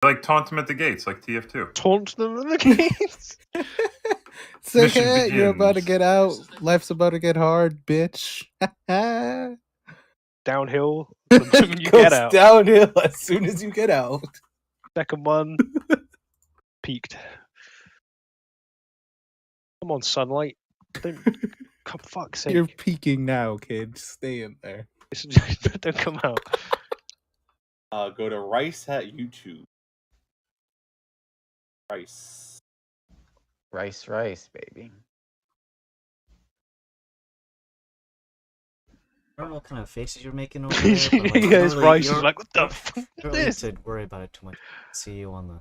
Like taunt them at the gates, like TF2. Taunt them at the gates. Say, Mission hey, you're about to begins. get out. Life's about to get hard, bitch. Downhill the moment you Goes get out. downhill as soon as you get out. Second one. Peaked. Come on, sunlight. Don't come fuck's sake. You're peaking now, kid. Stay in there. Don't come out. Go to Rice at YouTube. Rice. Rice, baby. I don't know what kind of faces you're making over there. But like, He goes Rice. He's you're- like, what the fuck you is don't need this? to worry about it too much. See you on the.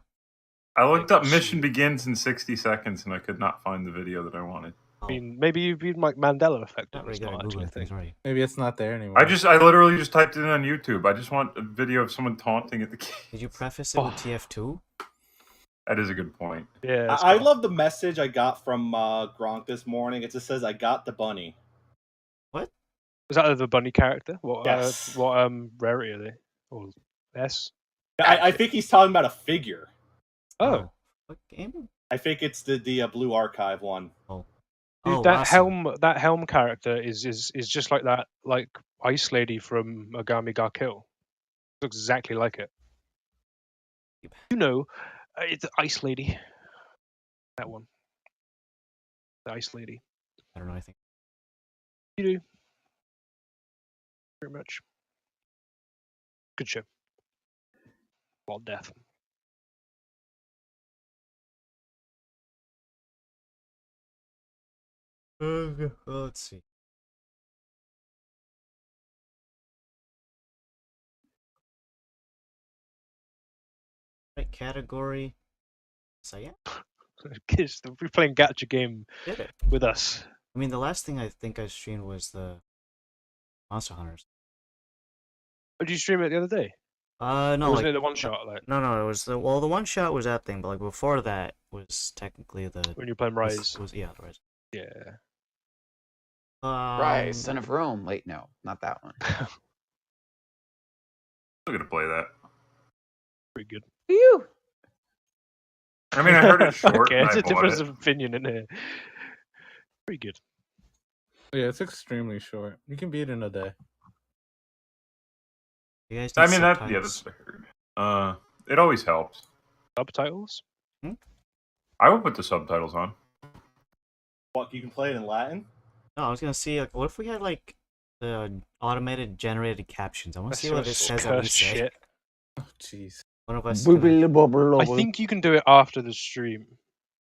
I looked up mission begins in 60 seconds and I could not find the video that I wanted. I mean, maybe you've been like Mandela effect. Not It's really good not at actually a Googling things, thing. right? Maybe it's not there anymore. I literally just typed it in on YouTube. I just want a video of someone taunting at the gate. Did you preface it with TF2? That is a good point. Yeah. I love the message I got from Gronk this morning. It just says, "I got the bunny." What? Is that the bunny character? What? Yes. What rarity are they? Or S? I think he's talking about a figure. Oh. What game? I think it's the Blue Archive one. Oh. Dude, Oh, that awesome. helm character is just like that, like ice lady from Agami Ga Kill. Looks exactly like it. You know, it's the ice lady. That one. The ice lady. I don't know. I think. You do. Pretty much. Good show. Wild Death. Well, let's see. Right category. So yeah. Kids, we're playing gacha game Did it. with us. I mean, the last thing I think I streamed was the Monster Hunters. Oh, did you stream it the other day? No, Or wasn't like it the one shot like no, it was the one shot was that thing, but like before that was technically the when you were playing Rise? was yeah, the Rise. Yeah. Rise, Son of Rome. Wait, no, not that one. I'm still gonna play that. Pretty good. Phew. I mean, I heard it's short. Okay, and it's I a bought difference it. of opinion in here. Pretty good. Yeah, it's extremely short. You can beat it in a day. You guys I need mean, that subtitles? yeah, that's what I heard. It always helps. Subtitles? I will put the subtitles on. What, you can play it in Latin? No, I was gonna see like, what if we had like the automated generated captions? I want to see what it says that we cursed say. shit. Oh, jeez. One of us. I think you can do it after the stream,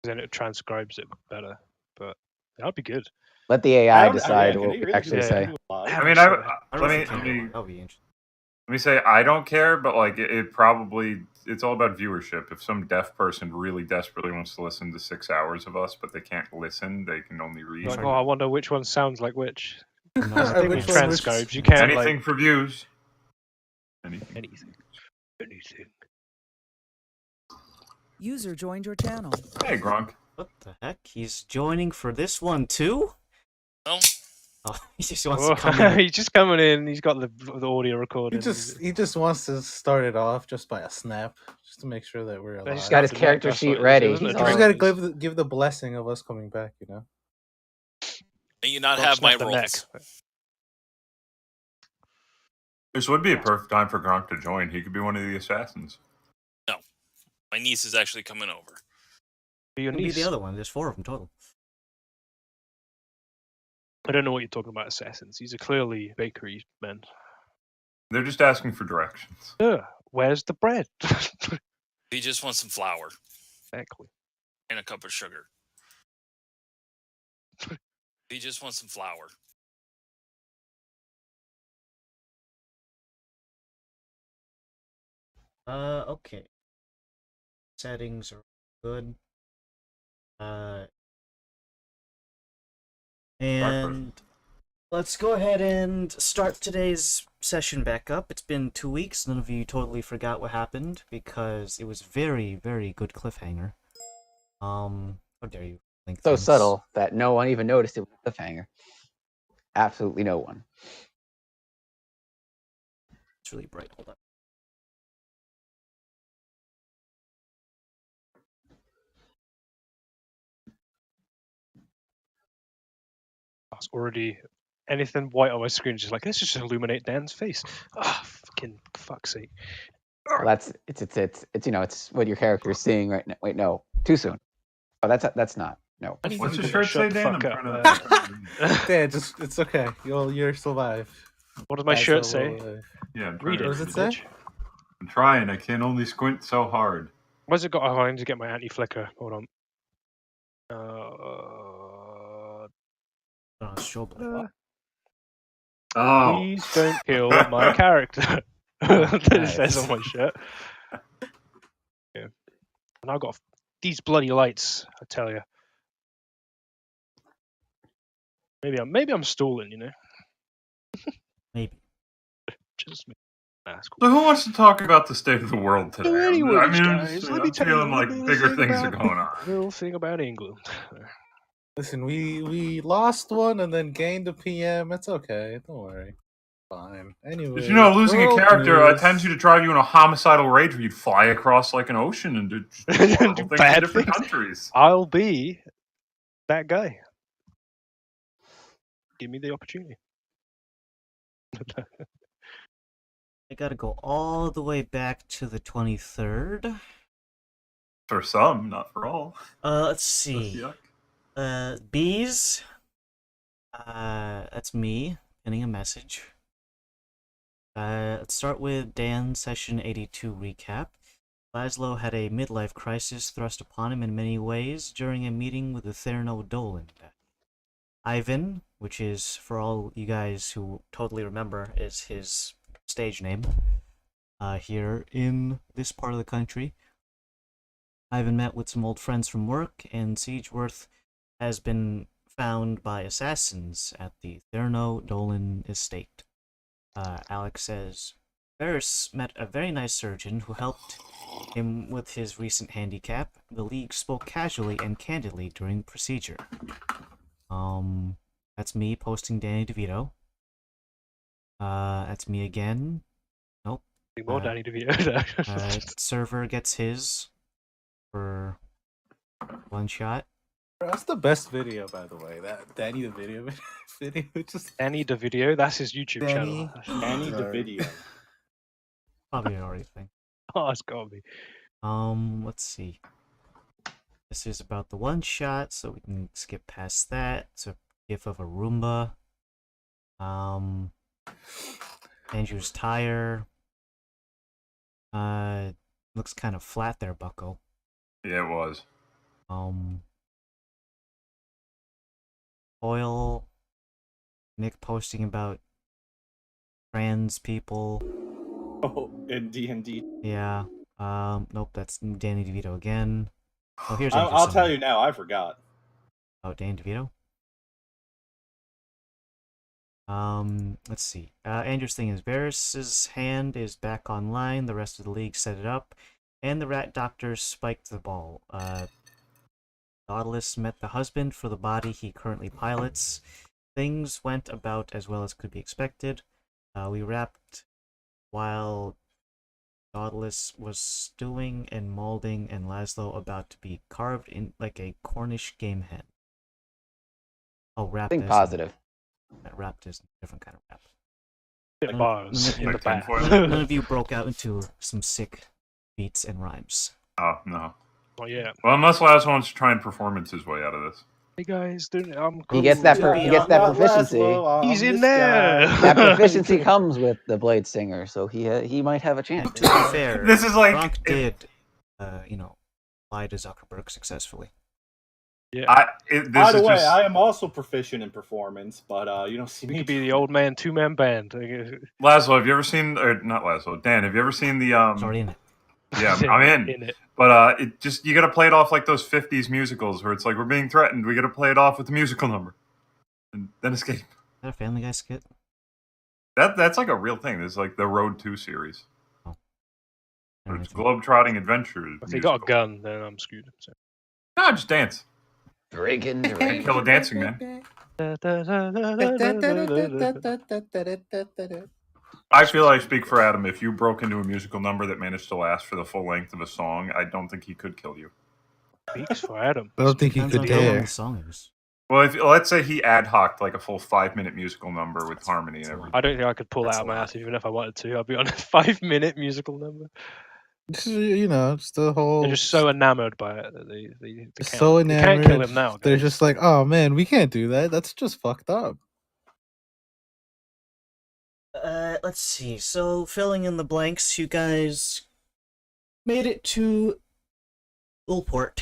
then it transcribes it better. But that'd be good. Let the AI decide what we actually Yeah. say. I mean, I don't know let if me it can. That would be interesting. let me say I don't care, but like it probably it's all about viewership. If some deaf person really desperately wants to listen to 6 hours of us, but they can't listen, they can only read. Like, oh, I wonder which one sounds like which. No, I I think think which with one- transcribes, you can't Anything like for views. Anything. anything. User joined your channel. Hey, Gronk. What the heck? He's joining for this one too? No. Oh, he just wants to come in. He's just coming in. He's got the audio He recording. just wants to start it off just by a snap, just to make sure that we're alive. He's Got his That's character what it sheet is, ready. isn't it? He's You just already- gotta give the blessing of us coming back, you know. May you not Don't have my snap the neck. rolls. This would be a perfect time for Gronk to join. He could be one of the assassins. My niece is actually coming over. Your Maybe niece. the other one. There's 4 of them total. I don't know what you're talking about, assassins. These are clearly bakery men. They're just asking for directions. Where's the bread? He just wants some flour Exactly. and a cup of sugar. He just wants some flour. Okay. Settings are good. And let's go ahead and start today's session back up. It's been 2 weeks. None of you totally forgot what happened because it was very, very good cliffhanger. How dare you? Link So things. subtle that no one even noticed it was a cliffhanger. Absolutely no one. It's really bright. Hold on. It's already anything white on my screen is just like, let's just illuminate Dan's face. Ah, fucking fuck's sake. Well, that's it's you know it's what your character is seeing right now. Wait, no, too soon. Oh, that's not. No. I need What's you your to shirt say, shut the Dan? I'm fuck trying up. to. Yeah, just it's okay. You'll survive. What does my That's shirt what say? we'll, Yeah, I'm Read trying it. What to does it say? bitch. I'm trying. I can only squint so hard. Where's it got? Oh, I need to get my anti-flicker. Hold on. Strobe light. Oh, Please don't kill my character. That it says nice. on my shirt. Yeah. And I've got these bloody lights, I tell you. Maybe I'm stalling, you know. Maybe. Just me. Nah, that's cool. so who wants to talk about the state of the world today? So anyways, I'm guys, let me I'm tell you feeling a like little bigger thing things are about going on. little thing about England. Listen, we lost one and then gained a PM. It's okay. Don't worry. Fine. Anyway, Because, you know, losing a world character news. tends you to drive you in a homicidal rage where you'd fly across like an ocean and do just horrible Do things in bad different things. countries. I'll be that guy. Give me the opportunity. I gotta go all the way back to the 23rd. For some, not for all. Let's That's see. yuck. Bees. That's me sending a message. Let's start with Dan's session 82 recap. Laszlo had a midlife crisis thrust upon him in many ways during a meeting with the Therno Dolan. Ivan, which is, for all you guys who totally remember, is his stage name here in this part of the country. Ivan met with some old friends from work, and Siegeworth has been found by assassins at the Therno Dolan estate. Alex says, Ferris met a very nice surgeon who helped him with his recent handicap. The League spoke casually and candidly during the procedure. That's me posting Danny DeVito. That's me again. Nope. More Danny DeVito. Server gets his for one shot. That's the best video, by the way. That Danny the video video. Just Danny DeVito, that's his YouTube Danny. channel. Danny the video. Probably already thing. Oh, it's gotta be. Let's see. This is about the one shot, so we can skip past that. It's a gif of a Roomba. Andrew's tire. Looks kind of flat there, Bucko. Yeah, it was. Oil. Nick posting about trans people. Oh, in D&D. Yeah. Nope, that's Danny DeVito again. Oh, here's I'll tell you now, I forgot. Oh, Danny DeVito? Let's see. Andrew's thing is Varys's hand is back online. The rest of the league set it up. And the rat doctor spiked the ball. Nautilus met the husband for the body he currently pilots. Things went about as well as could be expected. We wrapped while Nautilus was stewing and molding and Laszlo about to be carved in like a Cornish game hen. Oh, wrapped. Think positive. Wrapped is a different kind of wrap. Bit bars in the Like back. tinfoil. None of you broke out into some sick beats and rhymes. Oh, no. Oh yeah. Well, unless Laz wants to try and performance his way out of this. Hey guys, I'm He gets that. Cool. He gets that proficiency. He's in there. That proficiency comes with the Blade Singer, so he might have a chance. To be fair, This is like Gronk did, lie to Zuckerberg successfully. Yeah. By the way, I am also proficient in performance, but you don't see We me. could be the old man two-man band. Laszlo, have you ever seen, or not Laszlo, Dan, have you ever seen the It's already in it. Yeah, I'm in. it. But it just, you gotta play it off like those 50s musicals where it's like, we're being threatened, we gotta play it off with the musical number. And then escape. Is that a Family Guy skit? That's like a real thing. There's like the Road 2 series. I Where don't it's know. Globetrotting Adventures. If he got a gun, then I'm screwed. So. No, just dance. Drinking. Kill a dancing man. I feel I speak for Adam. If you broke into a musical number that managed to last for the full length of a song, I don't think he could kill you. Speaks for Adam. I don't think he Depends could on how long dare. the song is. Well, let's say he ad hoc'd like a full 5-minute musical number with harmony and That's a lot. everything. I don't think I could pull that That's out of a my lot. ass even if I wanted to. I'll be honest. 5-minute musical number. Just, you know, just the They're whole. just so enamored by it that they can't. So They can't enamored. kill him now. They're guys. just like, oh man, we can't do that. That's just fucked up. Let's see. So, filling in the blanks, you guys made it to Ullport.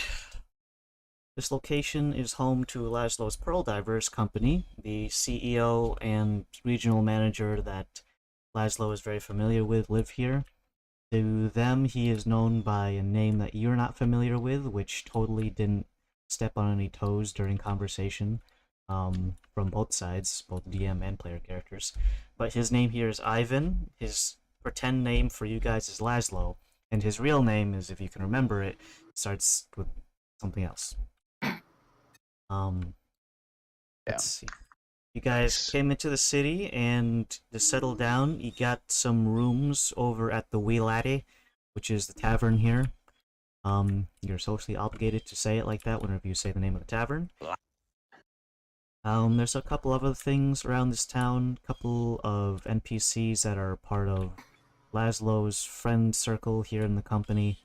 This location is home to Laszlo's Pearl Divers Company, the CEO and regional manager that Laszlo is very familiar with live here. To them, he is known by a name that you're not familiar with, which totally didn't step on any toes during conversation from both sides, both DM and player characters. But his name here is Ivan. His pretend name for you guys is Laszlo, and his real name is, if you can remember it, starts with something else. Let's see. You guys came into the city, and to settle down, you got some rooms over at the Wee Laddie, which is the tavern here. You're socially obligated to say it like that whenever you say the name of the tavern. There's a couple of other things around this town, a couple of NPCs that are part of Laszlo's friend circle here in the company.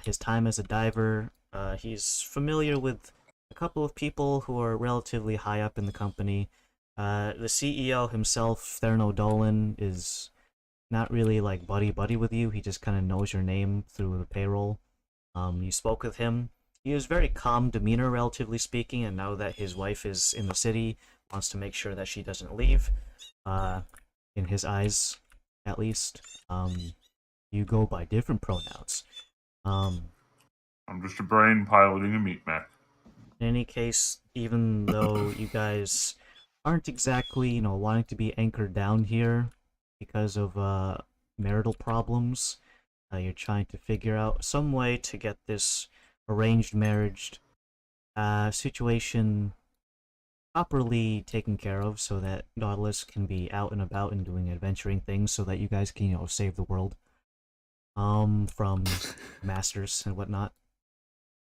His time as a diver, he's familiar with a couple of people who are relatively high up in the company. The CEO himself, Therno Dolan, is not really like buddy with you. He just kind of knows your name through the payroll. You spoke with him. He has very calm demeanor, relatively speaking, and now that his wife is in the city, wants to make sure that she doesn't leave. In his eyes, at least. You go by different pronouns. I'm just a brain piloting a meat mech. In any case, even though you guys aren't exactly, wanting to be anchored down here because of marital problems, you're trying to figure out some way to get this arranged marriage situation properly taken care of so that Nautilus can be out and about and doing adventuring things so that you guys can, save the world from masters and whatnot.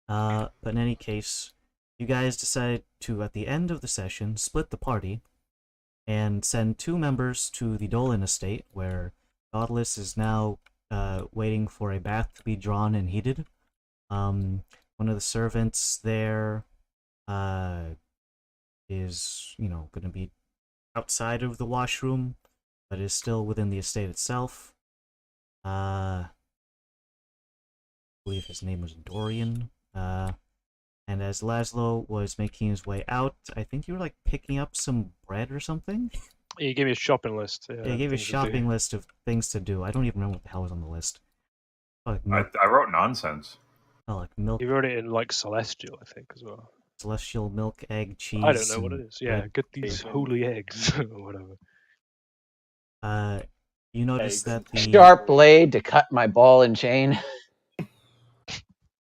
But in any case, you guys decided to, at the end of the session, split the party and send 2 members to the Dolan estate, where Nautilus is now waiting for a bath to be drawn and heated. One of the servants there is, going to be outside of the washroom, but is still within the estate itself. I believe his name was Dorian. And as Laszlo was making his way out, I think you were like picking up some bread or something. He gave me a shopping list. Yeah, he gave you a shopping list of things to do. I don't even remember what the hell was on the list. Like milk, I wrote nonsense. like milk, He wrote it in like Celestial, I think, as well. celestial milk, egg, cheese. I don't know what it is. Yeah, bread. get these holy eggs or whatever. You notice Eggs. that the Sharp blade to cut my ball and chain.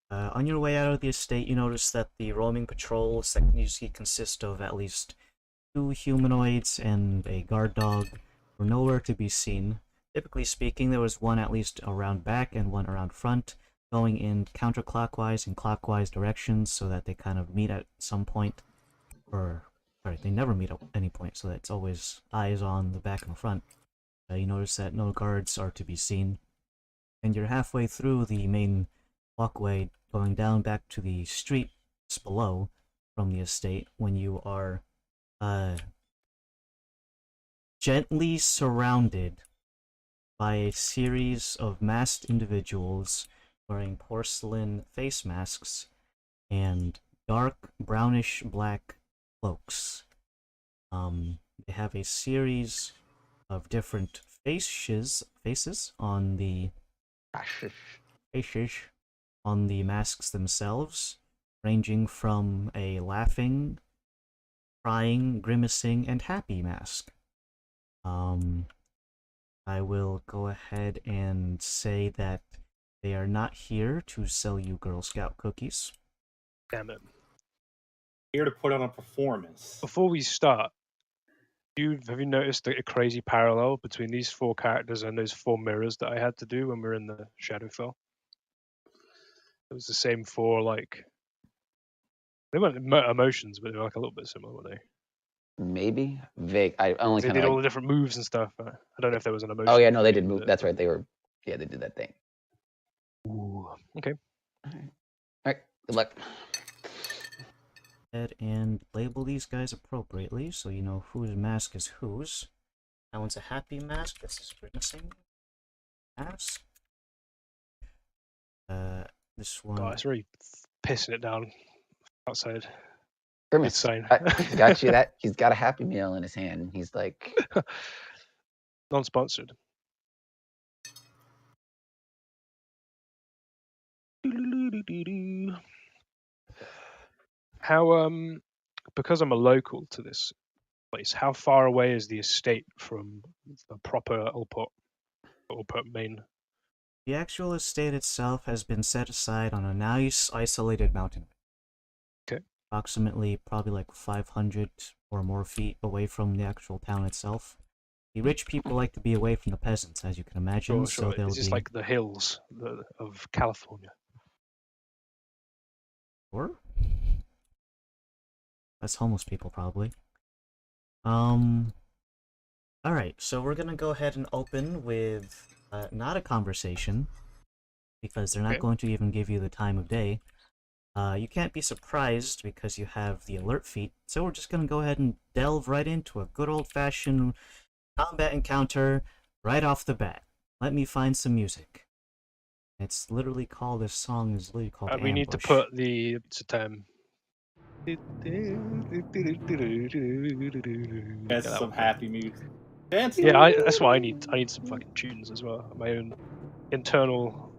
on your way out of the estate, you notice that the roaming patrols that usually consist of at least 2 humanoids and a guard dog were nowhere to be seen. Typically speaking, there was one at least around back and one around front, going in counterclockwise and clockwise directions so that they kind of meet at some point. Or, sorry, they never meet at any point, so that it's always eyes on the back and front. You notice that no guards are to be seen. And you're halfway through the main walkway going down back to the streets below from the estate when you are gently surrounded by a series of masked individuals wearing porcelain face masks and dark brownish black cloaks. They have a series of different faces on the masks themselves, ranging from a laughing, crying, grimacing, and happy mask. I will go ahead and say that they are not here to sell you Girl Scout cookies. Damn it. Here to put on a performance. Before we start, have you noticed a crazy parallel between these 4 characters and those 4 mirrors that I had to do when we were in the Shadowfell? It was the same 4, like, They weren't emotions, but they were like a little bit similar, weren't they? Maybe vague. I only They kind did of all like. the different moves and stuff. I don't know if there was an emotion. Oh yeah, no, they thing did with move. it, That's but- right. They were. Yeah, they did that thing. Ooh, okay. All right. Good luck. Ahead and label these guys appropriately so you know whose mask is whose. That one's a happy mask. This is grimacing mask. This one. Oh, it's really pissing it down outside. Grimace, sign. he's got you that. He's got a Happy Meal in his hand. And he's like, Non-sponsored. How because I'm a local to this place, how far away is the estate from the proper Ulpot main? The actual estate itself has been set aside on a nice isolated mountain. Okay. Approximately probably like 500 or more feet away from the actual town itself. The rich people like to be away from the peasants, as you can imagine. Sure. So they'll Is this be... like the hills of California? Or? That's homeless people, probably. Alright, so we're gonna go ahead and open with not a conversation, because they're not Okay. going to even give you the time of day. You can't be surprised because you have the alert feat, so we're just gonna go ahead and delve right into a good old-fashioned combat encounter right off the bat. Let me find some music. It's literally called, this song is literally called We need to Ambush. put the That's Yeah, that some one. happy music. Dance. Yeah, that's what I need. I need some fucking tunes as well. My own internal.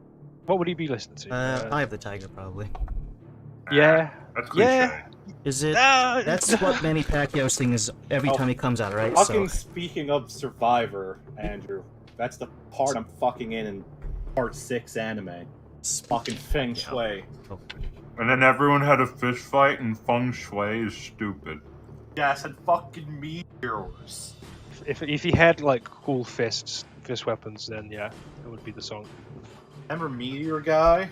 What would he be listening to? Eye of the Tiger, probably. Yeah. That's cliche. Yeah. Is it? Ah! That's what Manny Pacquiao's thing is every Oh, time he comes out, right? Fucking So speaking of Survivor, Andrew, that's the part I'm fucking in part 6 anime. Fucking Feng Shui. And then everyone had a fish fight, and feng shui is stupid. Yeah, I said fucking meteors. If he had like cool fist weapons, then yeah, that would be the song. Remember Meteor Guy?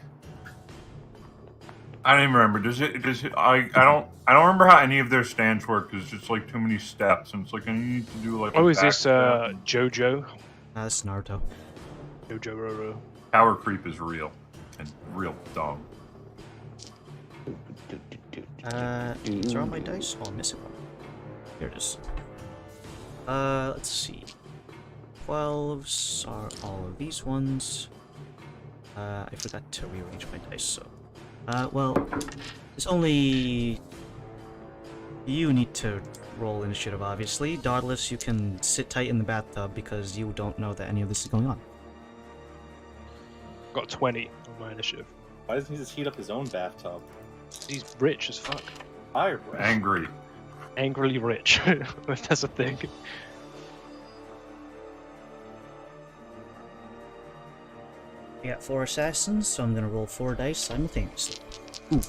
I don't even remember. Does it? I don't remember how any of their stands work. Cause it's just like too many steps, and it's like I need to do like. Oh, a is this back step. JoJo? that's Naruto. JoJo Roro. Power creep is real, and real dumb. These are all my dice. Oh, I'm missing one. Here it is. Let's see. 12s are all of these ones. I forgot to rearrange my dice, so. Well, it's only. You need to roll initiative, obviously. Dauntless, you can sit tight in the bathtub because you don't know that any of this is going on. Got 20 on my initiative. Why doesn't he just heat up his own bathtub? He's rich as fuck. Fire breath. Angry. Angrily rich. If that's a thing. I got 4 assassins, so I'm gonna roll 4 dice simultaneously. Ooh.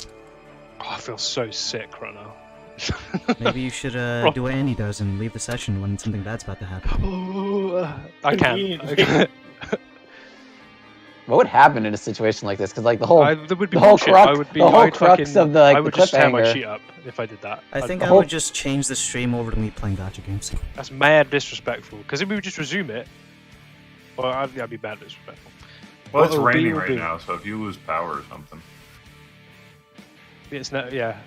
Oh, I feel so sick right now. Maybe you should do what Andy does and leave the session when something bad's about to happen. Oh, I can't. what would happen in a situation like this? Because like the whole There would be the whole bullshit. crux, I would be, the whole I'd crux fucking, of the like I the would just tear my cliffhanger. sheet up if I did that. I think I whole- would just change the stream over to me playing gacha games. That's mad disrespectful. Because if we would just resume it, well, I'd be mad disrespectful. Well, it's What'll be raining will right be. now, so if you lose power or something. It's not, yeah.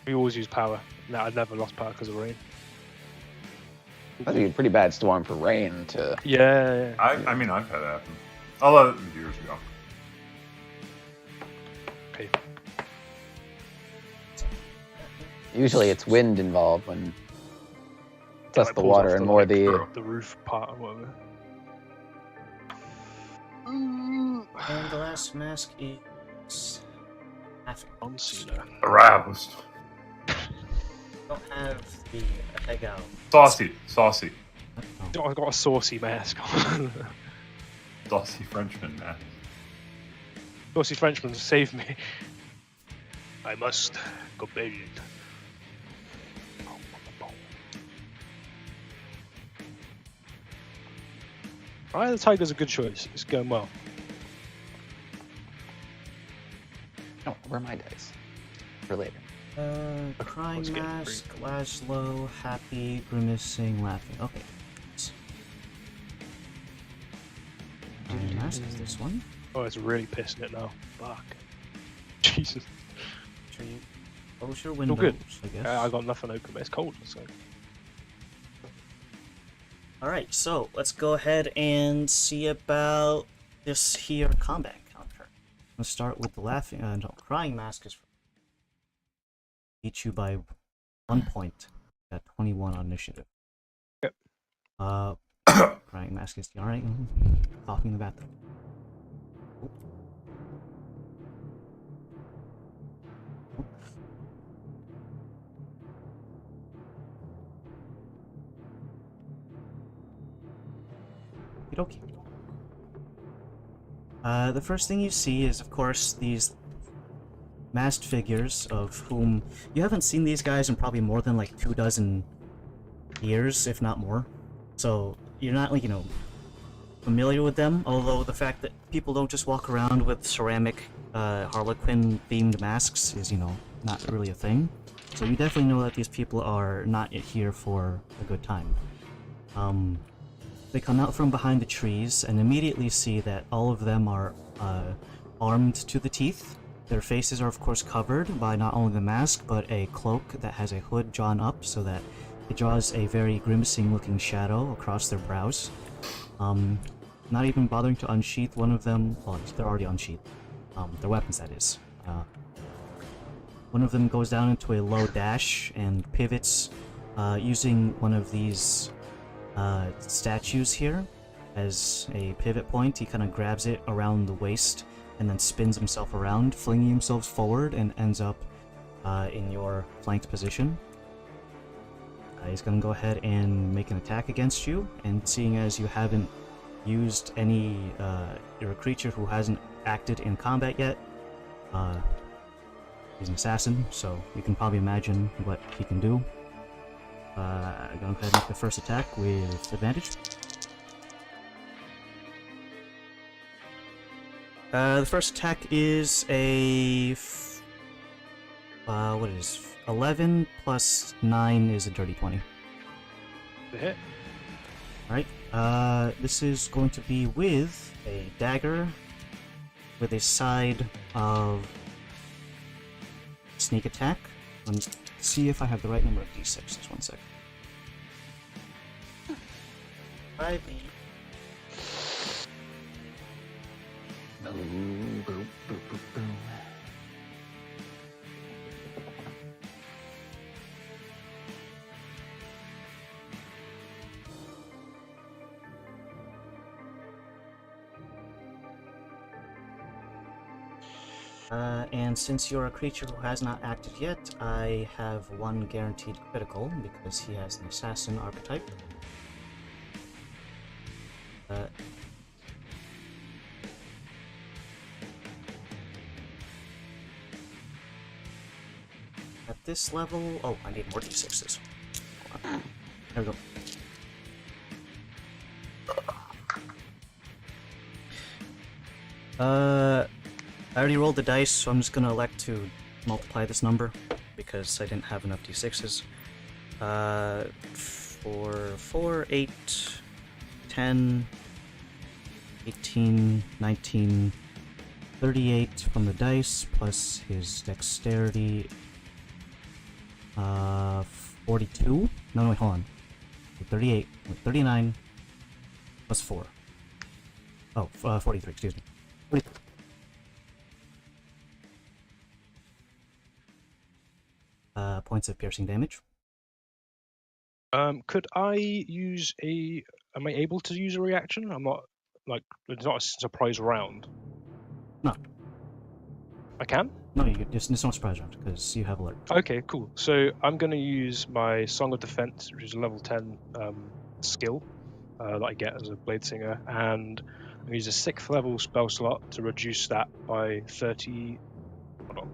We always use power. No, I've never lost power because of rain. That'd be a pretty bad storm for rain to. Yeah. I mean, I've had that happen. Although years ago. Okay. Usually it's wind involved when it's less Like, the pulls water off and more the. True. the roof part or whatever. And the last mask is... Monsignor. Aroused. don't have the egg out. Saucy. Oh, I've got a saucy mask on. Saucy Frenchman, man. Saucy Frenchman, save me. I must go bed. Alright, the tiger's a good choice. It's going well. No, where are my dice? For later. Crying Let's get mask, Laszlo, happy, grimacing, laughing. Okay. Crying mask is this one. Oh, it's really pissing it now. Fuck. Jesus. Sure you close your All windows, good. I guess. I got nothing open, but it's cold. So. Alright, so let's go ahead and see about this here combat counter. Let's start with the laughing. No, crying mask is beat you by 1 point at 21 on initiative. Yep. Crying mask is alright. Talking in the bathroom. Okay. The first thing you see is, of course, these masked figures of whom you haven't seen these guys in probably more than like 24 years, if not more. So you're not like, familiar with them, although the fact that people don't just walk around with ceramic Harlequin themed masks is, not really a thing. So you definitely know that these people are not here for a good time. They come out from behind the trees and immediately see that all of them are armed to the teeth. Their faces are of course covered by not only the mask, but a cloak that has a hood drawn up so that it draws a very grimacing looking shadow across their brows. Not even bothering to unsheath one of them, well, they're already unsheathed. Their weapons, that is. One of them goes down into a low dash and pivots using one of these statues here as a pivot point. He kind of grabs it around the waist and then spins himself around, flinging himself forward, and ends up in your flanked position. He's going to go ahead and make an attack against you, and seeing as you haven't used any, you're a creature who hasn't acted in combat yet, he's an assassin, so you can probably imagine what he can do. I'm going to go ahead and make the first attack with advantage. The first attack is a... what is 11 plus 9 is a dirty 20. The hit. Alright, this is going to be with a dagger with a side of sneak attack. Let me see if I have the right number of d6. Just 1 second. 5. Boom, boom, boom, boom, boom. And since you're a creature who has not acted yet, I have 1 guaranteed critical because he has an assassin archetype. At this level... Oh, I need more d6s. Hold on. There we go. I already rolled the dice, so I'm just gonna elect to multiply this number because I didn't have enough d6s. 4, 8, 10, 18, 19, 38 from the dice, plus his dexterity, 42? No, wait, hold on. 38, 39, plus 4. Oh, 43, excuse me. 43. Points of piercing damage. Could I use a... Am I able to use a reaction? I'm not... Like, it's not a surprise round. No. I can? No, there's no surprise round, because you have alert. Okay, cool. So I'm going to use my Song of Defense, which is a level 10 skill that I get as a Blade Singer, and I'm going to use a 6th level spell slot to reduce that by 30... Hold on.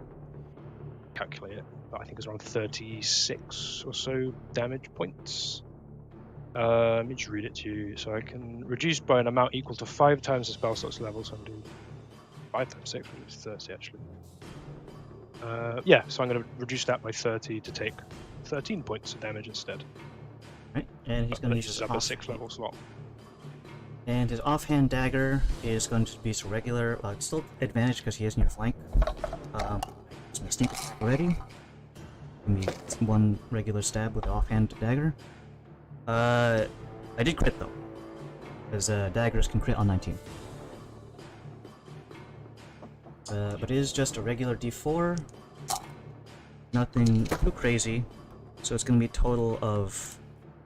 Calculate it. I think it's around 36 or so damage points. Let me just read it to you. So I can reduce by an amount equal to 5 times the spell slot's level, so I'm doing 5 times 6, which is 30 actually. Yeah, so I'm going to reduce that by 30 to take 13 points of damage instead. Right, and he's going to use his up a off. 6th level slot. And his offhand dagger is going to be regular. It's still advantage because he is in your flank. It's my sneak attack already. Give me one regular stab with the offhand dagger. I did crit though, because daggers can crit on 19. But it is just a regular D4. Nothing too crazy. So it's going to be a total of,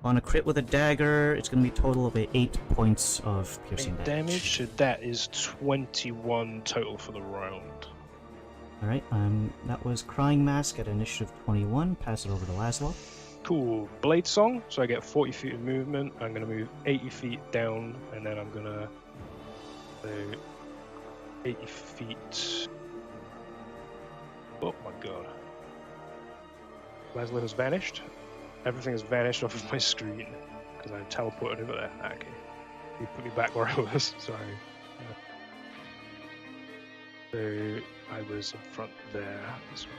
on a crit with a dagger, it's going to be a total of 8 points of piercing damage. So that is 21 total for the round. Alright, that was Crying Mask at initiative 21. Pass it over to Laszlo. Cool. Blade Song, so I get 40 feet of movement. I'm going to move 80 feet down, and then I'm going to... 80 feet... Oh my god. Laszlo has vanished. Everything has vanished off of my screen, because I teleported over there. Okay. You put me back where I was, sorry. So, I was in front there. This way.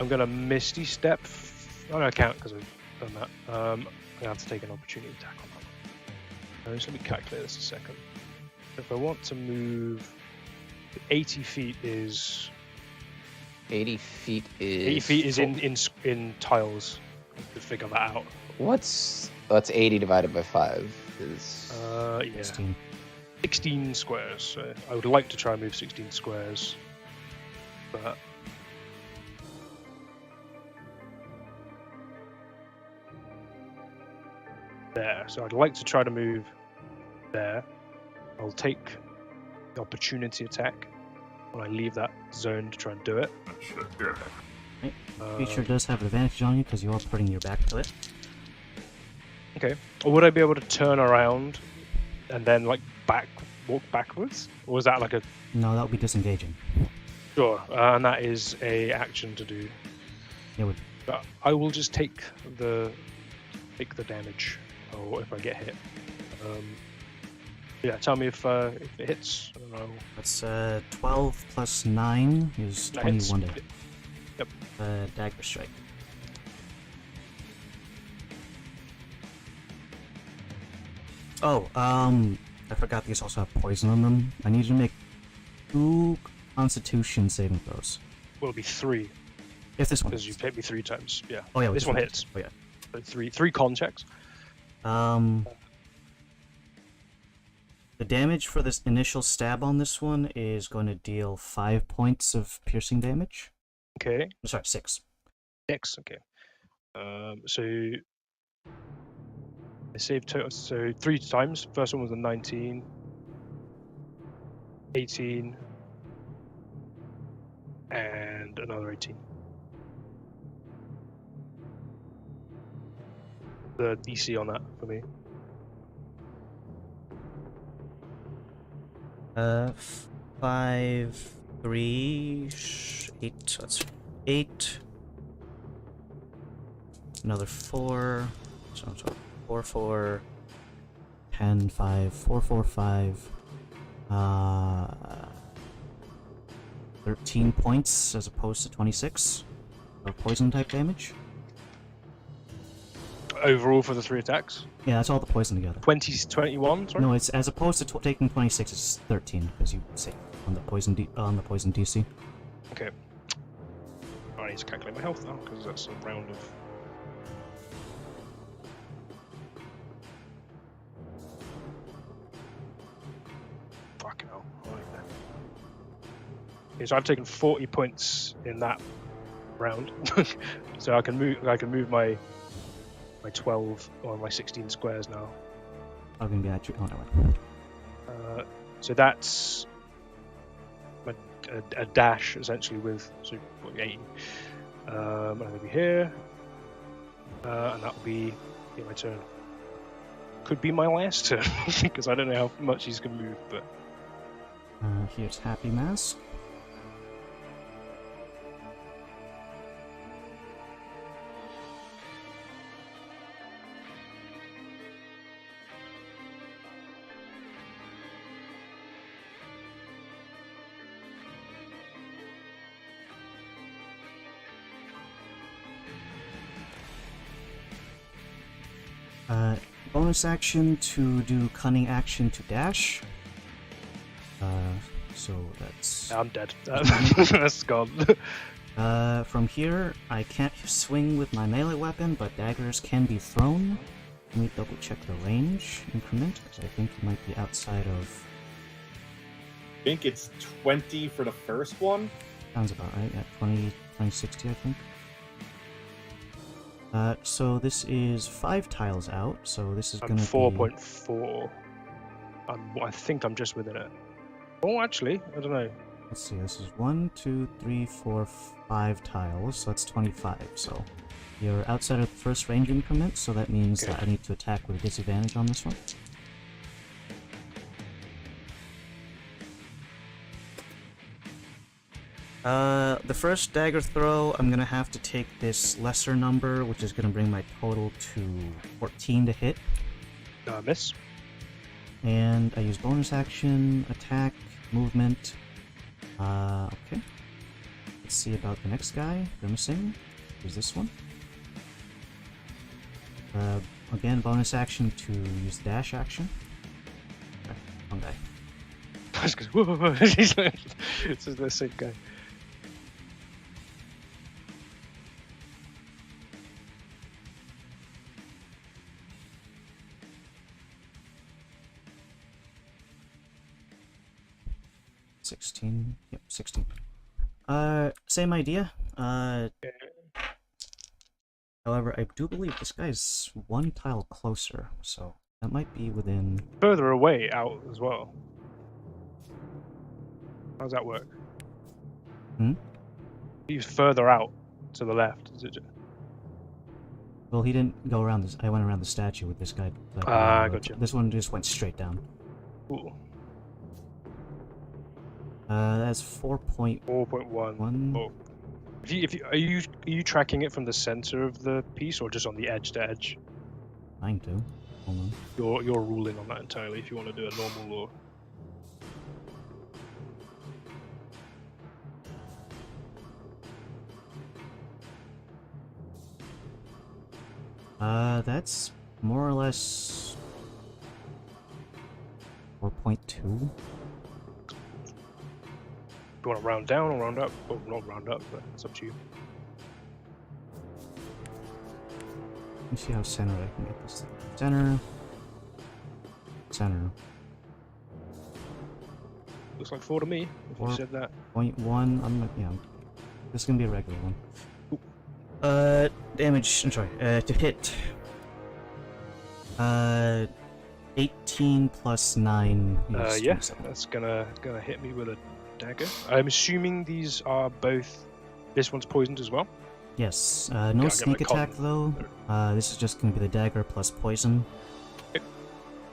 I'm gonna Misty Step. Oh no, I can't because I've done that. I'm gonna have to take an opportunity attack on that one. Just let me calculate this a second. If I want to move, 80 feet is. 80 feet is. 80 feet is in tiles. To figure that out. What's 80 divided by 5 is. Yeah. 16. 16 squares. So I would like to try and move 16 squares, but. There. So I'd like to try to move there. I'll take the opportunity attack when I leave that zone to try and do it. Right. Creature does have advantage on you because you are putting your back to it. Okay. Or would I be able to turn around and then like walk backwards? Or is that like a... No, that would be disengaging. Sure. And that is a action to do. It would. But I will just take the damage. Or if I get hit. Yeah, tell me if it hits. I don't know. That's 12 plus 9 is That 21 hits. to Yep. dagger strike. Oh, I forgot these also have poison on them. I need you to make 2 Constitution saving throws. Will be 3 If this one. because you've hit me 3 times. Yeah. Oh yeah, This one hits. Oh yeah. So three con checks. The damage for this initial stab on this one is going to deal 5 points of piercing damage. Okay. Sorry, 6. 6. Okay. So I saved total. So 3 times. First one was a 19, 18, and another 18. The DC on that for me. 5, 3, 8. That's 8. Another 4. So 4, 4, 10, 5, 4, 4, 5. 13 points as opposed to 26 of poison type damage. Overall for the 3 attacks. Yeah, that's all the poison together. 21. Sorry. No, it's as opposed to taking 26, it's 13 because you save on the poison DC. Okay. I need to calculate my health now because that's a round of. Fucking hell. Right. Okay, so I've taken 40 points in that round, so I can move my 12 or my 16 squares now. I'm gonna be at you. Oh no. So that's a dash essentially with 8. And I'll be here, and that'll be my turn. Could be my last turn because I don't know how much he's gonna move, but. Here's Happy Mask. Bonus action to do cunning action to dash. So that's... I'm dead. That's gone. From here, I can't swing with my melee weapon, but daggers can be thrown. Let me double check the range increment, because I think it might be outside of... I think it's 20 for the first one. Sounds about right, yeah, 2060 I think. So this is 5 tiles out, so this is I'm gonna be... 4.4. I think I'm just within it. Oh, actually, I don't know. Let's see, this is 1, 2, 3, 4, 5 tiles, so that's 25, so... You're outside of the first range increment, so that means that I need to attack with a disadvantage on this one. The first dagger throw, I'm gonna have to take this lesser number, which is gonna bring my total to 14 to hit. Miss. And I use bonus action, attack, movement. Okay. Let's see about the next guy. Grimacing. Here's this one. Again, bonus action to use dash action. Okay, wrong guy. I was going, whoa. This is the same guy. Yep, 16. Same idea. However, I do believe this guy's 1 tile closer, so that might be within... Further away out as well. How does that work? He's further out to the left, is it? Well, he didn't go around this. I went around the statue with this guy. Gotcha. This one just went straight down. Cool. That's 4.1. 4.1. Oh. Are you tracking it from the center of the piece or just on the edge to edge? Trying to. Hold on. You're ruling on that entirely if you want to do a normal or... That's more or less 4.2. You want to round down or round up? Well, not round up, but it's up to you. Let me see how centered I can get this. Center. Looks like 4 to me, if you said that. 0.1. This is gonna be a regular one. Damage. I'm sorry. To hit. 18 plus 9 is Yeah, 27. that's gonna hit me with a dagger. I'm assuming these are both. This one's poisoned as well. Yes. Yeah, No I'll sneak get my attack though. This is just going to be the dagger plus poison. Okay.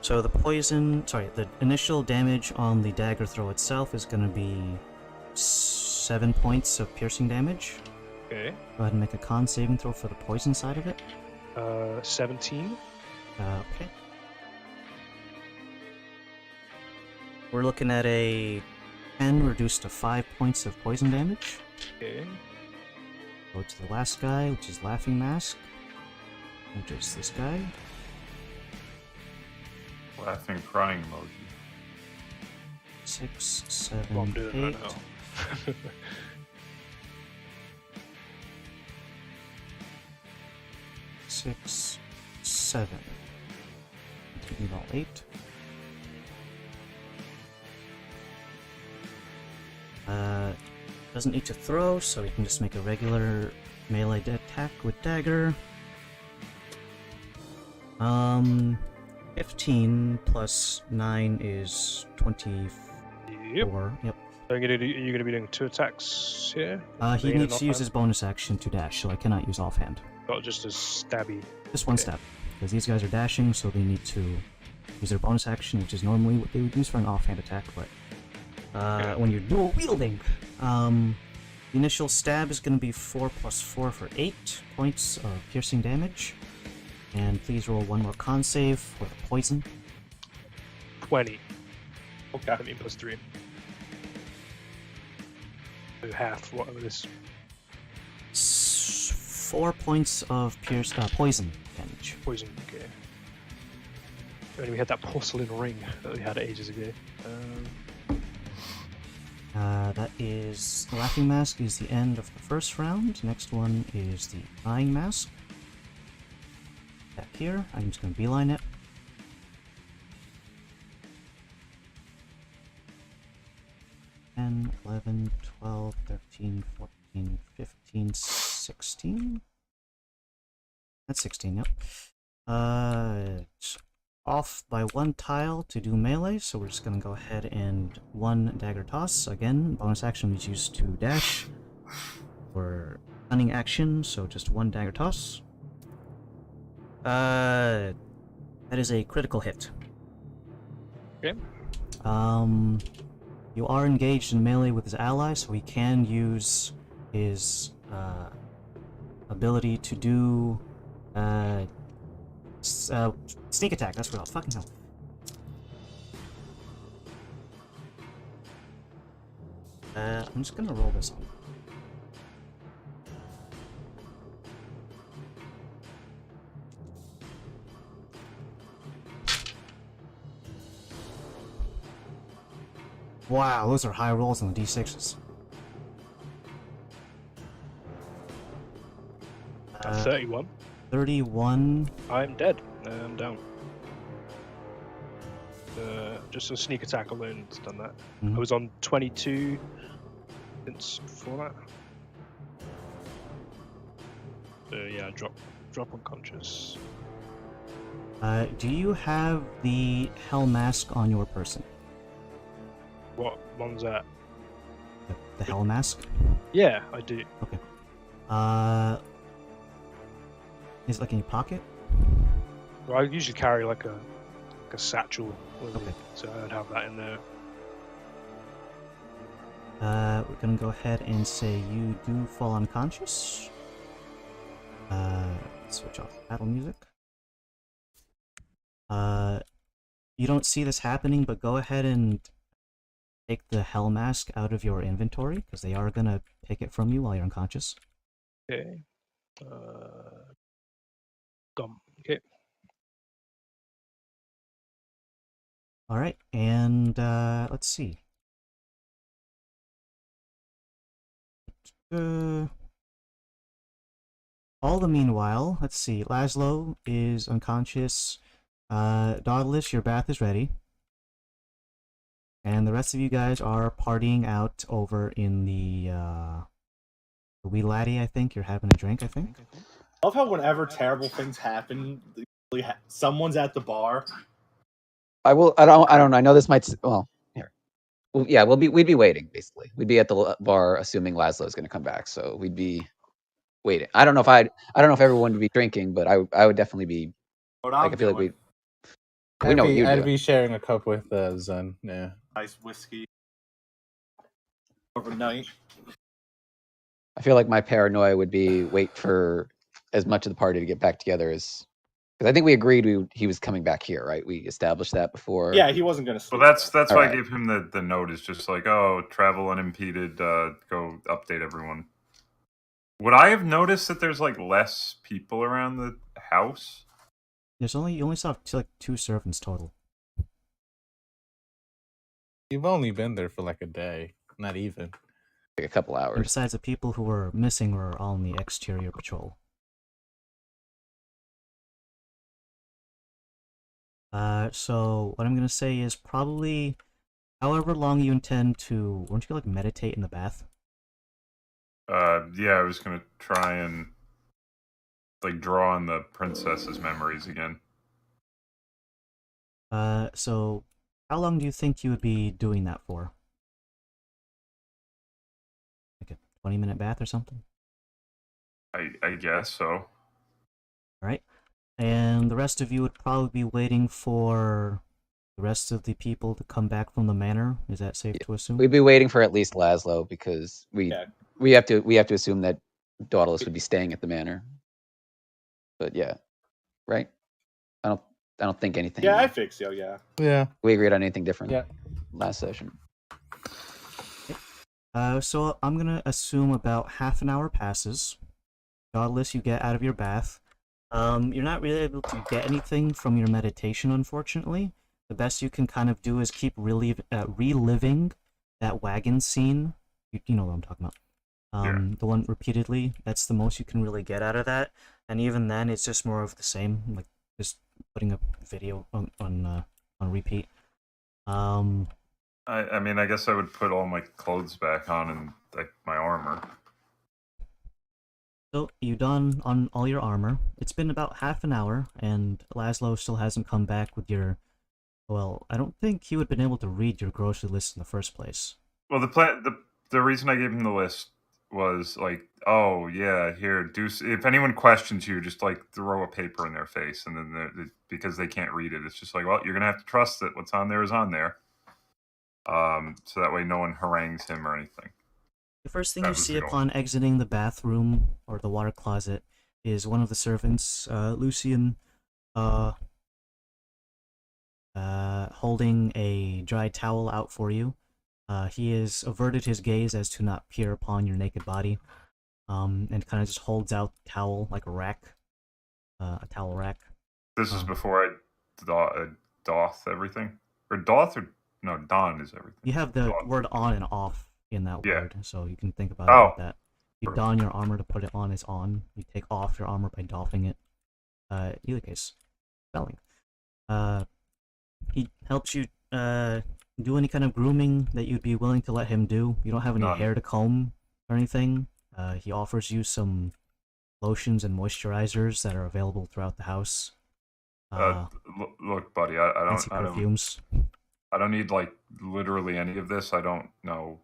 So the the initial damage on the dagger throw itself is going to be 7 points of piercing damage. Okay. Go ahead and make a con saving throw for the poison side of it. 17. Okay. We're looking at a 10 reduced to 5 points of poison damage. Okay. Go to the last guy, which is Laughing Mask. Which is this guy. Laughing, crying emoji. 6, 7, Well, I'm doing 8. right now. 6, 7. Need all 8. Doesn't need to throw, so we can just make a regular melee attack with dagger. 15 plus 9 is 24. Yep. So are you gonna be doing 2 attacks here? He Main and needs to use offhand? his bonus action to dash, so I cannot use offhand. Not just a stabby. Just one Okay. step, because these guys are dashing, so they need to use their bonus action, which is normally what they would use for an offhand attack, but when you're dual wielding, the initial stab is going to be 4 plus 4 for 8 points of piercing damage. And please roll one more con save for the poison. 20. Okay. That means plus 3. So half whatever this. 4 points of poison damage. Poison, okay. When we had that porcelain ring that we had ages ago. That is the Laughing Mask is the end of the first round. Next one is the Dying Mask. Back here, I'm just going to beeline it. $10, $11, $12, $13, $14, $15, $16. That's 16, yep. It's off by one tile to do melee, so we're just gonna go ahead and one dagger toss. Again, bonus action is used to dash for stunning action, so just one dagger toss. That is a critical hit. Okay. You are engaged in melee with his ally, so he can use his ability to do sneak attack. That's what else. Fucking hell. I'm just gonna roll this on. Wow, those are high rolls on the d6s. 31. 31. I'm dead. I'm down. Just a sneak attack alone has done that. Mhm. I was on 22 since before that. So yeah, drop unconscious. Do you have the Hell Mask on your person? What one's that? The Hell Mask? Yeah, I do. Okay. Is it like in your pocket? Well, I usually carry like a satchel with Okay. me, so I'd have that in there. We're gonna go ahead and say you do fall unconscious. Switch off battle music. You don't see this happening, but go ahead and take the Hell Mask out of your inventory, because they are gonna take it from you while you're unconscious. Okay. Gone. Okay. Alright, and let's see. All the meanwhile, let's see. Laszlo is unconscious. Dauntless, your bath is ready. And the rest of you guys are partying out over in the Wee Laddie, I think. You're having a drink, I think. I love how whenever terrible things happen, someone's at the bar. I don't know. I know this might. Well, here. Well, yeah, we'd be waiting basically. We'd be at the bar, assuming Laszlo's going to come back. So we'd be waiting. I don't know if everyone would be drinking, but I would definitely be. What Like, I'm I feel doing, like we know what you're I'd doing. be sharing a cup with Zen. Yeah. nice whiskey overnight. I feel like my paranoia would be wait for as much of the party to get back together as. Because I think we agreed he was coming back here, right? We established that before. Yeah, he wasn't gonna sleep. Well, that's why Alright. I gave him the note. Is just like, oh, travel unimpeded. Go update everyone. Would I have noticed that there's like less people around the house? You only saw like 2 servants total. You've only been there for like a day. Not even. Like a couple And hours. besides, the people who were missing were all on the exterior patrol. So what I'm gonna say is probably, however long you intend to, won't you like meditate in the bath? Yeah, I was gonna try and like draw on the princess's memories again. So how long do you think you would be doing that for? Like a 20-minute bath or something? I guess so. Alright. And the rest of you would probably be waiting for the rest of the people to come back from the manor. Is that safe to assume? We'd be waiting for at least Laszlo because we have to assume that Dauntless would be staying at the manor. But yeah, right? I don't think anything. Yeah, I think so. Yeah. Yeah. We agreed on anything different. Yeah. Last session. So I'm gonna assume about half an hour passes. Godless, you get out of your bath. You're not really able to get anything from your meditation, unfortunately. The best you can kind of do is keep reliving that wagon scene. You know what I'm talking about. The one repeatedly. That's the most you can really get out of that. And even then, it's just more of the same, like just putting a video on repeat. I mean, I guess I would put all my clothes back on and like my armor. So you done on all your armor. It's been about half an hour, and Laszlo still hasn't come back with your. Well, I don't think he would have been able to read your grocery list in the first place. Well, the reason I gave him the list was like, oh yeah, here, do if anyone questions you, just like throw a paper in their face, and then because they can't read it, it's just like, well, you're gonna have to trust that what's on there is on there. So that way no one harangues him or anything. The first thing you see upon exiting the bathroom or the water closet is one of the servants, Lucian, holding a dry towel out for you. He has averted his gaze as to not peer upon your naked body, and kind of just holds out the towel like a rack, a towel rack. This is before I doth everything, or doth or no, don is everything. You have the word on and off in that word, so you can think about it like that. You don your armor to put it on is on. You take off your armor by doffing it. Either case, spelling. He helps you do any kind of grooming that you'd be willing to let him do. You don't have any hair to comb or anything. He offers you some lotions and moisturizers that are available throughout the house. Look, buddy, I don't need like literally any of this. I don't know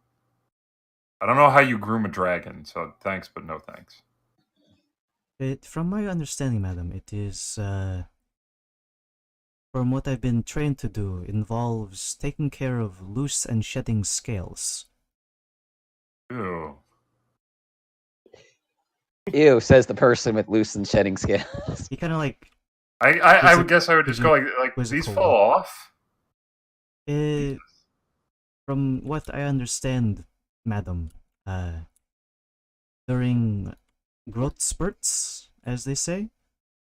how you groom a dragon, so thanks, but no thanks. From my understanding, madam, it is, from what I've been trained to do, involves taking care of loose and shedding scales. Ew. Ew, says the person with loose and shedding scales. He kind of like... I would guess I would just go like these fall off? From what I understand, madam, during growth spurts, as they say,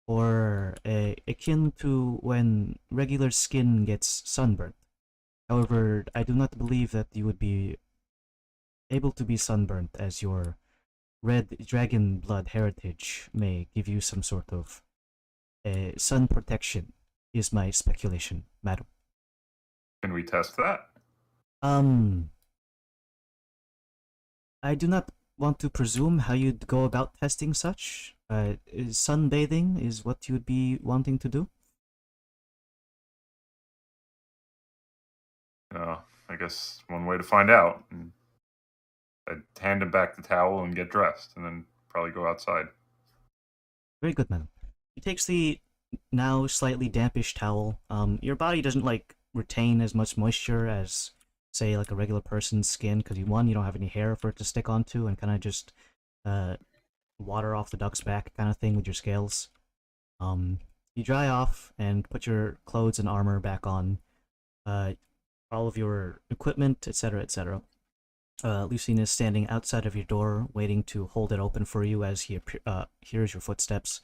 or akin to when regular skin gets sunburnt. However, I do not believe that you would be able to be sunburnt, as your red dragon blood heritage may give you some sort of sun protection, is my speculation, madam. Can we test that? I do not want to presume how you'd go about testing such. Sunbathing is what you would be wanting to do? I guess one way to find out. I'd hand him back the towel and get dressed, and then probably go outside. Very good, madam. He takes the now slightly dampish towel. Your body doesn't like retain as much moisture as, say, like a regular person's skin, because you don't have any hair for it to stick onto, and kind of just water off the duck's back kind of thing with your scales. You dry off and put your clothes and armor back on, all of your equipment, etc., etc. Lucien is standing outside of your door, waiting to hold it open for you as he hears your footsteps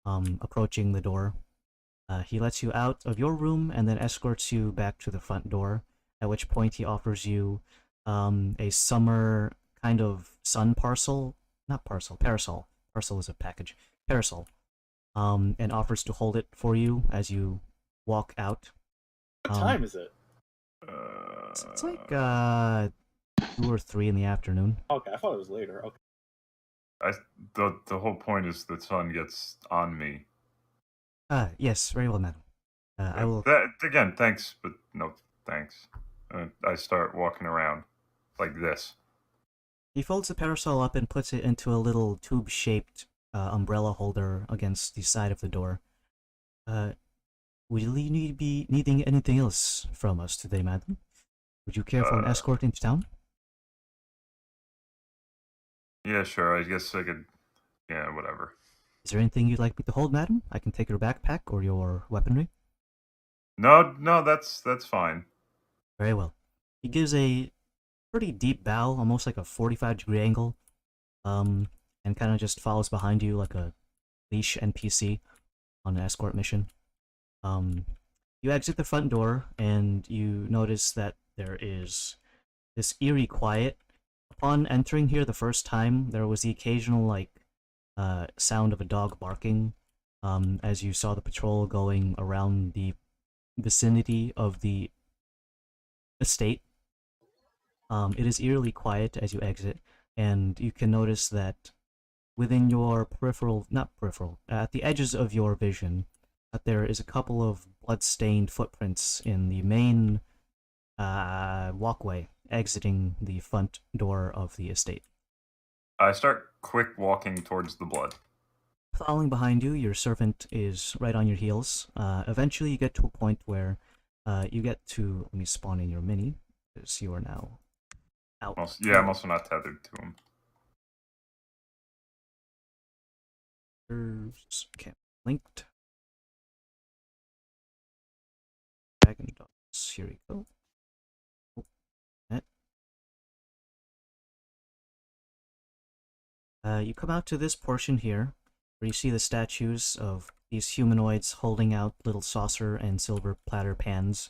approaching the door. He lets you out of your room and then escorts you back to the front door, at which point he offers you a summer kind of sun parasol. Not parcel, parasol. Parcel is a package. Parasol. And offers to hold it for you as you walk out. What time is it? It's like 2 or 3 in the afternoon. Okay, I thought it was later. Okay. The whole point is the sun gets on me. Yes, very well, madam. I will... Again, thanks, but no thanks. I start walking around like this. He folds the parasol up and puts it into a little tube-shaped umbrella holder against the side of the door. Will you be needing anything else from us today, madam? Would you care for an escort into town? Yeah, sure. I guess I could... Yeah, whatever. Is there anything you'd like me to hold, madam? I can take your backpack or your weaponry. No, that's fine. Very well. He gives a pretty deep bow, almost like a 45-degree angle, and kind of just follows behind you like a leash NPC on an escort mission. You exit the front door and you notice that there is this eerie quiet. Upon entering here the first time, there was the occasional sound of a dog barking as you saw the patrol going around the vicinity of the estate. It is eerily quiet as you exit, and you can notice that within your at the edges of your vision, that there is a couple of blood-stained footprints in the main walkway exiting the front door of the estate. I start quick walking towards the blood. Following behind you, your servant is right on your heels. Eventually, you get to a point where you get to... Let me spawn in your mini, because you are now out. I'm also not tethered to him. Okay, linked. Dragon dogs. Here we go. You come out to this portion here, where you see the statues of these humanoids holding out little saucer and silver platter pans.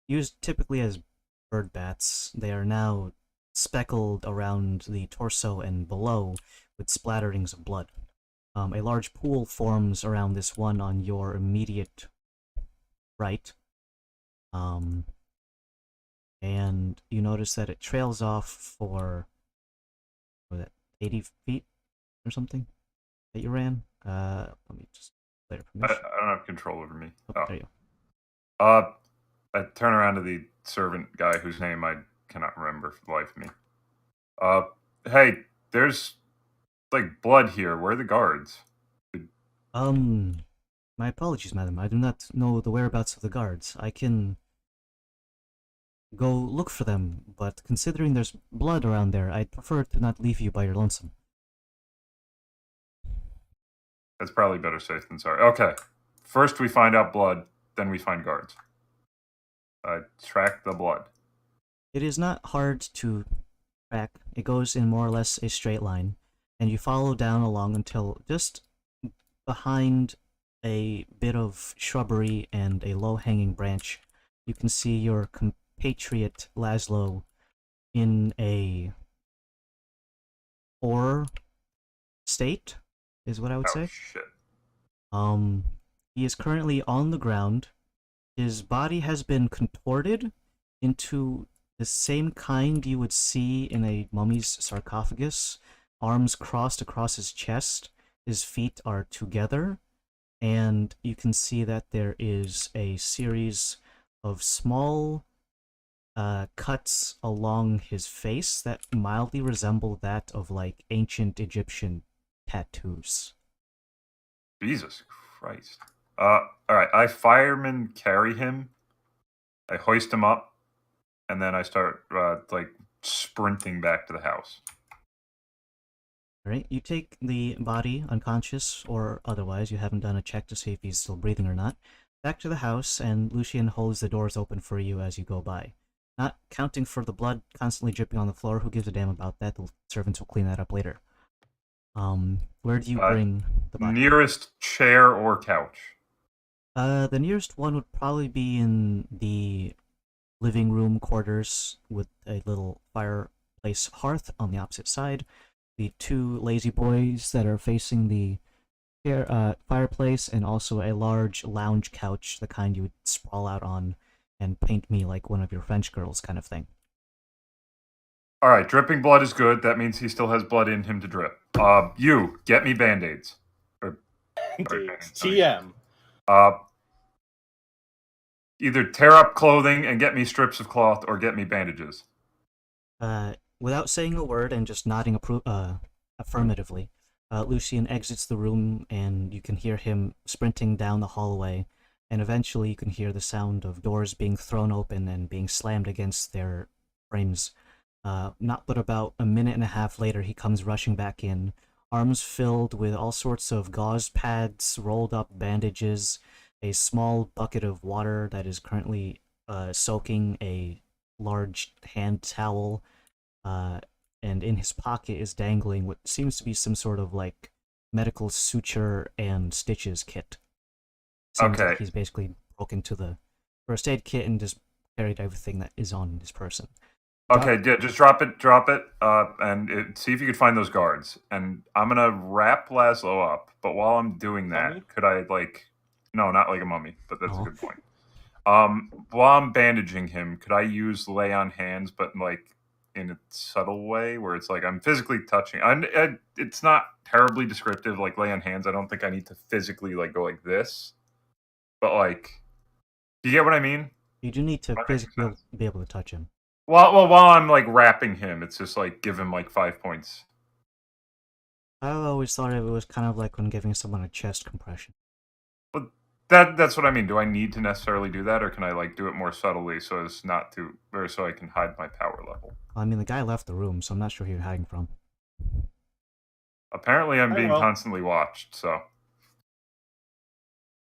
Used typically as bird bats, they are now speckled around the torso and below with splatterings of blood. A large pool forms around this one on your immediate right. And you notice that it trails off for 80 feet or something that you ran. Let me just later permission. I don't have control over me. Oh, there you go. I turn around to the servant guy whose name I cannot remember for the life of me. Hey, there's like blood here. Where are the guards? My apologies, madam. I do not know the whereabouts of the guards. I can go look for them, but considering there's blood around there, I'd prefer to not leave you by your lonesome. That's probably better safe than sorry. Okay. First we find out blood, then we find guards. Track the blood. It is not hard to track. It goes in more or less a straight line, and you follow down along until just behind a bit of shrubbery and a low-hanging branch, you can see your compatriot Laszlo in a poor state, is what I would say. Shit. He is currently on the ground. His body has been contorted into the same kind you would see in a mummy's sarcophagus. Arms crossed across his chest. His feet are together. And you can see that there is a series of small cuts along his face that mildly resemble that of like ancient Egyptian tattoos. Jesus Christ. Alright, I fireman carry him. I hoist him up, and then I start sprinting back to the house. Alright, you take the body, unconscious or otherwise, you haven't done a check to see if he's still breathing or not, back to the house, and Lucian holds the doors open for you as you go by. Not counting for the blood constantly dripping on the floor, who gives a damn about that? The servants will clean that up later. Where do you bring the body? Nearest chair or couch? The nearest one would probably be in the living room quarters with a little fireplace hearth on the opposite side. The two lazy boys that are facing the fireplace, and also a large lounge couch, the kind you would sprawl out on and paint me like one of your French girls kind of thing. Alright, dripping blood is good. That means he still has blood in him to drip. You, get me Band-Aids. TM. Either tear up clothing and get me strips of cloth, or get me bandages. Without saying a word and just nodding affirmatively, Lucian exits the room, and you can hear him sprinting down the hallway, and eventually you can hear the sound of doors being thrown open and being slammed against their frames. Not but about a minute and a half later, he comes rushing back in, arms filled with all sorts of gauze pads, rolled up bandages, a small bucket of water that is currently soaking a large hand towel, and in his pocket is dangling what seems to be some sort of like medical suture and stitches kit. Seems Okay. like he's basically broke into the first aid kit and just carried everything that is on this person. Okay, yeah, just drop it, and see if you could find those guards. And I'm gonna wrap Laszlo up. But while I'm doing that, Mummy? could I No, not like a mummy, but that's Oh. a good point. While I'm bandaging him, could I use lay on hands, but in a subtle way, where it's like I'm physically touching? It's not terribly descriptive, like lay on hands. I don't think I need to physically go like this, but do you get what I mean? You do need to That makes physically sense. be able to touch him. While I'm wrapping him, it's just give him 5 points. I always thought of it was kind of like when giving someone a chest compression. But that's what I mean. Do I need to necessarily do that, or can I do it more subtly so as not to, or so I can hide my power level? I mean, the guy left the room, so I'm not sure who you're hiding from. Apparently, I'm I being will. constantly watched. So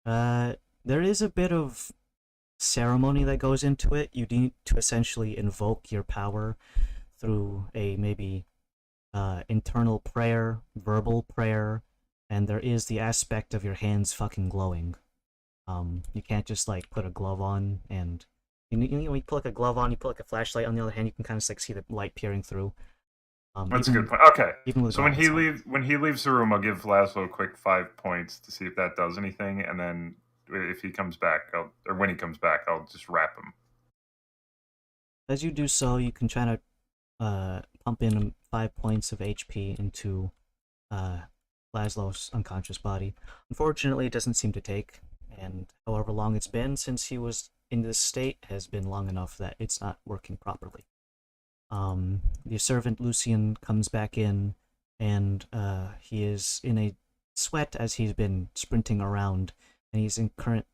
There is a bit of ceremony that goes into it. You need to essentially invoke your power through a maybe internal prayer, verbal prayer, and there is the aspect of your hands fucking glowing. You can't just put a glove on and you put a glove on, you put a flashlight on the other hand, you can kind of see the light peering through. that's a even- good point. Okay. Even with So when goggles he on. leaves the room, I'll give Laszlo a quick 5 points to see if that does anything, and then if he comes back, when he comes back, I'll just wrap him. As you do so, you can try to pump in 5 points of HP into Laszlo's unconscious body. Unfortunately, it doesn't seem to take, and however long it's been since he was in this state has been long enough that it's not working properly. The servant Lucian comes back in, and he is in a sweat as he's been sprinting around, and he's in current,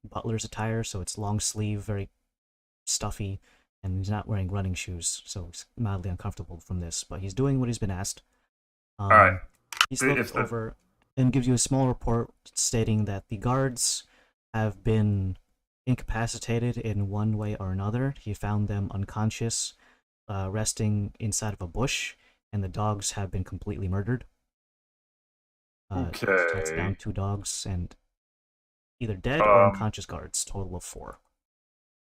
butler's attire, so it's long sleeve, very stuffy, and he's not wearing running shoes, so he's mildly uncomfortable from this, but he's doing what he's been asked. All right. He's looked over and gives you a small report stating that the guards have been incapacitated in one way or another. He found them unconscious, resting inside of a bush, and the dogs have been completely murdered. So it's down Okay. 2 dogs and either dead or unconscious guards, total of 4.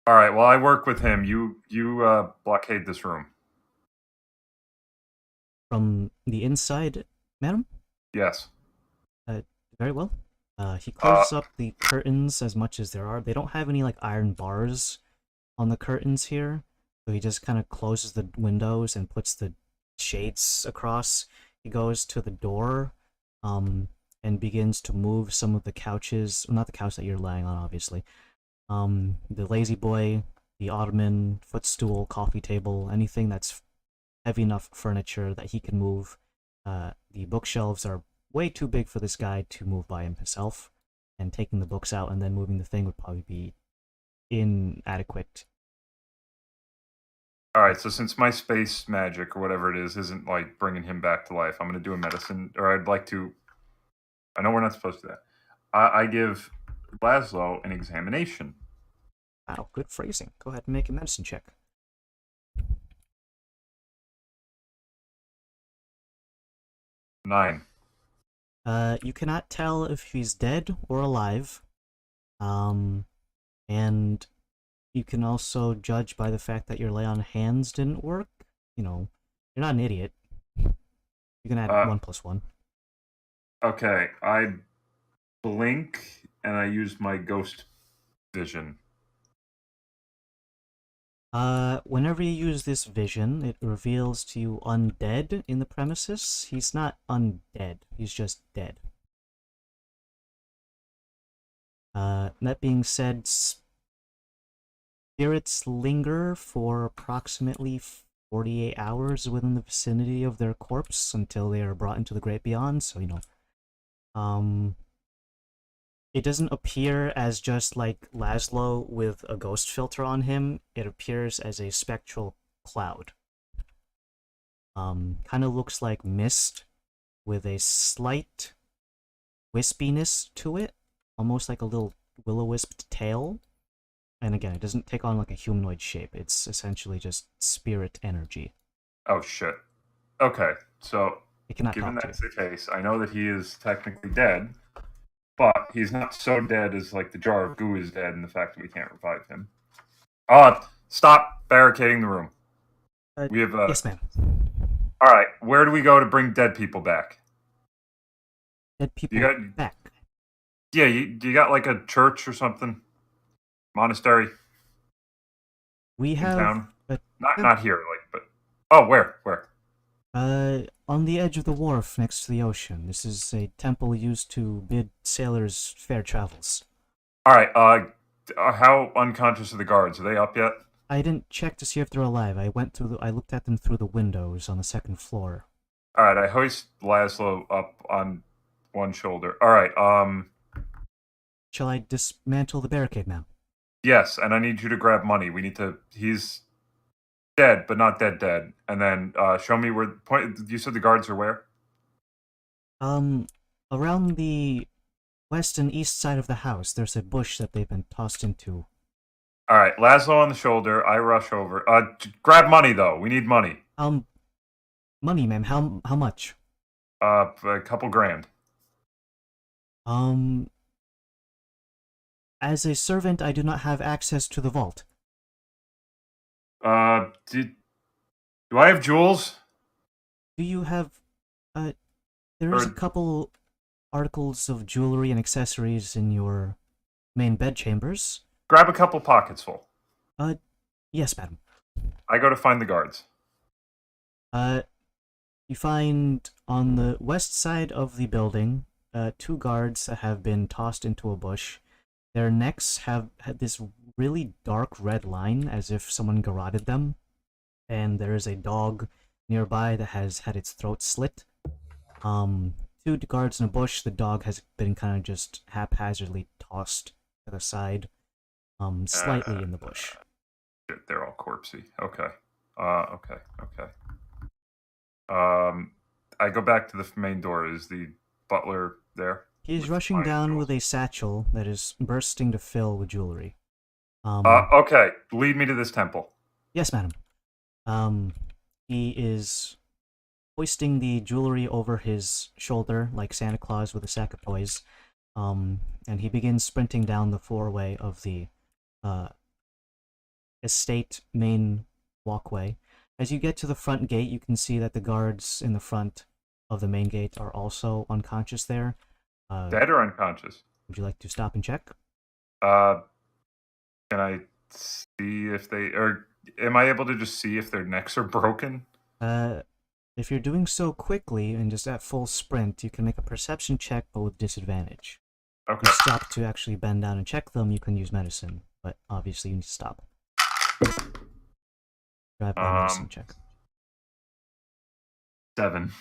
All right. While I work with him, you blockade this room. From the inside, madam? Yes. Very well. He closes up the curtains as much as there are. They don't have any iron bars on the curtains here, so he just kind of closes the windows and puts the shades across. He goes to the door, and begins to move some of the couches. Well, not the couch that you're lying on, obviously. The lazy boy, the ottoman, footstool, coffee table, anything that's heavy enough furniture that he can move. The bookshelves are way too big for this guy to move by himself, and taking the books out and then moving the thing would probably be inadequate. All right. So since my space magic or whatever it is isn't bringing him back to life, I'm going to do a medicine, or I'd like to. I know we're not supposed to do that. I give Laszlo an examination. Wow, good phrasing. Go ahead and make a medicine check. 9. You cannot tell if he's dead or alive. And you can also judge by the fact that your lay on hands didn't work. You're not an idiot. You can add 1 + 1. Okay. I blink and I use my ghost vision. Whenever you use this vision, it reveals to you undead in the premises. He's not undead, he's just dead. That being said, spirits linger for approximately 48 hours within the vicinity of their corpse until they are brought into the great beyond, so, it doesn't appear as just Laszlo with a ghost filter on him. It appears as a spectral cloud. Kind of looks like mist with a slight wispiness to it, almost like a little will-o-wisped tail. And again, it doesn't take on a humanoid shape. It's essentially just spirit energy. Oh shit. Okay. So It cannot Given talk to that's you. the case, I know that he is technically dead, but he's not so dead as like the jar of goo is dead, and the fact that we can't revive him. Stop barricading the room. We have Yes, ma'am. All right, where do we go to bring dead people back? Dead people You got back. yeah, you got like a church or something, monastery We in have town. a Not here, like, but oh, where? on the edge of the wharf next to the ocean. This is a temple used to bid sailors fair travels. All right. How unconscious are the guards? Are they up yet? I didn't check to see if they're alive. I looked at them through the windows on the second floor. All right. I hoist Laszlo up on one shoulder. All right. Shall I dismantle the barricade now? Yes, and I need you to grab money. We need to. He's dead, but not dead. And then show me where. You said the guards are where? Around the west and east side of the house, there's a bush that they've been tossed into. All right, Laszlo on the shoulder. I rush over. Grab money though. We need money. Money, ma'am. How much? A couple grand. As a servant, I do not have access to the vault. Do I have jewels? Do you have, there is a couple articles of jewelry and accessories in your main bedchambers. Grab a couple pockets full. Yes, madam. I go to find the guards. You find on the west side of the building, 2 guards that have been tossed into a bush. Their necks have had this really dark red line, as if someone garroted them. And there is a dog nearby that has had its throat slit. 2 guards in a bush. The dog has been kind of just haphazardly tossed to the side, slightly in the bush. They're all corpsey. Okay. Okay. I go back to the main door. Is the butler there? He's rushing down with a satchel that is bursting to fill with jewelry. Okay. Lead me to this temple. Yes, madam. He is hoisting the jewelry over his shoulder like Santa Claus with a sack of toys. And he begins sprinting down the four-way of the estate main walkway. As you get to the front gate, you can see that the guards in the front of the main gate are also unconscious there. Dead or unconscious? Would you like to stop and check? Can I see if they or am I able to just see if their necks are broken? If you're doing so quickly and just at full sprint, you can make a perception check, but with disadvantage. Okay. If you stop to actually bend down and check them, you can use medicine, but obviously you need to stop. Drive by medicine check. 7.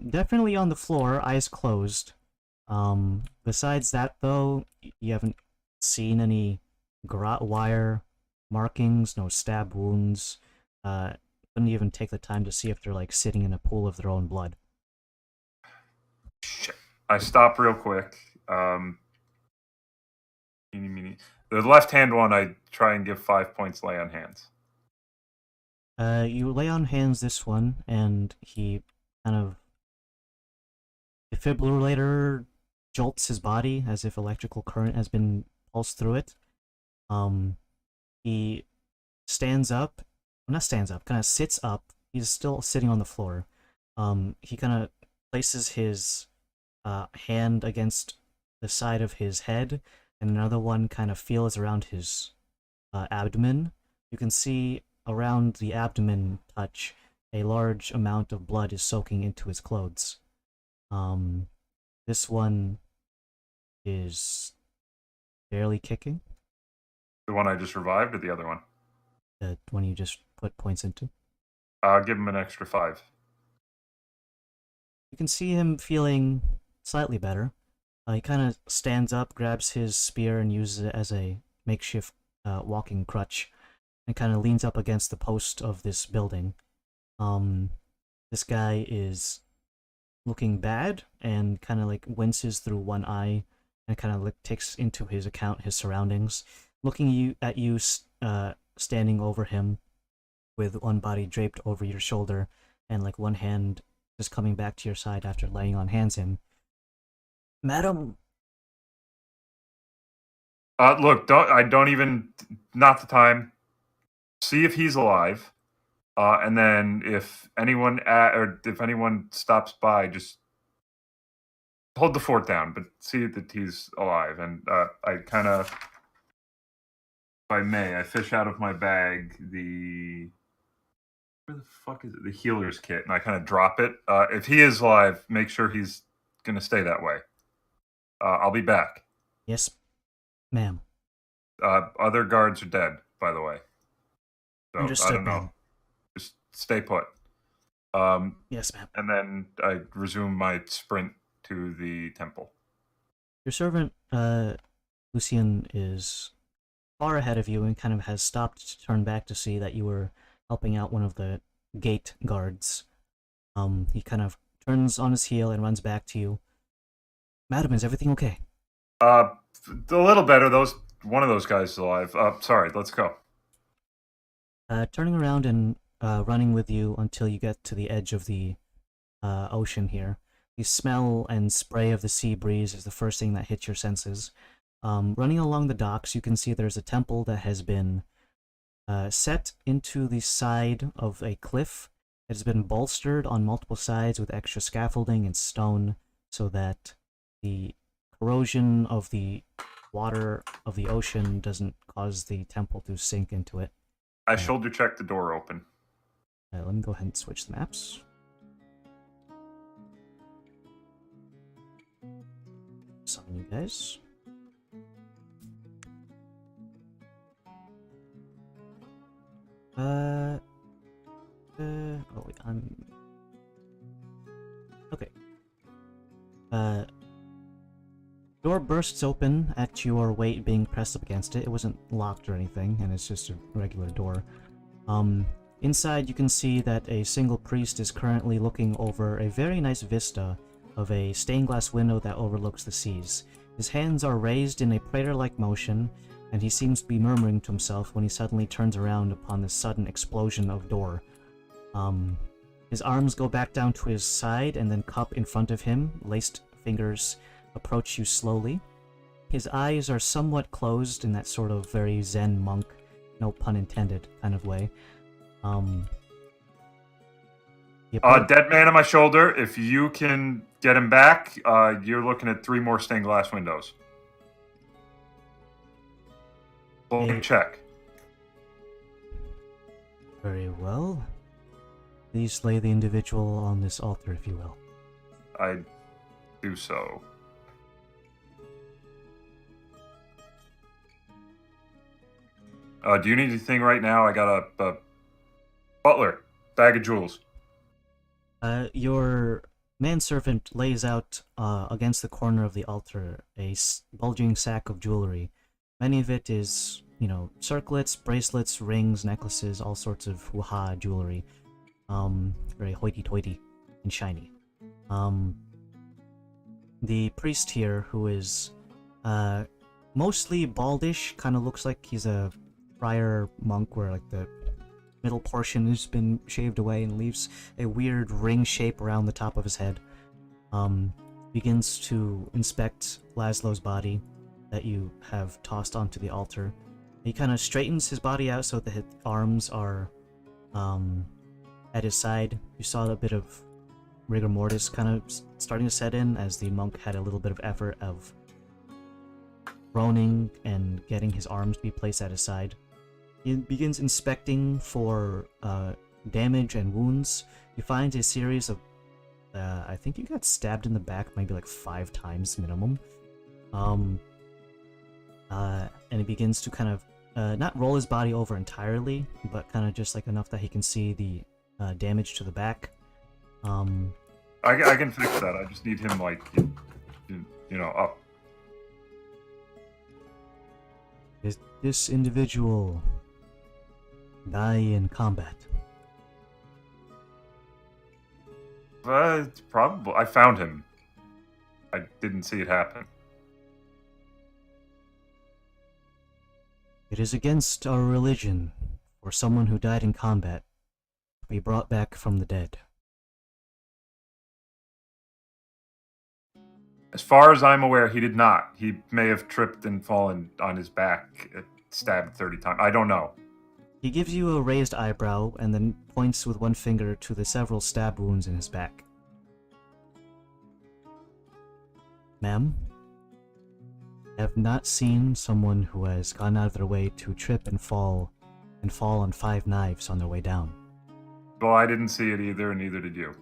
Definitely on the floor, eyes closed. Besides that, though, you haven't seen any garrote wire markings, no stab wounds. Couldn't even take the time to see if they're like sitting in a pool of their own blood. Shit. I stop real quick. Eeny, meeny. The left hand one, I try and give 5 points lay on hands. You lay on hands this one, and he kind of defibrillator jolts his body as if electrical current has been pulsed through it. He stands up, not stands up, kind of sits up. He's still sitting on the floor. He kind of places his hand against the side of his head, and another one kind of feels around his abdomen. You can see around the abdomen touch, a large amount of blood is soaking into his clothes. This one is barely kicking. The one I just revived or the other one? The one you just put points into. I'll give him an extra 5. You can see him feeling slightly better. He kind of stands up, grabs his spear, and uses it as a makeshift walking crutch, and kind of leans up against the post of this building. This guy is looking bad, and kind of like winces through one eye, and kind of like takes into his account his surroundings, looking at you standing over him with one body draped over your shoulder, and like one hand just coming back to your side after laying on hands him. Madam, Look, don't even, not the time. See if he's alive. And then if anyone if anyone stops by, just hold the fort down, but see that he's alive. And I kind of, if I may, I fish out of my bag where the fuck is it? The healer's kit, and I kind of drop it. If he is alive, make sure he's gonna stay that way. I'll be back. yes, ma'am. Other guards are dead, by the way. So Understood, I don't know. ma'am. Just stay put. Yes, ma'am. And then I resume my sprint to the temple. Your servant, Lucian, is far ahead of you and kind of has stopped to turn back to see that you were helping out one of the gate guards. He kind of turns on his heel and runs back to you. Madam, is everything okay? A little better. One of those guys is alive. Sorry, let's go. Turning around and running with you until you get to the edge of the ocean here. The smell and spray of the sea breeze is the first thing that hits your senses. Running along the docks, you can see there's a temple that has been set into the side of a cliff. It has been bolstered on multiple sides with extra scaffolding and stone so that the corrosion of the water of the ocean doesn't cause the temple to sink into it. I shoulder check the door open. Let me go ahead and switch the maps. Summon you guys. Oh wait, okay. Door bursts open at your weight being pressed up against it. It wasn't locked or anything, and it's just a regular door. Inside you can see that a single priest is currently looking over a very nice vista of a stained glass window that overlooks the seas. His hands are raised in a prayer-like motion, and he seems to be murmuring to himself when he suddenly turns around upon this sudden explosion of door. His arms go back down to his side and then cup in front of him. Laced fingers approach you slowly. His eyes are somewhat closed in that sort of very Zen monk, no pun intended, kind of way. Dead man on my shoulder. If you can get him back, you're looking at 3 more stained glass windows. Hey. Check. Very well. Please lay the individual on this altar, if you will. I do so. Do you need anything right now? I got a butler, bag of jewels. Your manservant lays out against the corner of the altar a bulging sack of jewelry. Many of it is, circlets, bracelets, rings, necklaces, all sorts of hoo-ha jewelry. Very hoity-toity and shiny. The priest here, who is mostly baldish, kind of looks like he's a friar monk where like the middle portion has been shaved away and leaves a weird ring shape around the top of his head. Begins to inspect Laszlo's body that you have tossed onto the altar. He kind of straightens his body out so that his arms are at his side. You saw a bit of rigor mortis kind of starting to set in as the monk had a little bit of effort of groaning and getting his arms to be placed at his side. He begins inspecting for damage and wounds. You find a series of I think you got stabbed in the back maybe like 5 times minimum. And he begins to kind of not roll his body over entirely, but kind of just like enough that he can see the damage to the back. I can fix that. I just need him like, up. Is this individual die in combat? Probably. I found him. I didn't see it happen. It is against our religion for someone who died in combat to be brought back from the dead. As far as I'm aware, he did not. He may have tripped and fallen on his back, stabbed 30 times. I don't know. He gives you a raised eyebrow and then points with one finger to the several stab wounds in his back. Ma'am, I have not seen someone who has gone out of their way to trip and fall on 5 knives on their way down. Well, I didn't see it either, and neither did you.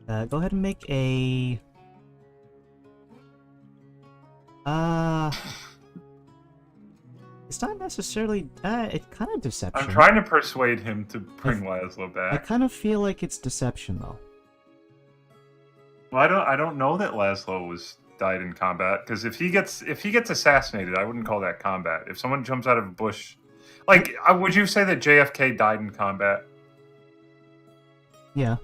Go ahead and make a... It's not necessarily... it's kind of deception. I'm trying to persuade him to bring Laszlo I back. kind of feel like it's deception, though. Well, I don't know that Laszlo died in combat, because if he gets assassinated, I wouldn't call that combat. If someone jumps out of a bush, like, would you say that JFK died in combat? Yeah.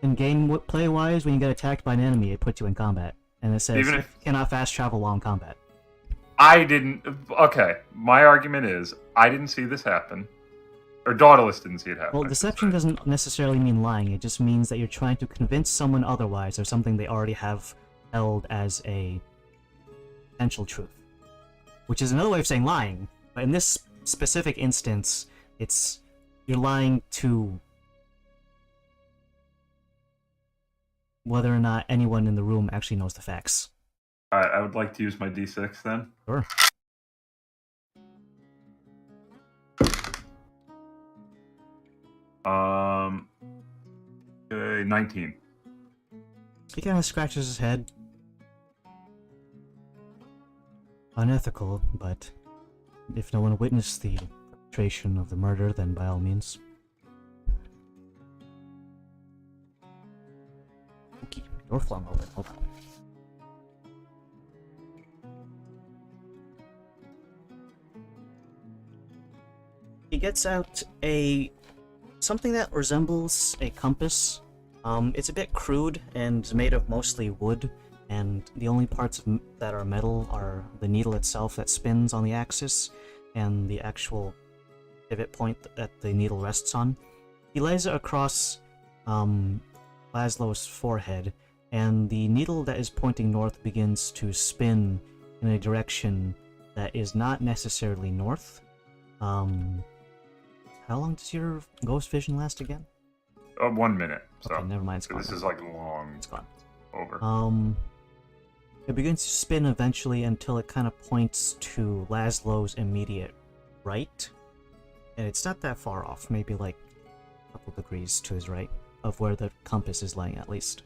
In gameplay-wise, when you get attacked by an enemy, it puts you in combat. And it says, Even you if- cannot fast travel while in combat. I didn't. Okay, my argument is I didn't see this happen, or Dauntless didn't see it happen. Well, deception doesn't necessarily mean lying. It just means that you're trying to convince someone otherwise or something they already have held as a potential truth. Which is another way of saying lying. But in this specific instance, you're lying to whether or not anyone in the room actually knows the facts. I would like to use my D6 then. Sure. Okay, 19. He kind of scratches his head. Unethical, but if no one witnessed the perpetration of the murder, then by all means. Okay, door flung open. Hold on. He gets out something that resembles a compass. It's a bit crude and made of mostly wood, and the only parts that are metal are the needle itself that spins on the axis and the actual pivot point that the needle rests on. He lays it across Laszlo's forehead, and the needle that is pointing north begins to spin in a direction that is not necessarily north. How long does your ghost vision last again? 1 minute. So Okay, never mind. It's gone. this is like long. It's gone. Over. It begins to spin eventually until it kind of points to Laszlo's immediate right. And it's not that far off, maybe like a couple degrees to his right of where the compass is laying at least.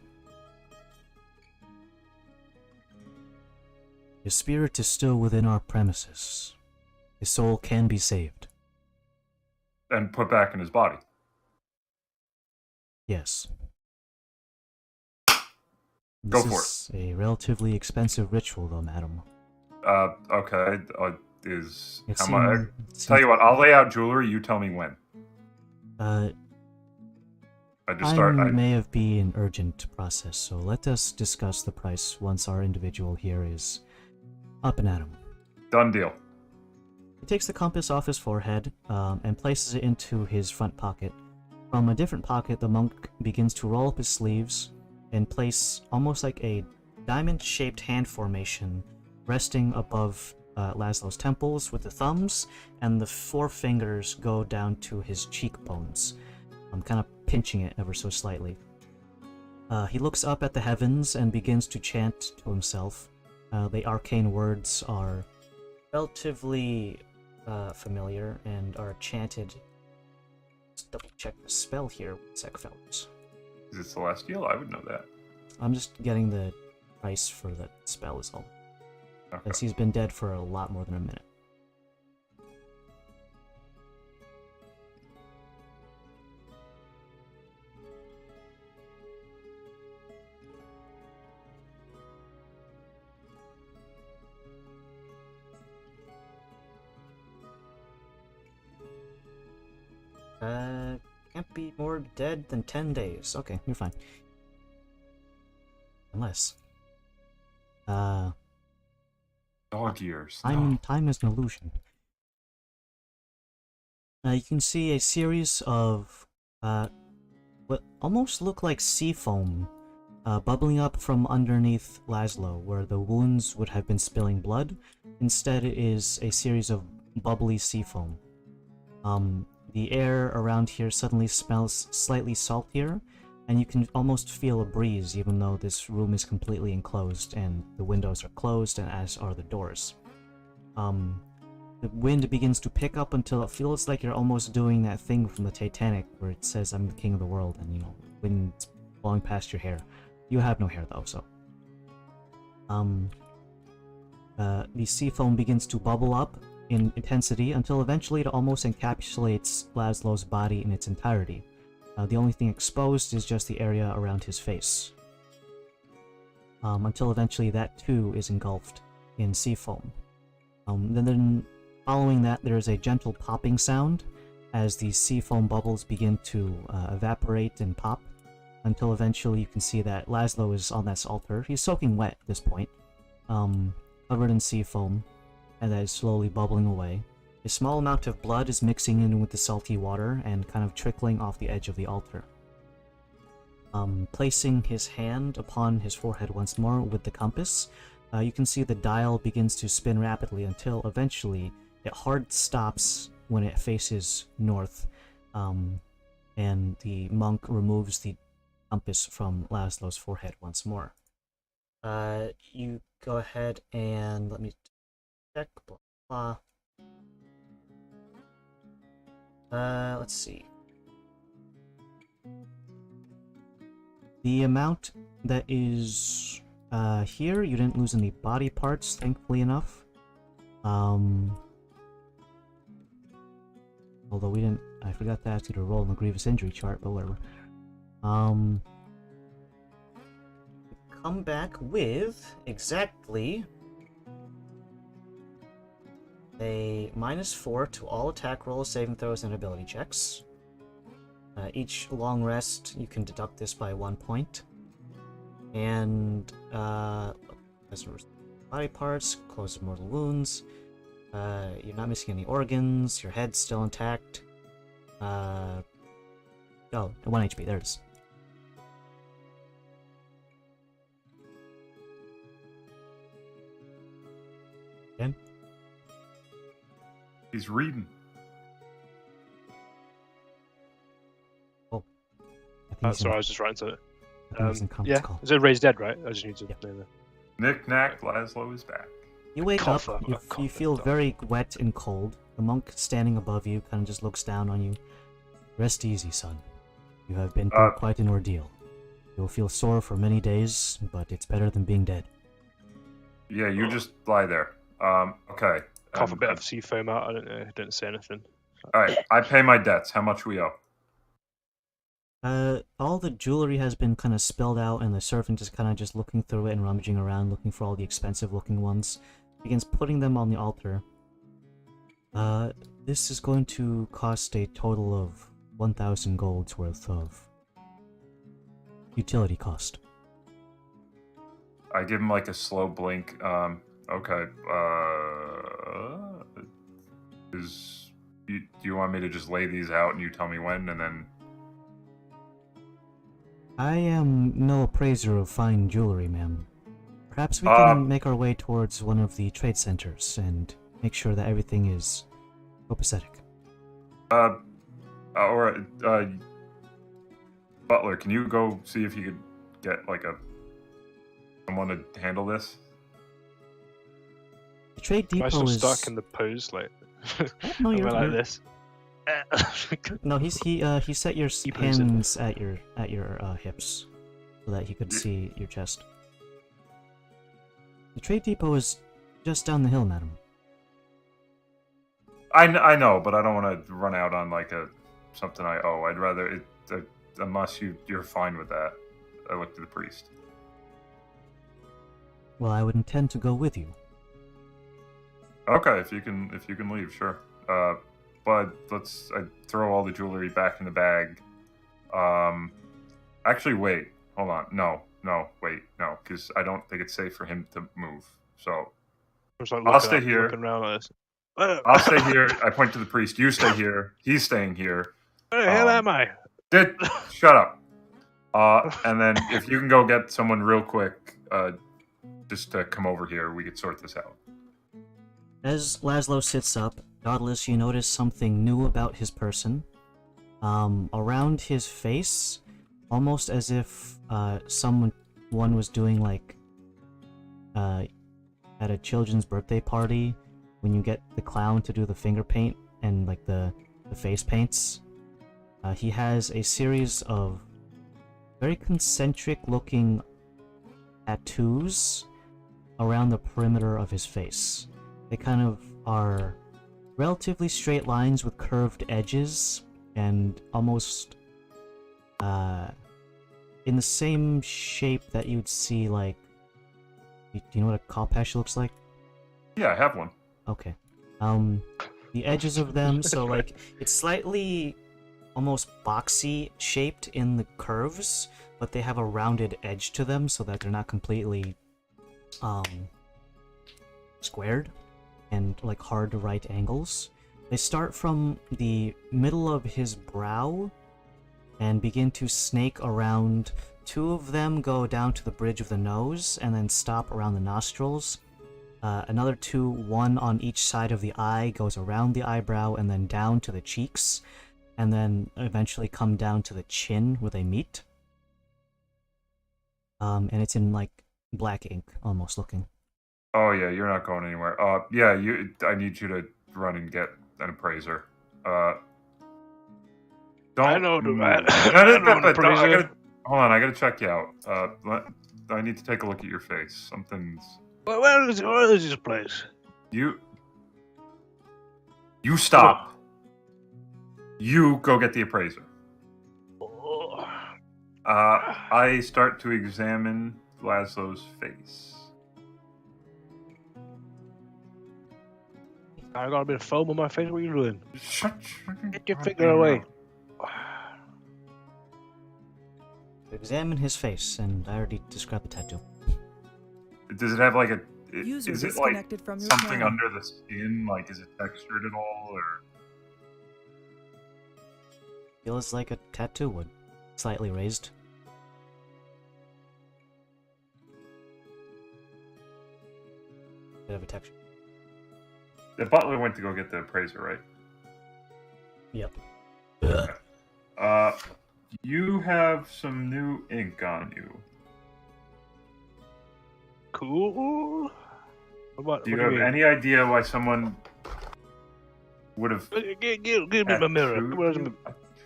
His spirit is still within our premises. His soul can be saved. And put back in his body. Yes. Go This for is a relatively expensive ritual, though, madam. Okay. Is It how much? seems- Tell you what, I'll lay out jewelry. You tell me when. I just start. Time may have been an urgent process, so let us discuss the price once our individual here is up and at 'em. Done deal. He takes the compass off his forehead and places it into his front pocket. From a different pocket, the monk begins to roll up his sleeves and place almost like a diamond-shaped hand formation resting above Laszlo's temples with the thumbs, and the 4 fingers go down to his cheekbones. I'm kind of pinching it ever so slightly. He looks up at the heavens and begins to chant to himself. The arcane words are relatively familiar and are chanted. Let's double check the spell here. 1 sec, fellas. Is it celestial? I would know that. I'm just getting the price for the spell is all. Okay. As he's been dead for a lot more than a minute. Can't be more dead than 10 days. Okay, you're fine. Unless. Dog years. Time is an illusion. You can see a series of what almost look like sea foam bubbling up from underneath Laszlo, where the wounds would have been spilling blood. Instead, it is a series of bubbly sea foam. The air around here suddenly smells slightly saltier, and you can almost feel a breeze even though this room is completely enclosed and the windows are closed, and as are the doors. The wind begins to pick up until it feels like you're almost doing that thing from the Titanic where it says, "I'm the king of the world," and, you know, wind's blowing past your hair. You have no hair, though, so... the sea foam begins to bubble up in intensity until eventually it almost encapsulates Laszlo's body in its entirety. The only thing exposed is just the area around his face. Until eventually that, too, is engulfed in sea foam. Then following that, there is a gentle popping sound as the sea foam bubbles begin to evaporate and pop, until eventually you can see that Laszlo is on this altar. He's soaking wet at this point, covered in sea foam, and that is slowly bubbling away. A small amount of blood is mixing in with the salty water and kind of trickling off the edge of the altar. Placing his hand upon his forehead once more with the compass, you can see the dial begins to spin rapidly until eventually it hard stops when it faces north, and the monk removes the compass from Laszlo's forehead once more. You go ahead and let me check. Blah, blah. Let's see. The amount that is here, you didn't lose any body parts, thankfully enough. Although we didn't, I forgot to ask you to roll in the grievous injury chart, but whatever. Come back with exactly a -4 to all attack rolls, saving throws, and ability checks. Each long rest, you can deduct this by 1 point. And, body parts, close mortal wounds. You're not missing any organs, your head's still intact. Oh, 1 HP, there it is. Again? He's reading. Sorry, I was just writing to it. in conference Yeah, call. is it Raised Dead, right? I just need to know that. Knick knack, Laszlo is back. You wake Cough up, up, you cough feel it up. very wet and cold. The monk standing above you kind of just looks down on you. Rest easy, son. You have been through quite an ordeal. You'll feel sore for many days, but it's better than being dead. Yeah, you just lie there. Okay. Cough a bit of sea foam out. I don't know. Didn't say anything. All right, I pay my debts. How much we owe? All the jewelry has been kind of spilled out, and the servant is kind of just looking through it and rummaging around, looking for all the expensive-looking ones. Begins putting them on the altar. This is going to cost a total of 1,000 gold's worth of utility cost. I give him like a slow blink. Okay. Do you want me to just lay these out and you tell me when, and then? I am no appraiser of fine jewelry, ma'am. Perhaps we can make our way towards one of the trade centers and make sure that everything is copacetic. Butler, can you go see if you could get like someone to handle this? The trade Am I depot still is stuck in the pose, like? No, am you're I like you're- this? No, he set your He moves it. hands at your hips so that he could see your chest. The trade depot is just down the hill, madam. I know, but I don't want to run out on like something I owe. I'd rather unless you're fine with that. I looked at the priest. Well, I would intend to go with you. Okay, if you can leave, sure. But I throw all the jewelry back in the bag. Actually, wait, hold on. No, wait, no, because I don't think it's safe for him to move. So Just like I'll looking stay up, here. Looking around like this. I'll stay here. I point to the priest. You stay here. He's staying here. Where the hell am I? Shut up. And then if you can go get someone real quick, just to come over here, we could sort this out. As Laszlo sits up, Godless, you notice something new about his person. Around his face, almost as if someone was doing like at a children's birthday party when you get the clown to do the finger paint and like the face paints. He has a series of very concentric looking tattoos around the perimeter of his face. They kind of are relatively straight lines with curved edges and almost in the same shape that you'd see like... Do you know what a Kopesh looks like? Yeah, I have one. Okay. The edges of them, so like it's slightly almost boxy shaped in the curves, but they have a rounded edge to them so that they're not completely squared and like hard to right angles. They start from the middle of his brow and begin to snake around. Two of them go down to the bridge of the nose and then stop around the nostrils. Another two, one on each side of the eye, goes around the eyebrow and then down to the cheeks, and then eventually come down to the chin where they meet. And it's in like black ink, almost looking. Oh yeah, you're not going anywhere. Yeah, I need you to run and get an appraiser. Don't. I know the move. man. Hold on, I gotta check you out. I need to take a look at your face. Something's. Where is this place? You stop. You go get the appraiser. Oh. I start to examine Laszlo's face. I got a bit of foam on my face. What are you doing? Shut Get your finger away. Examine his face, and I already described the tattoo. Does it have like a? User Is it like disconnected from your something channel. under the skin? Like, is it textured at all, or? Feels like a tattoo would. Slightly raised. Bit of a texture. The butler went to go get the appraiser, right? Yep. You have some new ink on you. Cool. Do you have any idea why someone would have? Give me my mirror. Where's my,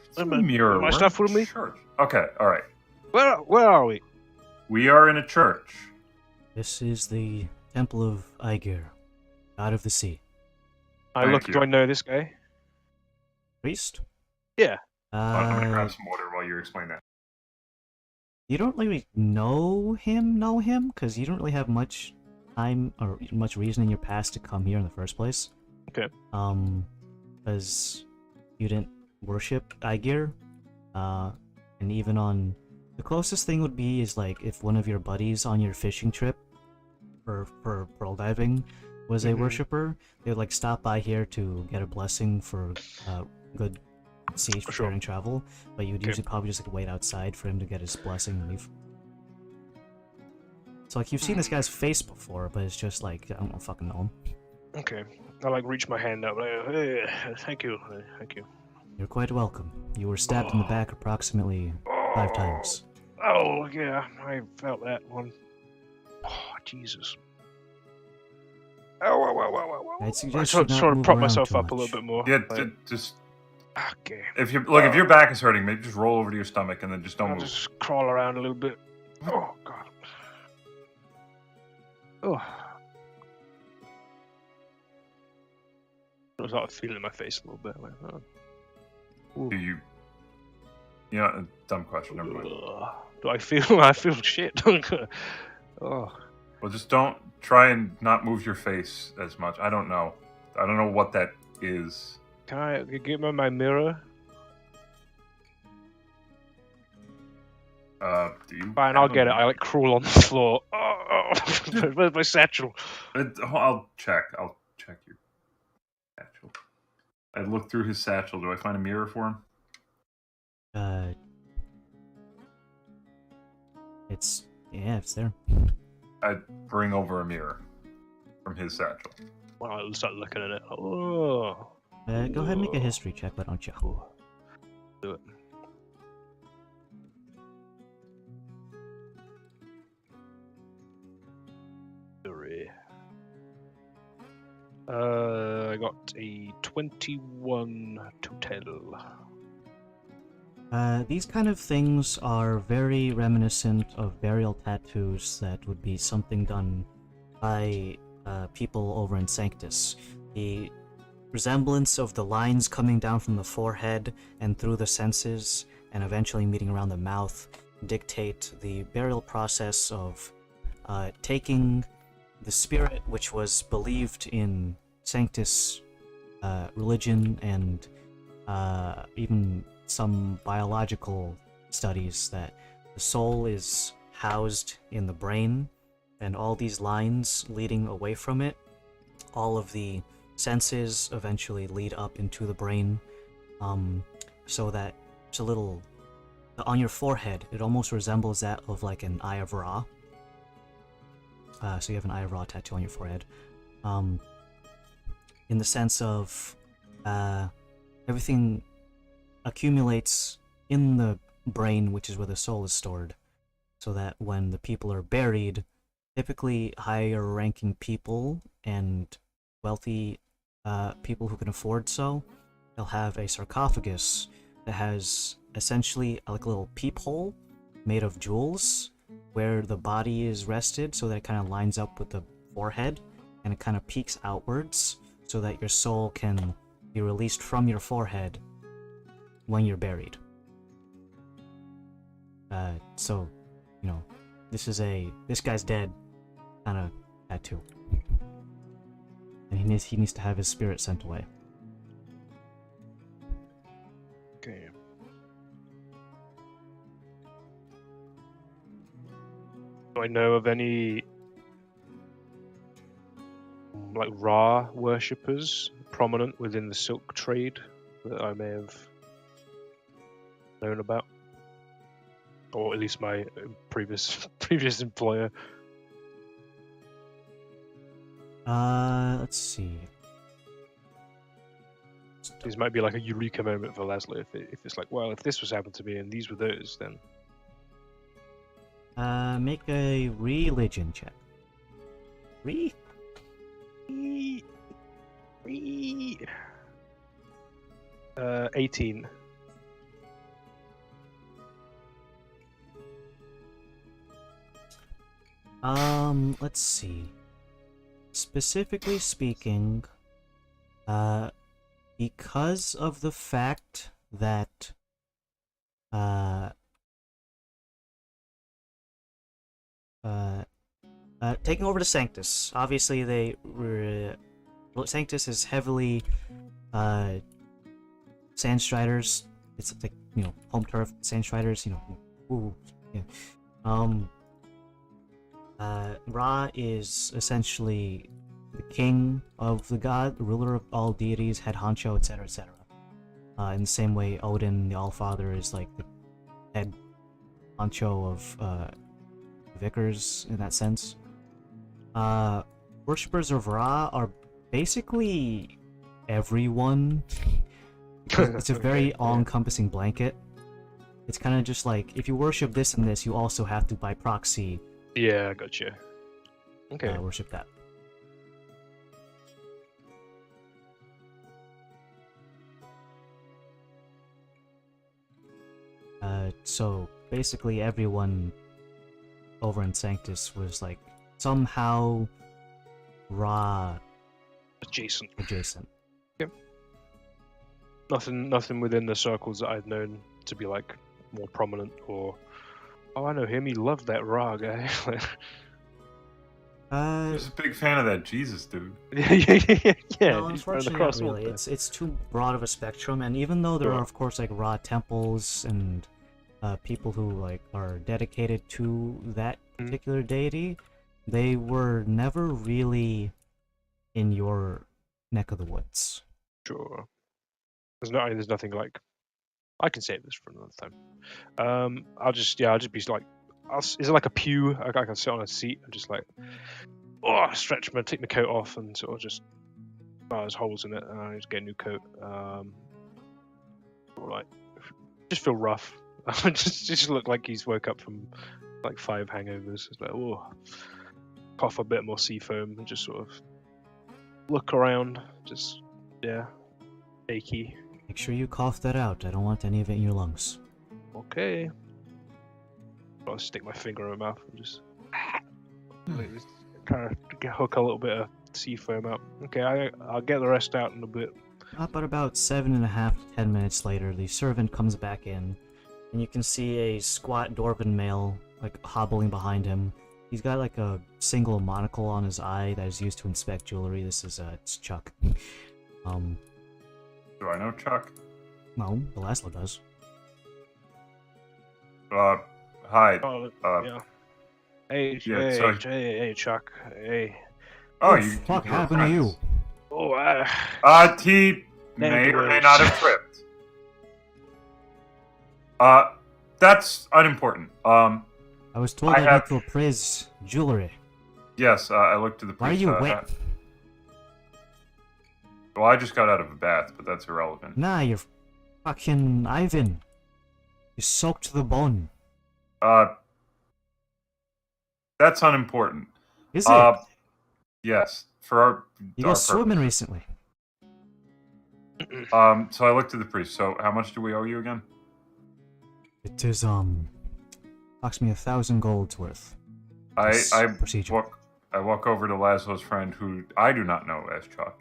It's a mirror. my We're stuff in with me? church. Okay, all right. Where are we? We are in a church. This is the Temple of Aegir, God of the Sea. I Thank look. you. Do I know this guy? Priest? Yeah. I'm gonna grab some water while you explain that. You don't really know him, because you don't really have much time or much reason in your past to come here in the first place. Okay. Because you didn't worship Aegir, and even on... The closest thing would be is like if one of your buddies on your fishing trip for pearl diving was a worshipper, they would like stop by here to get a blessing for good seafaring travel, but you'd usually probably just like wait outside for him to get his blessing and leave. So like you've seen this guy's face before, but it's just like I don't fucking know him. Okay. I like reach my hand up. Like, hey, thank you. Thank you. You're quite welcome. You were stabbed in the back approximately 5 times. Oh yeah, I felt that one. Oh Jesus. Oh. I'd I suggest sort you of not move prop around myself too up a much. little bit more. Yeah, like, just okay. if your back is hurting, maybe just roll over to your stomach and then just don't I'll move. just crawl around a little bit. Oh God. Oh. I was like feeling my face a little bit. Like, oh. Do you? Yeah, dumb question. Never mind. Do I feel? I feel shit. Oh. Well, just don't try and not move your face as much. I don't know. I don't know what that is. Can I get my mirror? Do you? Fine, I'll get it. I like crawl on the floor. Oh, where's my satchel? I'll check. I'll check your satchel. I look through his satchel. Do I find a mirror for him? It's there. I'd bring over a mirror from his satchel. Well, I'll start looking at it. Oh. Go ahead and make a history check, why don't you? Do it. Sorry. I got a 21 total. These kind of things are very reminiscent of burial tattoos that would be something done by people over in Sanctus. The resemblance of the lines coming down from the forehead and through the senses and eventually meeting around the mouth dictate the burial process of taking the spirit, which was believed in Sanctus religion and even some biological studies, that the soul is housed in the brain, and all these lines leading away from it, all of the senses eventually lead up into the brain, so that it's a little on your forehead. It almost resembles that of like an Eye of Ra. So you have an Eye of Ra tattoo on your forehead, in the sense of everything accumulates in the brain, which is where the soul is stored, so that when the people are buried, typically higher ranking people and wealthy people who can afford so, they'll have a sarcophagus that has essentially like a little peephole made of jewels where the body is rested, so that it kind of lines up with the forehead and it kind of peeks outwards so that your soul can be released from your forehead when you're buried. So, you know, this guy's dead kind of tattoo. And he needs to have his spirit sent away. Okay. Do I know of any like Ra worshippers prominent within the silk trade that I may have known about, or at least my previous employer? Let's see. This might be like a eureka moment for Laszlo if it's like, well, if this was happened to me and these were those, then Make a religion check. 18. Let's see. Specifically speaking, because of the fact that, taking over to Sanctus, obviously Sanctus is heavily, Sandstriders. It's like, you know, home turf, Sandstriders, you know, ooh, yeah. Ra is essentially the king of the god, the ruler of all deities, head honcho, etc., etc. In the same way, Odin, the Allfather, is like the head honcho of vicars in that sense. Worshippers of Ra are basically everyone. It's a very all-encompassing blanket. It's kind of just like, if you worship this and this, you also have to, by proxy, Yeah, gotcha. Okay. worship that. So basically everyone over in Sanctus was like somehow Ra Adjacent. adjacent. Nothing within the circles that I've known to be like more prominent or, oh, I know him. He loved that Ra guy. He was a big fan of that Jesus dude. yeah. No, he's running unfortunately across not really. water. It's too broad of a spectrum, and even though there Sure. are of course like Ra temples and people who like are dedicated to that Mhm. particular deity, they were never really in your neck of the woods. Sure. There's nothing like. I can save this for another time. I'll just be like is it like a pew? I can sit on a seat and just like, stretch my, take my coat off and sort of just, there's holes in it and I just get a new coat. Like, just feel rough. just look like he's woke up from like 5 hangovers. It's like, cough a bit more sea foam and just sort of look around. Just, yeah, achy. Make sure you cough that out. I don't want any of it in your lungs. Okay. I'll stick my finger in my mouth and just try to hook a little bit of sea foam out. Okay, I'll get the rest out in a bit. About 7.5 to 10 minutes later, the servant comes back in, and you can see a squat dwarven male like hobbling behind him. He's got like a single monocle on his eye that is used to inspect jewelry. This is it's Chuck. Do I know Chuck? No, Laszlo does. Hi. Yeah. Hey, yeah, hey, so- hey, hey, Chuck. Hey. Oh, you fuck happened to you? Oh, He may or may worries. not have tripped. That's unimportant. I was told I I have- need to appraise jewelry. Yes, I looked to the priest. Why are you wet? Well, I just got out of a bath, but that's irrelevant. Nah, you're fucking Ivan. You soaked to the bone. That's unimportant. Is it? Yes, for our You go swimming recently. So I looked to the priest. So how much do we owe you again? It is approximately 1,000 golds worth. I procedure. walk over to Laszlo's friend, who I do not know as Chuck.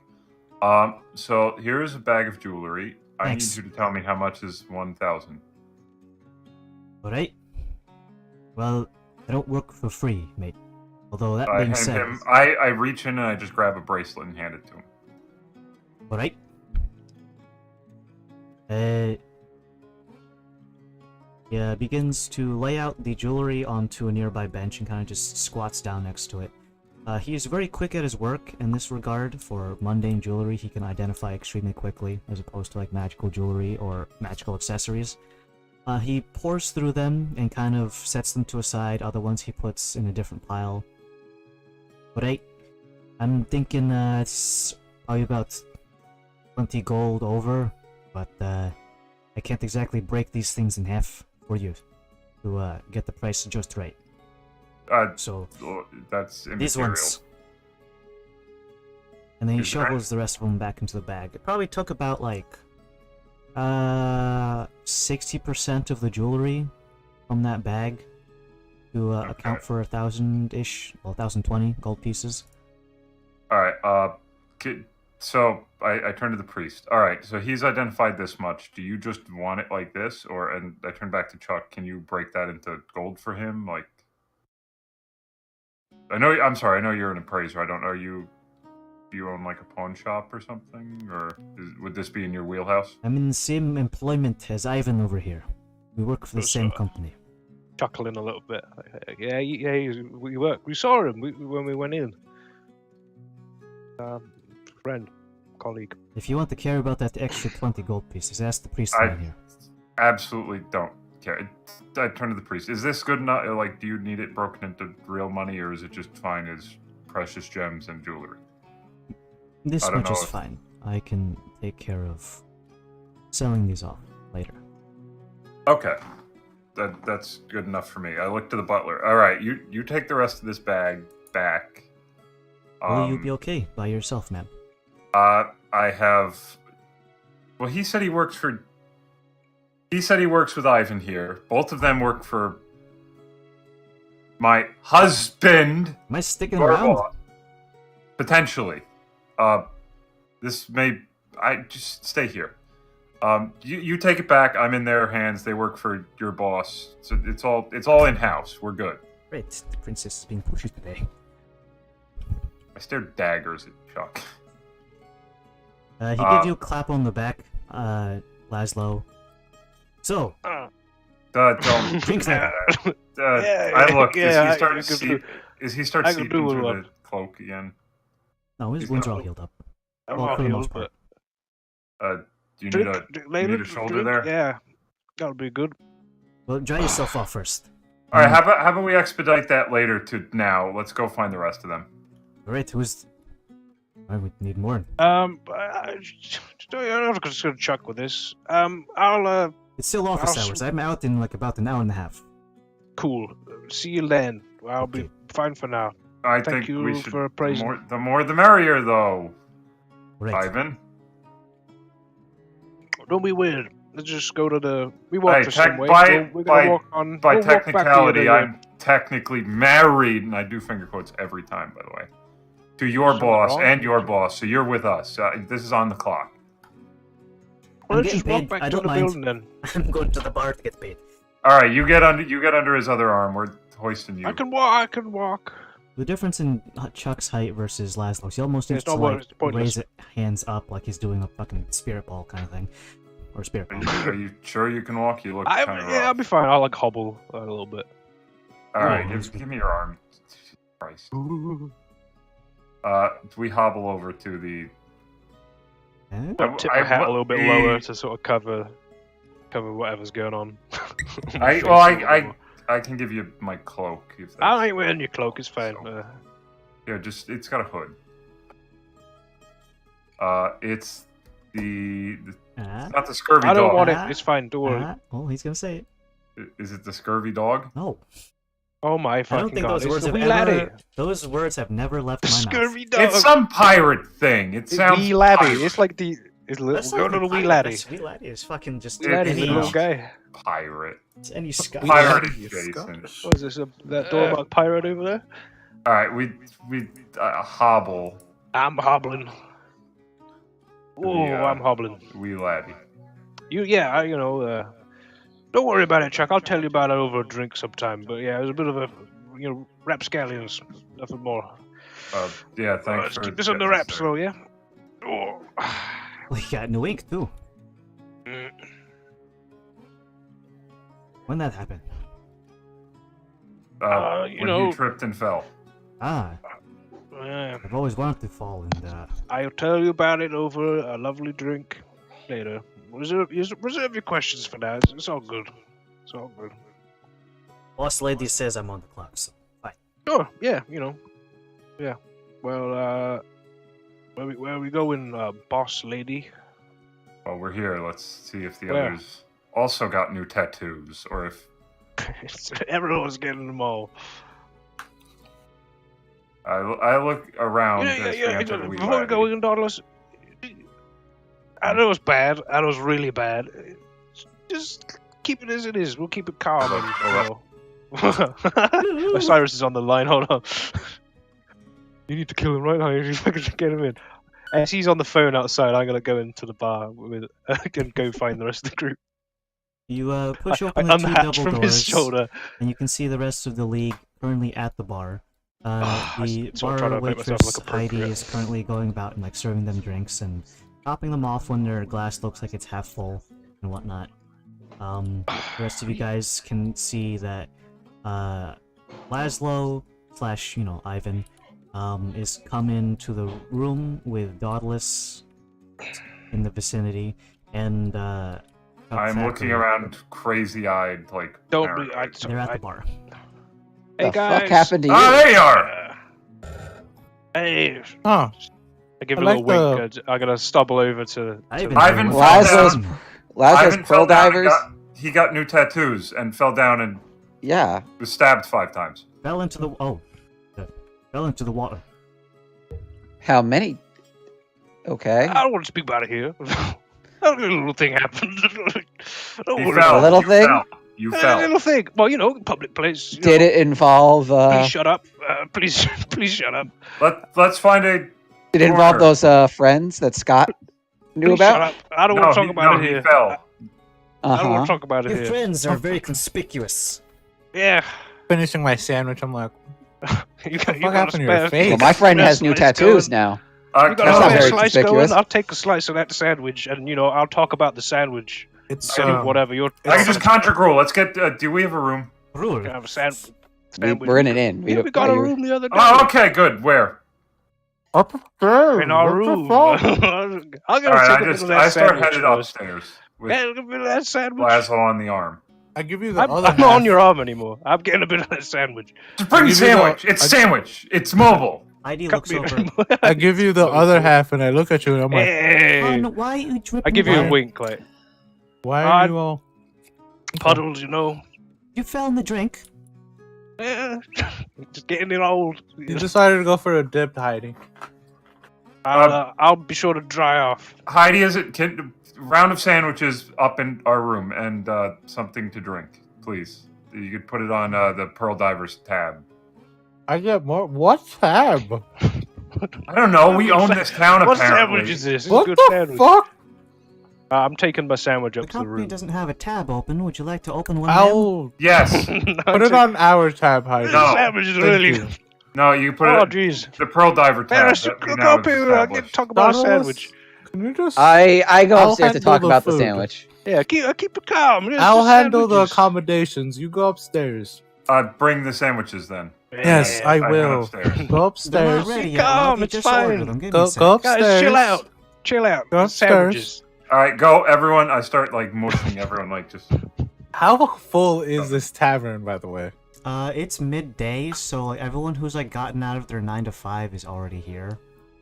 So here is a bag of jewelry. I Thanks. need you to tell me how much is 1,000. Alright. Well, I don't work for free, mate. Although that I being hand said, him. I reach in and I just grab a bracelet and hand it to him. alright. Yeah, begins to lay out the jewelry onto a nearby bench and kind of just squats down next to it. He is very quick at his work in this regard. For mundane jewelry, he can identify extremely quickly, as opposed to like magical jewelry or magical accessories. He pours through them and kind of sets them to a side. Other ones he puts in a different pile. Alright, I'm thinking it's probably about 20 gold over, but I can't exactly break these things in half for you to get the price just right. So That's immaterial. these ones. And then he Is there- shovels the rest of them back into the bag. It probably took about like 60% of the jewelry from that bag to account for 1,000-ish, well, 1,020 gold pieces. All right. So I turn to the priest. All right. So he's identified this much. Do you just want it like this, or? And I turn back to Chuck. Can you break that into gold for him? Like, I know. I'm sorry. I know you're an appraiser. I don't know you. Do you own like a pawn shop or something, or would this be in your wheelhouse? I'm in the same employment as Ivan over here. We work for the same company. Chuckling a little bit. Yeah, we work. We saw him when we went in. Friend, colleague. If you want to care about that extra 20 gold pieces, ask the priest I- down here. Absolutely don't care. I turn to the priest. Is this good enough? Like, do you need it broken into real money, or is it just fine as precious gems and jewelry? This I don't much know is if- fine. I can take care of selling these off later. Okay. That's good enough for me. I look to the butler. All right, you take the rest of this bag back. Will you be okay by yourself, man? I have. Well, he said he works for. He said he works with Ivan here. Both of them work for my husband. Am I sticking your around? boss. Potentially. This may. I just stay here. You take it back. I'm in their hands. They work for your boss. So it's all in house. We're good. Great, the princess is being pushy today. I stare daggers at Chuck. He gives you a clap on the back, Laszlo. So, Don't drink that. I look. yeah, Is he start I can seeping do through one. the cloak again? No, his He's wounds are not- all healed up. I'm Well, not for the healed, most part. Do you Drink, need a shoulder there? Yeah, that'll be good. Well, dry yourself off first. All right, how about we expedite that later to now? Let's go find the rest of them. Alright, who's... I would need more. I'm just gonna chuck with this. I'll It's still office I'll hours. I'm out in like about an hour and a half. cool. See you then. I'll be Okay. fine for now. I Thank think you we should. for praising. The more the merrier, though. Right. Ivan. Don't be weird. Let's just go to the. We walk Hey, the same way. by We're gonna walk on. by we'll walk back the technicality, other way. I'm technically married, and I do finger quotes every time, by the way, to your Something boss wrong? and your boss. So you're with us. This is on the clock. Well, I'm let's just getting walk paid. back I to don't the mind. building then. I'm going to the bar to get paid. All right, you get under his other arm. We're hoisting you. I can walk. I can walk. The difference in Chuck's height versus Laszlo's, he almost Yeah, needs it's to not like it's pointless. raise it hands up like he's doing a fucking spirit ball kind of thing. Or spirit ball. Are you sure you can walk? You look kind of Yeah, I'll rough. be fine. I'll like hobble a little bit. All right, Oh, give me your arm. Christ. We hobble over to the. Eh? I'll tip my hat a little bit lower to sort of cover whatever's going on. I can give you my cloak if that's. I ain't wearing your cloak. It's fine. Yeah, it's got a hood. It's Ah, not the scurvy I don't dog. want it. It's fine. Don't worry. oh, he's gonna say it. Is it the scurvy dog? No, Oh my I fucking don't think god! those It's words the have wee ever. laddie. Those words have never left The my mouth. scurvy dog. It's some pirate thing. It sounds. wee laddie. pirate. It's like the. It's little. That's Go not to the even wee pirate, laddie. that's- Wee laddie is fucking just Wee Laddie's Any- a little guy. pirate. any Scotch. Pirate Laddie is Jason. Scotch. What is this? That Dormouse pirate over there? All right, we hobble. I'm hobbling. Oh, Yeah. I'm hobbling. Wee laddie. Don't worry about it, Chuck. I'll tell you about it over a drink sometime. But yeah, it was a bit of a, rapscallions, nothing more. Yeah, thanks Let's for keep this on the getting wraps, us though, yeah. Oh. We got new ink too. Mm. When that happened? there. you When know- he tripped and fell. Ah, Yeah, I've always wanted to fall, and I'll tell you about it over a lovely drink later. Reserve your questions for now. It's all good. It's all good. boss lady says I'm on the clock. So fine. Sure. Yeah. Yeah. Well, where we going, boss lady? Well, we're here. Let's see if the Where? others also got new tattoos, or if Everyone's getting them all. I look around. as we enter the wee Before we go, we laddie. can dawdle. I know it's bad. I know it's really bad. Just keep it as it is. We'll keep it calm. And, Cyrus is on the line. Hold on. You need to kill him right now. You fucking get him in. As he's on the phone outside, I'm gonna go into the bar with and go find the rest of the group. You push I open the two unhatch double from doors, his shoulder. and you can see the rest of the league currently at the bar. The so I'm bar trying to make myself waitress look Heidi appropriate. is currently going about and like serving them drinks and topping them off when their glass looks like it's half full and whatnot. The rest of you guys can see that Laszlo / Ivan is come into the room with Dauntless in the vicinity, and I'm looking around crazy-eyed, like. Don't be. paranoid. They're at the bar. Hey the guys. fuck happened to you? Oh, there you are. Hey. Huh. I give I a little like wink. I'm gonna stumble over to. Ivan, Ivan you're fell Laszlo's- down. Laszlo's Ivan pearl fell down and divers. he got new tattoos and fell down and Yeah. was stabbed 5 times. fell into the fell into the water. How many? Okay. I don't want to speak about it here. A little thing happened. Don't He worry fell. A little You thing? fell. You A fell. little thing. Well, public place. Did it involve? Please shut up. Please shut up. Let's find a. Did it involve corner. those friends that Scott knew Please shut about? up. I don't No, want to talk he, about no, it he here. fell. I don't want Uh-huh. to talk about it Your here. friends are very conspicuous. Yeah. Finishing my sandwich, I'm like, You fuck happened to your face? Well, my friend has new tattoos now. You got That's a not spare very slice conspicuous. going? I'll take a slice of that sandwich, and I'll talk about the sandwich. it's Whatever. You're. I can just contract rule. Let's get. Do we have a room? Rule. Can I have a sandwich. We're in an inn. Yeah, we got a room the other day. Oh, okay, good. Where? up there. In our what the room. fuck? I'll go All right, take a bit of that I start sandwich headed first. upstairs with Yeah, look at that sandwich. Laszlo on the arm. I give you the I'm other not half. on your arm anymore. I'm getting a bit of that sandwich. Just bring give you the- sandwich. It's sandwich. It's mobile. ID Cut looks me. over. I give you the other half, and I look at you, and I'm like, Hey. Oh, no, why are you dripping? I give you a Why? wink, like why are I- you all? puddles, you know. You fell in the drink. Eh, just getting it old. You decided to go for a dip, Heidi. I'll be sure to dry off. Heidi, is it round of sandwiches up in our room and something to drink, please? You could put it on the Pearl Divers tab. I get more. What tab? I don't know. We Good own sa- this town What apparently. sandwich is this? It's What a good the sandwich. fuck? I'm taking my sandwich The up to the company room. doesn't have a tab open. Would you like to open one? ma'am? I'll Yes. put it on our tab, Heidi. No. The sandwich is Thank really. you. No, you put Oh it jeez. the Pearl Diver tab. Paris, that we look now up here. I established. can talk about a Donald, sandwich. Can you just? I go I'll upstairs to handle talk the about the food. sandwich. Yeah, keep it calm. It's I'll just handle the sandwiches. accommodations. You go upstairs. Bring the sandwiches then. Yes, Yeah. I head will. upstairs. Go They're not upstairs. ready Be yet. Love. calm, You it's just ordered fine. them. Give me a Go, sec. go Guys, upstairs. chill out. Chill out. Go It's sandwiches. All right, go everyone. I start like motioning everyone, like just. How full is this tavern, by the way? It's midday, so like everyone who's like gotten out of their 9 to 5 is already here.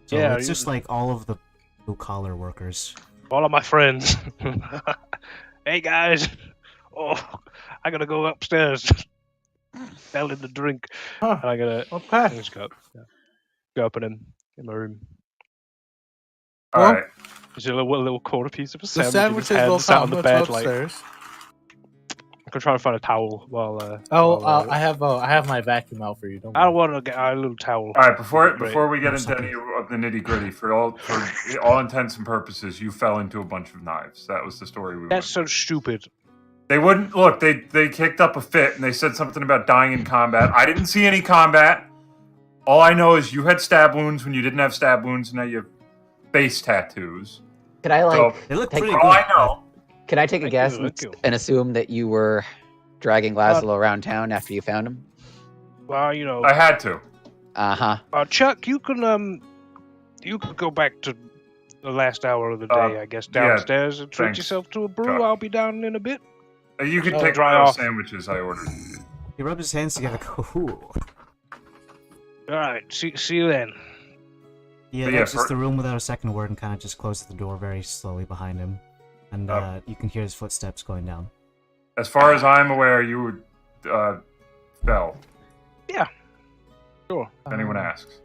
So Yeah, it's just like all of the blue collar workers. All of my friends. Hey guys. Oh, I gotta go upstairs. Fell in the drink. Huh. And I gotta Okay. just go up. Yeah. Go up in my room. All Well, right. There's a little quarter piece of a The sandwich sandwiches in his will hand, sat on come. the Let's bed. go Like upstairs. I can try and find a towel while. Oh, while, I have my vacuum out for you. Don't I don't worry. want to get a little towel. All right. Before Great. we get into any of the nitty gritty, for all intents and purposes, you fell into a bunch of knives. That was the story we. That's went so stupid. They wouldn't look. They kicked up a fit and they said something about dying in combat. I didn't see any combat. All I know is you had stab wounds when you didn't have stab wounds, and now you have face tattoos. Could I like? So, They look Take- pretty for good. all I know, Could I take a Thank guess you, thank you. and assume that you were dragging Laszlo around town after you found him? Well, you know, I had to. Uh-huh. Chuck, you can go back to the last hour of the day, I guess, yeah, downstairs and treat thanks, yourself to a brew. Chuck. I'll be down in a bit. You could Oh, take dry one of off. those sandwiches I ordered. He rubs his hands together. Ooh. All right, see you then. He But yeah, exits for- the room without a second word and kind of just closes the door very slowly behind him. And you can hear his footsteps going down. As far as I'm aware, you fell. Yeah. Sure. If anyone asks.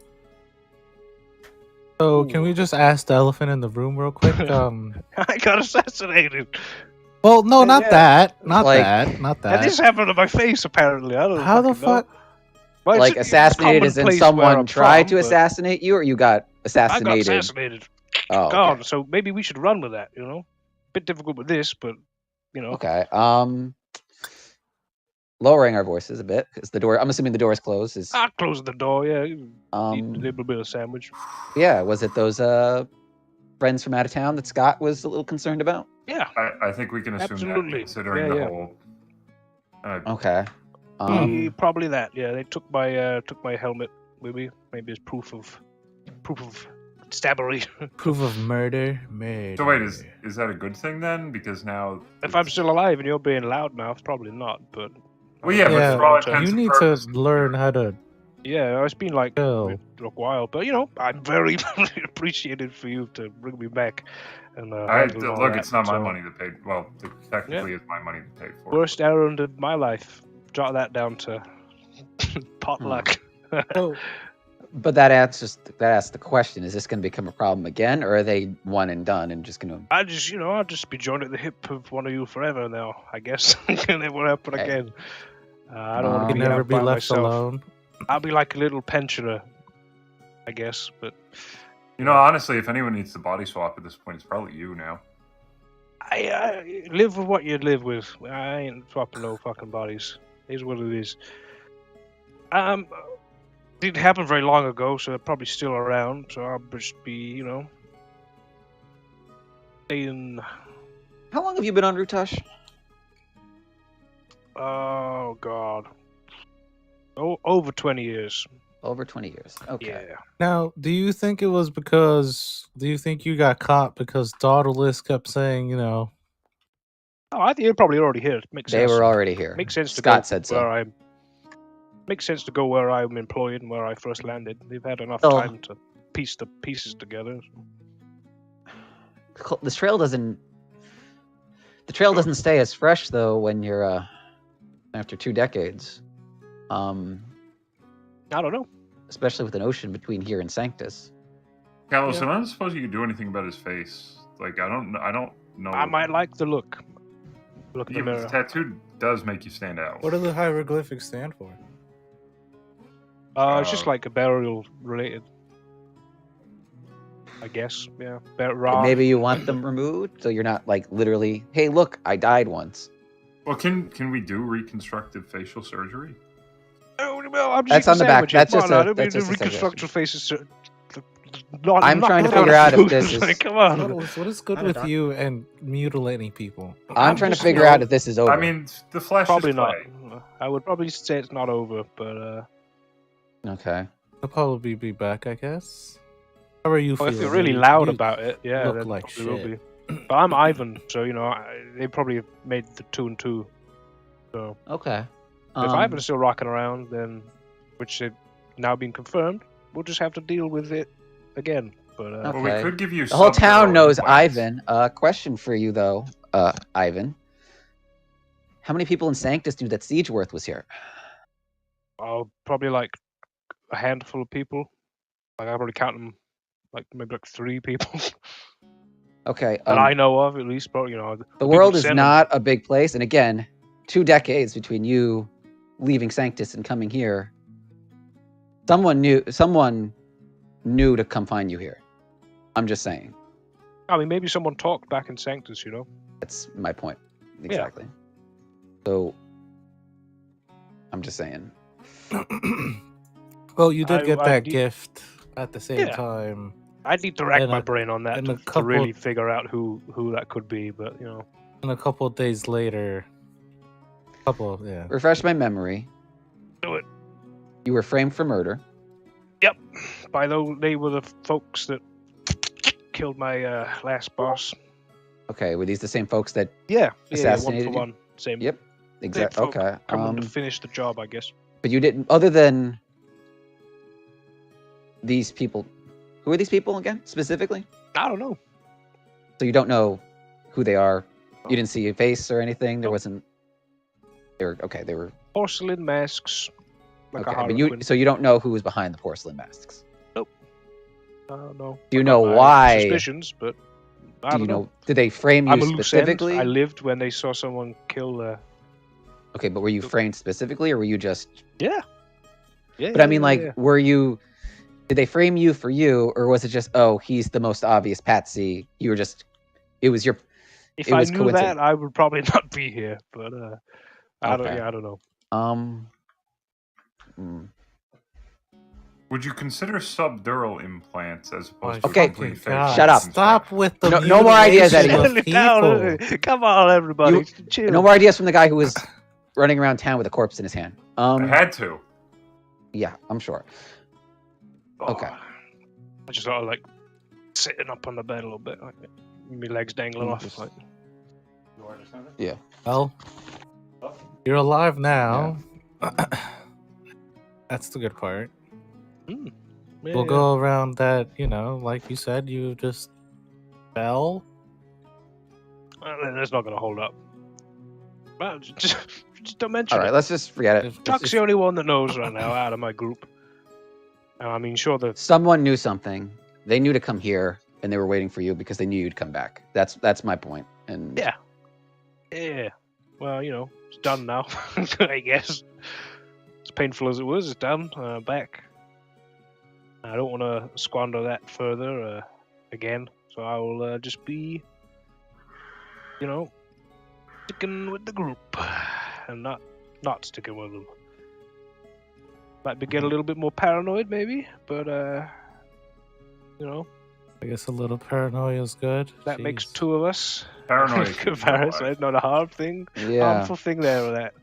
So can we just ask the elephant in the room real quick? I got assassinated. Well, no, not Yeah. that, not Like- that, not And this that. happened to my face, apparently. I don't How the fucking know. fuck? Well, Like it's assassinated as in commonplace where someone I'm tried from, to but assassinate you, or you got I got assassinated? assassinated. Oh, okay. Gone. So maybe we should run with that, you know? Bit difficult with this, but, you know. Okay. Lowering our voices a bit because the door. I'm assuming the door is closed. Is I'll close the door, yeah. Eat a um little bit of sandwich. yeah. Was it those friends from out of town that Scott was a little concerned about? Yeah. I think we can assume Absolutely. that, considering Yeah, the yeah. whole. Okay. Probably that. Yeah, they took my helmet with me, maybe as proof of stabbery. Proof of murder. Murder. So wait, is that a good thing then? Because now. If I'm still alive and you're being loudmouth, probably not. But Well, yeah, but for all intents you and need purposes, to learn how to yeah, it's been like chill. a while. But you know, I'm very appreciative for you to bring me back. And handle all look, that. it's not my So, money to pay. Well, technically, it's my money to pay for. Worst errand of my life. Jot that down to potluck. So, But that asks the question: is this going to become a problem again, or are they one and done and just going to? I'll just be joined at the hip of one of you forever now, I guess. And it won't happen Okay. again. I don't you want to can be never out be by left myself. alone. I'll be like a little pensioner, I guess. But You know, honestly, if anyone needs to body swap at this point, it's probably you now. I live with what you live with. I ain't swapping no fucking bodies. It is what it is. Didn't happen very long ago, so they're probably still around. So I'll just be, you know, staying. How long have you been on Rutash? Oh God. Oh, over 20 years. Over 20 years. Okay. Yeah. Now, do you think it was because? Do you think you got caught because Daedalus kept saying, you know, Oh, I think you're probably already here. Makes They sense. were already here. Makes sense to Scott go said where so. I'm. Makes sense to go where I'm employed and where I first landed. They've had enough Oh. time to piece the pieces together. The trail doesn't. The trail doesn't stay as fresh though when you're after 2 decades. I don't know. Especially with an ocean between here and Sanctus. Carlos, Yeah. I don't suppose you could do anything about his face. Like I don't know. I might like the look. Look in the Yeah, but mirror. the tattoo does make you stand out. What do the hieroglyphics stand for? It's just like a burial related. I guess, yeah. Ra. Maybe you want them removed so you're not like literally, hey, look, I died once. Well, can we do reconstructive facial surgery? Oh, well, I'm That's just on the back. That's just a reconstructive faces. I'm trying to figure out if this is. Like, come on. Tuttles, what is good Not a with doc- you and mutilating people? I'm trying to just, figure you know, out if this is over. I mean, the flesh Probably is not. clay. I would probably say it's not over, but Okay. I'll probably be back, I guess. How are you well, feeling? if you're really You- loud you about it, yeah, look then like probably will shit. be. But I'm Ivan, so you know they probably have made the 2 and 2. So Okay. if Ivan's still rocking around, then which they've now been confirmed, we'll just have to deal with it again. But Okay. Well, we could give you The whole town subdural knows implants. Ivan. Question for you though, Ivan. How many people in Sanctus knew that Siegeworth was here? probably like a handful of people. Like I probably count them like maybe like 3 people Okay. that I know of at least. But you know, the people world is send 'em. not a big place, and again, 2 decades between you leaving Sanctus and coming here. Someone knew to come find you here. I'm just saying. I mean, maybe someone talked back in Sanctus, you know. That's my point. Exactly. So I'm just saying. Well, you did get I that did- gift at the same Yeah. time. I need to rack And my a- brain on that and to, a to couple- really figure out who that could be. But you know, And a couple of days later, yeah. Refresh my memory. Do it. You were framed for murder. by though they were the folks that killed my last boss. Okay, were these the same folks that? Yeah, one Assassinated for you? one. Same. Yep. Same Exactly. folk Okay. coming to finish the job, I guess. But you didn't. Other than these people, who are these people again specifically? I don't know. So you don't know who they are. You didn't see a face or anything. There No. wasn't. They were okay. They were Porcelain masks. Like a okay. But you harlequin. so you don't know who was behind the porcelain masks. I don't know. Do you I know got my why? Suspicions, but I Do don't you know. know? Did they frame you I'm a loose end. specifically? I lived when they saw someone kill. Okay, but were you framed specifically, or were you just? Yeah. Yeah. But I mean, yeah, like, yeah. were you? Did they frame you for you, or was it just, oh, he's the most obvious patsy? You were just. It was your. If it I was knew coincidence. that, I would probably not be here. But I don't. Okay. Yeah, I don't know. Hmm. Would you consider subdural implants as opposed to Okay. a complete facial God, Shut up. Stop with the No more ideas, Eddie. mutilation of people. Come on, everybody. Chill. No more ideas from the guy who was running around town with a corpse in his hand. I had to. Yeah, I'm sure. Okay. I just sort of like sitting up on the bed a little bit, like my legs dangling off. Just- Like, Well, you're alive now. That's the good part. yeah, We'll go around that, like you said, you just fell. That's not gonna hold up. Well, just don't mention All right, it. let's just forget it. Chuck's the only one that knows right now out of my group. I mean, sure, Someone knew something. They knew to come here, and they were waiting for you because they knew you'd come back. That's my point. And Yeah. Yeah. Well, it's done now. I guess. As painful as it was, it's done. Back. I don't want to squander that further again, so I will just be, sticking with the group and not sticking with them. Might be get a little bit more paranoid, maybe, but I guess a little paranoia is good. that makes Jeez. 2 of us. Paranoia. In keeps you comparison, alive. not a hard thing. yeah. Harmful thing there with that.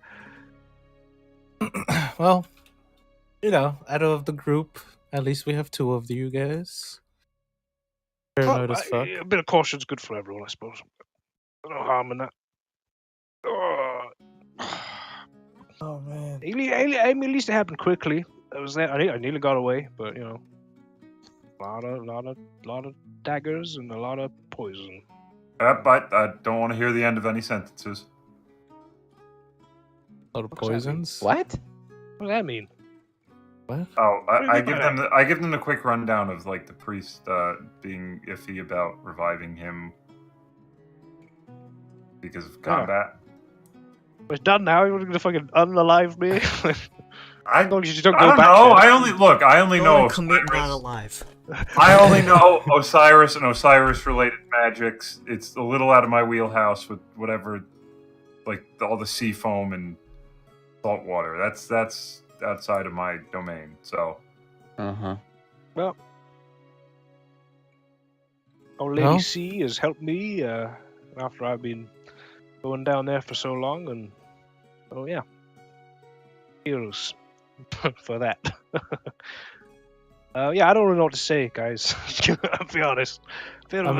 Well, out of the group, at least we have 2 of you guys. Paranoid as fuck. A bit of caution's good for everyone, I suppose. No harm in that. Oh man. I mean, at least it happened quickly. I was there. I nearly got away, but you know, lot of daggers and a lot of poison. But I don't want to hear the end of any sentences. A lot of What does that mean? poisons. What? What does that mean? What? Oh, do you I mean give by them I give them a quick rundown of like the priest being iffy about reviving him because of combat. It's done now. You're gonna fucking unalive me. I As long as you don't I go don't back know. there. I only know commit not Osiris. alive. I only know Osiris and Osiris-related magics. It's a little out of my wheelhouse with whatever, like all the sea foam and salt water. That's outside of my domain. So Uh-huh. Well, old Lady Well. C has helped me after I've been going down there for so long, and oh yeah, heroes for that. Yeah, I don't really know what to say, guys. I'll be honest. Bit of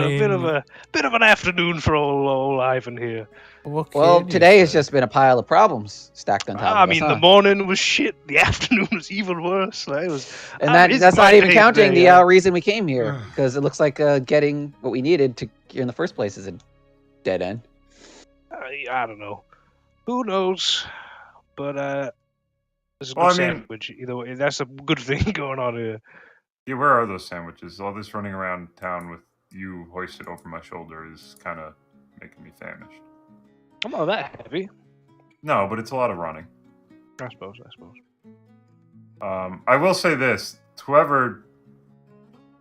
an afternoon for old Ivan here. What Well, can you today has say? just been a pile of problems stacked on top I of us, mean, huh? the morning was shit. The afternoon was even worse. Like, it was, And it's that's my not even day counting today, the reason we came here, because it looks like getting what we needed to here in the first place is a dead end. I don't know. Who knows? But there's a good Well, I mean- sandwich. Either way, that's a good thing going on here. yeah, where are those sandwiches? All this running around town with you hoisted over my shoulder is kind of making me famished. I'm not that heavy. No, but it's a lot of running. I suppose. I will say this: whoever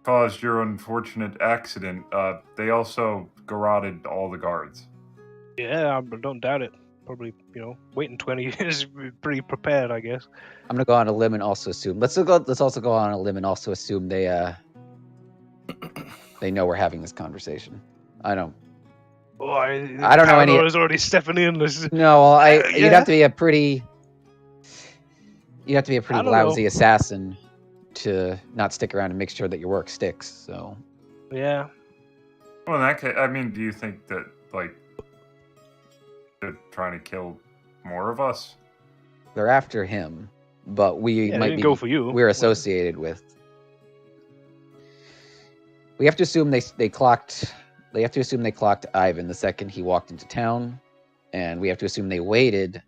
caused your unfortunate accident, they also garroted all the guards. Yeah, I don't doubt it. Probably, waiting 20 years, pretty prepared, I guess. I'm gonna go on a limb and also assume. Let's also go on a limb and also assume they know we're having this conversation. I don't. Oh, I don't know any- Paranoia's already stepping in. No, well, yeah. you'd have to be a pretty. You'd have to be a I pretty don't lousy know. assassin to not stick around and make sure that your work sticks. So Yeah. Well, in that case, I mean, do you think that like they're trying to kill more of us? they're after him, but we Yeah, they might didn't be. go for you. We're associated with. We have to assume they clocked. They have to assume they clocked Ivan the second he walked into town, and we have to assume they waited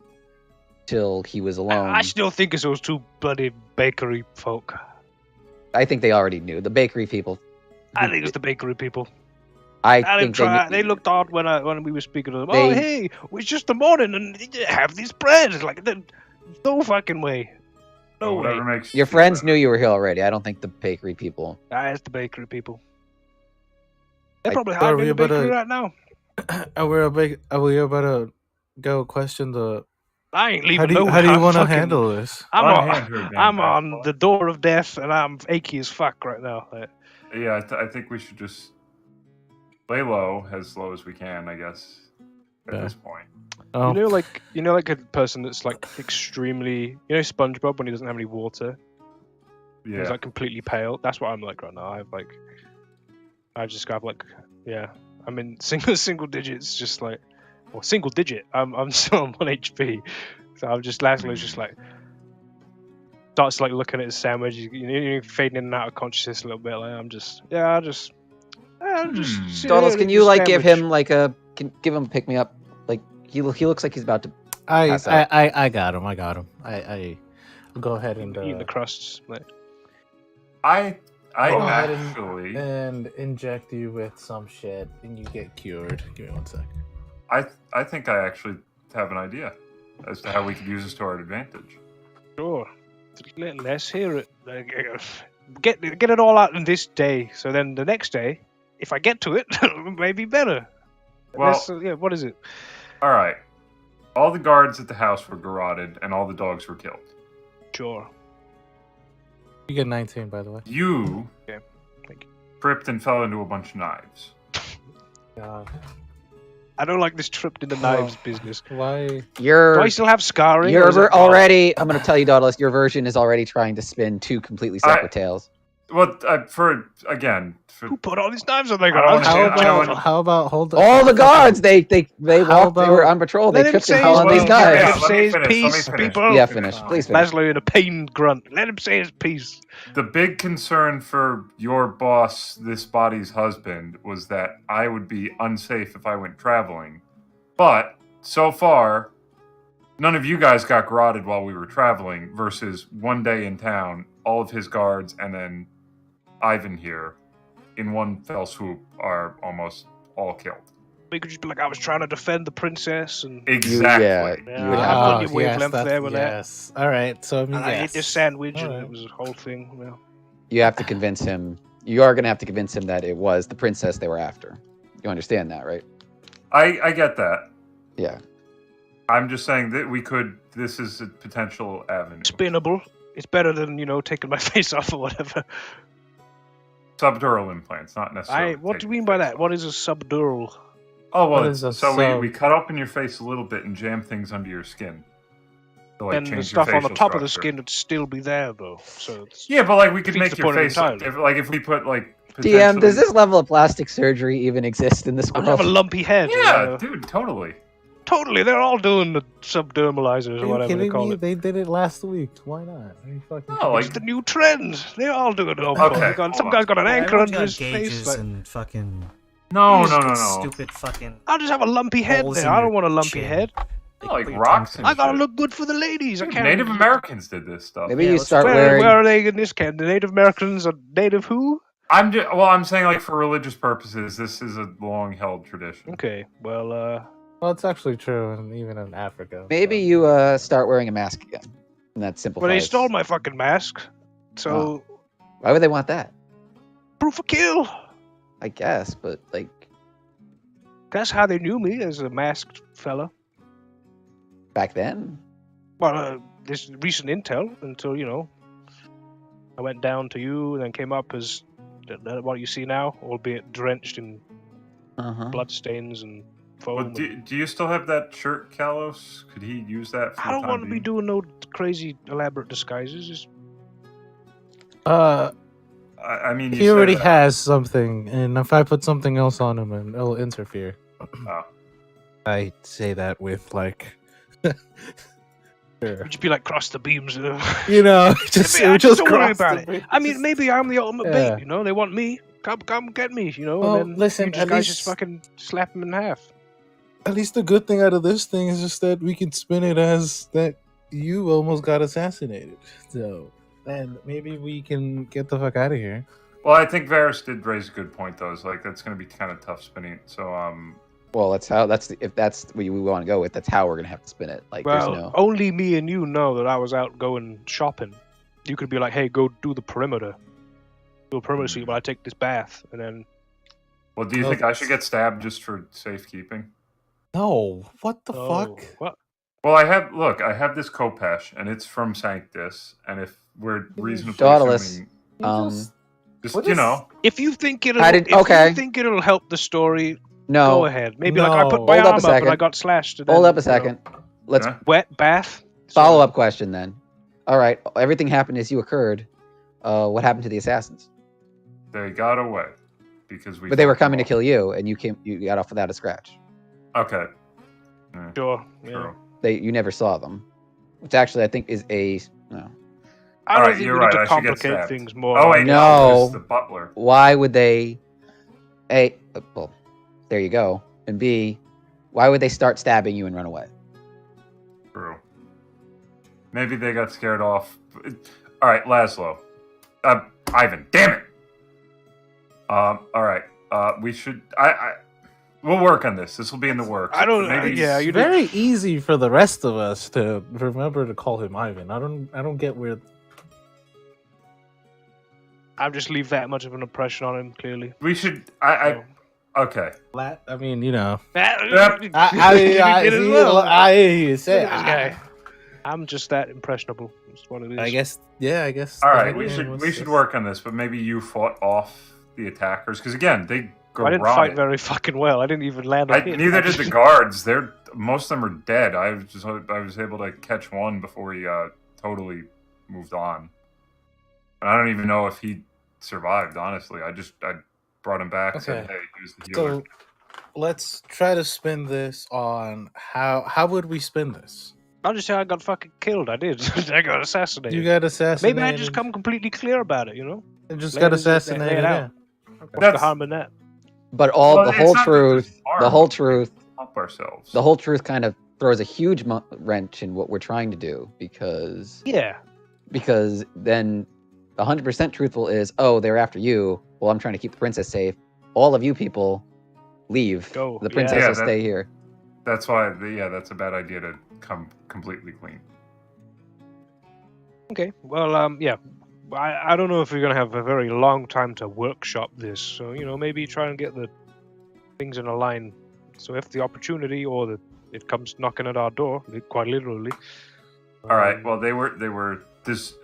till he was alone. I still think it's those two bloody bakery folk. I think they already knew. The bakery people. I think it's the bakery people. I I think didn't try. they They looked odd when we were speaking to them. They- Oh, hey, it's just the morning and they have these breads. Like, no fucking way. No way. Whatever makes Your you friends better. knew you were here already. I don't think the bakery people. It's the bakery people. They're I- probably Are hiding we in the about bakery to- right now. Are we about to go question the? I ain't leaving How do you, no how do you I'm want to fucking- handle this? I'm Unhindered, man, I'm back on off. the door of death and I'm achy as fuck right now. Like, Yeah, I think we should just lay low as we can, I guess, at Yeah. this point. Oh, you know, like a person that's like extremely, SpongeBob when he doesn't have any water. Yeah. He's like completely pale. That's what I'm like right now. I just got like, yeah, I'm in single digits, just like, or single digit. I'm still on 1 HP, so I'm just Laszlo's just like starts like looking at his sandwich, fading in and out of consciousness a little bit. Like I'm just sitting Doddles, here can eating you a like give sandwich. him give him a pick me up? Like he looks like he's about to. I pass out. I got him. I'll go ahead and eating the crusts? Like, I go ahead actually and inject you with some shit, and you get cured. Give me 1 sec. I think I actually have an idea as to how we could use this to our advantage. sure, let's hear it. Like, get it all out in this day, so then the next day, if I get to it, it may be better. Well- What is it? All right. All the guards at the house were garroted, and all the dogs were killed. Sure. You get 19, by the way. You Okay, thank you. tripped and fell into a bunch of knives. God. I don't like this tripped into knives business. Why? Do You're I still have scarring? or you're is it gone? already. I'm gonna tell you, Doddles. Your version is already trying to spin two completely separate tales. Well, for Who put all these knives on their I don't guards? wanna How do- about how about hold the All the guards, they How walked, they were about- on patrol, Let they him tripped say and fell his on these piece. guys. Let him let me say his finish, let me piece, finish. people. Yeah, finish. Please finish. Laszlo in a pain grunt. Let him say his piece. The big concern for your boss, this body's husband, was that I would be unsafe if I went traveling. But so far, none of you guys got garroted while we were traveling versus one day in town, all of his guards and then Ivan here in one fell swoop are almost all killed. We could just be like, I was trying to defend the princess, and Exactly. Yeah, you would I've have got to. your wavelength there with that. yes. All right. So I mean, And I ate this yes. sandwich, and Alright. it was a whole thing. Well, You have to convince him. You are going to have to convince him that it was the princess they were after. You understand that, right? I get that. Yeah. I'm just saying that this is a potential avenue. spinnable. It's better than taking my face off or whatever. Subdural implants, not necessarily. What do you taking mean by face that? off. What is a subdural? Oh, well, What is a we cut open your face a little bit and jam things under your skin. To, And change the your stuff on the facial top of the structure. skin would still be there, though. So it's Yeah, but we could defeats make the your point of it face entirely. if we put DM, potentially- does this level of plastic surgery even exist in this I world? have a lumpy head. Yeah, dude, totally. Totally, they're all doing the subdermalizers Are or you whatever they kidding call me? it. They did it last week. Why not? Are you fucking No, It's the new trend. They're all doing it. Some hold guy's got an Yeah, anchor everyone's under got his gauges face. Like, and fucking No. stupid fucking. I'll just have a lumpy head holes there. in I your don't want a lumpy chin. head. No, like Put your rocks tongue and I gotta shit. look good for the ladies. I Dude, can't. Native Americans did this stuff. Maybe Yeah, you let's- start Where wearing. are they in this can? The Native Americans are native who? I'm saying for religious purposes, this is a long-held tradition. Okay, well, Well, it's actually true, and even in Africa. Maybe so. you start wearing a mask again, and that simplifies. well, they stole my fucking mask. So, Why would they want that? proof of kill. I guess, but That's how they knew me, as a masked fella. back then. Well, this recent intel until, I went down to you and then came up as what you see now, albeit drenched in bloodstains and foam. Well, do you still have that shirt, Kalos? Could he use that? For I don't the want time to be being? doing no crazy elaborate disguises. Just I mean, you he said already that. has something, and if I put something else on him, and it'll interfere. Oh. I say that with sure. would you be like cross the beams? You know, just Maybe I just don't worry cross about the it. I mean, just- maybe I'm the ultimate Yeah. bait. They want me. Come get me. Well, and then listen, you just at guys least- just fucking slap him in half. At least the good thing out of this thing is just that we can spin it as that you almost got assassinated. So, and maybe we can get the fuck out of here. Well, I think Varys did raise a good point, though. It's that's going to be kind of tough spinning it. So, Well, if that's what we want to go with, that's how we're gonna have to spin it. Like, Well, there's no. only me and you know that I was out going shopping. You could be like, "Hey, go do the perimeter. Do a perimeter sweep while I take this bath," and then well, do you Well, think I should get stabbed just for safekeeping? No, what the oh, fuck? what? Well, I have this Kopesh, and it's from Sanctus, and if we're reasonably Dauntless. assuming, You just- what you is- know, If you think it'll, I didn't- if okay. you think it'll help the story, No. go ahead. Maybe like I put No. my Hold up a arm up and I second. got slashed. And Hold then, up a second. Let's Yeah. Wet bath. follow up question then. All right, everything happened as you occurred. What happened to the assassins? they got away because we. But they were fought them coming to off. kill you, and you got off without a scratch. Okay. Sure. Yeah. True. You never saw them, which actually I think is a no. I don't Alright, think you're we right, need to I should get complicate stabbed. things more. Oh wait, No. it's the butler. Why would they? A, well, there you go. And B, why would they start stabbing you and run away? True. Maybe they got scared off. All right, Laszlo. Ivan. Damn it. All right. We should. We'll work on this. This will be in the works. I don't. Maybe. Yeah, It's you very easy for the rest of us to remember to call him Ivan. I don't get where. I'll just leave that much of an impression on him. Clearly. We should. Okay. I mean, you know. Yep. You I did as see, well. I hear you say. Look at this guy. I'm just that impressionable. That's what it is. I guess. Yeah, I guess. All the right. We headline should. was We should this. work on this. But maybe you fought off the attackers because again, they I didn't garroted. fight very fucking well. I didn't even land a hit. Neither did the guards. Most of them are dead. I was able to catch one before he totally moved on. And I don't even know if he survived. Honestly, I brought him back. Said, Okay. "Hey, here's the healer." So let's try to spin this on how would we spin this? I'll just say I got fucking killed. I did. I got You assassinated. got assassinated. Maybe I just come completely clear about it, you know? and just Lay got it as it- lay assassinated. it Yeah. out. What's the That's- harm in that? But the Well, it's whole not that there's truth, harm. the whole truth, Help ourselves. the whole truth kind of throws a huge wrench in what we're trying to do because Yeah. then 100% truthful is, oh, they're after you. Well, I'm trying to keep the princess safe. All of you people leave. Go. The princess Yeah, will stay here. That's why. That's a bad idea to come completely clean. Okay. Well, yeah. I don't know if we're gonna have a very long time to workshop this, so maybe try and get the things in a line. So if the opportunity or it comes knocking at our door, quite literally. All right. Well, they were this.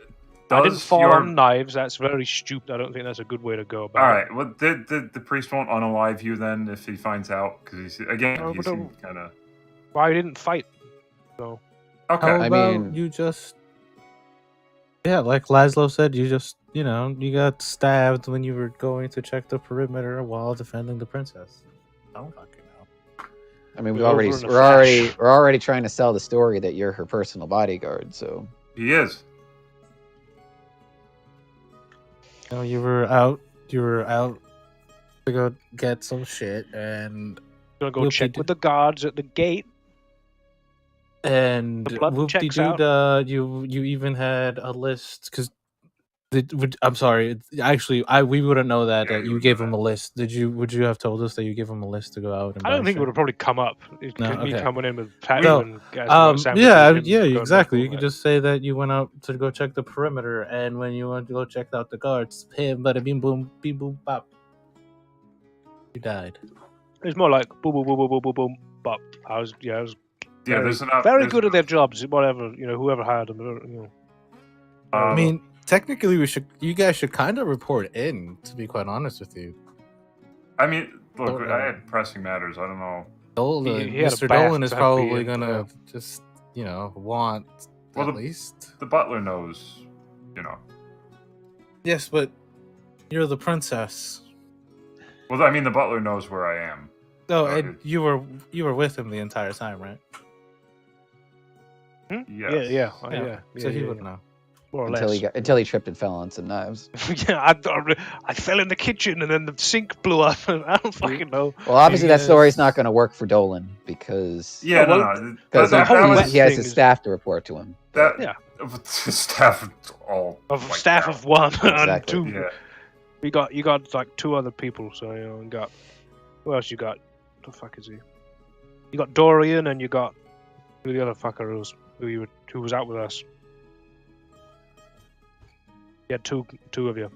I didn't does fall your- on knives. That's very stupid. I don't think that's a good way to go about All it. right. Well, the priest won't unalive you then if he finds out because he's again No, he but seemed kind of Well, I didn't fight. So okay. How I about mean- you just? Yeah, like Laszlo said, you just you got stabbed when you were going to check the perimeter while defending the princess. I don't fucking know. I mean, We're over in a we're flash. already trying to sell the story that you're her personal bodyguard. So He is. You were out to go get some shit, and gonna go Whoopty check doo. with the guards at the gate. and The blood whoopty checks out. doo, you even had a list because. I'm sorry. Actually, we wouldn't know that. Yeah, That you you would gave know him that. a list. Would you have told us that you gave him a list to go out and I buy don't think it shit? would have probably come up. It No, me okay. coming in with Pat No, and asking about sandwiches yeah, and him yeah, going exactly. back You could over. just say that you went out to go check the perimeter, and when you went to go check out the guards, hey, bada bing boom, beep boom bop, you died. It's more like boom, boom, boom, boom, boom, boom, boom, bop. I was Yeah, very, there's enough. very there's good at enough. their jobs. Whatever, whoever hired them. I mean, technically, you guys should kind of report in. To be quite honest with you, I mean, look, Don't I know. had pressing matters. I don't know. Dolan, He had a Mr. bath Dolan is to have probably beer, gonna just want Well, at least. The butler knows, Yes, but you're the princess. Well, I mean, the butler knows where I am. Oh, Okay. and you were with him the entire time, right? Yes. Yeah. So he would know. More or until he tripped and fell on some knives. yeah, I fell in the kitchen and then the sink blew up. I don't fucking know. Well, obviously that Yes. story's not going to work for Dolan because Yeah, well, no. because the whole wet he has thing his is- staff to report to him. That Yeah. staff all Of like staff that. of one and Exactly. two. Yeah. You got like two other people. So you got who else you got? What the fuck is he? You got Dorian and you got who the other fucker was who was out with us. You had two of you.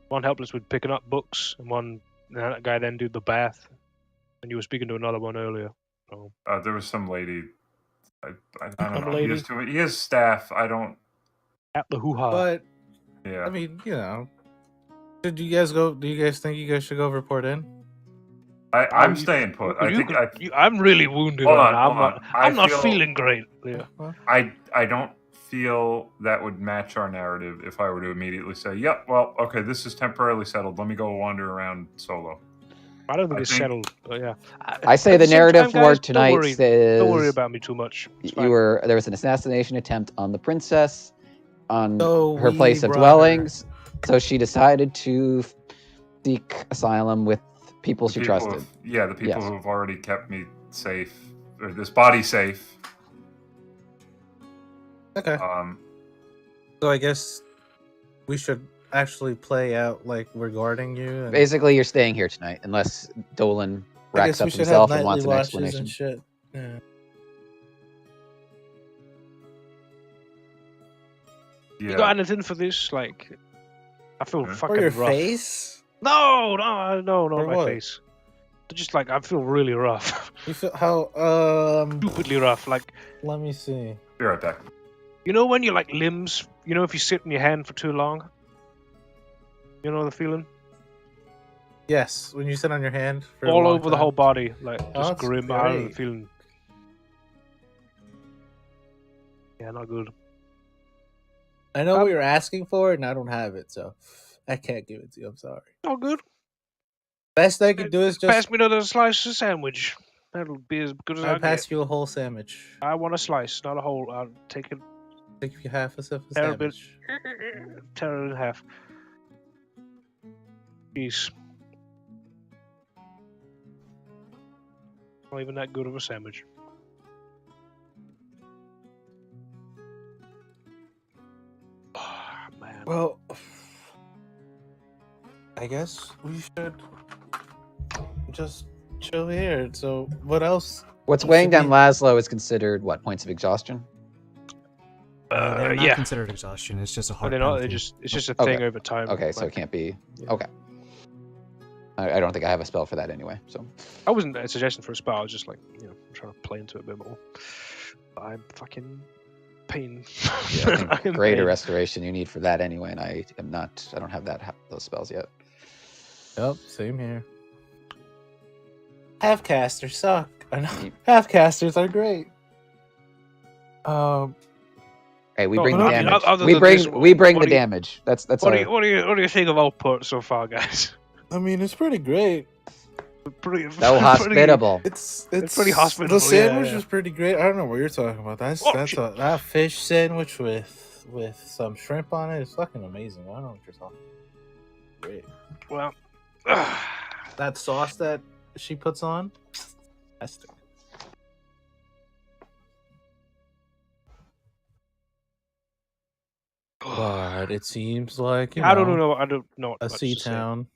One helped us with picking up books, and that guy then did the bath. And you were speaking to another one earlier. So There was some lady. I don't Some know. lady? He has staff. I don't. at the hoo-ha. But Yeah. I mean, Did you guys go? Do you guys think you guys should go report in? I'm staying put. I think I'm really wounded Hold right on, now. hold on. I'm not feel- feeling great. Yeah. I don't feel that would match our narrative if I were to immediately say, "Yep, well, okay, this is temporarily settled. Let me go wander around solo." I don't think I it's think- settled. But yeah. I say At the same narrative time, for guys, tonight says Don't worry about me too much. It's fine. there was an assassination attempt on the princess on So her we place of brought dwellings, so she decided to seek asylum with people she trusted. The people Yes. who have already kept me safe, or this body safe. Okay. So I guess we should actually play out like we're guarding you. And Basically, you're staying here tonight unless Dolan I racks guess up we should himself have and wants nightly an watches explanation. and shit. Yeah. Yeah. You got anything for this? Like, I feel Huh? fucking Or your rough. face? No, not Or my what? face. Just like I feel really rough, You feel how? stupidly rough. Like Let me see. Be right back. when your like limbs, if you sit in your hand for too long. You know the feeling? Yes, when you sit on your hand for a All long over the time. whole body, like just that's grim. I don't know, great. feeling. Yeah, not good. I know what you're asking for, and I don't have it, so I can't give it to you. I'm sorry. All good. Best I can do is just Pass me another slice of sandwich. That'll be as good as I I'll get. pass you a whole sandwich. I want a slice, not a whole. I'll take it. Take you half a Tear a bit. sandwich. Tear it in half. Jeez. Not even that good of a sandwich. Oh, man. Well, I guess we should just chill here. So, what else? What's You weighing should down be- Laszlo is considered what, points of exhaustion? They're not yeah. considered exhaustion. It's just a But hard they're not. penalty. It's just a Okay. thing over time. Okay, so it like- can't be. yeah. Okay. I don't think I have a spell for that anyway. So I wasn't a suggestion for a spell. I was just like, trying to play into it a bit more. But I'm fucking pain. yeah, I I think am greater pain. restoration you need for that anyway, and I am not. I don't have those spells yet. Yep, same here. Half casters suck. I know. Half casters are great. Hey, we No, bring the I mean, damage. other We than bring this, we bring what the do you- damage. That's What our. do you think of output so far, guys? I mean, it's pretty great. Pretty So hospitable. It's pretty hospitable, The sandwich yeah. is pretty great. I don't know what you're talking about. That fish sandwich with some shrimp on it is fucking amazing. I don't know what you're talking about. Great. Well, That sauce that she puts on, that's the But it seems like I don't know. I don't know. a much sea to say. town.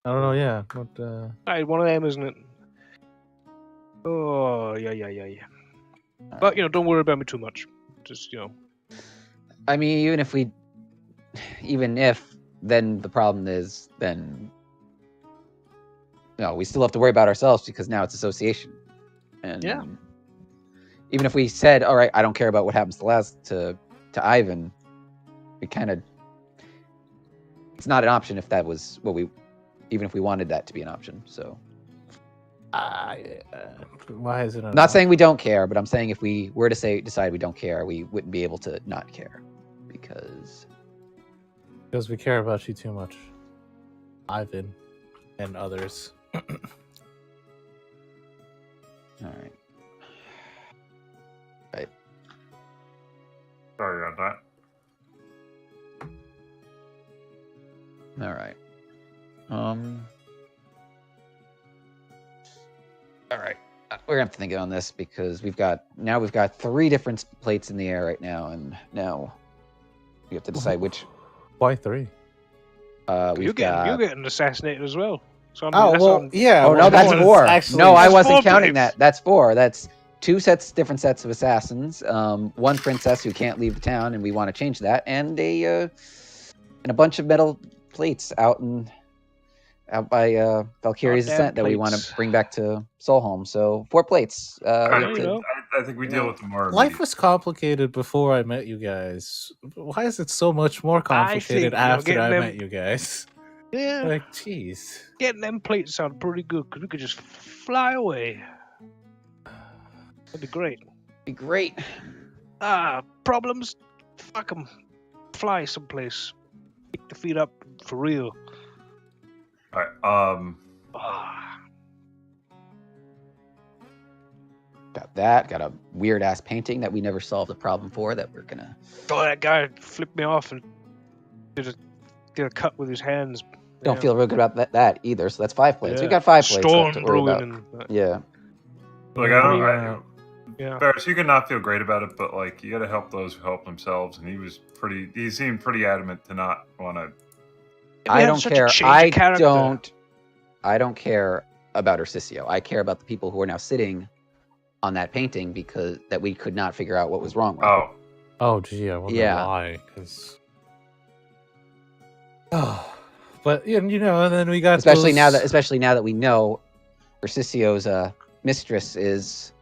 I don't know. Yeah, but Hey, one of them, isn't it? Oh yeah. But don't worry about me too much. Just I mean, even if, then the problem is then. No, we still have to worry about ourselves because now it's association, and Yeah. even if we said, "All right, I don't care about what happens to Ivan," we kind of. It's not an option if that was what we, even if we wanted that to be an option. So. why is it? I'm not saying we don't care, but I'm saying if we were to decide we don't care, we wouldn't be able to not care because we care about you too much, Ivan, and others. all right. Right. Sorry about that. All right. All right. We're gonna have to think on this because we've got 3 different plates in the air right now, and now we have to decide which. Why 3? you're getting assassinated as well. So I mean, Oh that's well, on- yeah. Oh no, that's one is 4. actually- No, I That's wasn't 4 counting plates. that. That's 4. That's 2 different sets of assassins. 1 princess who can't leave the town, and we want to change that, and a bunch of metal plates out by Valkyrie's Goddamn Ascent that we want plates. to bring back to Solholm. So 4 plates. We I, have you to- know. I think we deal with them more. Life immediately. was complicated before I met you guys. Why is it so much more complicated think, after getting I them- met you guys? Yeah, Like, jeez. getting them plates sound pretty good because we could just fly away. That'd be great. be great. Problems? Fuck them. Fly someplace. Kick the feet up for real. All right. Ah, Got that. Got a weird ass painting that we never solved a problem for that we're gonna. oh, that guy flipped me off and did a cut with his hands. Don't Yeah. feel real good about that either. So that's 5 plates. Yeah. We got 5 plates Storm left to worry brewing about. and Yeah. Like I don't. Yeah. yeah. Ferris, you can not feel great about it, but like you got to help those who help themselves, and he seemed pretty adamant to not want to. We I had don't such a care. change of character. I don't care about Ursicio. I care about the people who are now sitting on that painting because that we could not figure out what was wrong with. Oh, Oh, gee, I wonder Yeah. why. Because. Oh, but and then we got especially now those- that we know Ursicio's mistress is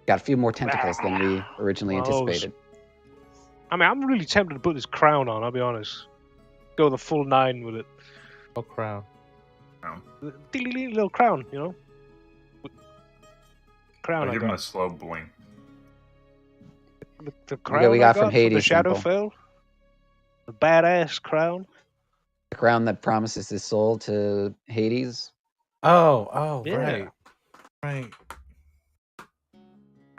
got a few more tentacles than we originally Gross. anticipated. I mean, I'm really tempted to put this crown on. I'll be honest. Go the full 9 with it. Oh, crown. The little crown, Crown. I'll I give him got. a slow blink. The crown we I got from got Hades the Temple. Shadowfell. The badass crown. The crown that promises his soul to Hades. Oh, Yeah. right.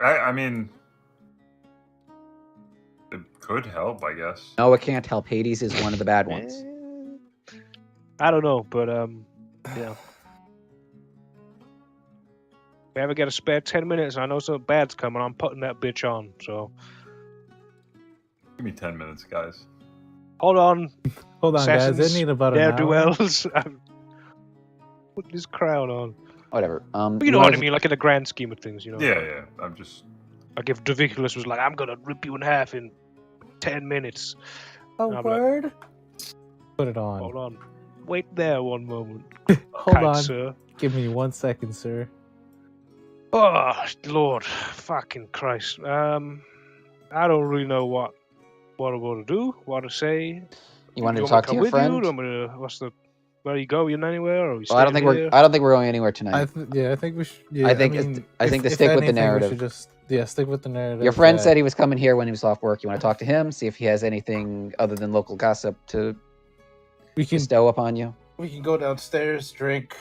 I mean, it could help, I guess. No, it can't help. Hades is one of the bad ones. I don't know, but yeah. If we ever get a spare 10 minutes, and I know something bad's coming, I'm putting that bitch on. So Give me 10 minutes, guys. hold on, Hold on, guys. assassins, They need about an hour. ne'er-do-wells. I'm putting this crown on. Whatever. But you know what I mean, like in the grand scheme of things, you know. Yeah. I'm just. Like if Daviculus was like, I'm gonna rip you in half in 10 minutes. Oh, I'm word. Put it Hold on. on. Wait there one moment. Hold kind on. sir. Give me 1 second, sir. Oh, Lord. Fucking Christ. I don't really know what I want to do, what to say. You wanted Do to want me talk to come your with friend? You? Do you want me to, where you go? You anywhere? Or you Well, I don't think we're going anywhere tonight. I think we should. Yeah, I think to stick with the narrative. We should just stick with the narrative. Your friend said he was coming here when he was off work. You want to talk to him, see if he has anything other than local gossip to we can bestow upon you. We can go downstairs, drink.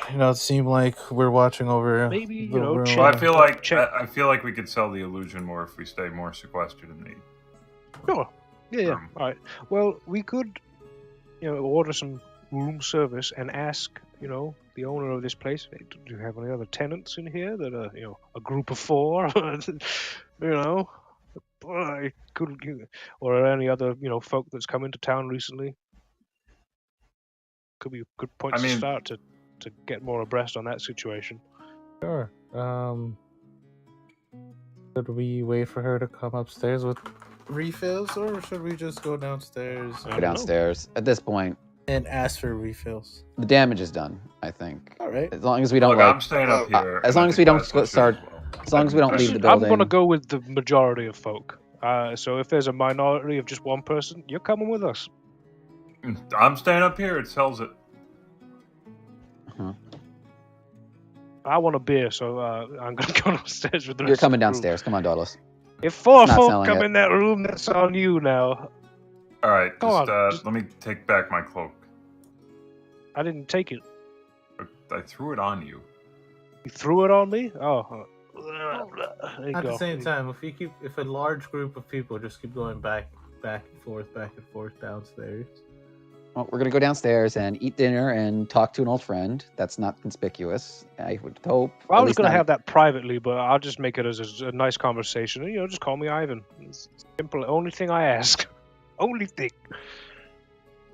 It seemed like we're watching over. Maybe, the room. check. Well, I Check. feel like we could sell the illusion more if we stay more sequestered in the. Sure. Yeah. All right. Well, we could, order some room service and ask, the owner of this place, do you have any other tenants in here that are, a group of 4? Or any other, folk that's come into town recently. Could be a good point to start to get more abreast on that situation. Sure. Should we wait for her to come upstairs with refills, or should we just go downstairs? Go downstairs. At this point, and ask for refills. The damage is done, I think. All right. As long as we don't I'm staying up here. As long as we don't start. As long as we don't leave the building. I'm gonna go with the majority of folk. So if there's a minority of just one person, you're coming with us. I'm staying up here. It sells it. I want a beer, so I'm gonna go downstairs with the rest. You're coming of the downstairs. Come on, Dauntless. If 4 folk come in that room, that's on you now. All right, just let me take back my cloak. I didn't take it. I threw it on you. You threw it on me? Oh. At the same time, if a large group of people just keep going back and forth downstairs. Well, we're gonna go downstairs and eat dinner and talk to an old friend. That's not conspicuous, I would hope. Well, I was gonna have that privately, but I'll just make it as a nice conversation. Just call me Ivan. It's simple. Only thing I ask. Only thing.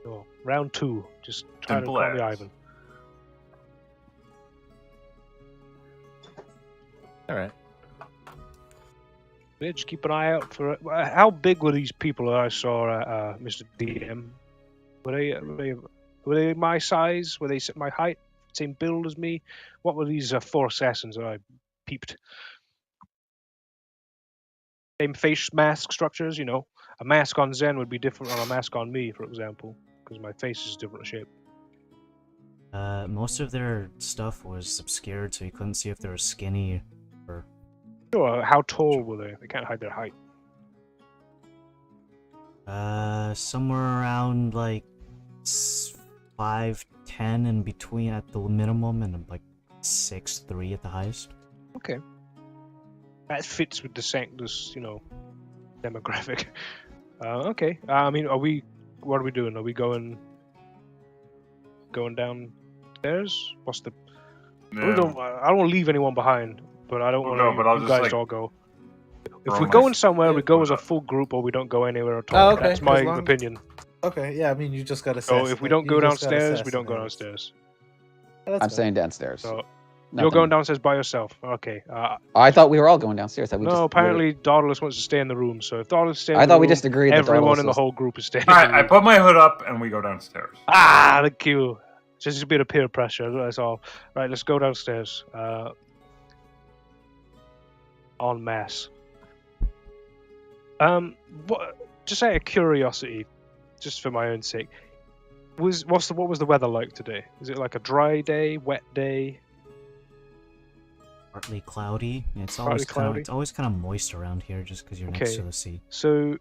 So, round 2. Just try to call me Ivan. All right. Yeah, just keep an eye out for it. How big were these people that I saw at Mr. DM? Were they my size? Were they my height? Same build as me? What were these 4 assassins that I peeped? Same face mask structures, A mask on Zen would be different on a mask on me, for example, because my face is different shape. Most of their stuff was obscured, so you couldn't see if they were skinny or... Sure, how tall were they? They can't hide their height. Somewhere around, 5'10" in between at the minimum, and 6'3" at the highest. Okay. That fits with the Sanctus, demographic. Okay. What are we doing? Are we going downstairs? What's the... Yeah. I don't want to leave anyone behind, but I don't want you guys to all go. If we're going somewhere, we go as a full group, or we don't go anywhere at all. Okay. That's my opinion. Okay, yeah, you just gotta. So if we don't go downstairs, we don't go downstairs. I'm staying downstairs. So you're going downstairs by yourself. Okay. I thought we were all going downstairs. Apparently Dauntless wants to stay in the room. So if Dauntless stays in I the thought room, we just agreed that everyone in the whole group is staying. All right, I put my hood up and we go downstairs. Thank you. Just a bit of peer pressure. That's all. Right, let's go downstairs. En masse. Just out of curiosity, just for my own sake, what was the weather like today? Is it like a dry day, wet day? Partly cloudy. It's Partly always cloudy. it's always kind of moist around here, just because you're next Okay. to the sea. So,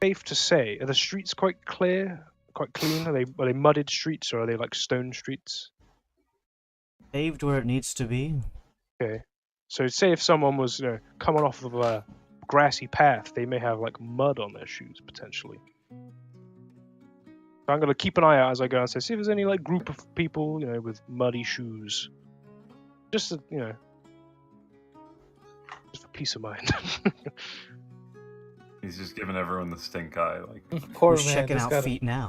safe to say, are the streets quite clear, quite clean? Are they mudded streets or are they like stone streets? Paved where it needs to be. Okay. So say if someone was coming off of a grassy path, they may have like mud on their shoes potentially. So I'm gonna keep an eye out as I go and say, see if there's any like group of people, with muddy shoes. Just to, just for peace of mind. He's just giving everyone the stink eye. Like, Poor Who's man. checking just out gotta- feet now?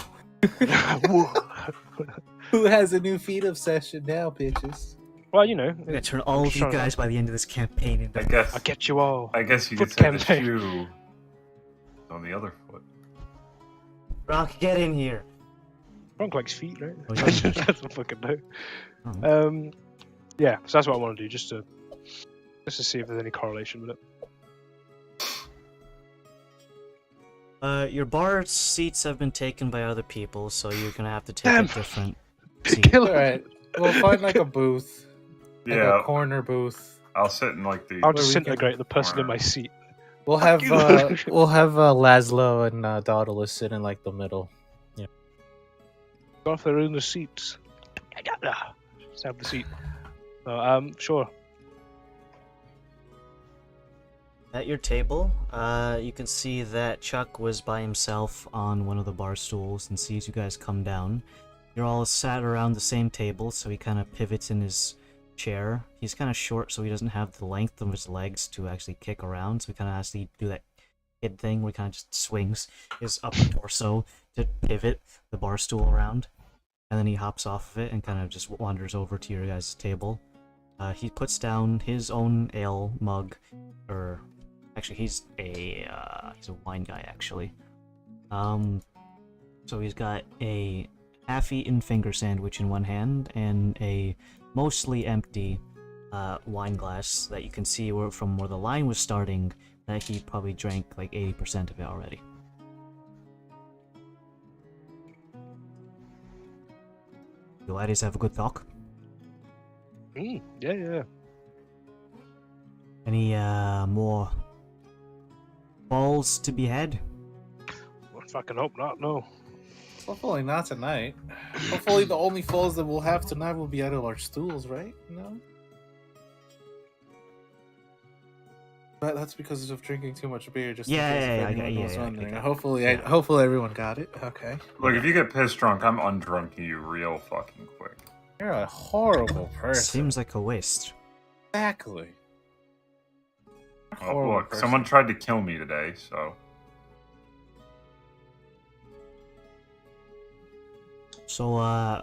Who has a new feet obsession now, bitches? Well, I'm gonna turn all of you sure. guys by the end of this campaign into. I I get you all. guess you Foot could say the campaign. shoe on the other foot. Rock, get in here. Frank likes feet, right? Oh, yeah. That's a fucking no. Oh. Yeah, so that's what I want to do, just to see if there's any correlation with it. Your bar seats have been taken by other people, so you're gonna have to take Damn. a different seat. Kill him. Alright, we'll find like a booth. Like Yeah, a corner booth. I'll sit in like the. I'll Where we can- disintegrate the person in my seat. We'll have you. Laszlo and Daedalus sit in like the middle. Go off their own seats. Just have the seat. Sure. At your table, you can see that Chuck was by himself on one of the bar stools and sees you guys come down. You're all sat around the same table, so he kind of pivots in his chair. He's kind of short, so he doesn't have the length of his legs to actually kick around, so he kind of has to do that kid thing where he kind of just swings his upper torso to pivot the bar stool around. And then he hops off of it and kind of just wanders over to your guys' table. He puts down his own ale mug, or actually he's a wine guy actually. So he's got a half-eaten finger sandwich in one hand and a mostly empty wine glass that you can see from where the line was starting that he probably drank like 80% of it already. You ladies have a good talk? Yeah. Any more balls to be had? I fucking hope not, no. Hopefully not tonight. Hopefully the only falls that we'll have tonight will be out of our stools, right? No? But that's because of drinking too much beer. Just Yeah, in case yeah, if yeah, anyone was I wondering. got it. Hopefully, Yeah. hopefully everyone got it. Okay. Look, if you get pissed drunk, I'm undrunking you real fucking quick. You're a horrible person. Seems like a waste. Exactly. Well, look, someone tried to kill me today, so. So,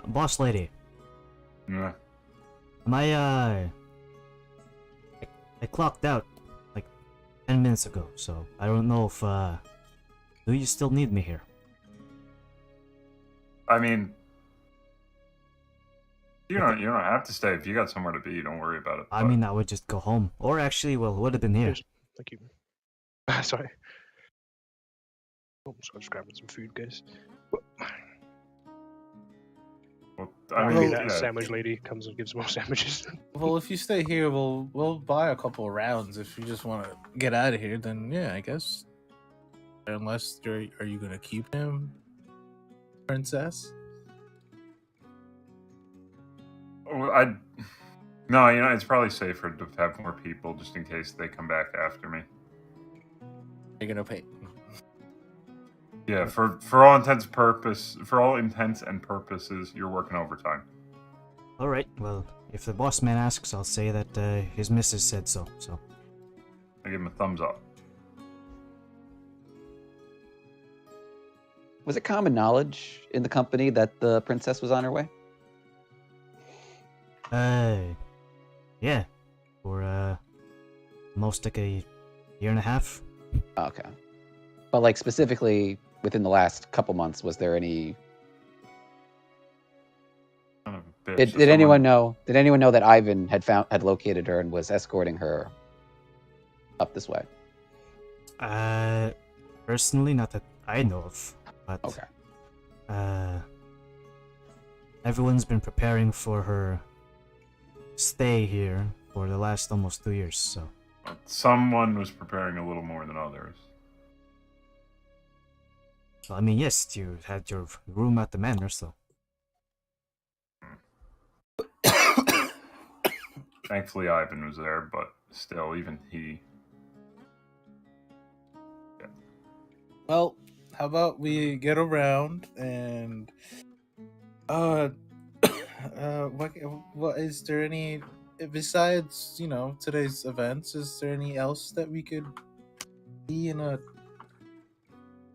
boss lady, Yeah. am I clocked out like 10 minutes ago, so I don't know if, do you still need me here? I mean, you don't have to stay if you got somewhere to be. Don't worry about it. I mean, I would just go home. Or actually, well, would have been here. Thank you. Sorry. Oh, so I'm just grabbing some food, guys. Well, I Maybe mean, that yeah. sandwich lady comes and gives more sandwiches. Well, if you stay here, we'll buy a couple of rounds. If you just want to get out of here, then yeah, I guess. Unless are you gonna keep him, princess? Well, no, it's probably safer to have more people just in case they come back after me. You're gonna pay. Yeah, for all intents and purposes, you're working overtime. Alright, well, if the boss man asks, I'll say that his missus said so, so. I give him a thumbs up. Was it common knowledge in the company that the princess was on her way? Yeah. For, most like a year and a half. Okay. But like specifically within the last couple months, was there any? Son of a bitch. Did anyone know? Did anyone know that Ivan had located her and was escorting her up this way? Personally, not that I know of, but Okay. Everyone's been preparing for her stay here for the last almost 2 years, so. Someone was preparing a little more than others. So, I mean, yes, you had your room at the manor, so. Thankfully, Ivan was there, but still, even he. Well, how about we get around and what is there any besides today's events? Is there any else that we could be in a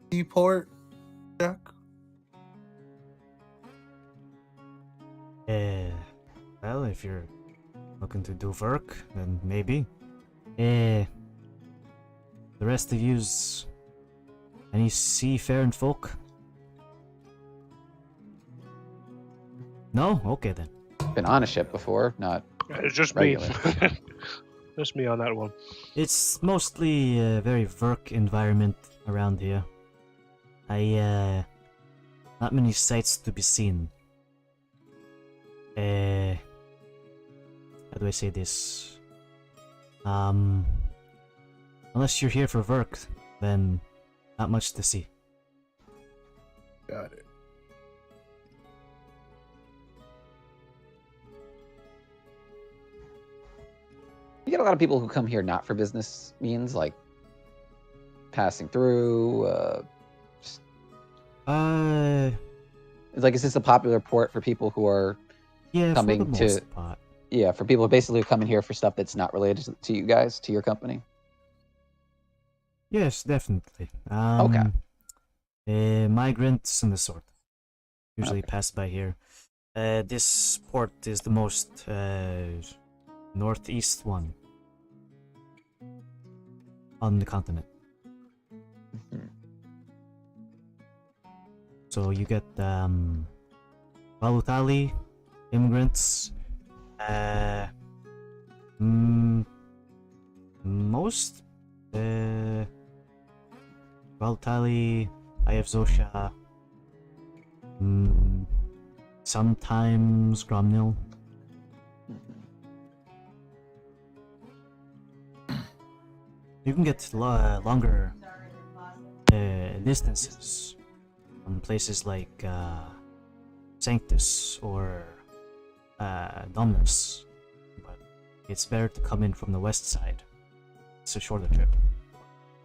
seaport, Jack? Well, if you're looking to do work, then maybe. The rest of you's any seafaring folk? No? Okay then. Been on a ship before, not It's just regular. me. Just me on that one. It's mostly a very work environment around here. Not many sights to be seen. How do I say this? Unless you're here for work, then not much to see. Got it. You get a lot of people who come here not for business means, like passing through. Like, is this a popular port for people who are yeah, coming for the to? most part. Yeah, for people basically who come in here for stuff that's not related to you guys, to your company. Yes, definitely. Migrants and the sort usually pass by here. This port is the most northeast one on the continent. Mhm. So you get Valutali, immigrants, most Valutali, Ayavzosha, sometimes Gromnil. You can get longer distances from places like Sanctus or Dominus, but it's better to come in from the west side. It's a shorter trip.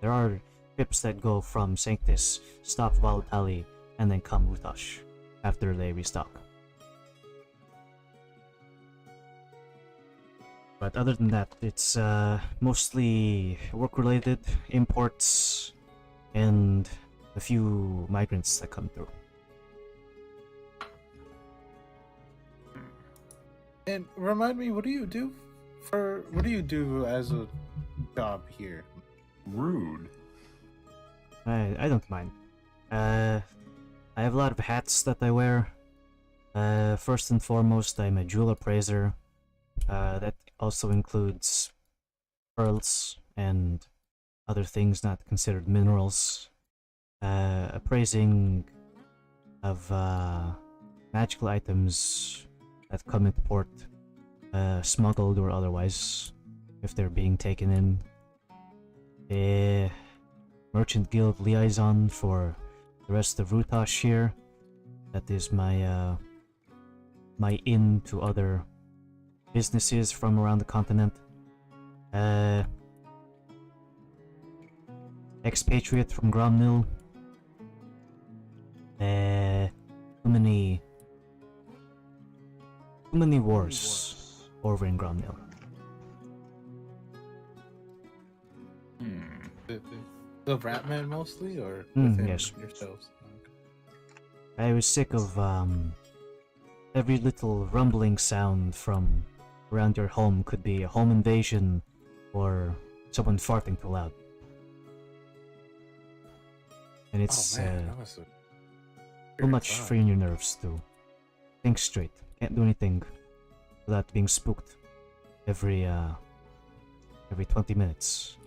There are trips that go from Sanctus, stop Valutali, and then come Ruthash after they restock. But other than that, it's mostly work-related, imports, and a few migrants that come through. And remind me, what do you do as a job here? Rude. I don't mind. I have a lot of hats that I wear. First and foremost, I'm a jewel appraiser. That also includes pearls and other things not considered minerals. Appraising of magical items that come into port, smuggled or otherwise, if they're being taken in. Merchant Guild liaison for the rest of Rutash here. That is my my in to other businesses from around the continent. Expatriate from Gromnil. Too many wars over in Gromnil. The Ratman mostly, or yes. yourselves? I was sick of every little rumbling sound from around your home could be a home invasion or someone farting too loud. And it's too much for your nerves to think straight. Can't do anything without being spooked every 20 minutes.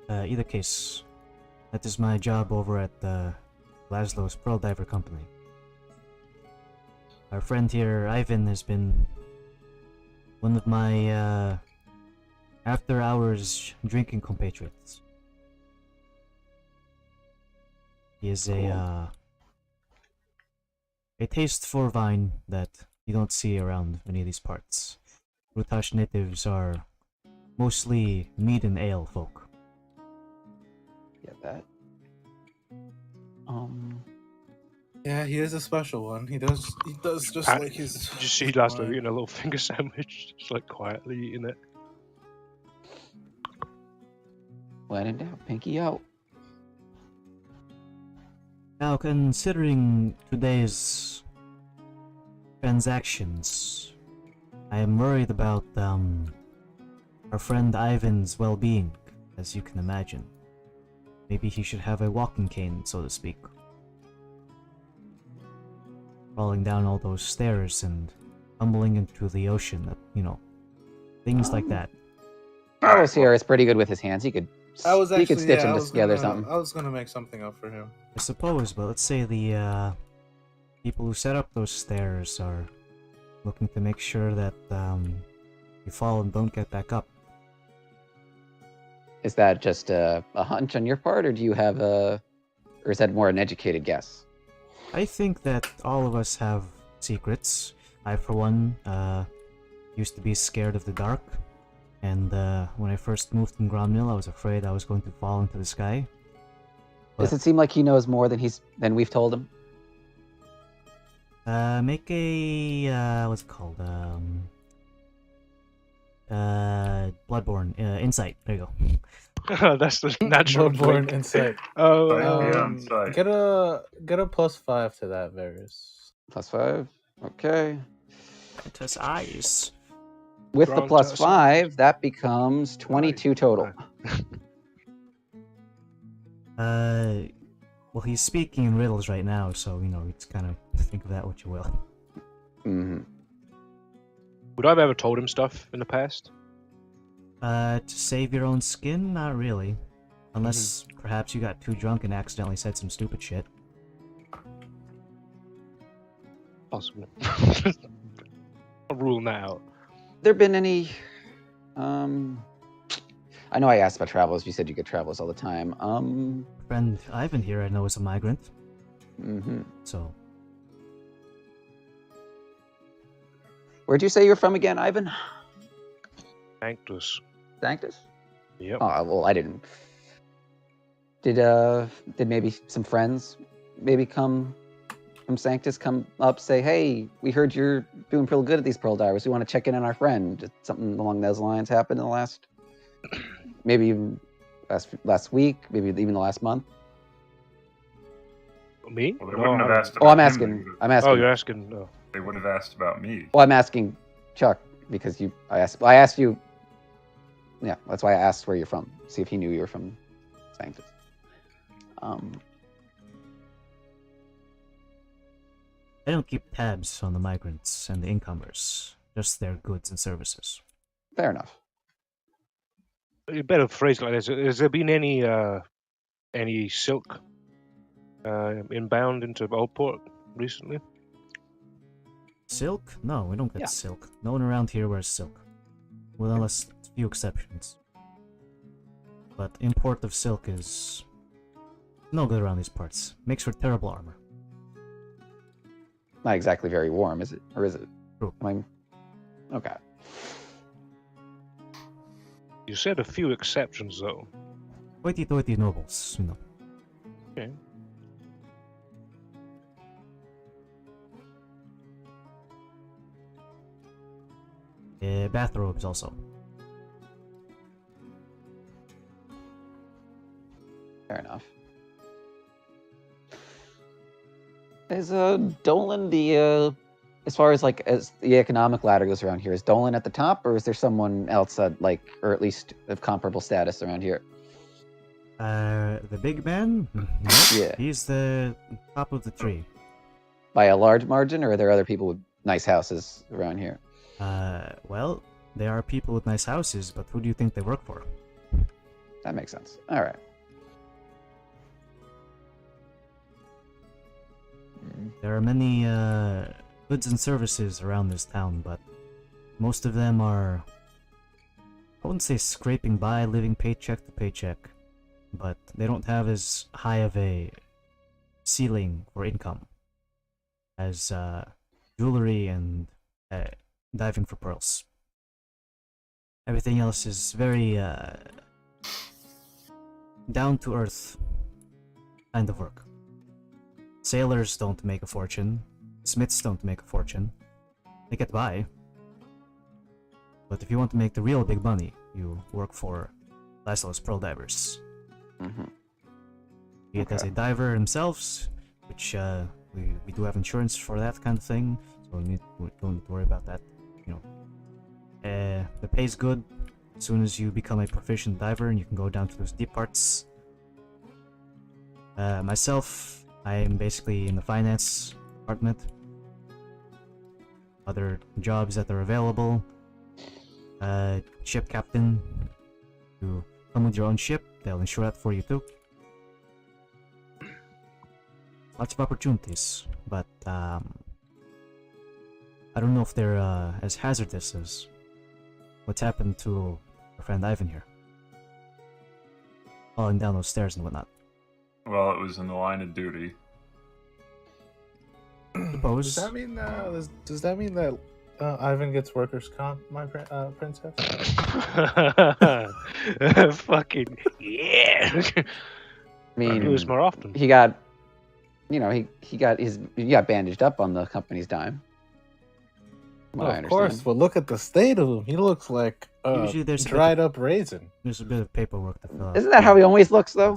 Either case, that is my job over at Laszlo's Pearl Diver Company. Our friend here, Ivan, has been one of my after-hours drinking compatriots. He is a taste for wine that you don't see around any of these parts. Rutash natives are mostly mead and ale folk. Get that. Yeah, he is a special one. He does just Pat, like his. Did you see his Laszlo wine. eating a little finger sandwich, just like quietly eating it? When in doubt, pinky out. Now, considering today's transactions, I am worried about our friend Ivan's well-being, as you can imagine. Maybe he should have a walking cane, so to speak. Falling down all those stairs and tumbling into the ocean, things like that. Carlos here is pretty good with his hands. He could I was actually, stitch yeah, him I was together gonna, something. I was gonna make something up for him. I suppose, but let's say the people who set up those stairs are looking to make sure that you fall and don't get back up. Is that just a hunch on your part, or do you have or is that more an educated guess? I think that all of us have secrets. I, for one, used to be scared of the dark, and when I first moved from Gromnil, I was afraid I was going to fall into the sky. Does it seem like he knows more than we've told him? Make a what's it called? Bloodborne insight. There you go. That's the natural Bloodborne blink. insight. Oh, Sight. Get a +5 to that, Varys. +5. Okay. It has eyes. With the Grant us +5, that becomes 22 total. Well, he's speaking in riddles right now, so it's kind of think of that what you will. Mm-hmm. would I have ever told him stuff in the past? To save your own skin, not really, unless perhaps you got too drunk and accidentally said some stupid shit. Possible. I'm ruling that out. There been any? I know I asked about travels. You said you get travels all the time. Friend Ivan here, I know, is a migrant, Mm-hmm. so Where'd you say you're from again, Ivan? Sanctus. Sanctus? Yep. Oh, well, I didn't. Did maybe some friends maybe come from Sanctus come up, say, hey, we heard you're doing pretty good at these pearl divers. We want to check in on our friend. Did something along those lines happen in the last, maybe even last week, maybe even the last month? Me? Well, they No, wouldn't have I don't- asked Oh, I'm about him, asking. they would've- I'm asking. Oh, you're asking. No. They would have asked about me. Well, I'm asking Chuck because I asked you. Yeah, that's why I asked where you're from. See if he knew you were from Sanctus. I don't keep tabs on the migrants and the incomers, just their goods and services. Fair enough. You better phrase it like this. Has there been any silk inbound into Oldport recently? Silk? No, we don't get Yeah. silk. No one around here wears silk. Well, unless a few exceptions. But import of silk is no good around these parts. Makes for terrible armor. Not exactly very warm, is it? Or is it? True. Okay. You said a few exceptions, though. Hoity-toity nobles, Okay. Bathrobes also. Fair enough. Is Dolan as far as as the economic ladder goes around here, is Dolan at the top, or is there someone else or at least of comparable status around here? The big man? Nope. Yeah. He's the top of the tree. By a large margin, or are there other people with nice houses around here? Well, there are people with nice houses, but who do you think they work for? That makes sense. All right. There are many goods and services around this town, but Most of them are, I wouldn't say scraping by, living paycheck to paycheck, but they don't have as high of a ceiling for income as jewelry and diving for pearls. Everything else is very down to earth kind of work. Sailors don't make a fortune. Smiths don't make a fortune. They get by. But if you want to make the real big money, you work for Laszlo's Pearl Divers. Mm-hmm. Be it as a diver themselves, which we do have insurance for that kind of thing, so we don't need to worry about that. You know, the pay's good. As soon as you become a proficient diver and you can go down to those deep parts. Myself, I am basically in the finance department. Other jobs that are available. Ship captain. You come with your own ship, they'll insure that for you too. Lots of opportunities, but I don't know if they're as hazardous as what's happened to our friend Ivan here. Falling down those stairs and whatnot. Well, it was in the line of duty. Suppose. Does that mean that Ivan gets workers' comp, my princess? Fucking yeah. I mean, Do this more often. he got, you know, he got bandaged up on the company's dime. from what I Of course, understand. but look at the state of him. He looks like a Usually there's a bit dried up raisin. There's a bit of paperwork to fill out. Isn't that how he always looks, though?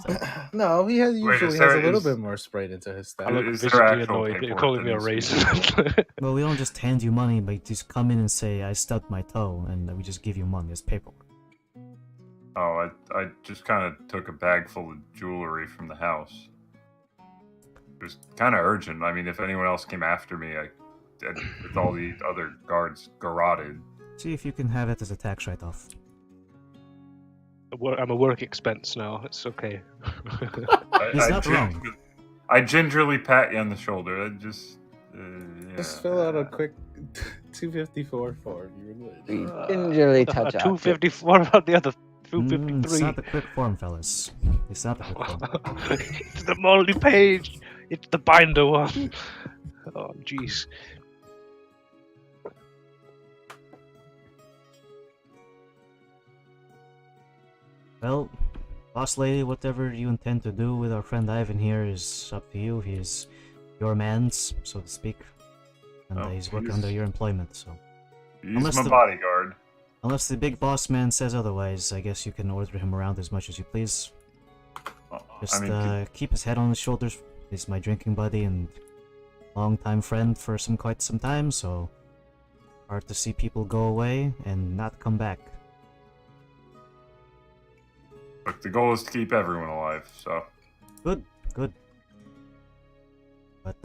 No, he is usually there- has a little is- bit more sprayed into his I style. look Is there visibly actual annoyed that you're paperwork calling me a that needs raisin. Well, we don't just hand you money, but just come in and say, I stubbed my toe, and we just give you money as paperwork. Oh, I just kind of took a bag full of jewelry from the house. It was kind of urgent. I mean, if anyone else came after me, with all the other guards garroted. See if you can have it as a tax write-off. I'm a work expense now. It's okay. He's not wrong. I gingerly pat you on the shoulder. Just Fill out a quick 254 form. We gingerly A touch out. 250. What about the other It's 253? not the quick form, fellas. It's not the quick form. It's the multi-page. It's the binder one. Oh, jeez. Well, boss lady, whatever you intend to do with our friend Ivan here is up to you. He's your man's, so to speak. And Oh, he's working he's- under your employment, so... He's Unless my the- bodyguard. Unless the big boss man says otherwise, I guess you can order him around as much as you please. Just I mean, keep his head on his shoulders. He's my drinking buddy and longtime friend for quite some time, so hard to see people go away and not come back. look, the goal is to keep everyone alive. So Good. But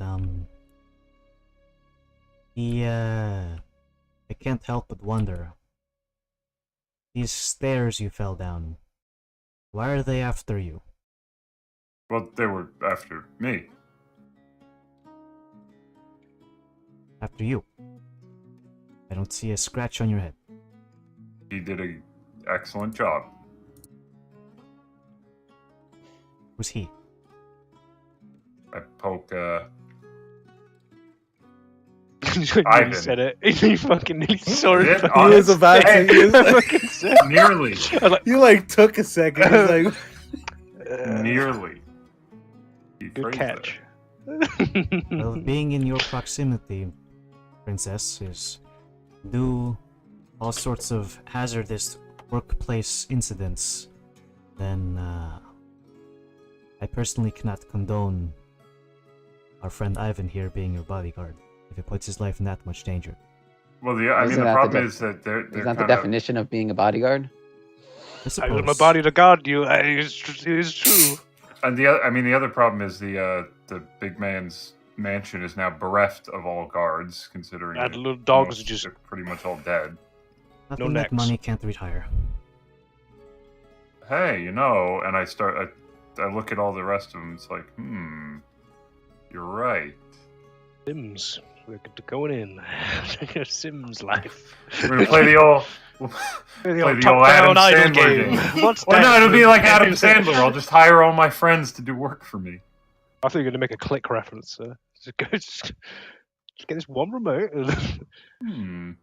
I can't help but wonder. These stairs you fell down, why are they after you? well, they were after me. After you. I don't see a scratch on your head. He did an excellent job. Who's he? I poke. You Ivan. said it. You fucking nearly saw it. Yeah, He was about to. He was like, Fucking said it. Nearly, I was like, you like took a second. He's like, nearly. He good phrased catch. Well, being in your proximity, princess, is do all sorts of hazardous workplace incidents, then I personally cannot condone our friend Ivan here being your bodyguard if it puts his life in that much danger. that. Well, I mean, Isn't the that the problem def- is that they're Isn't that the kind of. definition of being a bodyguard? I I suppose. want my body to guard you. It's true. And the other problem is the big man's mansion is now bereft of all guards, considering And that little dogs most- are just they're pretty much all dead. Nothing no like necks. money can't retire. Hey, and I look at all the rest of them. It's like, you're right. limbs. We're going in. Sims life. We're gonna play the old. The Play old the old top-down Adam idle Sandler game. What's Well, that? no, it'll be like Adam Sandler. I'll just hire all my friends to do work for me. I thought you were going to make a click reference. Just get this one remote. Hmm. It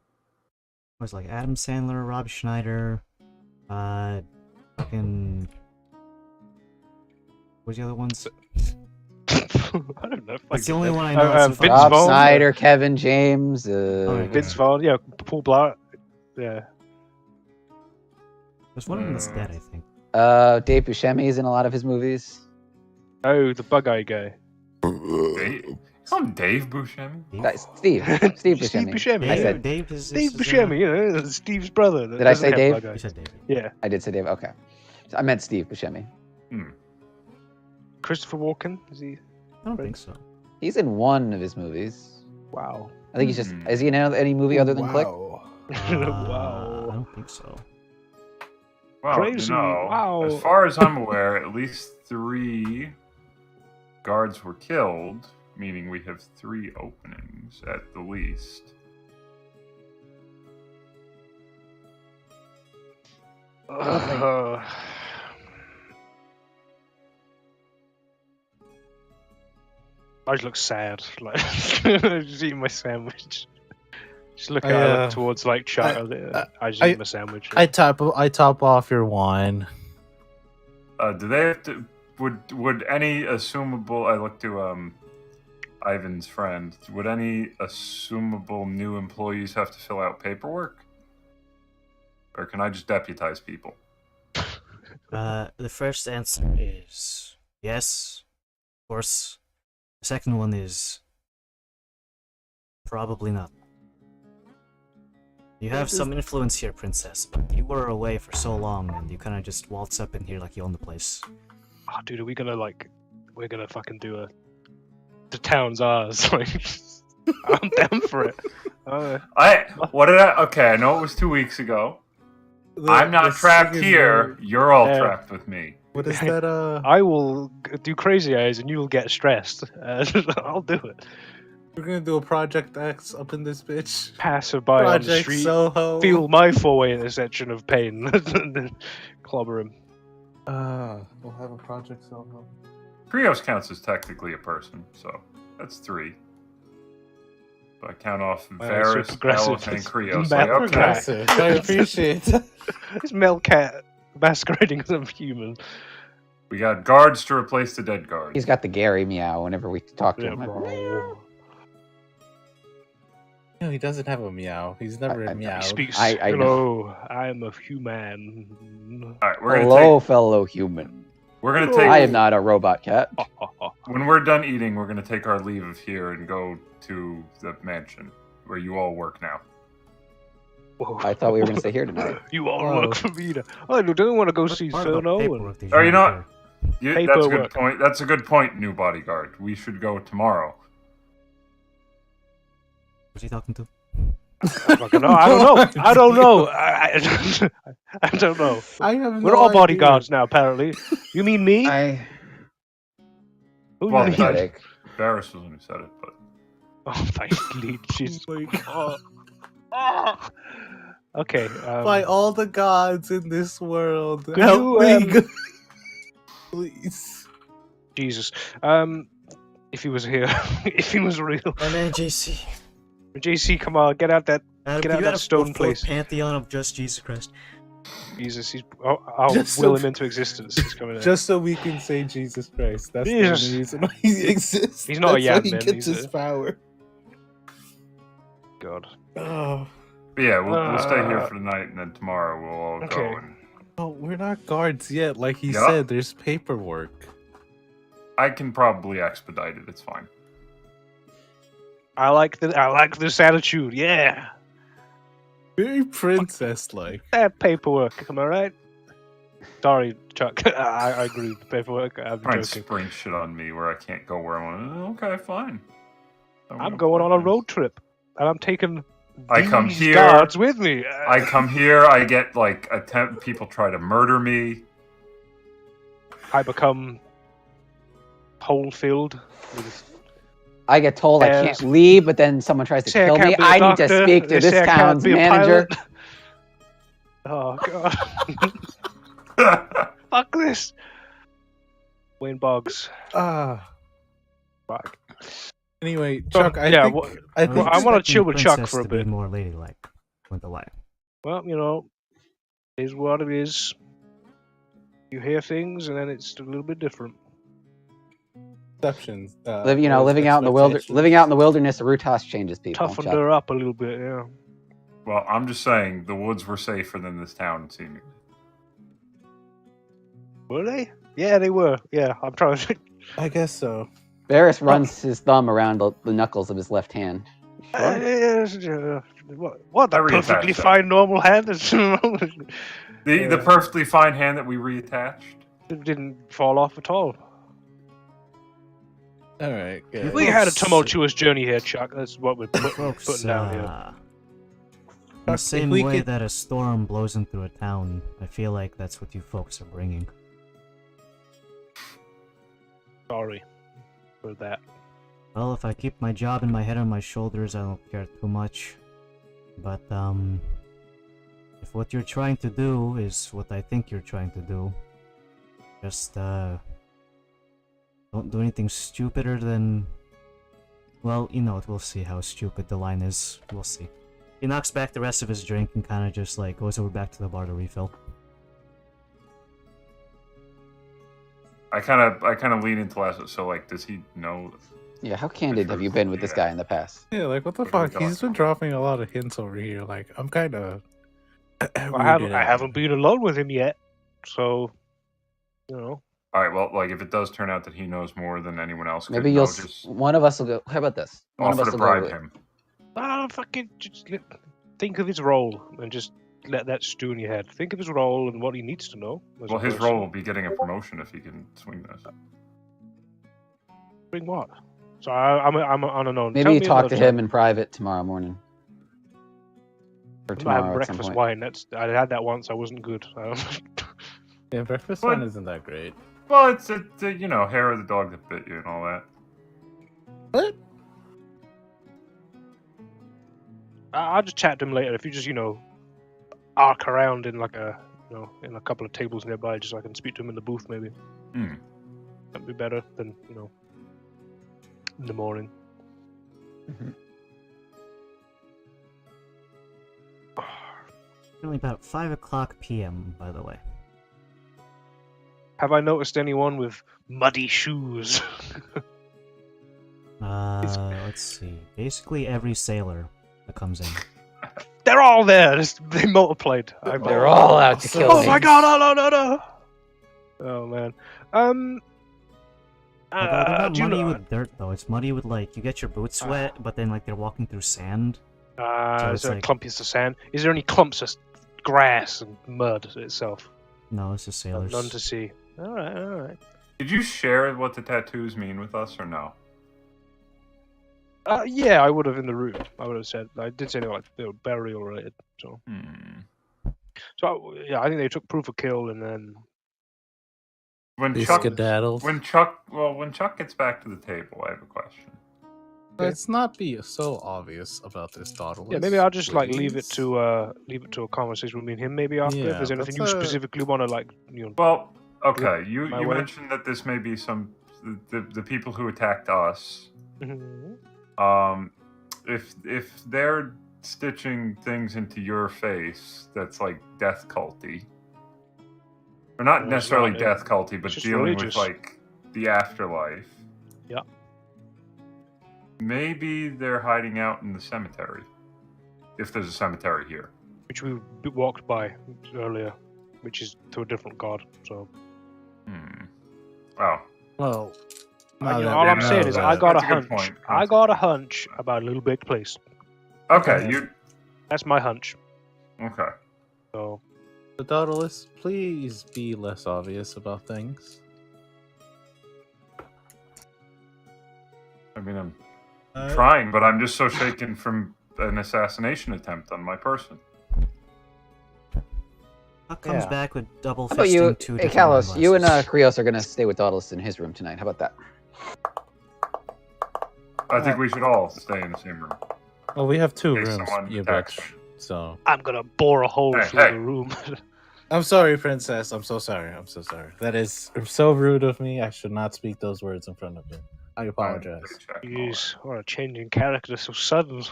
was like Adam Sandler, Rob Schneider, fucking. What's the other ones? I don't know. That's the only one I know. that's Vince Rob Vaughn. Snyder, Kevin James. Alright, Vince Vaughn, yeah, Paul Blart. Yeah. There's one of them that's dead, I think. Dave Buscemi's in a lot of his movies. Oh, the bug-eye guy. Dave, call him Dave Buscemi. Steve Steve Buscemi. Buscemi. I yeah. said Dave is Steve Buscemi, you know, Steve's brother. Did I say Dave? Bug-eye. You said David. Yeah. I did say Dave. Okay, I meant Steve Buscemi. Christopher Walken, is he? I don't think so. He's in one of his movies. Wow. I think he's just. Is he in any movie other than Click? Wow. I don't think so. Well, Crazy. Wow. As far as I'm aware, at least 3 guards were killed, meaning we have 3 openings at the least. I just look sad, like just eating my sandwich. Just looking out towards like child. I just eat my sandwich. I top off your wine. Do they have to? Would any assumable? I look to Ivan's friend. Would any assumable new employees have to fill out paperwork, or can I just deputize people? The first answer is yes, of course. The second one is probably not. You have some influence here, princess, but you were away for so long, and you kind of just waltz up in here like you own the place. Oh, dude, are we gonna we're gonna fucking do the town's ours? Like, I'm down for it. Okay, I know it was 2 weeks ago. I'm not trapped here. You're all trapped with me. What is that? I will do crazy eyes, and you will get stressed. I'll do it. We're gonna do a Project X up in this bitch. Passerby on the Project street, Soho. feel my 4-way intersection of pain, and then clobber him. We'll have a Project Soho. Krios counts as technically a person, so that's 3. But I count off Varys, Elf, and Krios. Like, okay. Progressive. I appreciate it. This male cat masquerading as a human. We got guards to replace the dead guards. He's got the Gary meow whenever we talk to Yeah, him. bro. No, he doesn't have a meow. He's never I- meowed. He speaks. I Hello, I am a human. All right, we're gonna Hello, fellow human. We're gonna take. I am not a robot cat. When we're done eating, we're gonna take our leave of here and go to the mansion where you all work now. Whoa. I thought we were going to stay here tonight. You all Whoa. work for me. I don't want to go see Part of the Furno. paperwork did Oh, you know not what? hear? That's a good Paperwork. point. That's a good point, new bodyguard. We should go tomorrow. Who's he talking to? Fucking no, I don't know. I don't know. I don't know. I have We're no all idea. bodyguards now, apparently. You mean me? Who Well, you mean? Pathetic. Varys was the one who said it, but Oh, thank Jesus. Oh my God. Oh. Okay. By all the gods in this world, Could help you, me, please. Jesus. If he was here, if he was real. My man, JC. JC, come on, get out that Get out you that had a stone full place. pantheon of just Jesus Christ. Jesus. I'll Just will so- him into existence. He's coming in. Just so we can say Jesus Christ. That's Jesus. the only reason why he exists. He's not a That's why he Yam-man, gets he's his a- power. God. Oh. But yeah, we'll stay here for the night, and then tomorrow we'll all Okay. go. And Oh, we're not guards yet. Like he Yeah. said, there's paperwork. I can probably expedite it. It's fine. I like this attitude. Yeah. Very princess-like. That paperwork. Am I right? Sorry, Chuck. I agree with the paperwork. I'm Trying to joking. spring shit on me where I can't go where I want. Okay, fine. I'm going on a road trip, and I'm taking I come these here. guards with me. I come here. I get like people try to murder me. I become whole filled with I get told I Yes. can't leave, but then someone tries to Say I kill can't me. be a I need to doctor, speak to they say this I can't town's be a manager. pilot. Oh god. Fuck this. Wayne Boggs. Fuck. Anyway, So, Chuck, I yeah, think what- I was think I wanna expecting chill the with Chuck princess for a to be bit. more ladylike with the lie. Well, you know, it is what it is. You hear things, and then it's a little bit different. exceptions. Living out in the wilderness, Rutas changes people. Toughened Chuck. her up a little bit, yeah. Well, I'm just saying the woods were safer than this town, seemingly. Were they? Yeah, they were. Yeah, I'm trying to think. I guess so. Varys runs his thumb around the knuckles of his left hand. What I the perfectly reattached that. fine normal hand? The perfectly fine hand that we reattached. It didn't fall off at all. All right, good. We had a Folks- tumultuous journey here, Chuck. That's what we're Folks, putting down here. in Chuck, the if same we way could- that a storm blows in through a town, I feel like that's what you folks are bringing. Sorry for that. Well, if I keep my job and my head on my shoulders, I don't care too much. But, if what you're trying to do is what I think you're trying to do, just, don't do anything stupider than... Well, you know what, we'll see how stupid the line is. We'll see. He knocks back the rest of his drink and kind of just, like, goes over back to the bar to refill. I kind of lean into last. So, like, does he know? Yeah, how candid have you been with this guy in the past? Yeah, like what the What are we fuck? He's been dropping a lot of hints over here. Like I'm kind of. I haven't been alone with him yet, so you know. All right. Well, like, if it does turn out that he knows more than anyone else, Maybe could you'll. know, just One of us will go. How about this? One of offer us to will go. bribe him. Fucking just think of his role and just let that stew in your head. Think of his role and what he needs to know. as Well, a his person. role will be getting a promotion if he can swing this. Bring what? So I'm unknown. Maybe Tell you me talk another to time. him in private tomorrow morning. Or I'm not having tomorrow at some breakfast point. wine. I had that once. I wasn't good. Yeah, breakfast What? wine isn't that great. Well, it's you know, hair of the dog that bit you and all that. What? I'll just chat to him later. If you just arc around in like in a couple of tables nearby, just so I can speak to him in the booth maybe. Hmm. That'd be better than in the morning. Only about 5 o'clock p.m., by the way. Have I noticed anyone with muddy shoes? Let's see. Basically every sailor that comes in. They're all there. They multiplied. They're all out to kill Oh me. my god! Oh no! Oh man. Although they're not do you muddy know? with dirt, though. It's muddy with, like, you get your boots wet, but then, like, they're walking through sand. So Is it's there like- clumpies of sand? Is there any clumps of grass and mud itself? No, it's just sailors. None to see. All right. Did you share what the tattoos mean with us or no? Yeah, I would have in the room. I would have said. I did say they were like burial related. So, Hmm. yeah, I think they took proof of kill and then. When They Chuck, skedaddled. when Chuck gets back to the table, I have a question. Let's not be so obvious about this, Dawdle. Yeah, maybe I'll just leave it to a conversation with me and him maybe after. Yeah, if there's anything you that's specifically want to Well, okay, you my way. mentioned that this may be the people who attacked us. Mhm. If they're stitching things into your face, that's like death culty, or not Well, it's necessarily not, death culty, but it's just dealing religious. with like the afterlife. Yeah. Maybe they're hiding out in the cemetery, if there's a cemetery here. Which we walked by earlier, which is to a different god. So Oh, Well, all I'm saying is I got a That's a good hunch. point. I got a hunch about a little big place. okay. You That's my hunch. okay? So the Dawdle, please be less obvious about things. I mean, I'm trying, but I'm just so shaken from an assassination attempt on my person. Huck comes Yeah. back with double How about fisting you, two hey different wine Kalos, you and glasses. Krios are gonna stay with Daedalus in his room tonight. How about that? I think we should all stay in the same room. Well, we have 2 In case rooms, someone you attacks bitch. So I'm gonna bore a hole Hey, through hey. the room. I'm sorry, princess. I'm so sorry. I'm so sorry. That is so rude of me. I should not speak those words in front of you. I apologize. Check and all Jeez, what a change in character so sudden.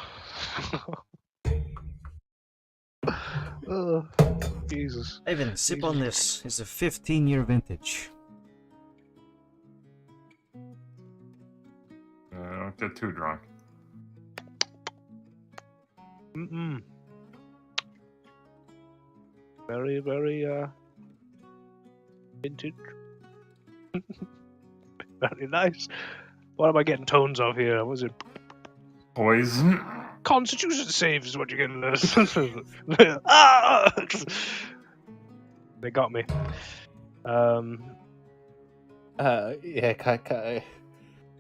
Oh, Jesus. Ivan, sip on this. It's a 15-year vintage. that. Don't get too drunk. Mm-mm. Very, very, vintage. Very nice. What am I getting tones of here? Was it Poison. Constitution save is what you're getting this. Ah! They got me. Yeah,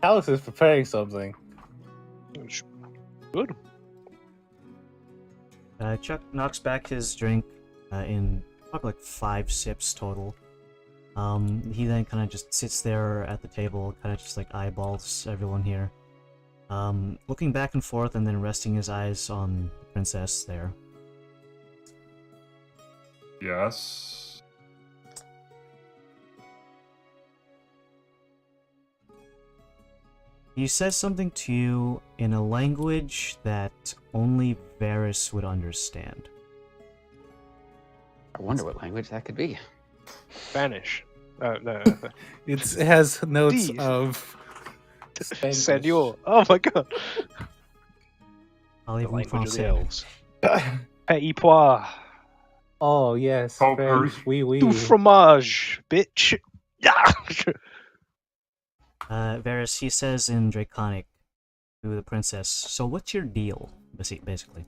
Alex is preparing something. Good. Chuck knocks back his drink in probably like 5 sips total. He then kind of just sits there at the table, kind of just like eyeballs everyone here. Looking back and forth and then resting his eyes on the princess there. Yes. He says something to you in a language that only Varys would understand. I wonder what language that could be. Spanish. No. It has notes Please. of Spanglish. Senor. Oh my god. Parlez-vous The language of the français? elves. Petit pois. Oh yes, Poker. French. Oui. Du fromage, bitch. Yeah. Varys, he says in Draconic to the princess, so what's your deal, basically?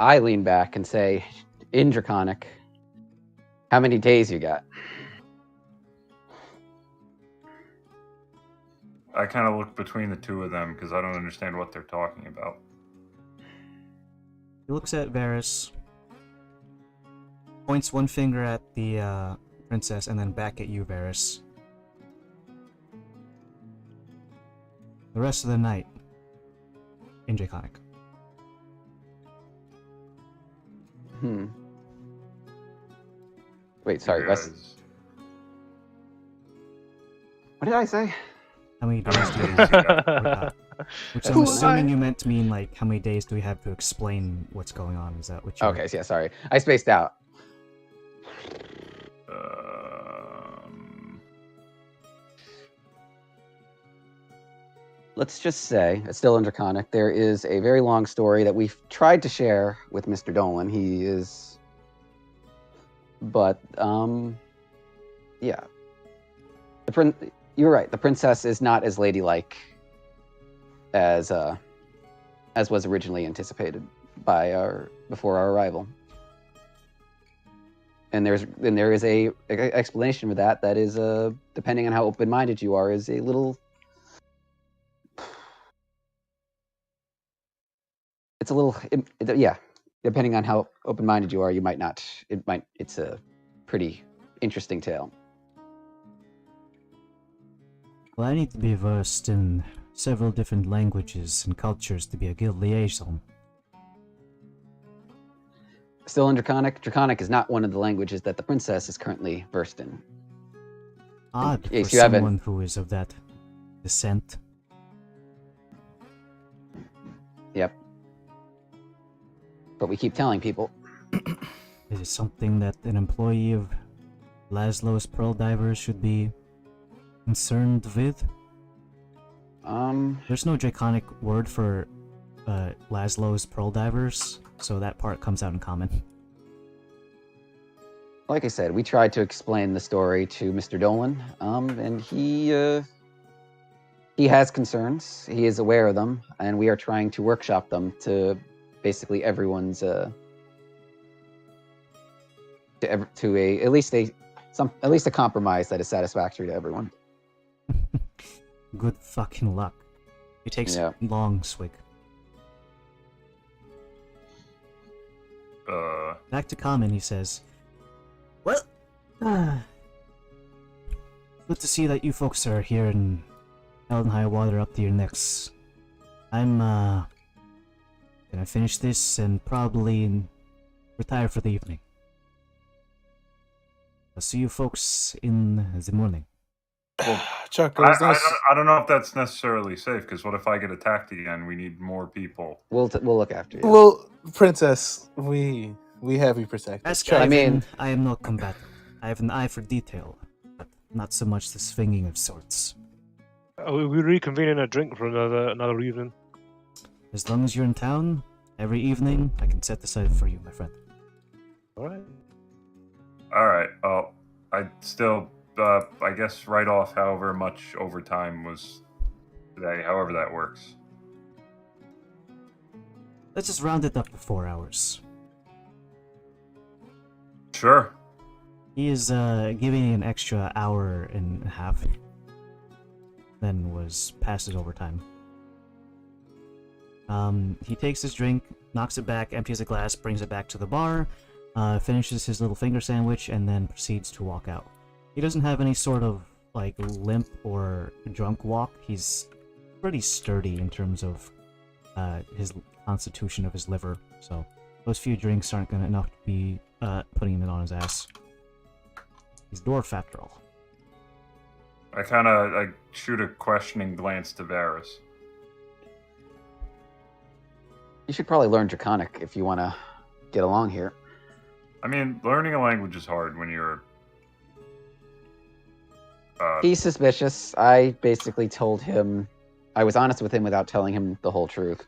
I lean back and say, in Draconic, how many days you got? I kind of look between the two of them because I don't understand what they're talking about. He looks at Varys, points one finger at the princess, and then back at you, Varys. The rest of the night in Draconic. Wait, sorry, Guys. what did I say? How many days do we Yeah. Which I'm Who assuming I- you meant to mean like how many days do we have to explain what's going on? Is that what you? Okay, so yeah, sorry. I spaced out. Let's just say, it's still in Draconic, there is a very long story that we've tried to share with Mr. Dolan. He is... But, yeah. You're right, the princess is not as ladylike as was originally anticipated before our arrival. And there is a explanation for that. That is, depending on how open-minded you are, is a little. It's a little, yeah. Depending on how open-minded you are, you might not. It's a pretty interesting tale. Well, I need to be versed in several different languages and cultures to be a guild liaison. Still in Draconic. Draconic is not one of the languages that the princess is currently versed in. Odd for case you haven't- someone who is of that descent. Yep. But we keep telling people. Is it something that an employee of Laszlo's Pearl Divers should be concerned with? There's no Draconic word for Laszlo's Pearl Divers, so that part comes out in common. Like I said, we tried to explain the story to Mr. Dolan, and he has concerns. He is aware of them, and we are trying to workshop them to basically everyone's at least a compromise that is satisfactory to everyone. Good fucking luck. He takes Yeah. a long swig. Back to common, he says. Well, Good to see that you folks are here in hell and high water up to your necks. I'm gonna finish this and probably retire for the evening. I'll see you folks in the morning. Chuck, I don't know if that's necessarily safe, because what if I get attacked again? We need more people. We'll look after you. Well, Princess, we have you protected. As Chuck, I mean- I am not combative. I have an eye for detail, but not so much the swinging of swords. We reconvening a drink for another evening. As long as you're in town, every evening, I can set this aside for you, my friend. All right. All right. Well, I still, I guess, write off however much overtime was today, however that works. Let's just round it up to 4 hours. Sure. He is giving you an extra hour and a half. Then was past his overtime. He takes his drink, knocks it back, empties a glass, brings it back to the bar, finishes his little finger sandwich, and then proceeds to walk out. He doesn't have any sort of like limp or drunk walk. He's pretty sturdy in terms of his constitution of his liver. So those few drinks aren't gonna enough to be putting him on his ass. He's dwarf after all. I kind of shoot a questioning glance to Varys. You should probably learn Draconic if you want to get along here. I mean, learning a language is hard when you're. He's suspicious. I basically told him, I was honest with him without telling him the whole truth.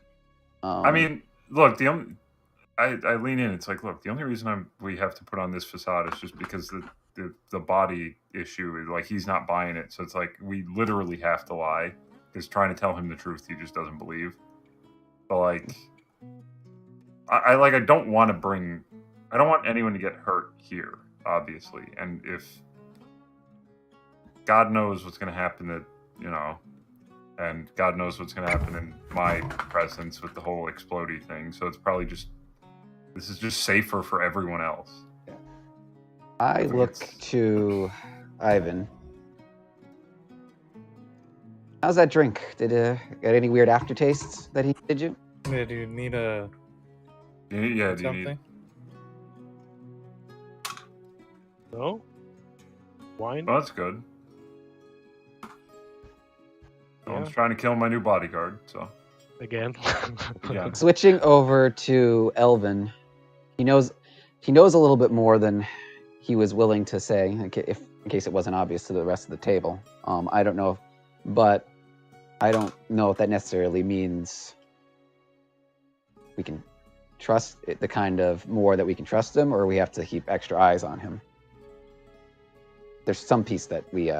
I mean, look, I lean in. It's like, look, the only reason we have to put on this facade is just because the body issue is like he's not buying it. So it's like we literally have to lie, because trying to tell him the truth he just doesn't believe. But like, I don't want anyone to get hurt here, obviously. And if God knows what's going to happen and God knows what's going to happen in my presence with the whole explodey thing. So it's probably this is just safer for everyone else. I look to Ivan. How's that drink? Did it get any weird aftertastes that he did you? Yeah, do you need a something? No? Wine? Well, that's good. Yeah. I was trying to kill my new bodyguard, so. Again. Yeah. Switching over to Elvin, he knows a little bit more than he was willing to say, in case it wasn't obvious to the rest of the table. I don't know, but I don't know if that necessarily means we can trust it, the kind of more that we can trust him, or we have to keep extra eyes on him. There's some piece that we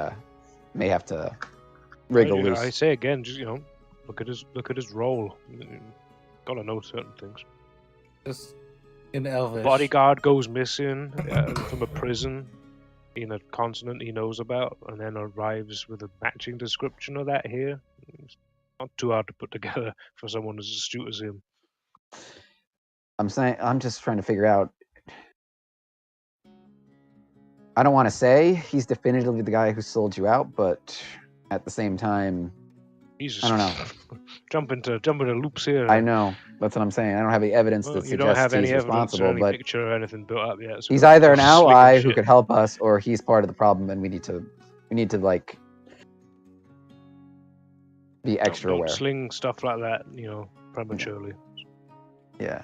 may have to wriggle loose. I say again, just look at his role. Gotta know certain things. Just in Elvish. Bodyguard goes missing from a prison in a continent he knows about, and then arrives with a matching description of that here. It's not too hard to put together for someone as astute as him. I'm just trying to figure out. I don't want to say he's definitively the guy who sold you out, but at the same time, Jesus. I don't know. Jumping to loops here. I know. That's what I'm saying. I don't have any evidence that you don't have suggests any he's evidence or responsible, any but picture or anything built up yet. So he's either an slicking ally who shit. could help us, or he's part of the problem, and we need to like be extra don't aware. Sling stuff like that, prematurely. Yeah.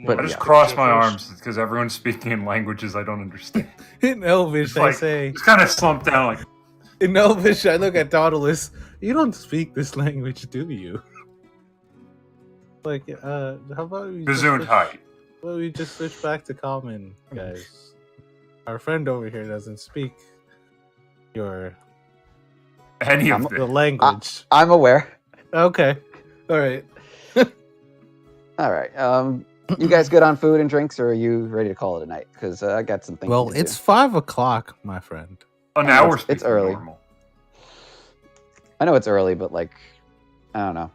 But I just cross my arms because everyone's speaking in languages I don't understand. In Elvish, I say. Just kind of slumped down like. In Elvish, I look at Daedalus. You don't speak this language, do you? Like, how about we Gesundheit. Well, we just switch back to common, guys. Our friend over here doesn't speak any of the language. I'm aware. Okay. All right. All right. You guys good on food and drinks, or are you ready to call it a night? Because I got some things. Well, to do. it's 5 o'clock, my friend. Oh, now we're it's early. normal. I know it's early, but I don't know.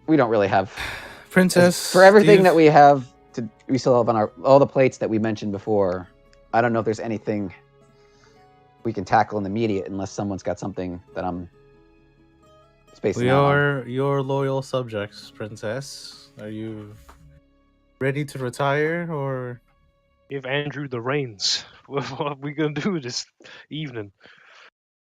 We don't really have Princess. for everything that we have we still have on all the plates that we mentioned before. I don't know if there's anything we can tackle in the immediate, unless someone's got something that I'm spacing out on. We are your loyal subjects, Princess. Are you ready to retire, or Give Andrew the reins. What are we gonna do this evening?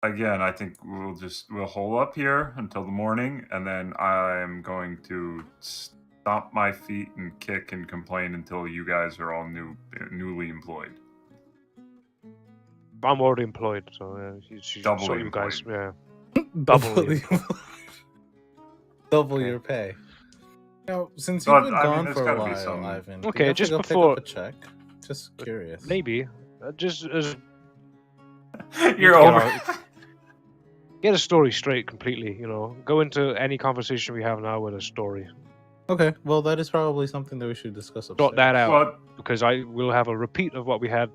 Again, I think we'll hole up here until the morning, and then I'm going to stomp my feet and kick and complain until you guys are all newly employed. I'm already employed, so you Doubly sort you guys, employed. yeah. Double double Okay. your pay? Now, since But, you've been I mean, gone there's for a gotta be while, some- Ivan, do Okay, you have to just go before- pick up a check. Just curious. Maybe just as You're get over. get a story straight completely. Go into any conversation we have now with a story. Okay, well, that is probably something that we should discuss upstairs. Sort that out Well, because I will have a repeat of what we had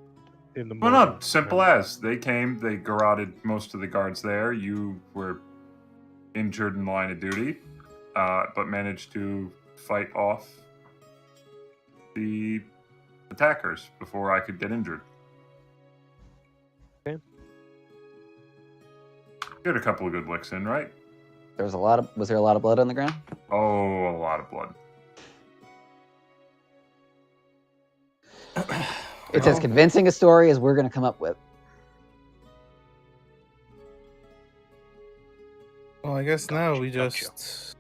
in the well, morning. no, simple as they came, they garroted most of the guards there. You were injured in the line of duty, but managed to fight off the attackers before I could get injured. Okay. Get a couple of good licks in, right? Was there a lot of blood on the ground? Oh, a lot of blood. It's as convincing a story as we're going to come up with. Well, I guess now we Gotcha. just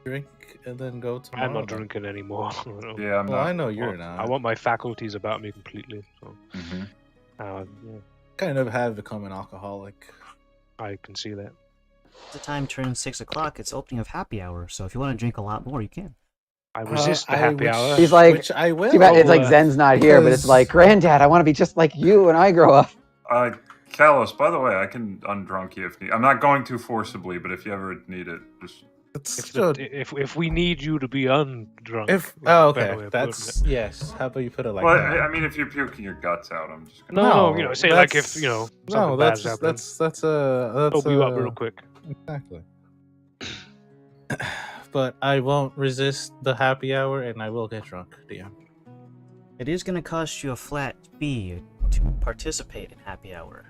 drink and then go tomorrow. I'm not then. drinking anymore. Yeah, I'm Well, not. I know you're Well, not. I want my faculties about me completely. So, Mhm. yeah, kind of have become an alcoholic. I can see that. The time turns 6 o'clock. It's opening of happy hour. So if you want to drink a lot more, you can. I resist the I- happy which- hour. He's like, which I will. Too bad it's like Oh, Zen's not here, but it's because- like, Granddad, I want to be just like you when I grow up. Kalos, by the way, I can undrunk you if need. I'm not going to forcibly, but if you ever need it, just If we need you to be undrunk. If is a better okay, way of that's putting yes. How about you put it like well, that? I mean, if you're puking your guts out, I'm just it. gonna. No, say like if that's- something no, bad's that's happening. that's Open you up real quick. exactly. But I won't resist the happy hour, and I will get drunk, DM. It is going to cost you a flat fee to participate in happy hour.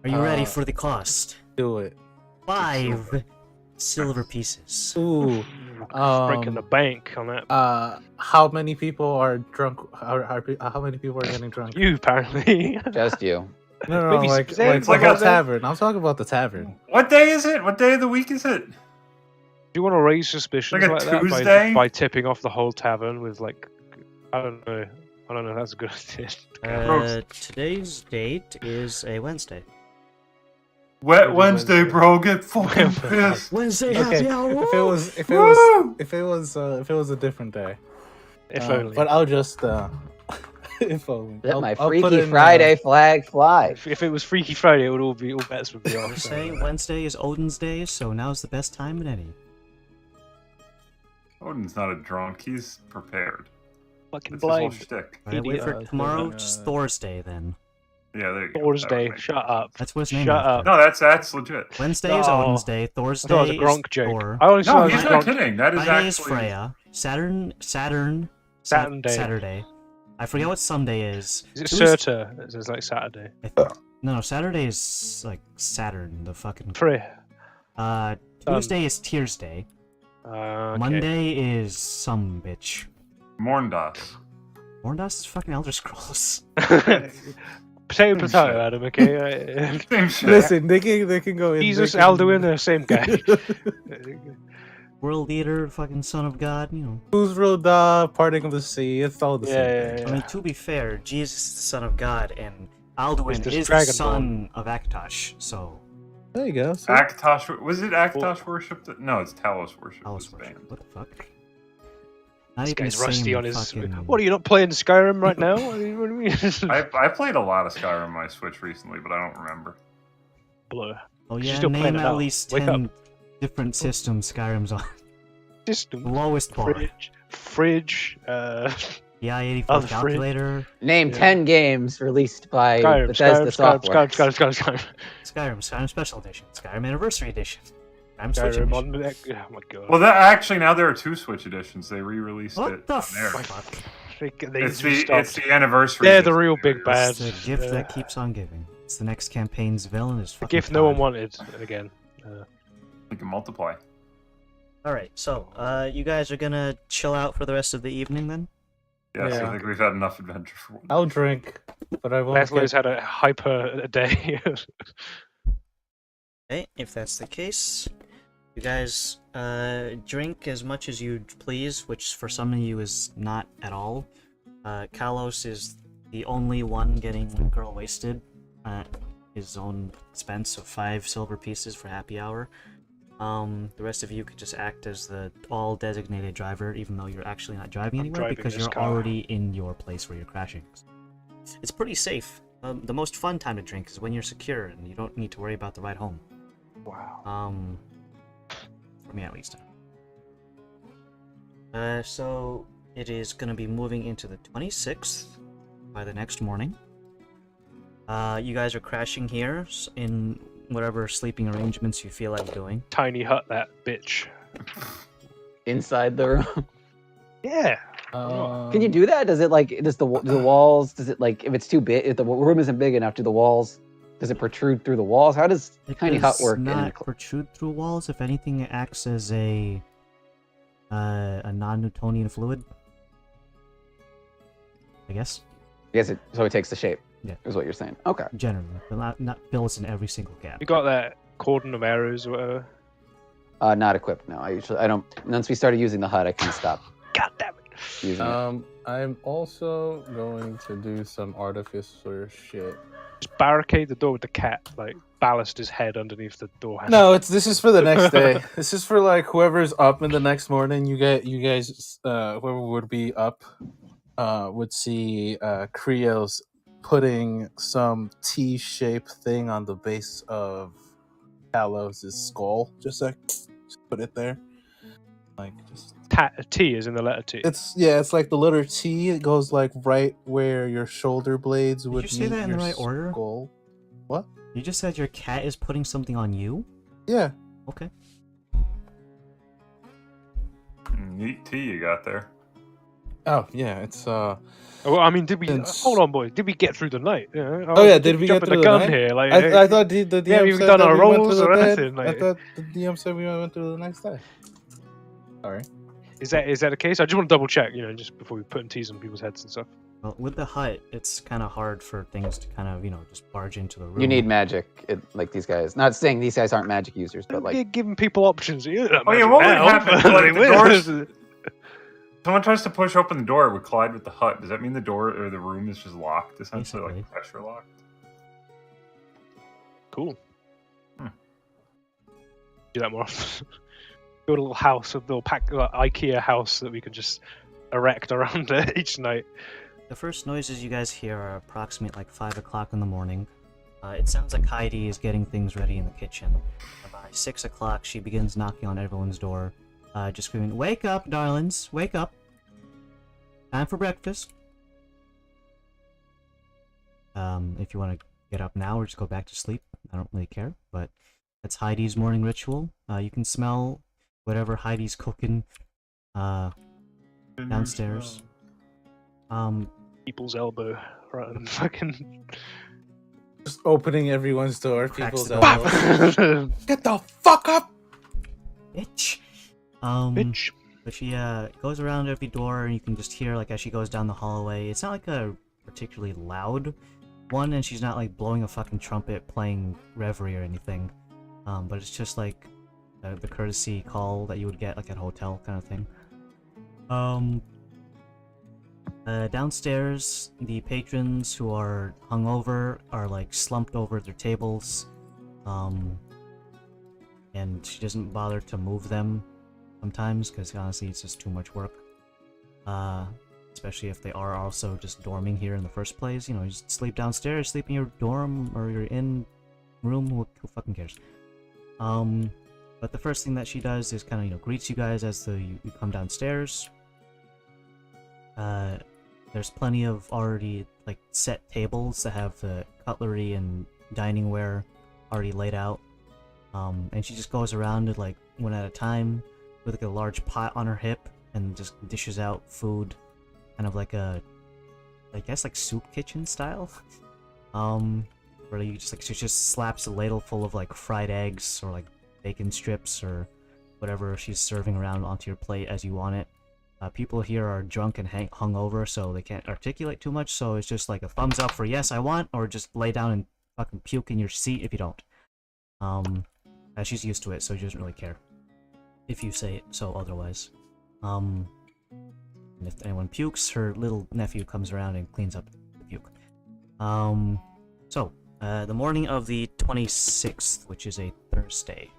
Are you ready for the cost? Do it. 5 silver pieces. Ooh. Breaking the bank on that. How many people are drunk? How many people are getting drunk? You apparently. Just you. No, Maybe like Zen- the like whole a- tavern. I'm talking about the tavern. What day is it? What day of the week is it? Do you want to raise suspicions Like a like that Tuesday? by tipping off the whole tavern with like, I don't know. That's a good idea. Today's date is a Wednesday. Wet Wednesday. Wednesday, bro. Get fucking pissed. Wednesday Okay, happy hour. if it was Woo! if it was a different day. If only. But I'll just if only. Let I'll- my I'll put Freaky in, Friday flag fly. If it was Freaky Friday, it would all bets would be We're off. saying Wednesday is Odin's day, so now's the best time than any. Odin's not a drunk. He's prepared. Fucking That's his whole blind. shtick. Alright, wait for Idiot. tomorrow's Thor's day then. Yeah, there you go. Thursday. That was Shut up. That's what it's named Shut after. up. No, that's legit. Wednesday is No. Odin's day. Thor's I thought day it was a Gronk is joke. Thor. I always No, thought it he's was not Gronk. kidding. That is Friday is actually. Freya. Saturday. Saturday. I forget what Sunday is. Is it Tues- Surtur? It's like Saturday. No, Saturday is like Saturn, the fucking. Free. Tuesday is Tears Day. Okay. Monday is some bitch. Morndas. Morndas is fucking Elder Scrolls. Potato, Same potato, shit. Adam. Okay. Same shit. Listen, they can go in. Jesus, they can- Alduin, the same guy. World Leader, fucking Son of God, you know. Who's ruled parting of the sea? It's all the same. Yeah, thing. I mean, to be fair, Jesus is the Son of God, and Alduin this is the Dragonborn. son of Akatosh, so. There you go. See? Akatosh. Was it Akatosh worship? No, it's Talos worship. Alice This worship. band. What the fuck? Not This even guy's the rusty same on his. fucking- What are you not playing Skyrim right now? What do you mean? I played a lot of Skyrim on my Switch recently, but I don't remember. Blur. Oh She's yeah, still playing name it at now. least Wake 10 different systems Skyrim's on. System. Lowest bar. Fridge. The i84 Other fridge. calculator. Name Yeah. 10 games released by Skyrim. Bethesda Skyrim. Software. Skyrim. Skyrim Special Edition. Skyrim Anniversary Edition. Skyrim Switch Skyrim Edition. on the. Oh my god. Well, that actually now there are 2 Switch editions. They re-released What it the on there. fuck? They It's just the stopped. anniversary. They're that's the real big It's bad. the gift that keeps on giving. It's the next campaign's villain. Is The fucking gift no one Todd. wanted. Again. You can multiply. All right, so you guys are gonna chill out for the rest of the evening then. Yes, Yeah. I think we've had enough adventure for one. I'll drink, but I won't Leslie's get... had a hyper day. Okay, if that's the case, you guys drink as much as you please, which for some of you is not at all. Kalos is the only one getting girl wasted at his own expense of 5 silver pieces for happy hour. The rest of you could just act as the all designated driver, even though you're actually not driving I'm anywhere driving because this you're car. already in your place where you're crashing. It's pretty safe. The most fun time to drink is when you're secure and you don't need to worry about the ride home. Wow. For me at least. So it is gonna be moving into the 26th by the next morning. You guys are crashing here in whatever sleeping arrangements you feel like doing. Tiny hut, that bitch. Inside the room. Yeah. Can you do that? Does it like do the walls? Does it like if it's too big? If the room isn't big enough, do the walls? Does it protrude through the walls? How does tiny hut work? It does not protrude through walls. If anything, it acts as a non-Newtonian fluid. I guess. So it takes the shape. Yeah. Is what you're saying. Okay. Generally, but not fills in every single gap. You got that cordon of arrows or whatever. Not equipped. No, I don't. Once we started using the hut, I kind of stopped God damn it. using it. I'm also going to do some artificer shit. Just barricade the door with the cat, like ballast his head underneath the door handle. No, this is for the next day. This is for like whoever's up in the next morning. You guys, whoever would be up, would see Krios putting some T-shaped thing on the base of Kalos' skull. Just put it there, like just. T is in the letter T. It's like the letter T. It goes like right where your shoulder blades would Did you say meet that in your the right order? skull. What? You just said your cat is putting something on you? Yeah. Okay. Neat tea you got there. Oh yeah, it's Well, I mean, did we? Since- Hold on, boys. Did we get through the night? Yeah. Oh yeah, did we get jumping through the the gun night? here? Like, I thought the DM we haven't said done that our we went rolls to the or bed. anything, I like- thought the DM said we went to the next day. Sorry. Is that the case? I just want to double check, just before we put teas on people's heads and stuff. Well, with the hut, it's kind of hard for things to kind of, just barge into the room. You need magic, like these guys. Not saying these guys aren't magic users, but You're like giving people options. Oh yeah, what would happen? Like, the doors, someone tries to push open the door, it would collide with the hut. Does that mean the door or the room is just locked, essentially, Basically. like pressure locked? Cool. Do that more often. Build a little house, a little IKEA house that we can just erect around it each night. The first noises you guys hear are approximately like 5 o'clock in the morning. It sounds like Heidi is getting things ready in the kitchen. By 6 o'clock, she begins knocking on everyone's door, just screaming, "Wake up, darlings! Wake up! Time for breakfast!" If you want to get up now or just go back to sleep, I don't really care, but that's Heidi's morning ritual. You can smell whatever Heidi's cooking downstairs. People's elbow, right? And fucking Just opening everyone's door. Cracks People's the door. elbows. Get the fuck up! Bitch. bitch. But she goes around every door, and you can just hear like as she goes down the hallway. It's not like a particularly loud one, and she's not like blowing a fucking trumpet, playing Reverie or anything. But it's just like the courtesy call that you would get like at a hotel kind of thing. Downstairs, the patrons who are hungover are like slumped over their tables, and she doesn't bother to move them sometimes because honestly it's just too much work. Especially if they are also just dorming here in the first place. You just sleep downstairs, sleep in your dorm or your inn room. Who fucking cares? But the first thing that she does is kind of greets you guys as you come downstairs. There's plenty of already like set tables that have the cutlery and dining ware already laid out. And she just goes around it like one at a time with like a large pot on her hip and just dishes out food kind of like a, I guess like soup kitchen style. Where you just like she just slaps a ladle full of like fried eggs or like bacon strips or whatever she's serving around onto your plate as you want it. People here are drunk and hungover, so they can't articulate too much. So it's just like a thumbs up for yes, I want, or just lay down and fucking puke in your seat if you don't. She's used to it, so she doesn't really care if you say it so otherwise. And if anyone pukes, her little nephew comes around and cleans up the puke. The morning of the 26th, which is a Thursday.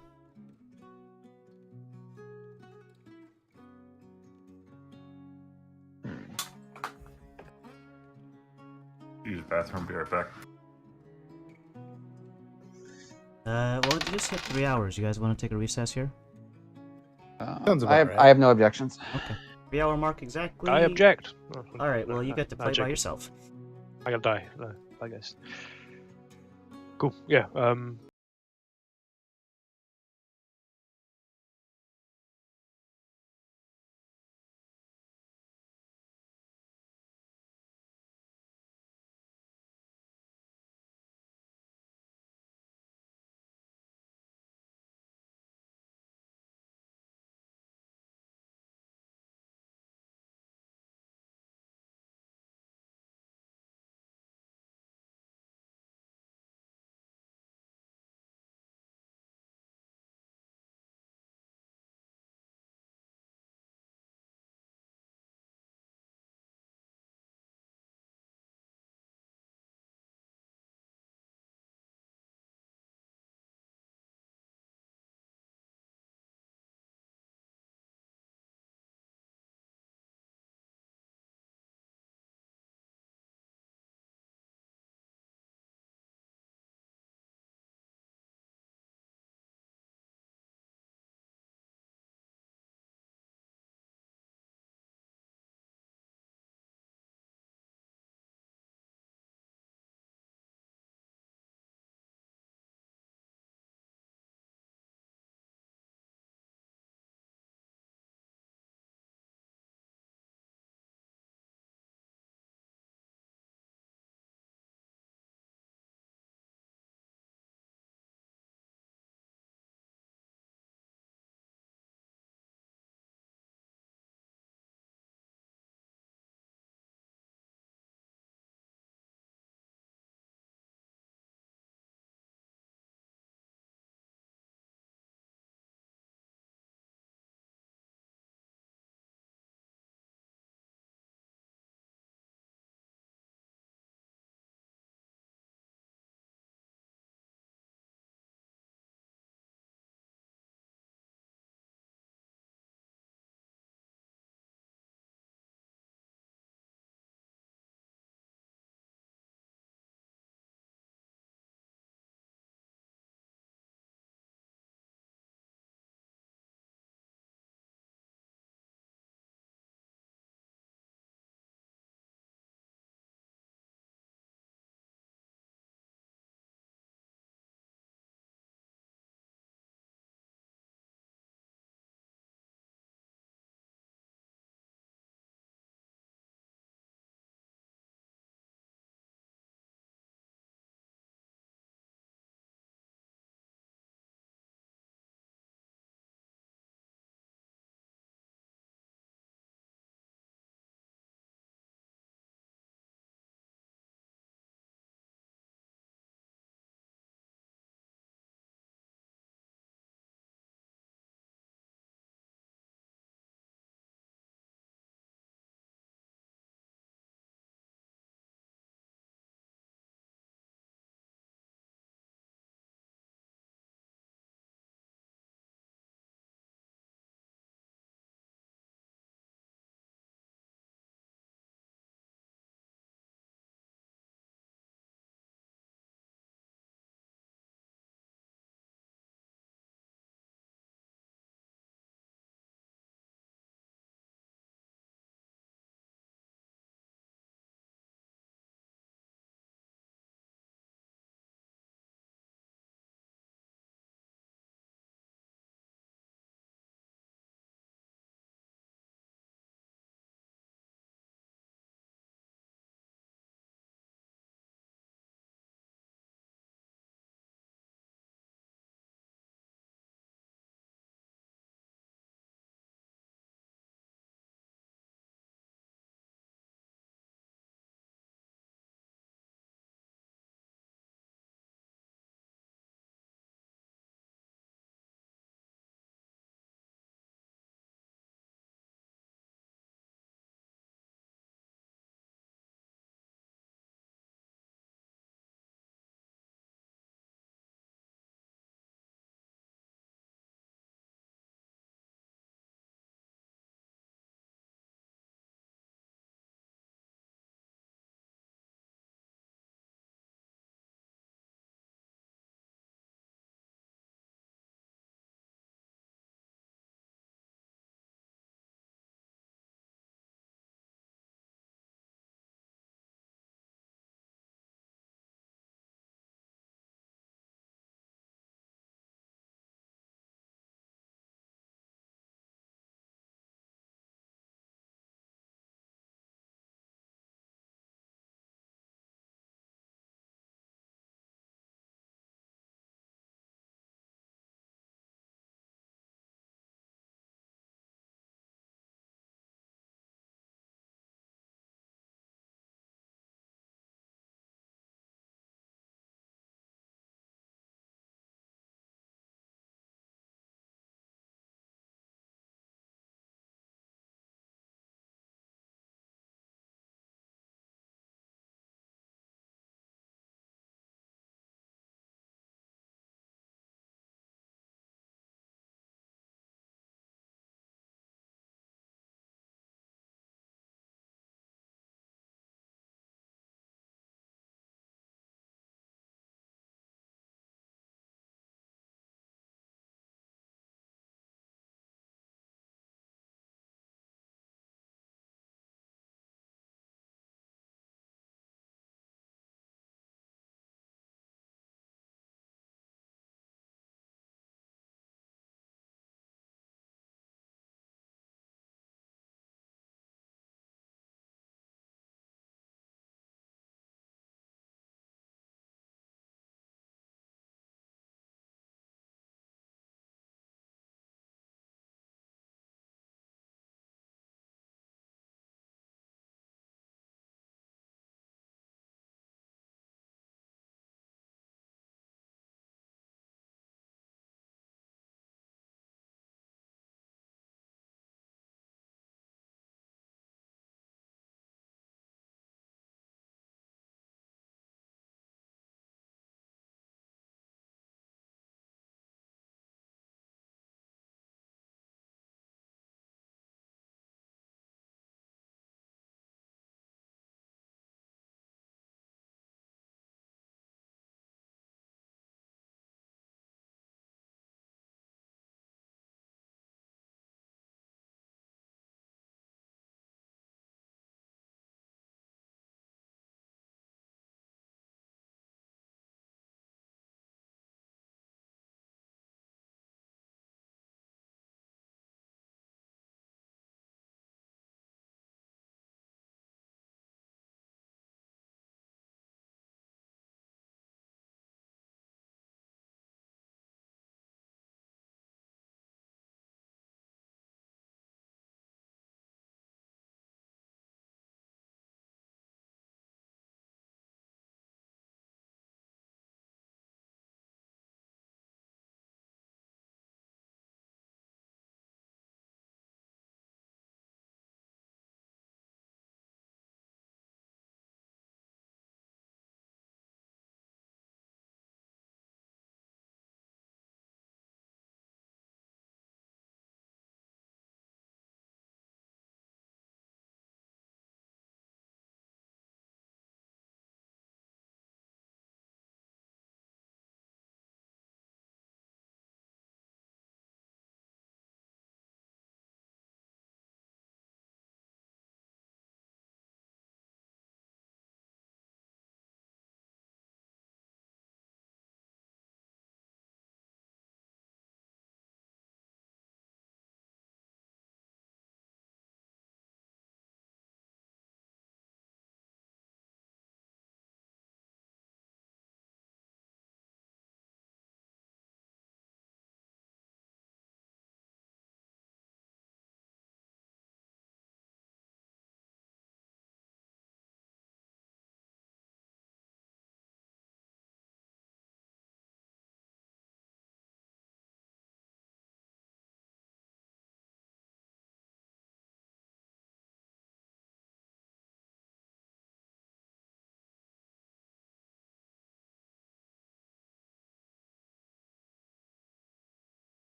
Use the bathroom, be right back. Well, it just hit 3 hours. You guys want to take a recess here? Sounds about I right. have no objections. Okay. 3-hour mark exactly. I object. Alright, well, you get to play by Jake. yourself. I gotta die, I guess. Cool. Yeah.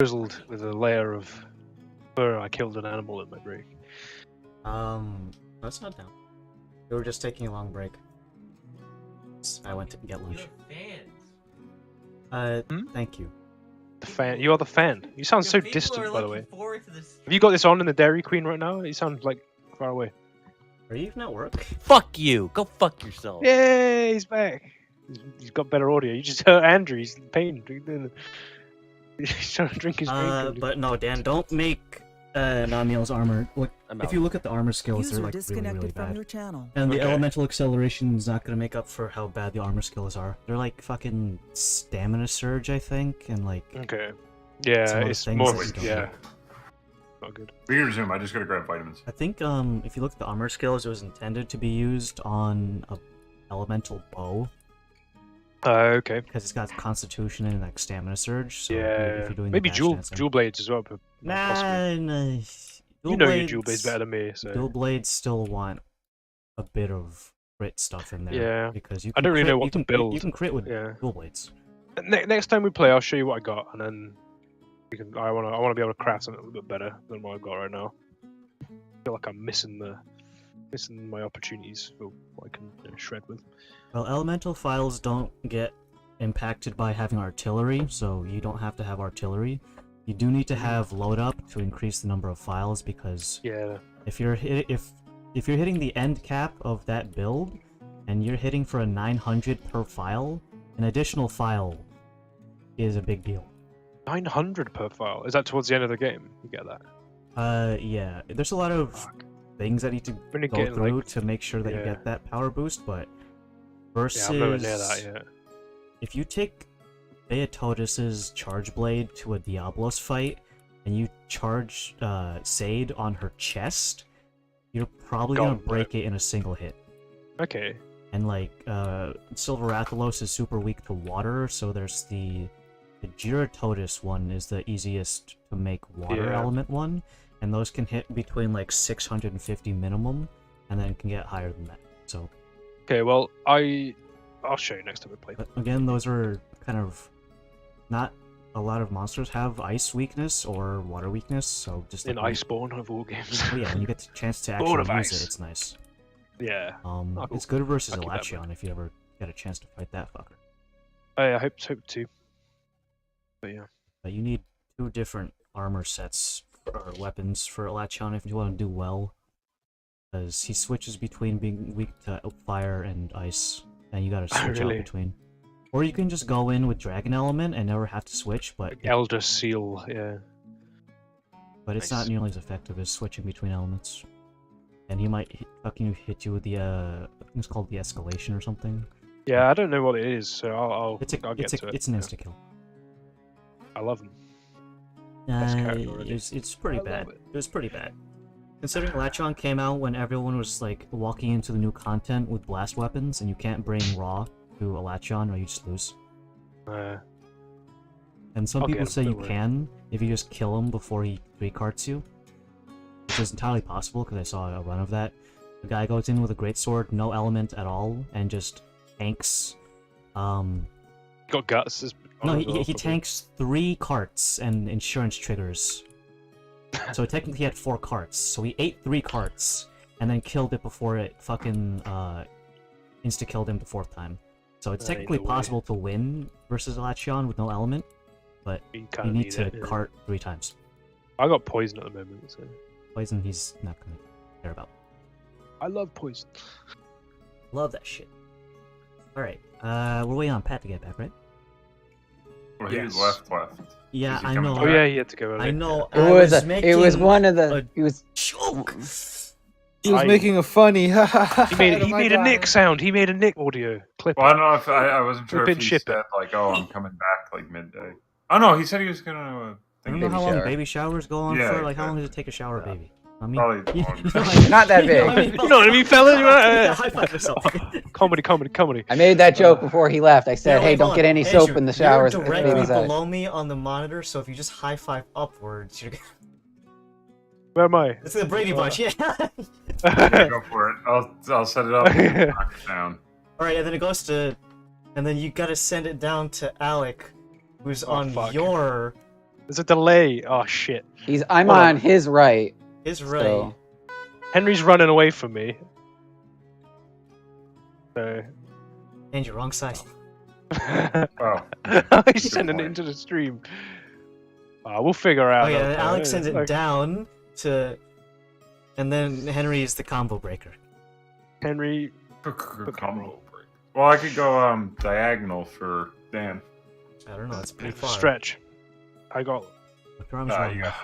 grizzled with a layer of fur. I killed an animal in my break. That's not down. We were just taking a long break. I went to get lunch. Thank you. The fan. You are the fan. You sound so distant, by the way. Have you got this on in the Dairy Queen right now? You sound like far away. Are you even at work? Fuck you. Go fuck yourself. Yay, he's back. He's got better audio. You just heard Andrew. He's in pain. He's trying to drink his drink. But no, Dan, don't make Namiel's armor. Look, if you look at the armor skills, they're User like disconnected really from bad. your channel. And the Okay. elemental acceleration is not gonna make up for how bad the armor skills are. They're like fucking stamina surge, I think, and like Okay. Some Yeah, of the it's things more. that you don't Yeah. do. Not good. We can resume. I just gotta grab vitamins. I think if you look at the armor skills, it was intended to be used on a elemental bow Okay. because it's got constitution and like stamina surge. So Yeah. if you're doing Maybe the dash dual dancing- blades as well. But possibly. Nah. You know your dual blades better than me, so. Dual blades still want a bit of crit stuff in there. Yeah. Because you I can don't really crit- know what you to can, build. You can crit with Yeah. dual blades. Next time we play, I'll show you what I got, and then we can. I want to be able to craft something a little bit better than what I've got right now. I feel like I'm missing my opportunities for what I can shred with. Well, elemental files don't get impacted by having artillery, so you don't have to have artillery. You do need to have load up to increase the number of files because Yeah. if you're if you're hitting the end cap of that build and you're hitting for a 900 per file, an additional file is a big deal. 900 per file. Is that towards the end of the game? You get that? Yeah. There's a lot of Fuck. things that need to Only go getting, through like- to make sure that you yeah. get that power boost, but versus Yeah, I'm nowhere near that yet. if you take Beatotus's charge blade to a Diablos fight and you charge Sade on her chest, you're probably gonna Gone, break it in a single hit. Okay. And like Silver Rathalos is super weak to water, so there's the Giratotus one is the easiest to make water Yeah. element one, and those can hit between like 650 minimum, and then can get higher than that. So Okay. Well, I'll show you next time we play. but again, those are kind of not a lot of monsters have ice weakness or water weakness, so just In like when- Iceborne of all games. Oh yeah, when you get the chance to Born actually of use ice. it, it's nice. Yeah. Oh, cool. It's good versus I'll keep that Elachion if you ever get a chance to fight that fucker. I hope to. But yeah. But you need 2 different armor sets or weapons for Elachion if you want to do well, because he switches between being weak to fire and ice, and you gotta switch Really? out between. Or you can just go in with Dragon Element and never have to switch, but Elder Seal. Yeah. it's Nice. not nearly as effective as switching between elements. And he might fucking hit you with the I think it's called the escalation or something. Yeah. I don't know what it is, so I'll It's I'll get to it. it's an Yeah. insta kill. I love him. Best character already. It's pretty I bad. love it. It was pretty bad. Considering Elachion came out when everyone was like walking into the new content with blast weapons, and you can't bring Raw to Elachion or you just lose. And some I'll get people him, say you don't worry. can if you just kill him before he 3-carts you, which is entirely possible because I saw a run of that. The guy goes in with a greatsword, no element at all, and just tanks. Got guts. as- No, as he, well, he probably. tanks 3 carts and insurance triggers. So technically he had 4 carts. So he ate 3 carts and then killed it before it fucking insta-killed him the 4th time. So it's Ain't technically no way. possible to win versus Elachion with no element, but You you kinda need to it, yeah. cart 3 times. I got poison at the moment, so Poison he's not gonna care about. I love poison. Love that shit. Alright, we're waiting on Pat to get back, right? Well, he Yes. left. Yeah, Is he I coming know. back? Oh yeah, he had to go. I early. know. It I was making one of the. a He was. joke. He was I- making a funny. He made a Nick sound. He made a Nick audio clip. Well, I don't know if I wasn't sure Flip if and he ship said like, "Oh, I'm coming back like midday." Oh no, he said he was gonna. I don't know Baby how long shower. baby showers go on Yeah, for. Like, how long exactly. does it take a shower, Yeah. baby? I mean, Probably you long. know what I mean? Not that You know big. what I mean? You know what I mean, fella? Yeah, high five yourself. Comedy. I made that joke before he left. I said, Yeah, "Hey, wait, don't hold get on. any Andrew, soap in the showers." You're at the directly baby's eyes." below me on the monitor, so if you just high five upwards, you're. Where am I? It's the Brady Bunch, yeah. Go for it. I'll set it up. And knock it down. All right, and then it goes to, and then you gotta send it down to Alec, who's Oh, on fuck. your There's a delay. Oh shit. I'm Hold on. on his right. His right. So Henry's running away from me. So. And you're wrong side. Oh, He's sending it point. into the stream. We'll figure out. Oh yeah, okay. then Alex sends it Like, down to, and then Henry is the combo breaker. Henry. Combo break. Well, I could go diagonal for Dan. I don't know. It's pretty far. Stretch. I got. Look, your arm's wrong. you got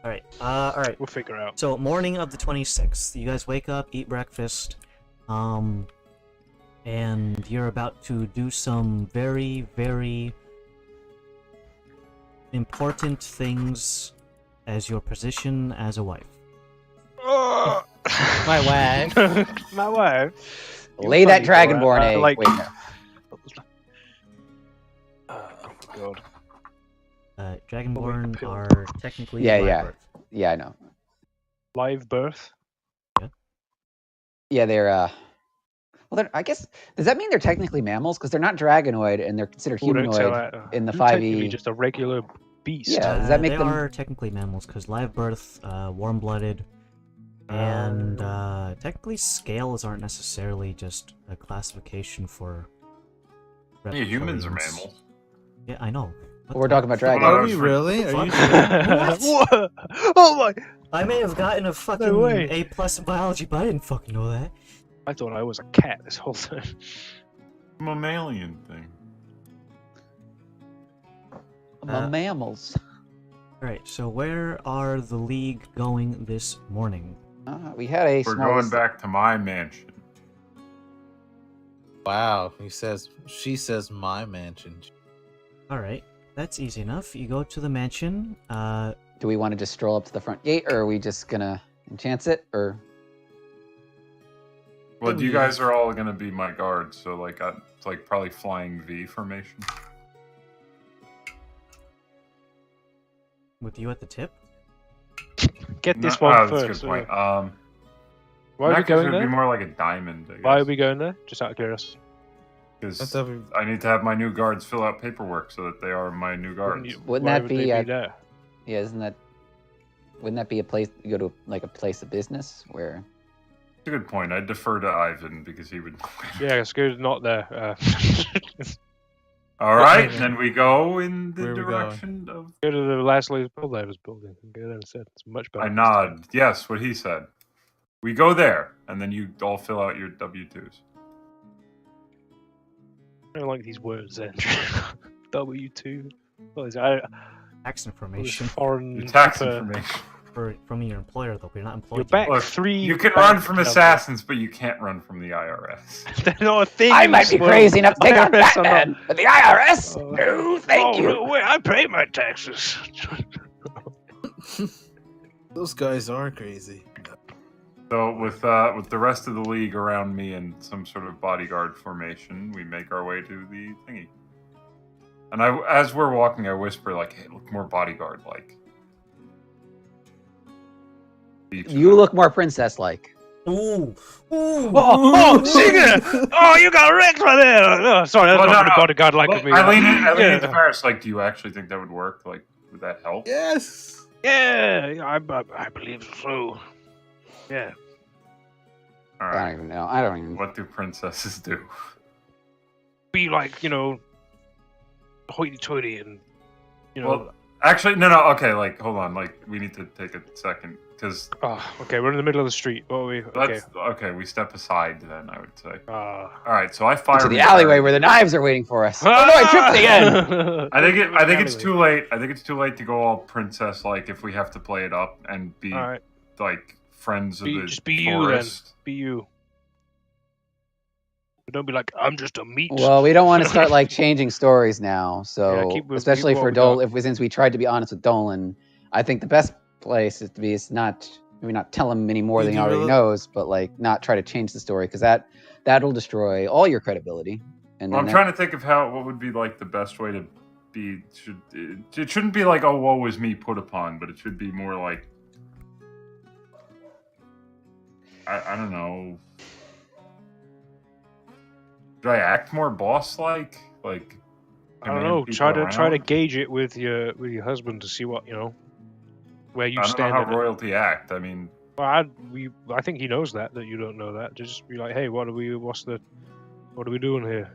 All right. All right. We'll figure out. So morning of the 26th, you guys wake up, eat breakfast, and you're about to do some very, very important things as your position as a wife. My wife. My wife. lay that funny, boy. dragonborn egg. like- Wait, no. Oh god. Dragonborn pill. are technically Yeah, live yeah. birth. Yeah, I know. Live birth. Yeah, they're well, I guess does that mean they're technically mammals because they're not dragonoid and they're considered Oh, don't tell humanoid that. in the You're technically 5e? just a regular beast. Yeah, does that make they them? are technically mammals because live birth, warm-blooded, and technically scales aren't necessarily just a classification for. Yeah, humans are reptilians. mammals. Yeah, I know. What We're the- talking about Well, Are dragons. we really? Are you Fuck. sure? What? Oh my! I may have gotten a fucking way. A+ in biology, but I didn't fucking know that. I thought I was a cat this whole time. Mammalian thing. Mammals. Alright, so where are the League going this morning? We had a We're small. going back to my mansion. Wow. She says my mansion. Alright, that's easy enough. You go to the mansion. Do we want to just stroll up to the front gate, or are we just gonna chance it, or? Well, you guys are all gonna be my guards, so like it's like probably flying V formation. with you at the tip? Get this No- one that's first. a good point. Why are In we that case, going it would there? be more like a diamond. I guess. Why are we going there? Just out of curiosity. Because I need to have my new guards fill out paperwork so that they are my new guards. Wouldn't why that would be, they there? Yeah, wouldn't that be a place you go to, like a place of business where? That's a good point. I'd defer to Ivan because he would. Yeah, it's good. Not there. All right, then we go in the Where are we direction of. Go to the last building I was building. Go there instead. It's much better. I nod. Yes, what he said. We go there, and then you all fill out your W-2s. I don't like these words, Andrew. W2. What is that? Tax information Foreign. Your tax paper. information. from your employer, though. You're not employed. You're yet. back Look, 3. You can run bank from numbers. assassins, but you can't run from the IRS. They're not a thing. I in might this be world. crazy enough to take on IRS are not- Batman, but the IRS? Oh. No, thank you. No way, I pay my taxes. Those guys are crazy. So with the rest of the league around me and some sort of bodyguard formation, we make our way to the thingy. And as we're walking, I whisper like, "Hey, look more bodyguard-like." You look more princess-like. Ooh. Oh, Singer! Oh, you got wrecked right there. Oh, sorry, that's Well, not no, a no. bodyguard like Well, me. I lean into Yeah. Paris. Like, do you actually think that would work? Like, would that help? Yes. Yeah, I believe so. Yeah. All I right. don't even know. I don't even. What do princesses do? Be like, hoity-toity and, Well, actually, no. Okay, like, hold on. Like, we need to take a second because Oh, okay, we're in the middle of the street. What are we? Okay. okay. We step aside then. I would say. Ah. All right. So I fire To the my alleyway gun. where the knives are waiting for us. Oh no, I tripped again. I think it's too late. I think it's too late to go all princess-like if we have to play it up and be All right, like friends of the just be you then. forest. Be you. But don't be like, I'm just a meat. Well, we don't want to start like changing stories now. So Yeah, keep especially what for we Dolan, got. since we tried to be honest with Dolan, I think the best place is to be is not maybe not tell him any more You than he do already really- knows, but like not try to change the story because that'll destroy all your credibility. And Well, I'm then trying to think of what would be like the best way to be. It shouldn't be like, oh, woe is me put upon, but it should be more like, I don't know. Should I act more boss-like? Like, I don't command know. people Try to around? gauge it with your husband to see what where you I don't know stand how in it. royalty act. I mean, Well, I think he knows that you don't know that. Just be like, hey, what are we doing here?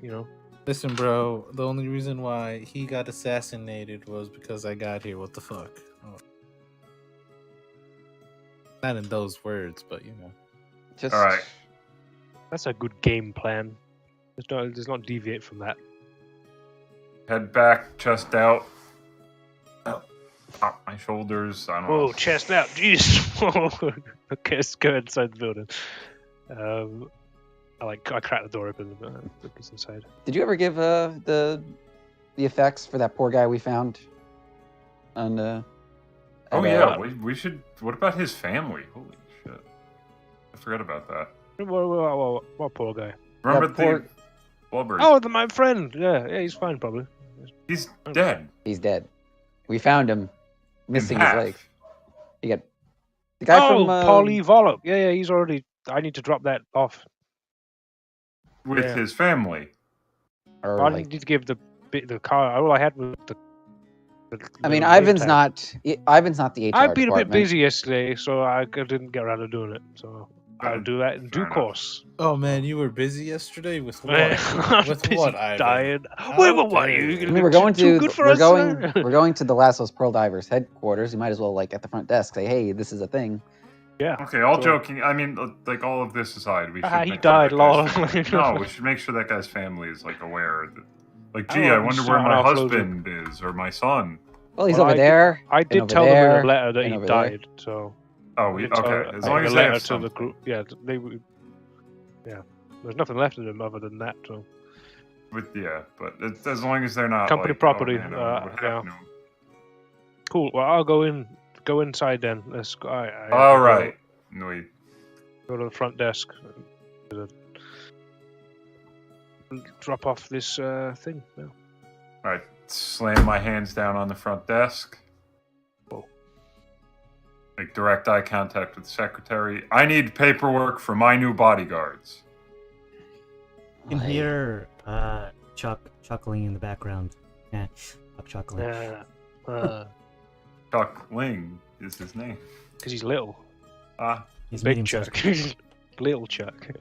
Listen, bro. The only reason why he got assassinated was because I got here. What the fuck? Oh. Not in those words, but Just all right. That's a good game plan. Let's not deviate from that. Head back, chest out. Pop my shoulders. I don't Whoa, know. chest out, jeez. Whoa. Okay, let's go inside the building. I crack the door open and look inside. Did you ever give the effects for that poor guy we found? On Oh yeah, we should. What about his family? Holy shit! I forgot about that. What poor guy? Remember poor- the Wahlberg? Oh, my friend. Yeah, he's fine probably. He's dead. He's dead. We found him, missing In his half. leg. You got the guy from Paulie Vollop. Yeah, he's already. I need to drop that off. With Yeah. his family. or I like, didn't need to give the car. All I had was the. I mean, name Ivan's tag. not the HR I've been a department. bit busy yesterday, so I didn't get around to doing it. So I'll do that in due fair enough. course. Oh man, you were busy yesterday with what? I'm with busy what, Ivan? dying. How Wait, what are dare you? you. I mean, we're going too to good for we're us, going sir? we're going to the Lasso's Pearl Divers headquarters. You might as well at the front desk say, "Hey, this is a thing." Yeah. Okay, all so- joking. I mean, like all of this aside, we should. He make died, sure lol. that guy's family- no, we should make sure that guy's family is aware that. I Gee, don't I know, wonder he's where not my an offloader. husband is or my son. Well, he's Well, over there. I and did over tell them in there, a letter that and he over there. died. So. Oh, I did tell okay. them As in long a as they letter have to something. the group. Yeah, yeah. There's nothing left of them other than that. So. But as long as they're not Company like, property, Oh, man, what yeah. happened to him? Cool. Well, I'll go inside then. Let's go. All right. Wait. Go to the front desk. Drop off this thing. Yeah. All right. Slam my hands down on the front desk. Whoa. Make direct eye contact with the secretary. I need paperwork for my new bodyguards. You can hear Chuck chuckling in the background. Yeah, Chuck chuckling. Chuck Ling is his name. Because he's little. He's Big medium-sized. Chuck. Little Chuck. You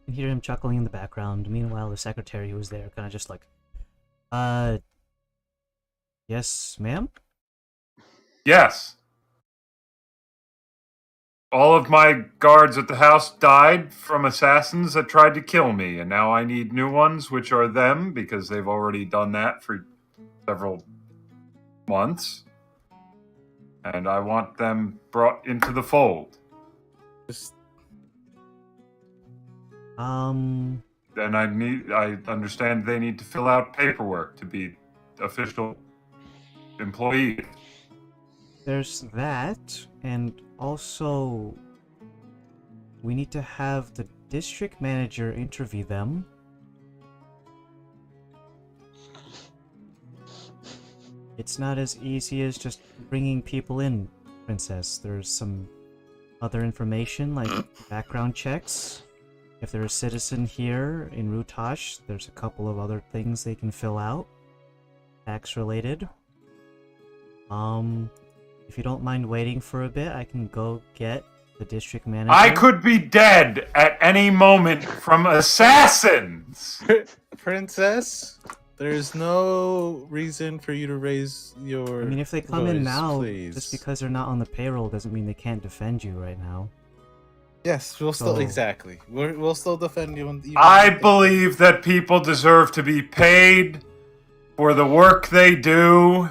can hear him chuckling in the background. Meanwhile, the secretary who was there kind of just like, yes, ma'am? Yes. All of my guards at the house died from assassins that tried to kill me, and now I need new ones, which are them, because they've already done that for several months. And I want them brought into the fold. And I understand they need to fill out paperwork to be official employees. There's that, and also we need to have the district manager interview them. It's not as easy as just bringing people in, Princess. There's some other information like background checks. If they're a citizen here in Rutash, there's a couple of other things they can fill out. Tax related. If you don't mind waiting for a bit, I can go get the district manager. I could be dead at any moment from assassins! Princess, there's no reason for you to raise your. I mean, if they come in voice, now, please. just because they're not on the payroll doesn't mean they can't defend you right now. Yes, we'll still So- exactly. We'll still defend you. I believe that people deserve to be paid for the work they do,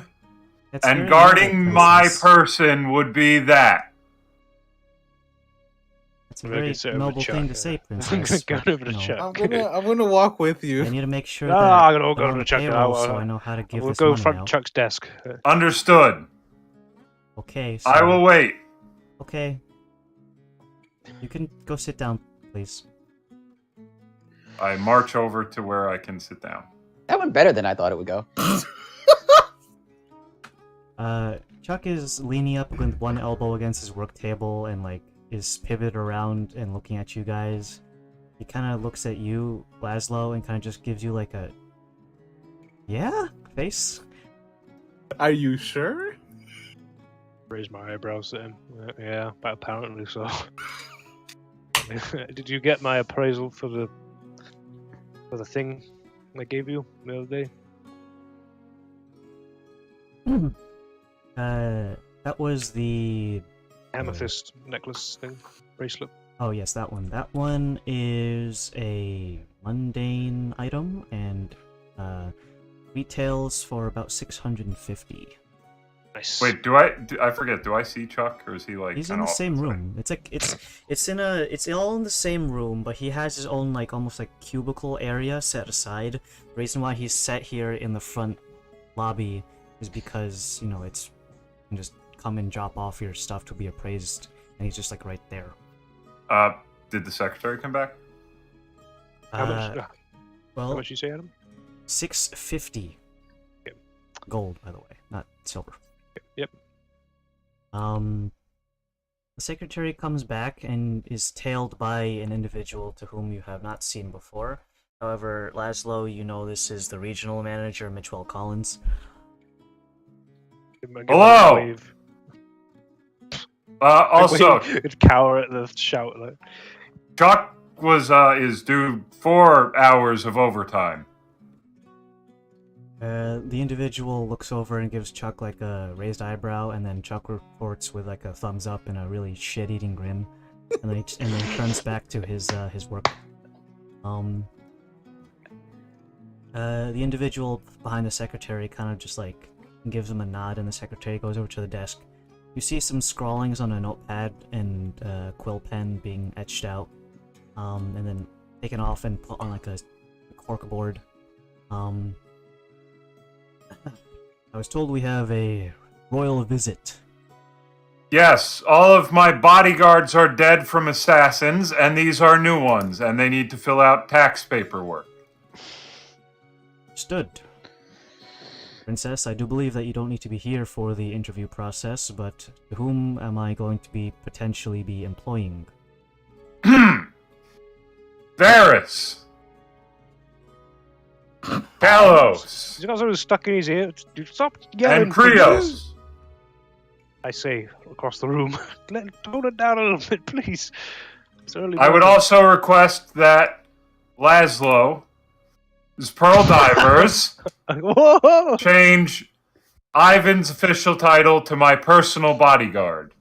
That's and very guarding noble, my Princess. person would be that. That's a Maybe very it's over noble Chuck, thing yeah. to say, I'm Princess. going but, over to you know, Chuck. I'm gonna walk with you. I need to make sure No, that I'm gonna they're go on to the Chuck. payroll, so I know how to give We'll this go money front out. Chuck's desk. Understood. Okay, so... I will wait. Okay. You can go sit down, please. I march over to where I can sit down. That went better than I thought it would go. Chuck is leaning up with one elbow against his work table and, like, is pivoted around and looking at you guys. He kind of looks at you, Laszlo, and kind of just gives you, like, a Yeah, face. Are you sure? Raise my eyebrows at him. Yeah, but apparently so. Did you get my appraisal for the thing I gave you the other day? That was the Amethyst necklace thing, bracelet. Oh yes, that one. That one is a mundane item and retails for about 650. Nice. Wait, I forget? Do I see Chuck, or is he like? He's in the same room. It's like it's all in the same room, but he has his own like almost like cubicle area set aside. The reason why he's set here in the front lobby is because it's you can just come and drop off your stuff to be appraised, and he's just like right there. Did the secretary come back? How much? Well, How much you say, Adam? 650 gold, by the way, not silver. Yep. The secretary comes back and is tailed by an individual to whom you have not seen before. However, Laszlo, this is the regional manager, Mitchell Collins. Hello! Also, It'd cower at the shout. Like. Chuck is due 4 hours of overtime. The individual looks over and gives Chuck like a raised eyebrow, and then Chuck reports with like a thumbs up and a really shit-eating grin, and then he turns back to his work. The individual behind the secretary kind of just like gives him a nod, and the secretary goes over to the desk. You see some scrawlings on a notepad and quill pen being etched out, and then taken off and put on like a corkboard. I was told we have a royal visit. Yes, all of my bodyguards are dead from assassins, and these are new ones, and they need to fill out tax paperwork. Understood. Princess, I do believe that you don't need to be here for the interview process, but to whom am I going to be potentially employing? Varys! Talos! He's got something stuck in his ear. Stop yelling. And Krios! I say across the room. Tone it down a little bit, please. It's early I would morning. also request that Laszlo, his Pearl Divers, Whoa! change Ivan's official title to my personal bodyguard.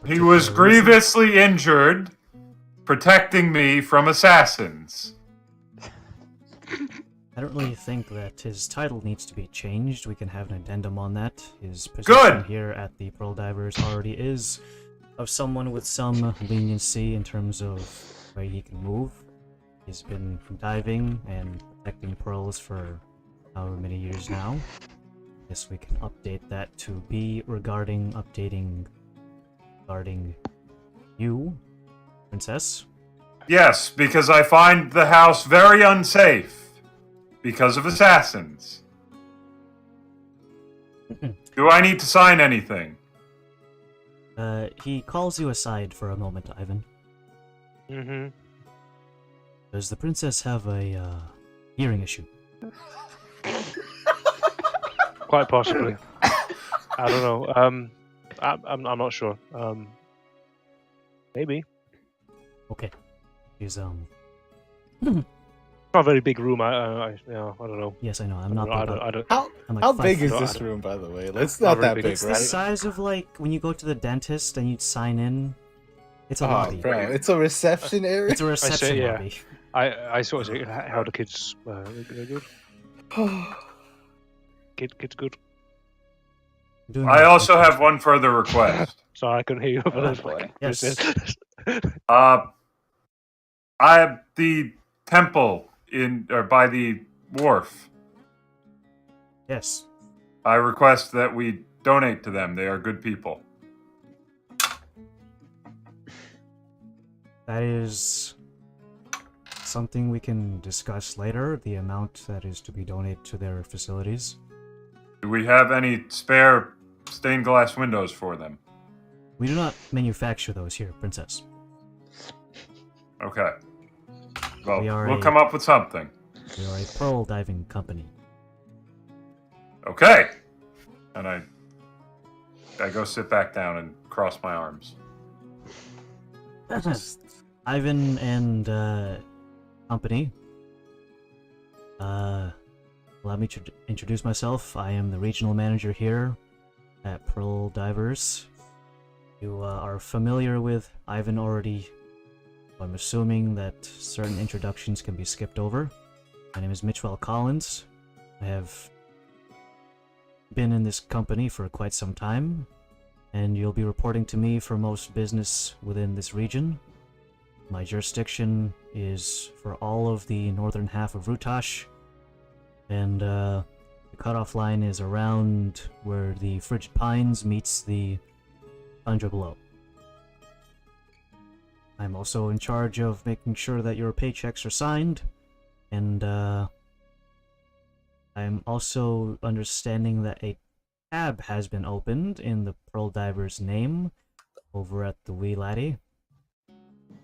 He was grievously injured, protecting me from assassins. I don't really think that his title needs to be changed. We can have an addendum on that. His position here at the Pearl Divers already is of someone with some leniency in terms of where he can move. He's been diving and protecting pearls for however many years now. Guess we can update that to be regarding you, Princess. Yes, because I find the house very unsafe because of assassins. Do I need to sign anything? He calls you aside for a moment, Ivan. Mm-hmm. Does the princess have a hearing issue? Quite possibly. I don't know. I'm not sure. Maybe. Okay. He's Not a very big room. I don't know. Yes, I know. I'm not. I don't. How big is this room, by the way? It's not that big, It's right? the size of like when you go to the dentist and you sign in. It's a lobby. Bro, it's a reception area. It's a reception yeah. lobby. I sort of say, how the kids? They're good. Kids good. I also have one further request. Sorry, I couldn't hear you. But Yes. I have the temple by the wharf. Yes. I request that we donate to them. They are good people. That is something we can discuss later. The amount that is to be donated to their facilities. Do we have any spare stained glass windows for them? We do not manufacture those here, Princess. Okay. Well, We are we'll a- come up with something. We are a pearl diving company. Okay. And I go sit back down and cross my arms. Ivan and company. Allow me to introduce myself. I am the regional manager here at Pearl Divers. You are familiar with Ivan already. I'm assuming that certain introductions can be skipped over. My name is Mitchell Collins. I have been in this company for quite some time, and you'll be reporting to me for most business within this region. My jurisdiction is for all of the northern half of Rutash, and the cutoff line is around where the Frigid Pines meets the tundra below. I'm also in charge of making sure that your paychecks are signed, and I'm also understanding that a tab has been opened in the Pearl Diver's name over at the Wee Laddie.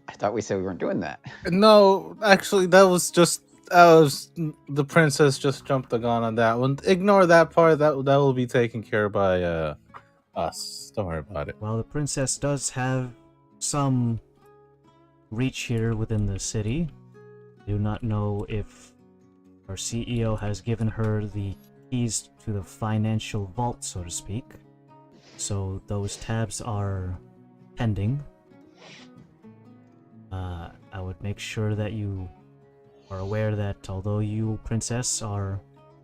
I thought we said we weren't doing that. No, actually, that was the princess just jumped the gun on that one. Ignore that part. That will be taken care by us. Don't worry about it. Well, the princess does have some reach here within the city. I do not know if our CEO has given her the keys to the financial vault, so to speak. So those tabs are pending. I would make sure that you are aware that although you, princess, are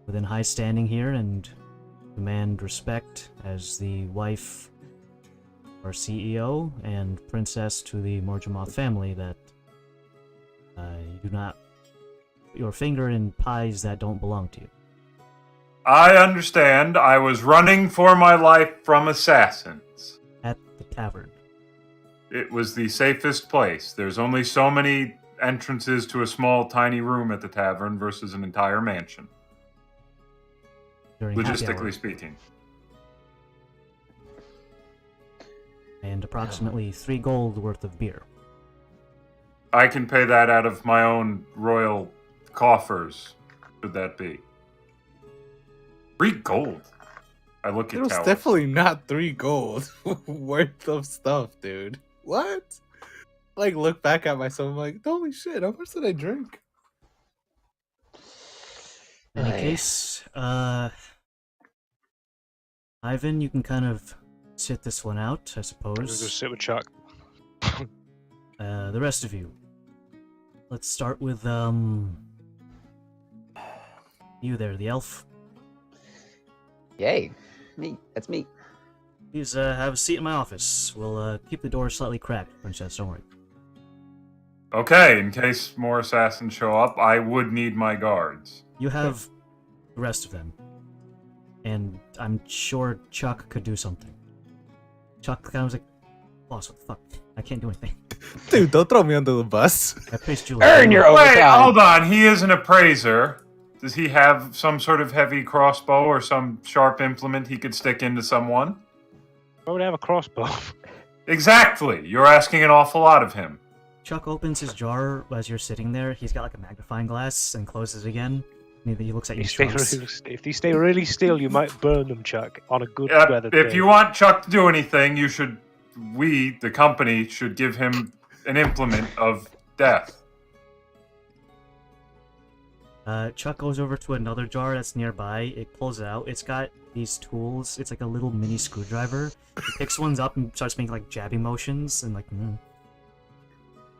within high standing here and demand respect as the wife of our CEO and princess to the Morjamoth family, that you do not put your finger in pies that don't belong to you. I understand. I was running for my life from assassins. At the tavern. It was the safest place. There's only so many entrances to a small, tiny room at the tavern versus an entire mansion. During happy hour. Logistically speaking. And approximately 3 gold worth of beer. I can pay that out of my own royal coffers, should that be. 3 gold. I look It at was Tower. definitely not 3 gold worth of stuff, dude. What? Like, look back at myself, I'm like, holy shit, how much did I drink? In any case, Ivan, you can kind of sit this one out, I I'm gonna go suppose. sit with Chuck. The rest of you. Let's start with, you there, the elf. Yay. Me. That's me. Please, have a seat in my office. We'll, keep the door slightly cracked, princess, don't worry. Okay, in case more assassins show up, I would need my guards. You have the rest of them. And I'm sure Chuck could do something. Chuck kind of was like, boss, what the fuck? I can't do anything. Dude, don't throw me under the bus. I praised Julie. Earn your Wait, overtime. hold on. He is an appraiser. Does he have some sort of heavy crossbow or some sharp implement he could stick into someone? Why would I have a crossbow? Exactly. You're asking an awful lot of him. Chuck opens his jar as you're sitting there. He's got like a magnifying glass and closes it again. And he looks at you. If they stay really still, you might burn them, Chuck, on a good weather day. If you want Chuck to do anything, the company, should give him an implement of death. Chuck goes over to another jar that's nearby. It pulls it out. It's got these tools. It's like a little mini screwdriver. He picks ones up and starts making like jabbing motions and like.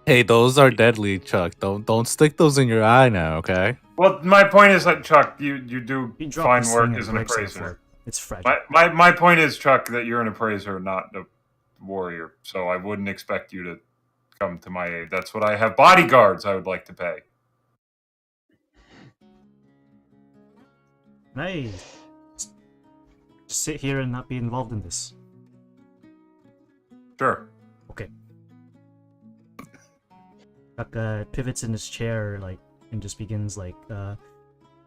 Hey, those are deadly, Chuck. Don't stick those in your eye now, okay? Well, my point is that Chuck, you do You drop fine this work thing, it as an breaks on the appraiser. floor. It's fragile. My point is, Chuck, that you're an appraiser, not a warrior. So I wouldn't expect you to come to my aid. That's what I have bodyguards I would like to pay. Hey, just sit here and not be involved in this. Sure. Okay. Chuck pivots in his chair, like, and just begins, like,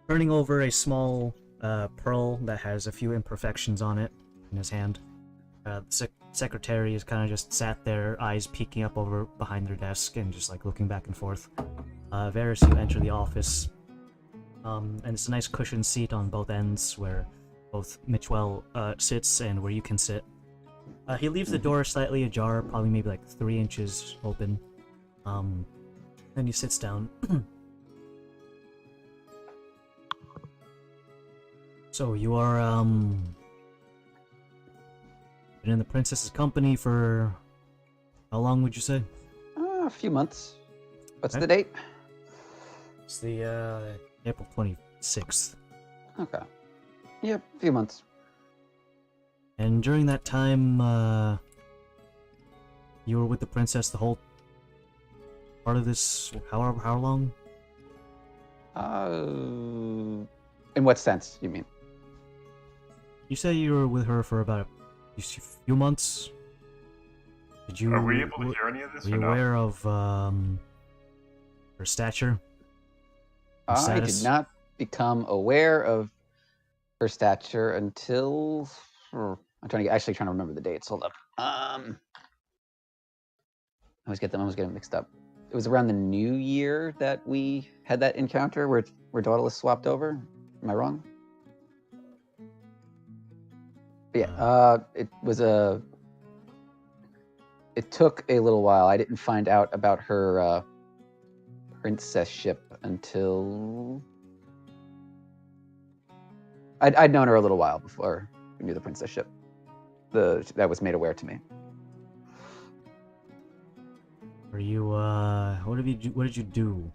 turning over a small pearl that has a few imperfections on it in his hand. The secretary is kind of just sat there, eyes peeking up over behind their desk and just, like, looking back and forth. Varys, you enter the office, and it's a nice cushioned seat on both ends where both Mitchell sits and where you can sit. He leaves the door slightly ajar, probably maybe like 3 inches open. Then he sits down. So you are been in the princess's company for how long would you say? A few months. What's Okay. the date? It's the April 26th. Okay. Yep, a few months. And during that time, you were with the princess the whole part of this. How long? In what sense, you mean? You say you were with her for about a few months. Did you? Are we able to hear any of this Were or you no? aware of her stature? Her I status? did not become aware of her stature until I'm actually trying to remember the dates. Hold up. I always get them mixed up. It was around the New Year that we had that encounter where Daedalus swapped over. Am I wrong? But yeah, it was It took a little while. I didn't find out about her princess-ship until I'd known her a little while before we knew the princess-ship. That was made aware to me. Are you what did you do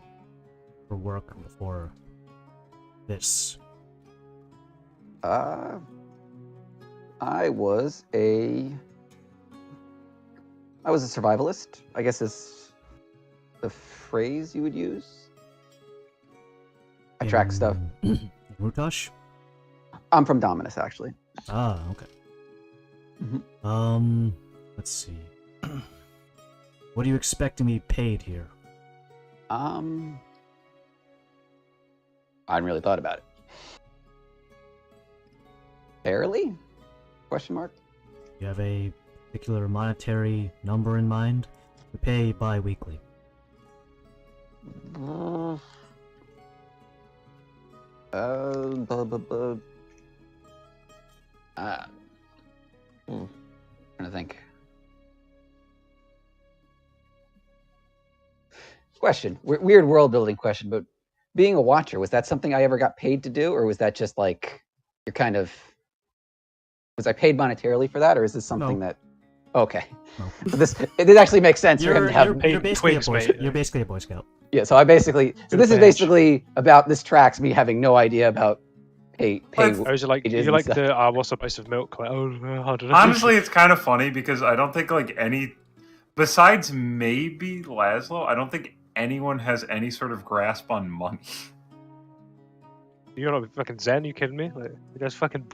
for work before this? I was a survivalist, I guess is the phrase you would use. I track stuff. Rutash? I'm from Dominus, actually. Ah, okay. Mhm. Let's see. What are you expecting to be paid here? I hadn't really thought about it. Fairly? Question mark. You have a particular monetary number in mind? We pay bi-weekly. Blah, blah, blah. Trying to think. Question. Weird world building question, but being a watcher, was that something I ever got paid to do, or was that just like you're kind of? Was I paid monetarily for that, or is this something No. that? Okay. No. It did actually make sense for him to have. You're basically twigs, a Boy mate. You're basically a Boy Scout. Yeah, so this Good is badge. basically about this tracks me having no idea about pay. But- Or is it like wages you and like stuff. the what's the price of milk? Like, I don't know. Honestly, it's kind of funny because I don't think like any, besides maybe Laszlo, I don't think anyone has any sort of grasp on money. You're not fucking Zen. You kidding me? Like, you just fucking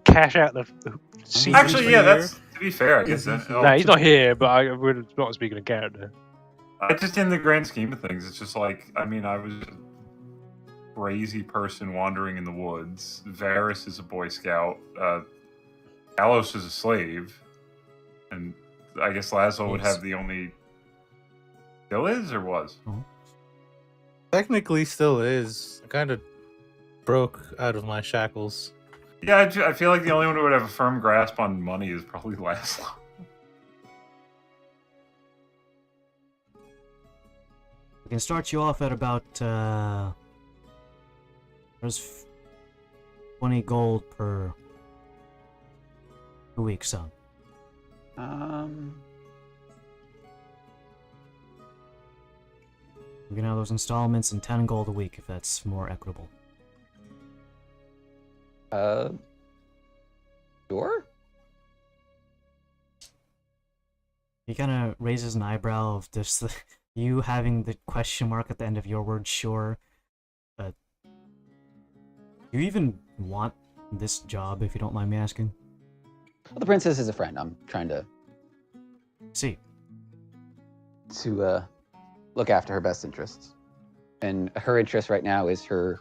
cash out the scene. Actually, yeah, that's to be fair. I guess. Nah, he's not here, but we're not speaking of character. I just in the grand scheme of things, it's just like I mean, I was a crazy person wandering in the woods. Varys is a Boy Scout. Alos is a slave, and I guess Laszlo would Yes. have the only. Still is or was? Technically, still is. I kind of broke out of my shackles. Yeah, I feel like the only one who would have a firm grasp on money is probably Laszlo. We can start you off at about there's 20 gold per 2 weeks, son. We can have those installments and 10 gold a week if that's more equitable. Sure. He kind of raises an eyebrow of this, you having the question mark at the end of your word, sure. Do you even want this job, if you don't mind me asking? Well, the princess is a friend. I'm trying to See. look after her best interests, and her interest right now is her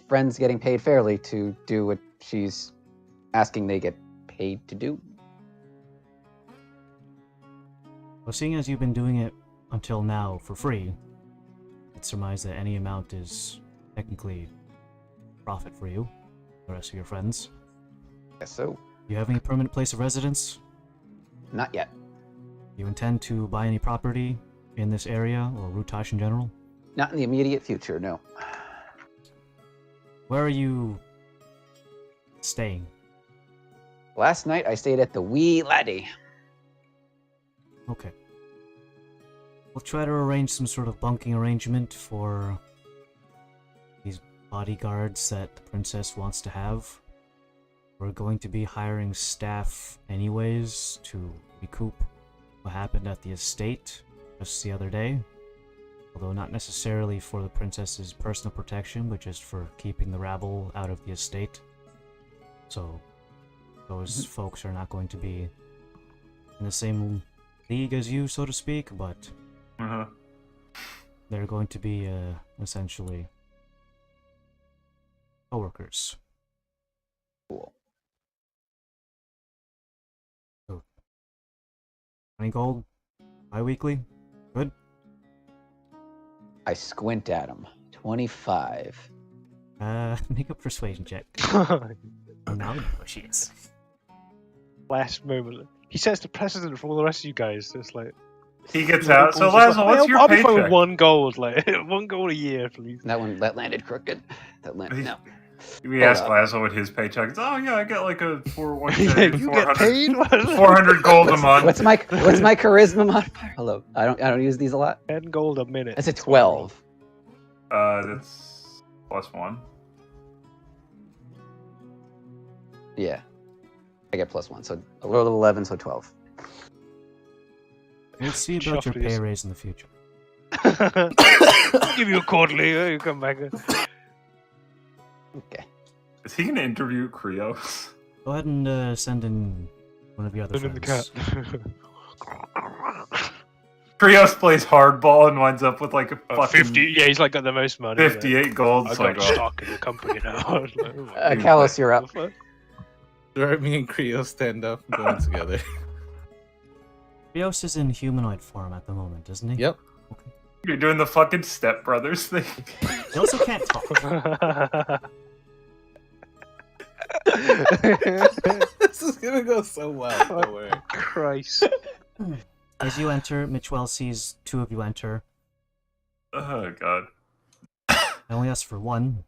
friends getting paid fairly to do what she's asking they get paid to do. Well, seeing as you've been doing it until now for free, I'd surmise that any amount is technically profit for you, the rest of your friends. Guess so. Do you have any permanent place of residence? Not yet. Do you intend to buy any property in this area or Rutash in general? Not in the immediate future, no. Where are you staying? Last night I stayed at the Wee Laddie. Okay. We'll try to arrange some sort of bunking arrangement for these bodyguards that the princess wants to have. We're going to be hiring staff anyways to recoup what happened at the estate just the other day. Although not necessarily for the princess's personal protection, but just for keeping the rabble out of the estate. So those folks are not going to be in the same league as you, so to speak, but they're going to be essentially coworkers. Cool. So 20 gold bi-weekly. Good. I squint at him. 25. Make a persuasion check. Now she is. Last moment. He sets the precedent for all the rest of you guys. It's like He gets out. So, Lazo, what's your I'll be fine with paycheck? 1 gold, like 1 gold a year, please. That landed crooked. No. We Hold asked up. Lazo what his paycheck is. Oh, yeah, I get like a 401k, Yeah, you get 400 paid. 400 gold a month. What's my charisma modifier? Hello. I don't use these a lot. 10 gold a minute. That's a 12. That's +1. Yeah. I get +1, so a little 11, so 12. We'll see about your Shuffle pay this. raise in the future. I'll give you a quarterly. You come back. Okay. Is he going to interview Krios? Go ahead and send in one of your other Send in the friends. cat. Krios plays hardball and winds up with like a fucking 50. Yeah, he's like got the most money. like, 58 gold. I It's got like, oh, stock in the company now. I was like, oh my Kalos, you're up. God. Right, me and Creo stand up and going together. Rios is in humanoid form at the moment, isn't he? Yep. you're doing the fucking Step Brothers thing. He also can't talk. This is gonna go so well. Don't worry. Christ. As you enter, Mitchell sees two of you enter. Oh, God. I only asked for one.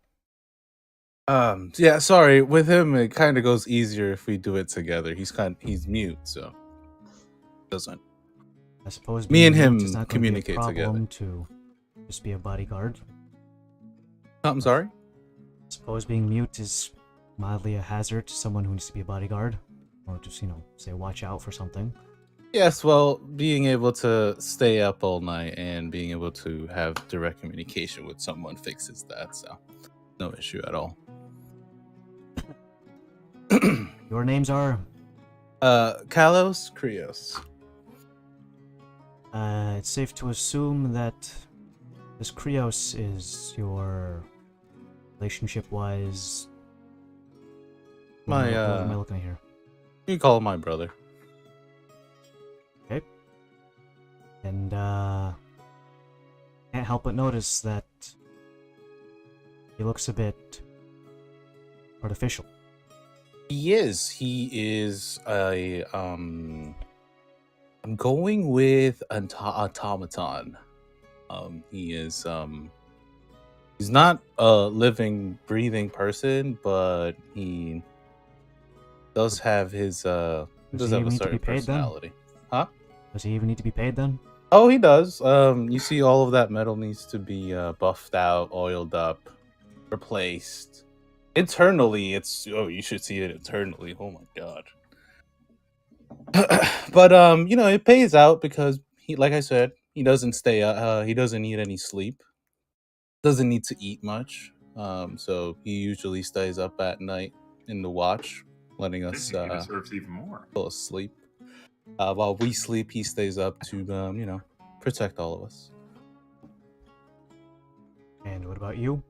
Yeah, sorry. With him, it kind of goes easier if we do it together. He's mute, so doesn't. I suppose Me being and him mute is not going to be a communicate problem to just be a bodyguard. I'm sorry. I suppose being mute is mildly a hazard to someone who needs to be a bodyguard, or just say watch out for something. Yes, well, being able to stay up all night and being able to have direct communication with someone fixes that, so no issue at all. Your names are. Kalos, Krios. It's safe to assume that this Krios is your relationship-wise. What am I looking at here? You call him my brother. Okay. And can't help but notice that he looks a bit artificial. He is a I'm going with automaton. He is he's not a living, breathing person, but he does have his Does does he have even a need to be certain paid then? personality. Huh? Does he even need to be paid then? Oh, he does. You see, all of that metal needs to be buffed out, oiled up, replaced. Internally, you should see it internally. Oh my god. But it pays out because like I said, he doesn't stay he doesn't need any sleep. Doesn't need to eat much. So he usually stays up at night in the watch, letting I us think he deserves even more. fall asleep. While we sleep, he stays up to protect all of us. And what about you?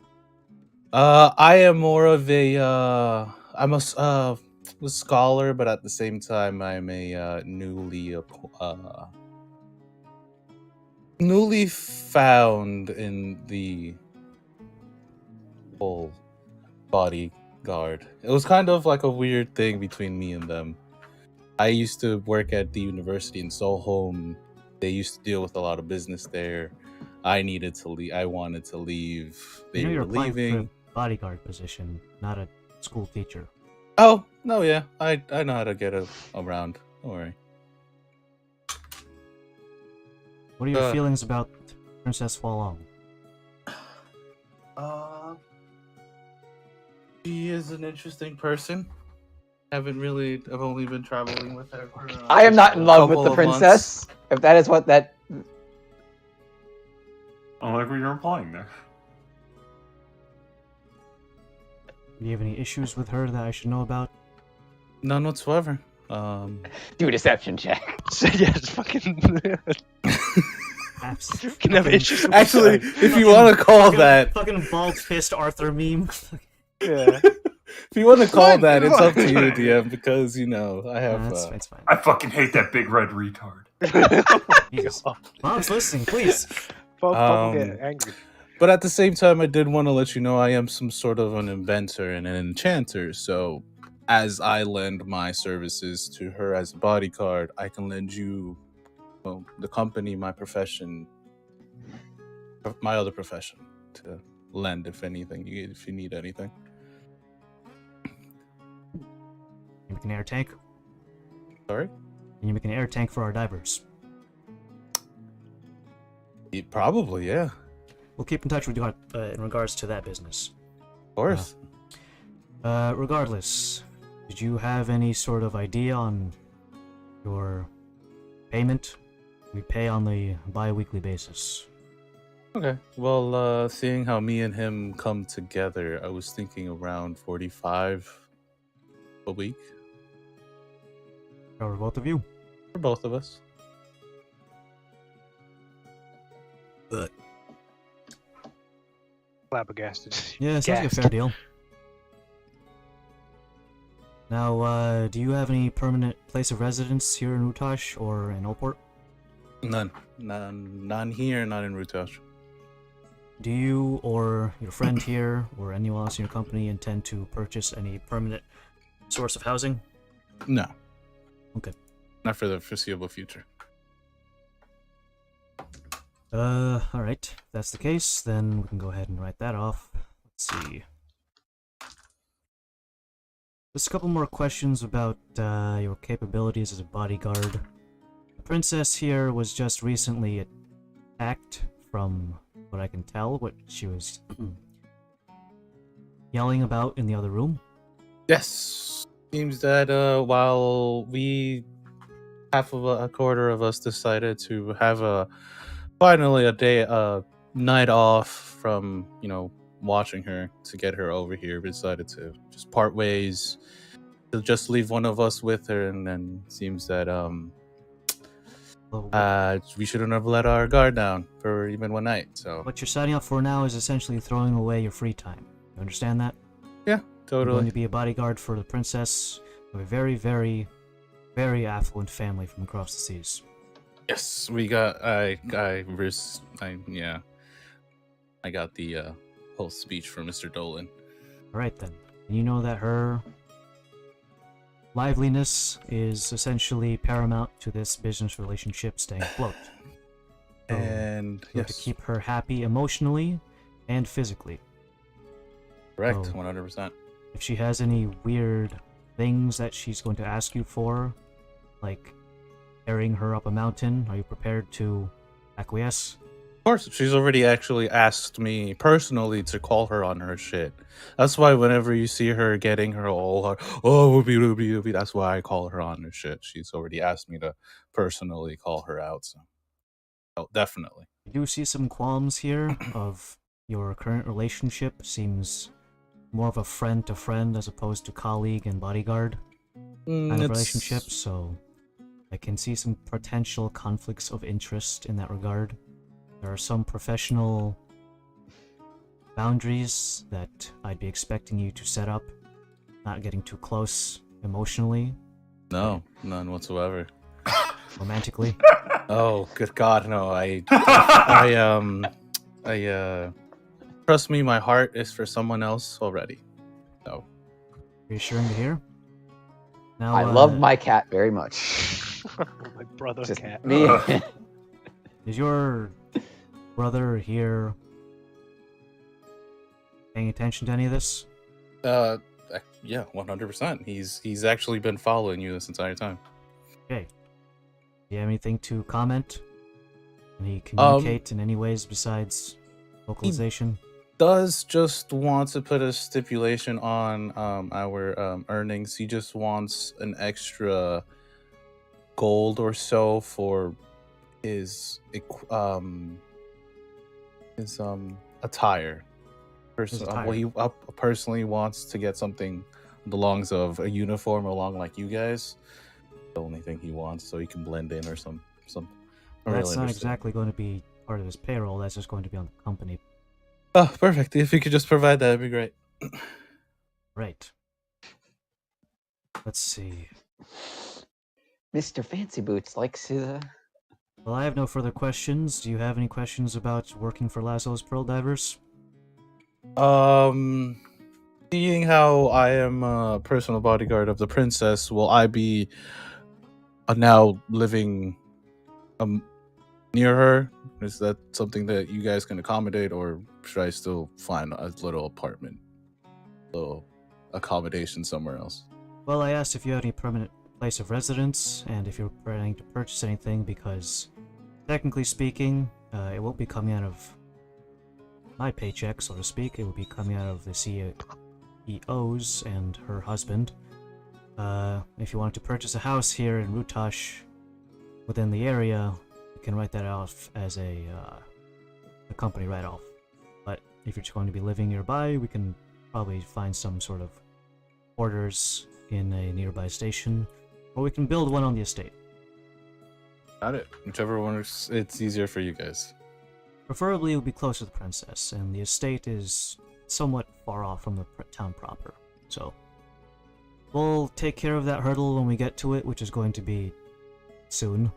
I am more of a I'm a scholar, but at the same time I'm a newly found in the whole bodyguard. It was kind of like a weird thing between me and them. I used to work at the university in Soho. They used to deal with a lot of business there. I needed to leave. I wanted to leave. They you're were applying for a leaving. bodyguard position, not a school teacher. Oh no, yeah, I know how to get around. Don't worry. What are your feelings about Princess Hualong? She is an interesting person. I've only been traveling with her. For, I am not in love with couple the of princess. months. If that is what that. I like what you're implying there. Do you have any issues with her that I should know about? None whatsoever. Do a deception check. Yeah, just fucking. Absolutely. Can have issues with Actually, that. if you want to call that, Fucking bald-faced Arthur meme. Yeah. if you want to call Fine, that, it's up to fine. you, DM, because I have. That's fine. I fucking hate that big red retard. Jesus. Mom's listening, please. Fucking get angry. But at the same time, I did want to let you know I am some sort of an inventor and an enchanter. So, as I lend my services to her as a bodyguard, I can lend you, well, the company, my profession, my other profession, to lend if anything, if you need anything. You make an air tank? Sorry? Can you make an air tank for our divers? Probably, yeah. We'll keep in touch with you in regards to that business. Of course. Regardless, did you have any sort of idea on your payment? We pay on the bi-weekly basis. Okay. Well, seeing how me and him come together, I was thinking around 45 a week. For both of you? For both of us. But Flabbergasted. yeah, sounds like a Gassed. fair deal. Now, do you have any permanent place of residence here in Utash or in Oport? None here, not in Rutash. Do you or your friend here or anyone else in your company intend to purchase any permanent source of housing? No. Okay. Not for the foreseeable future. Alright. If that's the case, then we can go ahead and write that off. Let's see. Just a couple more questions about your capabilities as a bodyguard. The princess here was just recently attacked, from what I can tell, what she was yelling about in the other room. Yes. Seems that while half of a quarter of us decided to have finally a night off from, watching her to get her over here, we decided to just part ways, to just leave one of us with her, and then it seems that we shouldn't have let our guard down for even one night. So what you're signing up for now is essentially throwing away your free time. You understand that? Yeah, You're going totally. to be a bodyguard for the princess of a very, very, very affluent family from across the seas. Yes, we got. I got the whole speech from Mr. Dolan. Alright then. You know that her liveliness is essentially paramount to this business relationship staying afloat. So And you have to keep her happy emotionally and physically. correct, So, 100%. if she has any weird things that she's going to ask you for, like carrying her up a mountain, are you prepared to acquiesce? Of course, she's already actually asked me personally to call her on her shit. That's why whenever you see her getting her all, whoopie, that's why I call her on her shit. She's already asked me to personally call her out, so definitely. I do see some qualms here of your current relationship seems more of a friend to friend as opposed to colleague and bodyguard kind of relationship, so I can see some potential conflicts of interest in that regard. There are some professional boundaries that I'd be expecting you to set up, not getting too close emotionally, No, none whatsoever. romantically. Oh, good God, no! I trust me, my heart is for someone else already. So Reassuring to hear. Now, I love my cat very much. My brother Just cat. me. is your brother here paying attention to any of this? Yeah, 100%. He's actually been following you this entire time. Okay. Do you have anything to comment? Can he communicate in any ways besides vocalization? Does just want to put a stipulation on our earnings. He just wants an extra gold or so for his attire. Well, he personally wants to get something belongs of a uniform along like you guys. The only thing he wants, so he can blend in or some. That's not exactly going to be part of his payroll. That's just going to be on the company. Oh, perfect. If you could just provide that, it'd be great. Right. Let's see. Mr. Fancy Boots likes to. Well, I have no further questions. Do you have any questions about working for Laszlo's Pearl Divers? Seeing how I am a personal bodyguard of the princess, will I be now living near her? Is that something that you guys can accommodate, or should I still find a little apartment, little accommodation somewhere else? Well, I asked if you had any permanent place of residence, and if you're planning to purchase anything, because technically speaking, it won't be coming out of my paycheck, so to speak. It will be coming out of the CEO's and her husband. If you wanted to purchase a house here in Rutash within the area, you can write that off as a company write-off. But if you're just going to be living nearby, we can probably find some sort of quarters in a nearby station, or we can build one on the estate. Got it. Whichever one it's easier for you guys. Preferably, it would be close to the princess, and the estate is somewhat far off from the town proper. So, we'll take care of that hurdle when we get to it, which is going to be soon,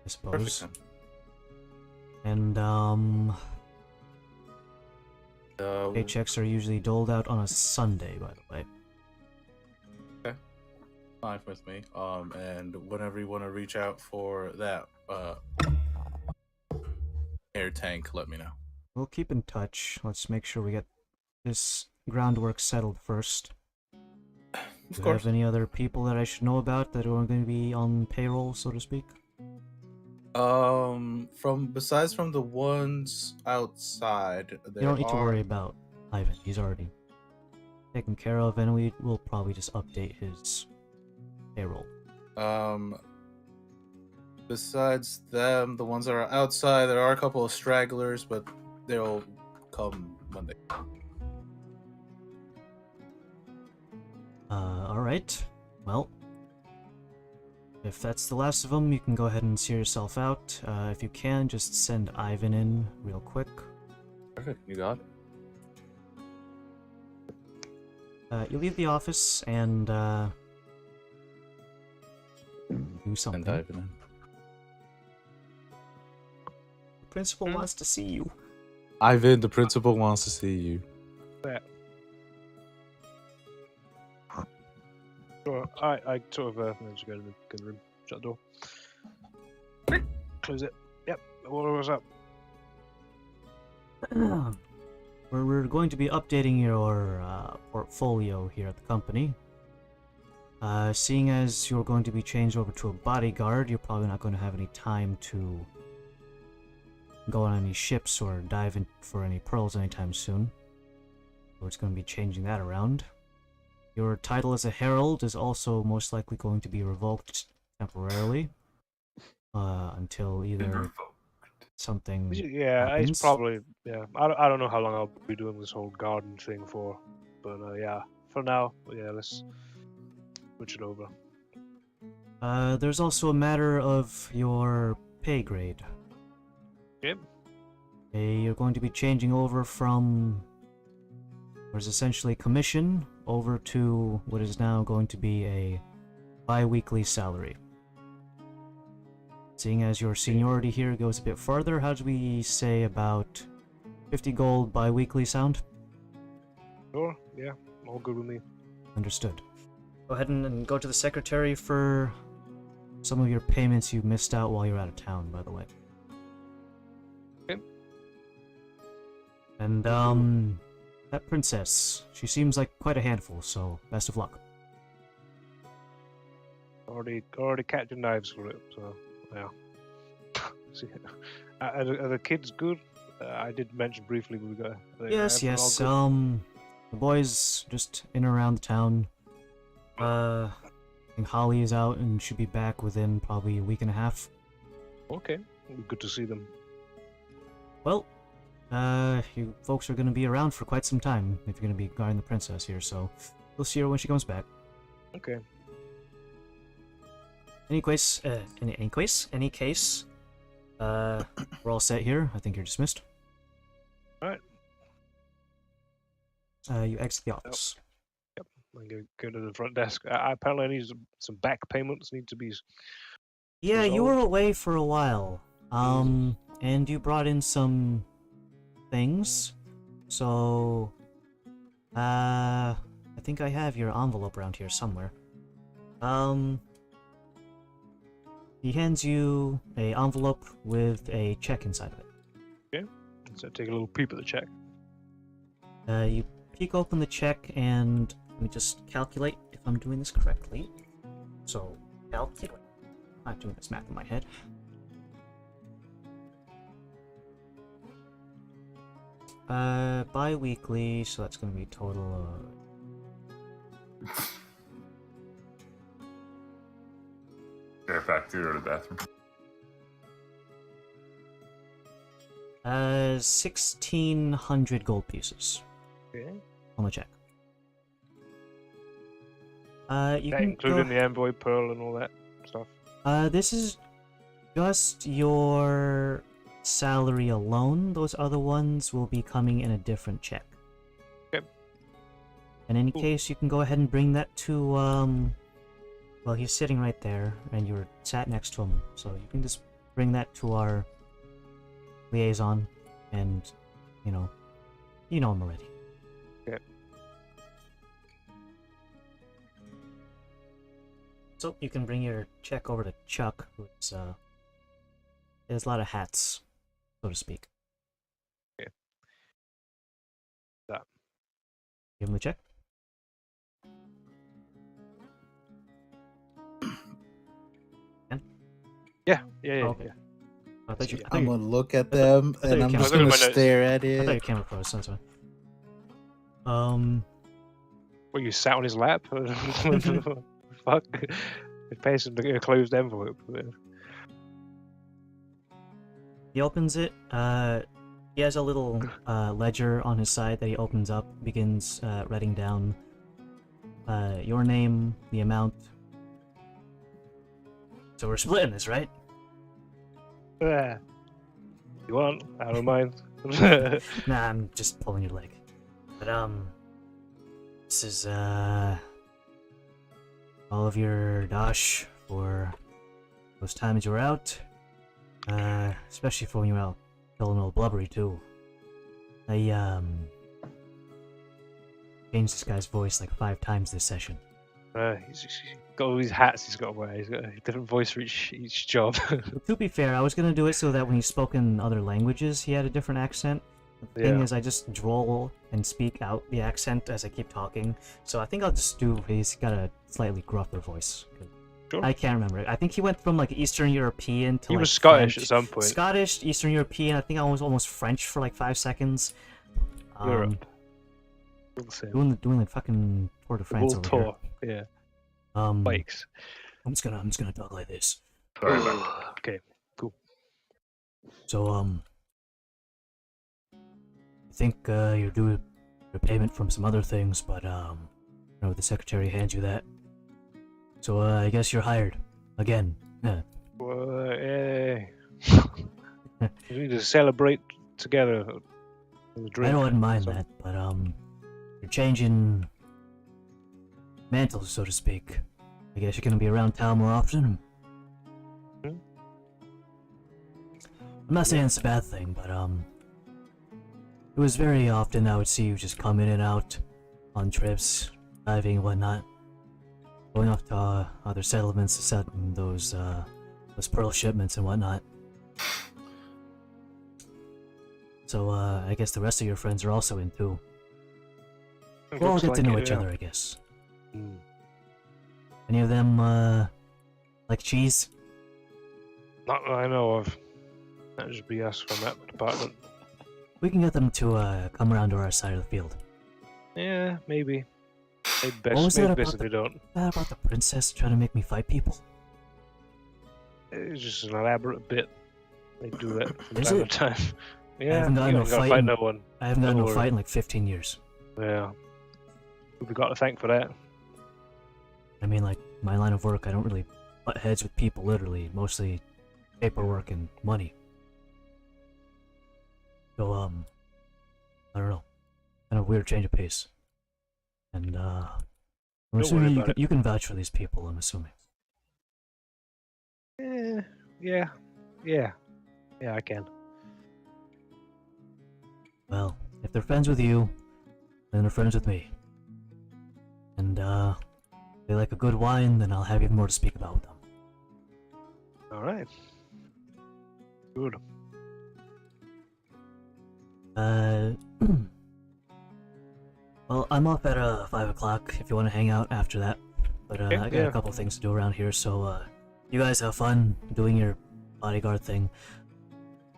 I suppose. Perfect. And, paychecks are usually doled out on a Sunday, by the way. Okay. Fine with me. And whenever you want to reach out for that, air tank, let me know. We'll keep in touch. Let's make sure we get this groundwork settled first. Of Do you course. have any other people that I should know about that are going to be on payroll, so to speak? Besides from the ones outside, You don't need to worry about Ivan. He's already taken care of, and we will probably just update his payroll. Besides them, the ones that are outside, there are a couple of stragglers, but they'll come Monday. Alright. Well, if that's the last of them, you can go ahead and see yourself out. If you can, just send Ivan in real quick. Perfect, you got it. You leave the office and, do something. And Ivan in. The principal wants to see you. Ivan, the principal wants to see you. Sure. I sort of just go to the room, shut the door, close it. Yep. What was up? We're going to be updating your portfolio here at the company. Seeing as you're going to be changed over to a bodyguard, you're probably not going to have any time to go on any ships or dive in for any pearls anytime soon. So it's going to be changing that around. Your title as a herald is also most likely going to be revoked temporarily until either something Yeah, happens. it's probably I don't know how long I'll be doing this whole garden thing for, but yeah, for now, yeah, let's switch it over. There's also a matter of your pay grade. Yep. You're going to be changing over from what is essentially commission over to what is now going to be a bi-weekly salary. Seeing as your seniority here goes a bit farther, how do we say about 50 gold bi-weekly sound? Sure, yeah, all good with me. Understood. Go ahead and go to the secretary for some of your payments you missed out while you're out of town, by the way. Okay. And, that princess, she seems like quite a handful, so best of luck. Already catching knives for it, so yeah. See, are the kids good? I did mention briefly we got. Yes, everyone all yes, good? the boys just in and around the town. I think Holly is out and should be back within probably a week and a half. Okay, it'll be good to see them. Well, you folks are gonna be around for quite some time if you're gonna be guarding the princess here, so we'll see her when she comes back. Okay. Any case, we're all set here. I think you're dismissed. Alright. You exit the office. I go to the front desk. Apparently, I need some back payments. Need to be. Yeah, you resolved. were away for a while. And you brought in some things. So, I think I have your envelope around here somewhere. He hands you a envelope with a check inside of it. Okay. So take a little peep at the check. You peek open the check and let me just calculate if I'm doing this correctly. So, calculate. I'm not doing this math in my head. Bi-weekly, so that's gonna be a total Fairfax, you go to the bathroom. 1,600 gold pieces Okay. on the check. You That can including go... the envoy pearl and all that stuff. This is just your salary alone. Those other ones will be coming in a different check. Okay. In any Cool. case, you can go ahead and bring that to, well, he's sitting right there, and you're sat next to him, so you can just bring that to our liaison, and, you know him already. Okay. So, you can bring your check over to Chuck, who's, has a lot of hats, so to speak. Okay. That. Give him the check. Yeah. Okay. I thought you, I thought I'm you, gonna look at them thought and you I'm came just up with gonna my notes. stare at I thought your it. camera froze, that's fine. Well, you sat on his lap? Fuck. It pays him a closed envelope. He opens it. He has a little ledger on his side that he opens up, begins writing down your name, the amount. So we're splitting this, right? You want? I don't mind. Nah, I'm just pulling your leg. But this is all of your dosh for those times you were out. Especially for when you were out feeling a little blubbery too. I changed this guy's voice like 5 times this session. He's got all these hats he's got to wear. He's got a different voice for each job. To be fair, I was gonna do it so that when he spoke in other languages, he had a different accent. The thing Yeah. is, I just droll and speak out the accent as I keep talking. So I think I'll just do. He's got a slightly gruffer voice. Sure. I can't remember. I think he went from like Eastern European to He like was Scottish French. at some point. Scottish, Eastern European. I think I was almost French for like 5 seconds. Europe. Doing the fucking Tour de The France world over tour. Yeah. here. Bikes. I'm just gonna talk like this. Sorry about that. Okay. Cool. So I think you're due a payment from some other things, but the secretary hands you that. So I guess you're hired again. Yeah. Well, hey. We need to celebrate together. With a drink I don't mind or that, but you're changing mantles, so to speak. I guess you're gonna be around town more often. I'm not saying it's a bad thing, but it was very often I would see you just come in and out on trips, diving and whatnot, going off to other settlements to set those pearl shipments and whatnot. So I guess the rest of your friends are also in too. We'll all get to know each other, I guess. Any of them like cheese? Not that I know of. That'd just be us from that department. We can get them to come around to our side of the field. Yeah, maybe. Maybe What was best, that maybe about best if they don't. That about the princess trying to make me fight people? It's just an elaborate bit. They do that from Is time it? to time. Yeah, haven't gotten you no don't gotta fight fight in- no one. I haven't gotten Don't no worry. fight in like 15 years. Yeah. Who we got to thank for that? I mean, like, my line of work, I don't really butt heads with people, literally. Mostly paperwork and money. So, I don't know. Kind of weird change of pace. And, I'm Don't assuming worry you about can, it. you can vouch for these people, I'm assuming. Yeah, I can. Well, if they're friends with you, then they're friends with me. And, they like a good wine, then I'll have even more to speak about with them. Alright. Good. Well, I'm off at 5 o'clock if you want to hang out after that. But Okay, I got yeah. a couple things to do around here, so you guys have fun doing your bodyguard thing.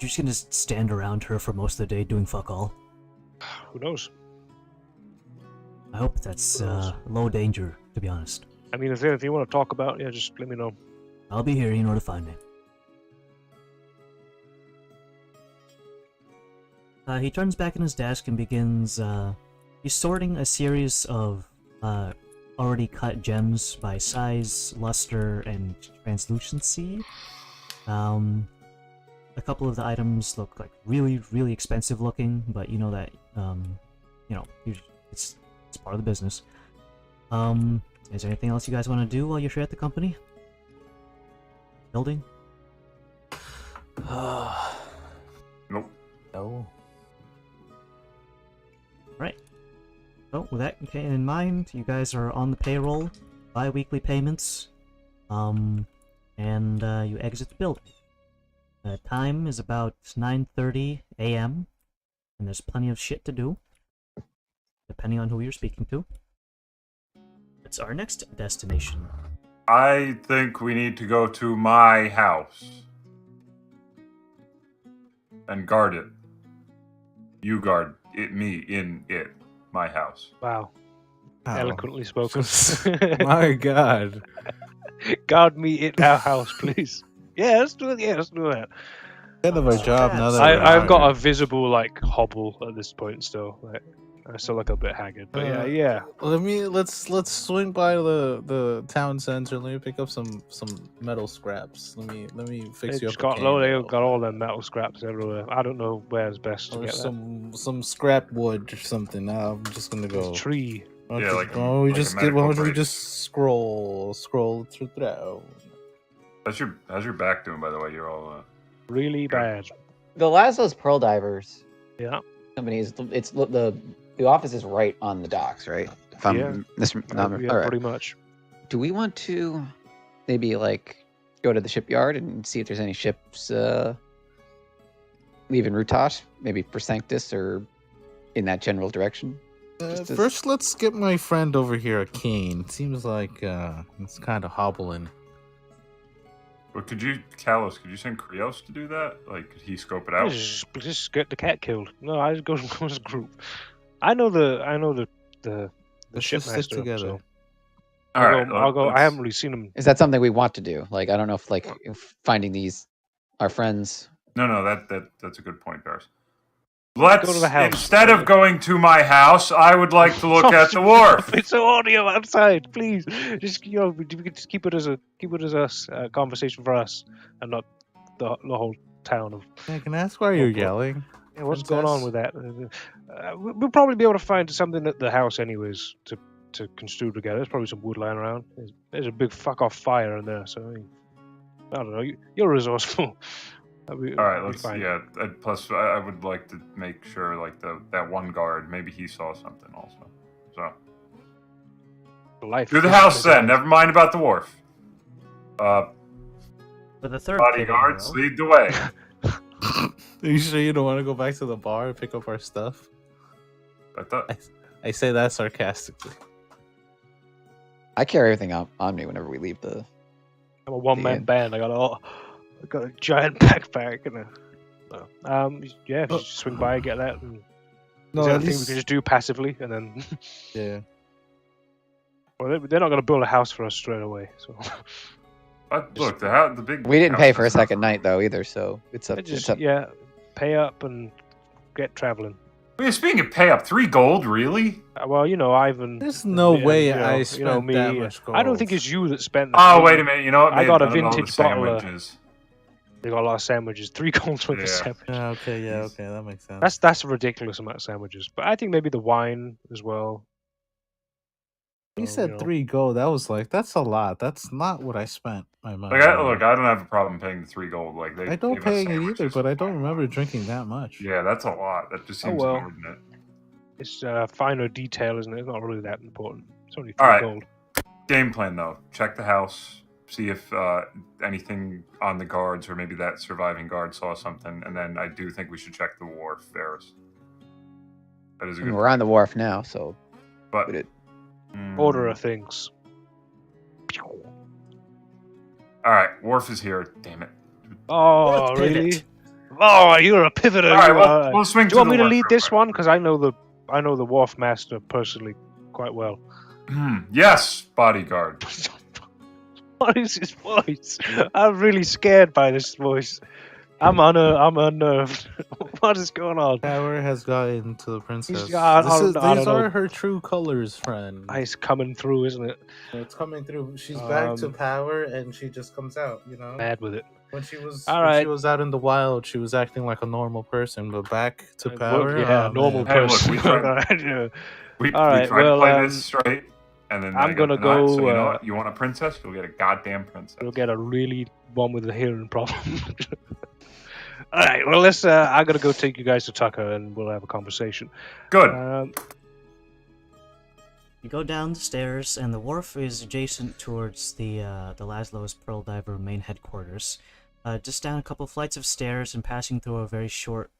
You're just gonna stand around her for most of the day doing fuck all. Who knows? I hope that's Who knows? low danger, to be honest. I mean, if there's anything you want to talk about, yeah, just let me know. I'll be here, you know where to find me. He turns back in his desk and begins, he's sorting a series of, already cut gems by size, luster, and translucency. A couple of the items look like really, really expensive looking, but you know that, you know, it's part of the business. Is there anything else you guys want to do while you're here at the company? Building? Nope. No. Right. So, with that in mind, you guys are on the payroll, bi-weekly payments, and you exit the building. The time is about 9:30 a.m., and there's plenty of shit to do, depending on who you're speaking to. It's our next destination. I think we need to go to my house and guard it. You guard it, me in it, my house. Wow. Wow. Eloquently spoken. My God. Guard me in our house, please. Yeah, let's do it. Yeah, let's do that. End of my job now that I've got a visible like hobble at this point still. Like, I still look a bit haggard, but yeah. Let's swing by the town center. Let me pick up some metal scraps. Let me fix They you just up. they've got all them metal scraps everywhere. I don't know where's best to or get some scrap wood or something. Now I'm just gonna that. go. There's a tree. Why don't Yeah, you- like a- why don't we like a just get? Why medical don't we break. just scroll through? How's your back doing, by the way? You're all Really bad. The Laszlo's Pearl Divers Yeah. company is the office is right on the docks, right? If I'm Yeah. not, Yeah, all right. pretty much. Do we want to maybe like go to the shipyard and see if there's any ships leaving Rutosh, maybe for Sanctus or in that general direction? Just to- First, let's get my friend over here a cane. Seems like it's kind of hobbling. But could you send Krios to do that? Like, could he scope it out? Just get the cat killed. No, I just go as a group. I know the Let's just stick shipmaster. together. So All right, I'll go. I let's- haven't really seen him. Is that something we want to do? Like, I don't know if finding these our friends. No, that's a good point, Bars. Let's go to the house. Instead of going to my house, I would like to look at the wharf. It's so audio outside, please. Just we can just keep it as a conversation for us, and not the whole town of. Yeah, can I ask why you're yelling? Yeah, what's going on with that? We'll probably be able to find something at the house, anyways, to construe together. There's probably some wood lying around. There's a big fuck off fire in there, so I don't know. You're resourceful. All right, let's. Yeah. Plus, I would like to make sure, like that one guard, maybe he saw something also. So. Life. To the house then. Never mind about the wharf. For the third bodyguards, lead the way. Are you sure you don't want to go back to the bar and pick up our stuff? I say that sarcastically. I carry everything on me whenever we leave the. I'm a one-man band. I got a giant backpack and yeah, just swing by, get that. And No, at least we can just do passively, and then yeah. Well, they're not going to build a house for us straight away. So look, the big. We didn't pay for a second night though either, so it's up. Yeah, pay up and get traveling. Wait, speaking of pay up, 3 gold, really? Well, you know, Ivan. There's no way I spent me. that much gold. I don't think it's you that spent that. Oh, wait a minute. You know what? I got a vintage bottle. Sandwiches. They got a lot of sandwiches. 3 golds worth of sandwiches. Okay, that makes sense. That's a ridiculous amount of sandwiches. But I think maybe the wine as well. You said 3 gold. That's a lot. That's not what I spent my money. Look, I don't have a problem paying the 3 gold. Like I don't paying it either, but I don't remember drinking that much. Yeah, that's a lot. That just seems inordinate. It's finer detail, isn't it? It's not really that important. It's only 3 All right. gold. Game plan though. Check the house. See if anything on the guards or maybe that surviving guard saw something, and then I do think we should check the wharf, Ferris. That is a good. We're on the wharf now, so. But order of things. All right, wharf is here. Damn it. Oh, really? Oh, you're a pivoter. All right, we'll swing. Do you want me to lead this one? Because I know the wharf master personally quite well. Yes, bodyguard. What is his voice? I'm really scared by this voice. I'm unnerved. What is going on? Power has gotten to the princess. These are her true colors, friend. It's coming through, isn't it? It's coming through. She's back to power, and she just comes out. You know, mad with it. When she was she was out in the wild, she was acting like a normal person, but back to power. Normal person. Hey, look, we tried to play this straight. And then I'm gonna go. So you know what? You want a princess? You'll get a goddamn princess. You'll get a really one with a hearing problem. All right. Well, let's. I'm gonna go take you guys to Tucker, and we'll have a conversation. Good. You go down the stairs, and the wharf is adjacent towards the Laszlo's Pearl Diver main headquarters. Just down a couple flights of stairs and passing through a very short,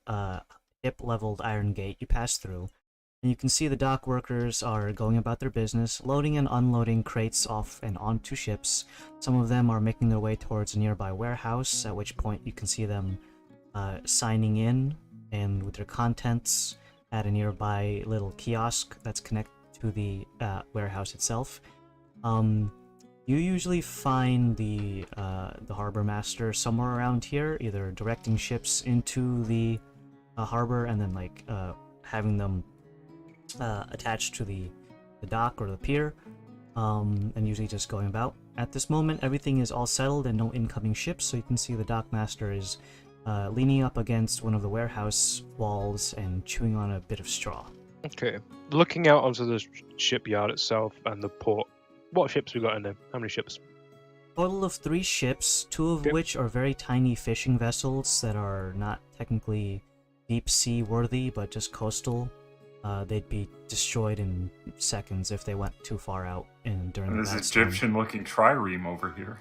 hip-leveled iron gate, you pass through. And you can see the dock workers are going about their business, loading and unloading crates off and onto ships. Some of them are making their way towards a nearby warehouse, at which point you can see them signing in and with their contents at a nearby little kiosk that's connected to the warehouse itself. You usually find the harbor master somewhere around here, either directing ships into the harbor and then having them attached to the dock or the pier, and usually just going about. At this moment, everything is all settled and no incoming ships, so you can see the dockmaster is leaning up against one of the warehouse walls and chewing on a bit of straw. Okay. Looking out onto the shipyard itself and the port, what ships we got in there? How many ships? Total of 3 ships, 2 of which are very tiny fishing vessels that are not technically deep sea worthy, but just coastal. They'd be destroyed in seconds if they went too far out during this Egyptian-looking trireme over here.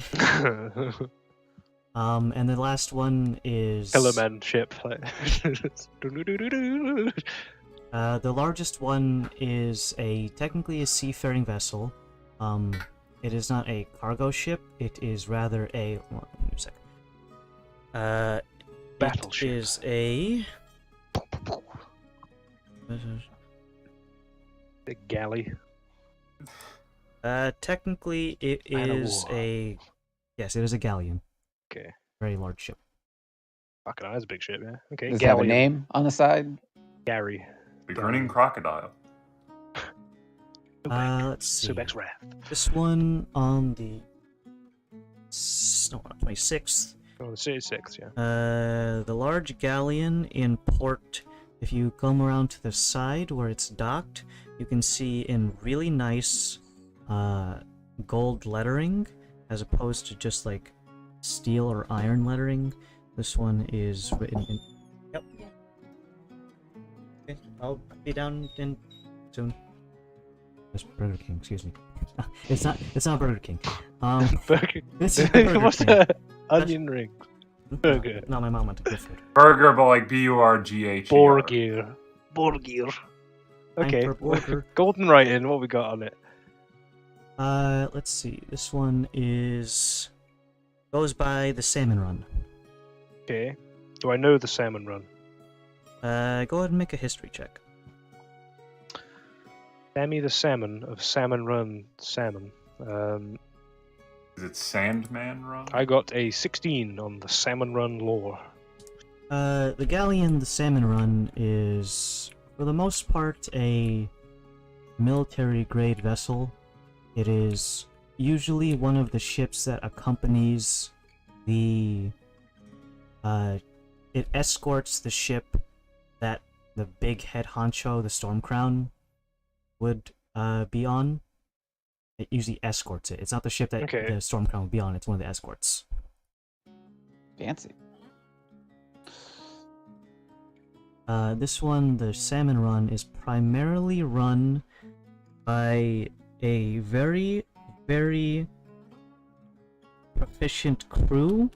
And the last one is Pillarman ship. The largest one is technically a seafaring vessel. It is not a cargo ship. It is rather a. Hold on, give me a second. Battleship. It is a. Big galley. Technically, it is a. Yes, it is a galleon. Okay. Very large ship. Fucking that's a big ship, yeah. Okay. Does it have a name on the side? Gary. The grinning crocodile. Let's see. Subek's Wrath. This one on the 26th. Oh, the 6th, yeah. The large galleon in port. If you come around to the side where it's docked, you can see in really nice gold lettering, as opposed to just like steel or iron lettering. This one is written in. Yep. Okay, I'll be down in soon. It's Burger King, excuse me. It's not Burger King. Burger. This is the Burger What's King. that? Onion ring. Burger. No, my mom went to Gifford. Burger, but like Burgher. Borgir. Borgir. Okay. Burger. Golden writing. What we got on it? Let's see. This one goes by the Salmon Run. Okay. Do I know the salmon run? Go ahead and make a history check. Sammy the Salmon of Salmon Run Salmon. Is it Sandman Run? I got a 16 on the Salmon Run lore. The galleon, the Salmon Run, is for the most part a military-grade vessel. It is usually one of the ships that accompanies the. It escorts the ship that the big head honcho, the Storm Crown, would be on. It usually escorts it. It's not the ship that the Storm Crown would be on. It's one of the escorts. Fancy. This one, the Salmon Run, is primarily run by a very, very proficient crew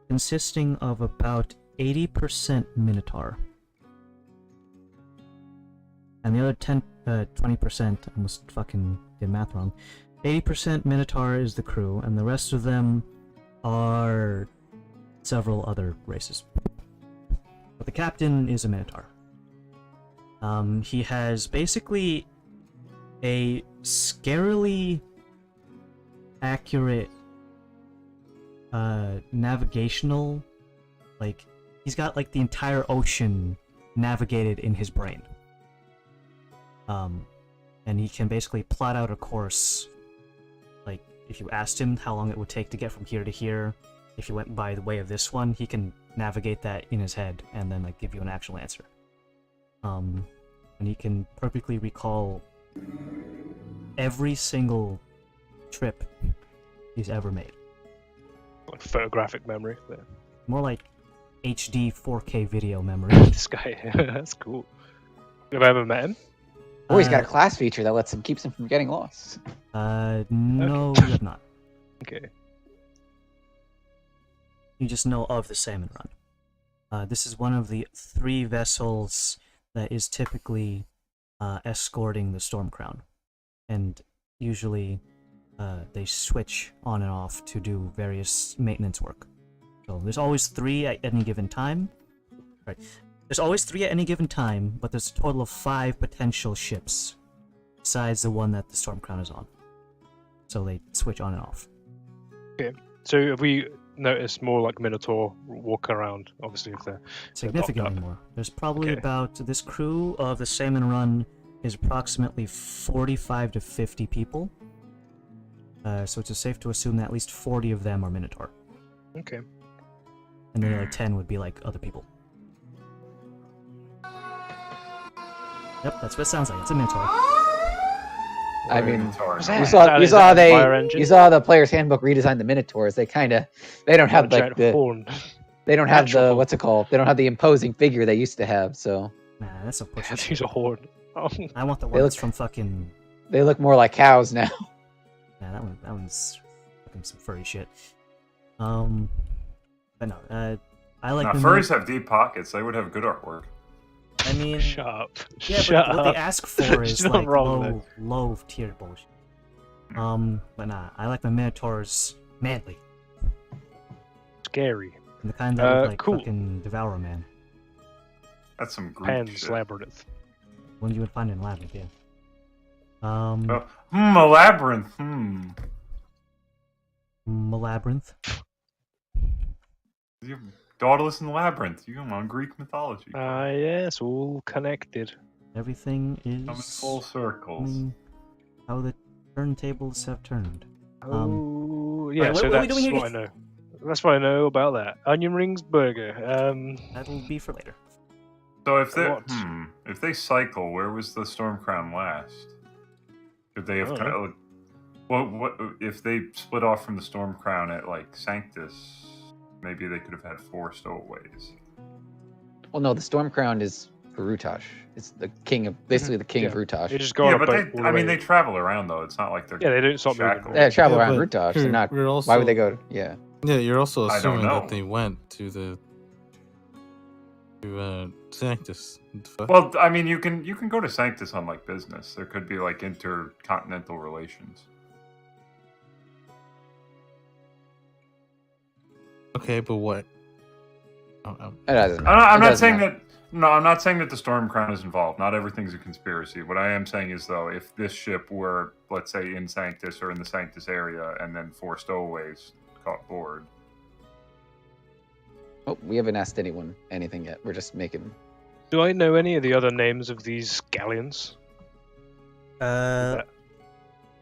consisting of about 80% Minotaur. And the other 20%, I almost fucking did math wrong. 80% Minotaur is the crew, and the rest of them are several other races. But the captain is a Minotaur. He has basically a scarily accurate navigational, like, he's got like the entire ocean navigated in his brain. And he can basically plot out a course. Like, if you asked him how long it would take to get from here to here, if you went by the way of this one, he can navigate that in his head and then like give you an actual answer. And he can perfectly recall every single trip he's ever made. Like photographic memory. Yeah. More like HD 4K video memory. This guy, that's cool. Have I ever met him? Oh, he's got a class feature that keeps him from getting lost. No, you have not. Okay. You just know of the Salmon Run. This is one of the 3 vessels that is typically escorting the Storm Crown. And usually they switch on and off to do various maintenance work. So there's always 3 at any given time. Right. There's always 3 at any given time, but there's a total of 5 potential ships, besides the one that the Storm Crown is on. So they switch on and off. Okay. So have we noticed more like Minotaur walking around? Obviously, if they're significantly more. There's probably about, this crew of the Salmon Run is approximately 45 to 50 people. So it's safe to assume that at least 40 of them are Minotaur. Okay. And then the other 10 would be like other people. Yep, that's what it sounds like. It's a Minotaur. I mean, that? you saw Is that a fire engine? you saw the player's handbook redesign the Minotaurs. They don't have like the horn. they don't have the what's it called? They don't have the imposing figure they used to have. So Nah, that's a push. Use a horn. Oh. I want the one that's from fucking. They look more like cows now. Yeah, that one's fucking some furry shit. But no, I like. Furries have deep pockets. They would have good artwork. I mean, shut up. Yeah, Shut but what up. they ask for is Not like wrong, low tier bullshit. But nah, I like my Minotaurs manly. Scary. And the kind that would like cool. fucking devour a man. That's some Greek Pan's shit. Labyrinth. One you would find in Labyrinth, yeah. A labyrinth. A labyrinth. Dauntless and Labyrinth. You know, Greek mythology. Yes, all connected. Everything is Coming full circles. How the turntables have turned. Yeah, right, so what are we that's doing what I again? know. That's what I know about that. Onion rings burger. That'll be for later. So if they What? if they cycle, where was the Storm Crown last? Could they have I don't kind of what if they split off from the Storm Crown at like Sanctus? maybe they could have had 4 stowaways. Well, no, the Storm Crown is Rutash. It's the king of basically the king of They Rutash. just go Yeah, on a but boat all the way. they travel around though. It's not like they're Yeah, they don't stop moving. shackled. They travel Yeah, around but Rutash. They're you're- not. we're Why would they also- go? Yeah. Yeah, you're also I don't assuming that know. they went to Sanctus. What the fuck? Well, I mean, you can go to Sanctus on like business. There could be like intercontinental relations. Okay, but what? It doesn't matter. I'm It not doesn't saying matter. that. No, I'm not saying that the Storm Crown is involved. Not everything's a conspiracy. What I am saying is, though, if this ship were, let's say, in Sanctus or in the Sanctus area, and then 4 stowaways caught board. Oh, we haven't asked anyone anything yet. We're just making. Do I know any of the other names of these galleons?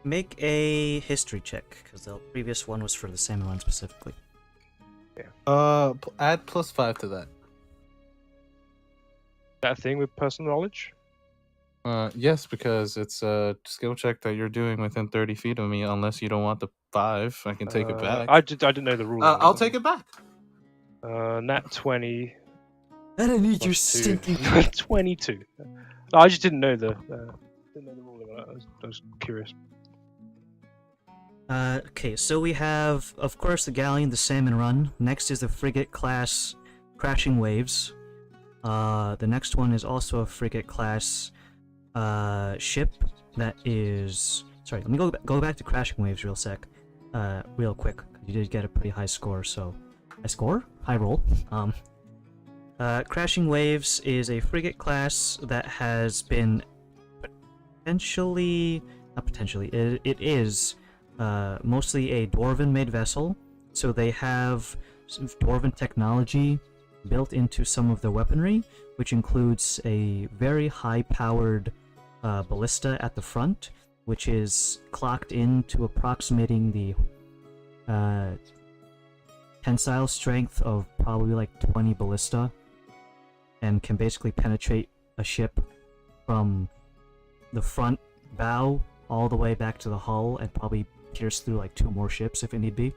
Make a history check, because the previous one was for the salmon one specifically. Add +5 to that. That thing with personal knowledge? Yes, because it's a skill check that you're doing within 30 feet of me. Unless you don't want the 5, I can take it back. I didn't know the rules. I'll take it back. Nat 20. I don't need your plus 2. stinking. 22. No, I just didn't know the rule of that. I was curious. Okay, so we have, of course, the galleon, the Salmon Run. Next is the frigate class Crashing Waves. The next one is also a frigate class ship that is. Sorry, let me go back to Crashing Waves real quick. You did get a pretty high score, so high roll. Crashing Waves is a frigate class that has been it is mostly a Dwarven-made vessel, so they have some Dwarven technology built into some of their weaponry, which includes a very high-powered ballista at the front, which is clocked into approximating the tensile strength of probably like 20 ballista, and can basically penetrate a ship from the front bow all the way back to the hull and probably pierce through like 2 more ships if it need be.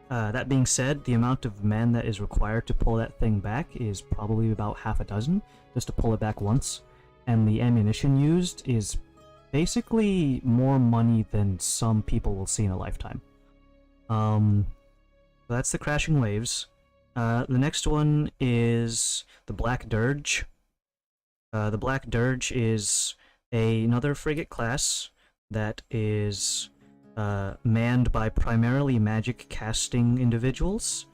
That being said, the amount of men that is required to pull that thing back is probably about half a dozen, just to pull it back once. And the ammunition used is basically more money than some people will see in a lifetime. So that's the Crashing Waves. The next one is the Black Dirge. The Black Dirge is another frigate class that is manned by primarily magic casting individuals.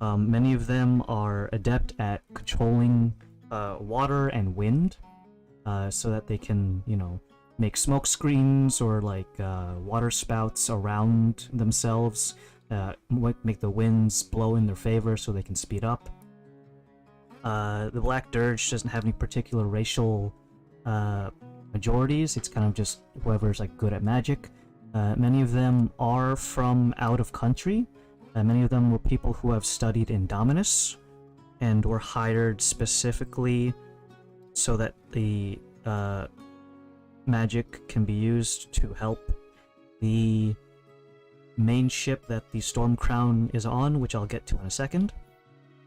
Many of them are adept at controlling water and wind, so that they can, make smoke screens or like water spouts around themselves, make the winds blow in their favor so they can speed up. The Black Dirge doesn't have any particular racial majorities. It's kind of just whoever's like good at magic. Many of them are from out of country. Many of them were people who have studied in Dominus and were hired specifically so that the magic can be used to help the main ship that the Storm Crown is on, which I'll get to in a second.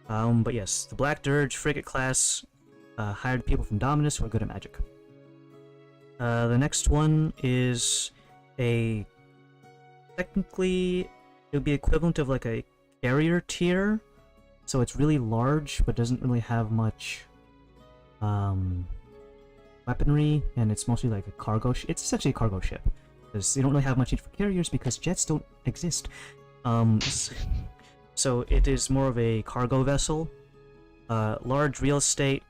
But yes, the Black Dirge frigate class hired people from Dominus who are good at magic. The next one is technically it would be equivalent of like a carrier tier, so it's really large but doesn't really have much weaponry, and it's mostly like a cargo it's essentially a cargo ship, because you don't really have much need for carriers because jets don't exist. So it is more of a cargo vessel, large real estate,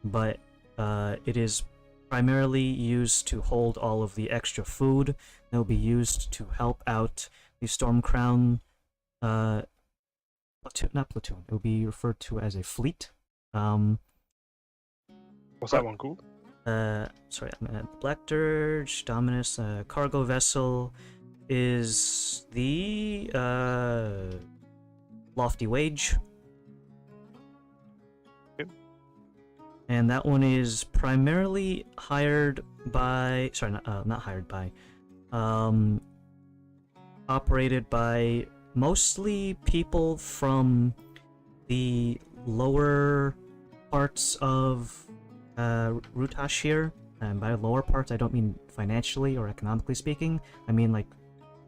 but it is primarily used to hold all of the extra food that will be used to help out the Storm Crown platoon. It will be referred to as a fleet. What's that one called? Black Dirge, Dominus, cargo vessel is the Lofty Wage. And that one is primarily hired by, operated by mostly people from the lower parts of Rutash here. And by lower parts, I don't mean financially or economically speaking. I mean like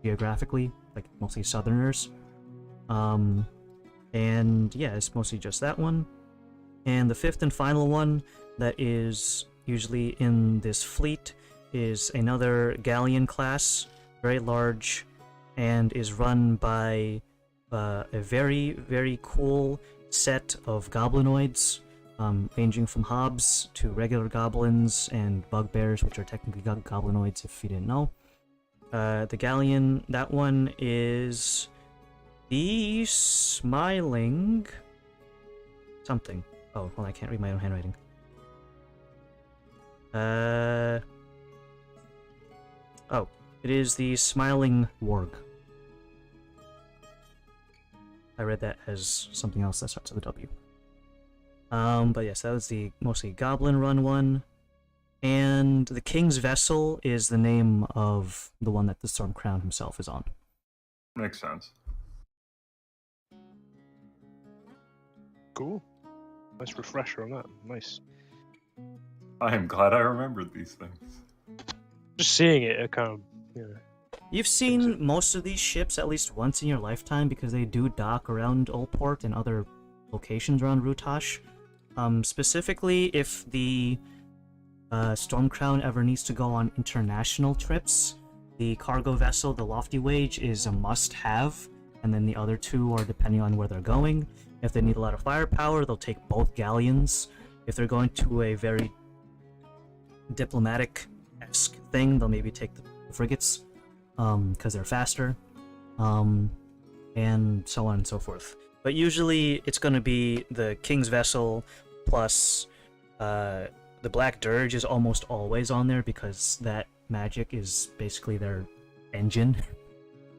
geographically, like mostly southerners. And yeah, it's mostly just that one. And the fifth and final one that is usually in this fleet is another galleon class, very large, and is run by a very, very cool set of goblinoids, ranging from hobs to regular goblins and bugbears, which are technically goblinoids if you didn't know. The galleon, that one is the Smiling something. Oh, hold on, I can't read my own handwriting. Oh, it is the Smiling Warg. I read that as something else that starts with a W. But yes, that was the mostly goblin run one. And the King's Vessel is the name of the one that the Storm Crown himself is on. Makes sense. Cool. Nice refresher on that. Nice. I am glad I remembered these things. Just seeing it, it kind of, you know. You've seen most of these ships at least once in your lifetime because they do dock around Oldport and other locations around Rutash. Specifically, if the Storm Crown ever needs to go on international trips, the cargo vessel, the Lofty Wage, is a must-have, and then the other two are depending on where they're going. If they need a lot of firepower, they'll take both galleons. If they're going to a very diplomatic-esque thing, they'll maybe take the frigates, because they're faster, and so on and so forth. But usually it's going to be the King's Vessel plus the Black Dirge is almost always on there because that magic is basically their engine.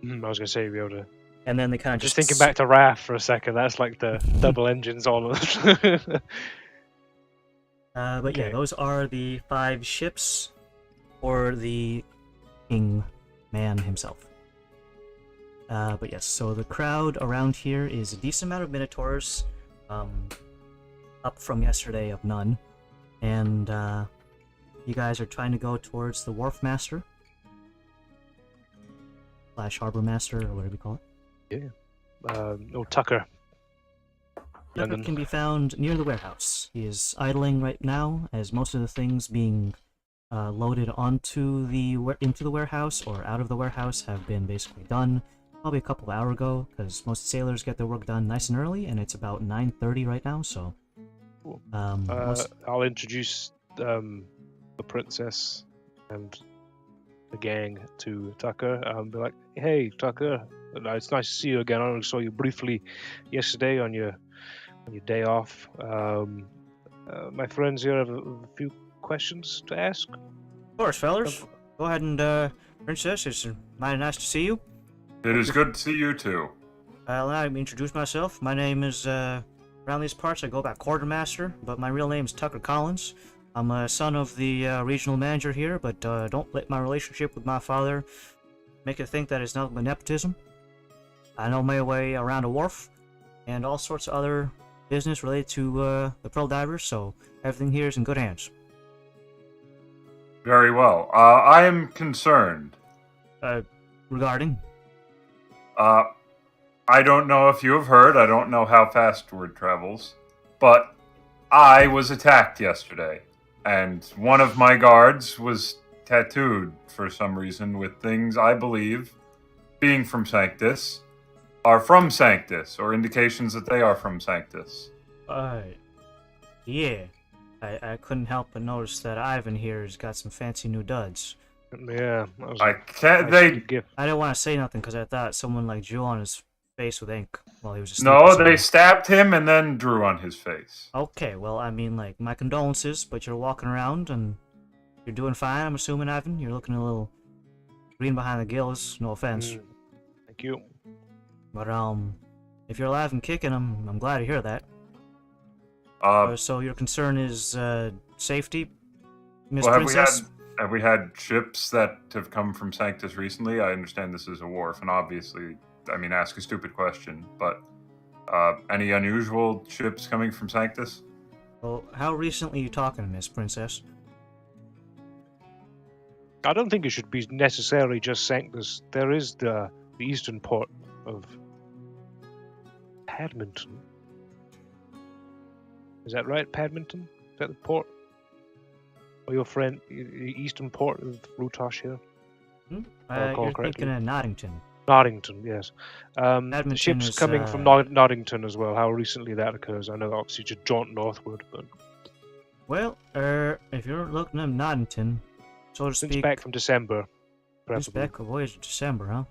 I was going to say, be able to... And then they kind of just thinking back to Wrath for a second, that's like the double engines on it. But yeah, those are the 5 ships for the King Man himself. But yes, so the crowd around here is a decent amount of Minotaurs, up from yesterday of none, and you guys are trying to go towards the Wharf Master / Harbor Master, or whatever you call it. Yeah. Tucker. Tucker can be found near the warehouse. He is idling right now, as most of the things being loaded onto into the warehouse or out of the warehouse have been basically done probably a couple of hours ago, because most sailors get their work done nice and early, and it's about 9:30 right now. So, cool. I'll introduce the princess and the gang to Tucker. Be like, "Hey, Tucker, it's nice to see you again. I only saw you briefly yesterday on your day off. My friends here have a few questions to ask." Of course, fellas. Go ahead and, Princess, it's mighty nice to see you. It is good to see you too. Let me introduce myself. My name is, around these parts I go by Quartermaster, but my real name is Tucker Collins. I'm a son of the regional manager here, but don't let my relationship with my father make you think that it's nothing but nepotism. I know my way around a wharf and all sorts of other business related to the Pearl Divers, so everything here is in good hands. Very well. I am concerned. Regarding? I don't know if you have heard, I don't know how fast word travels, but I was attacked yesterday, and one of my guards was tattooed for some reason with things I believe, being from Sanctus, are from Sanctus, or indications that they are from Sanctus. Yeah. I couldn't help but notice that Ivan here has got some fancy new duds. Yeah. I can't, I didn't want to say nothing because I thought someone like drew on his face with ink while he was asleep. No, they stabbed him and then drew on his face. Okay, well, I mean, like, my condolences, but you're walking around and you're doing fine, I'm assuming, Ivan. You're looking a little green behind the gills, no offense. Thank you. But, if you're alive and kicking, I'm glad to hear that. So your concern is, safety, Miss Princess? Have we had ships that have come from Sanctus recently? I understand this is a wharf, and obviously I mean, ask a stupid question, but any unusual ships coming from Sanctus? Well, how recently are you talking to Miss Princess? I don't think it should be necessarily just Sanctus. There is the eastern port of Padminton. Is that right, Padminton? Is that the port? Or your friend, the eastern port of Rutash here? I recall You're correctly. thinking of Nottington. Nottington, yes. Padminton Ships is, coming from Nottington as well. How recently that occurs? I know that obviously just jaunt northward, but Well, if you're looking at Nottington, so to since speak, back from December, since preferably. back a voyage of December, huh?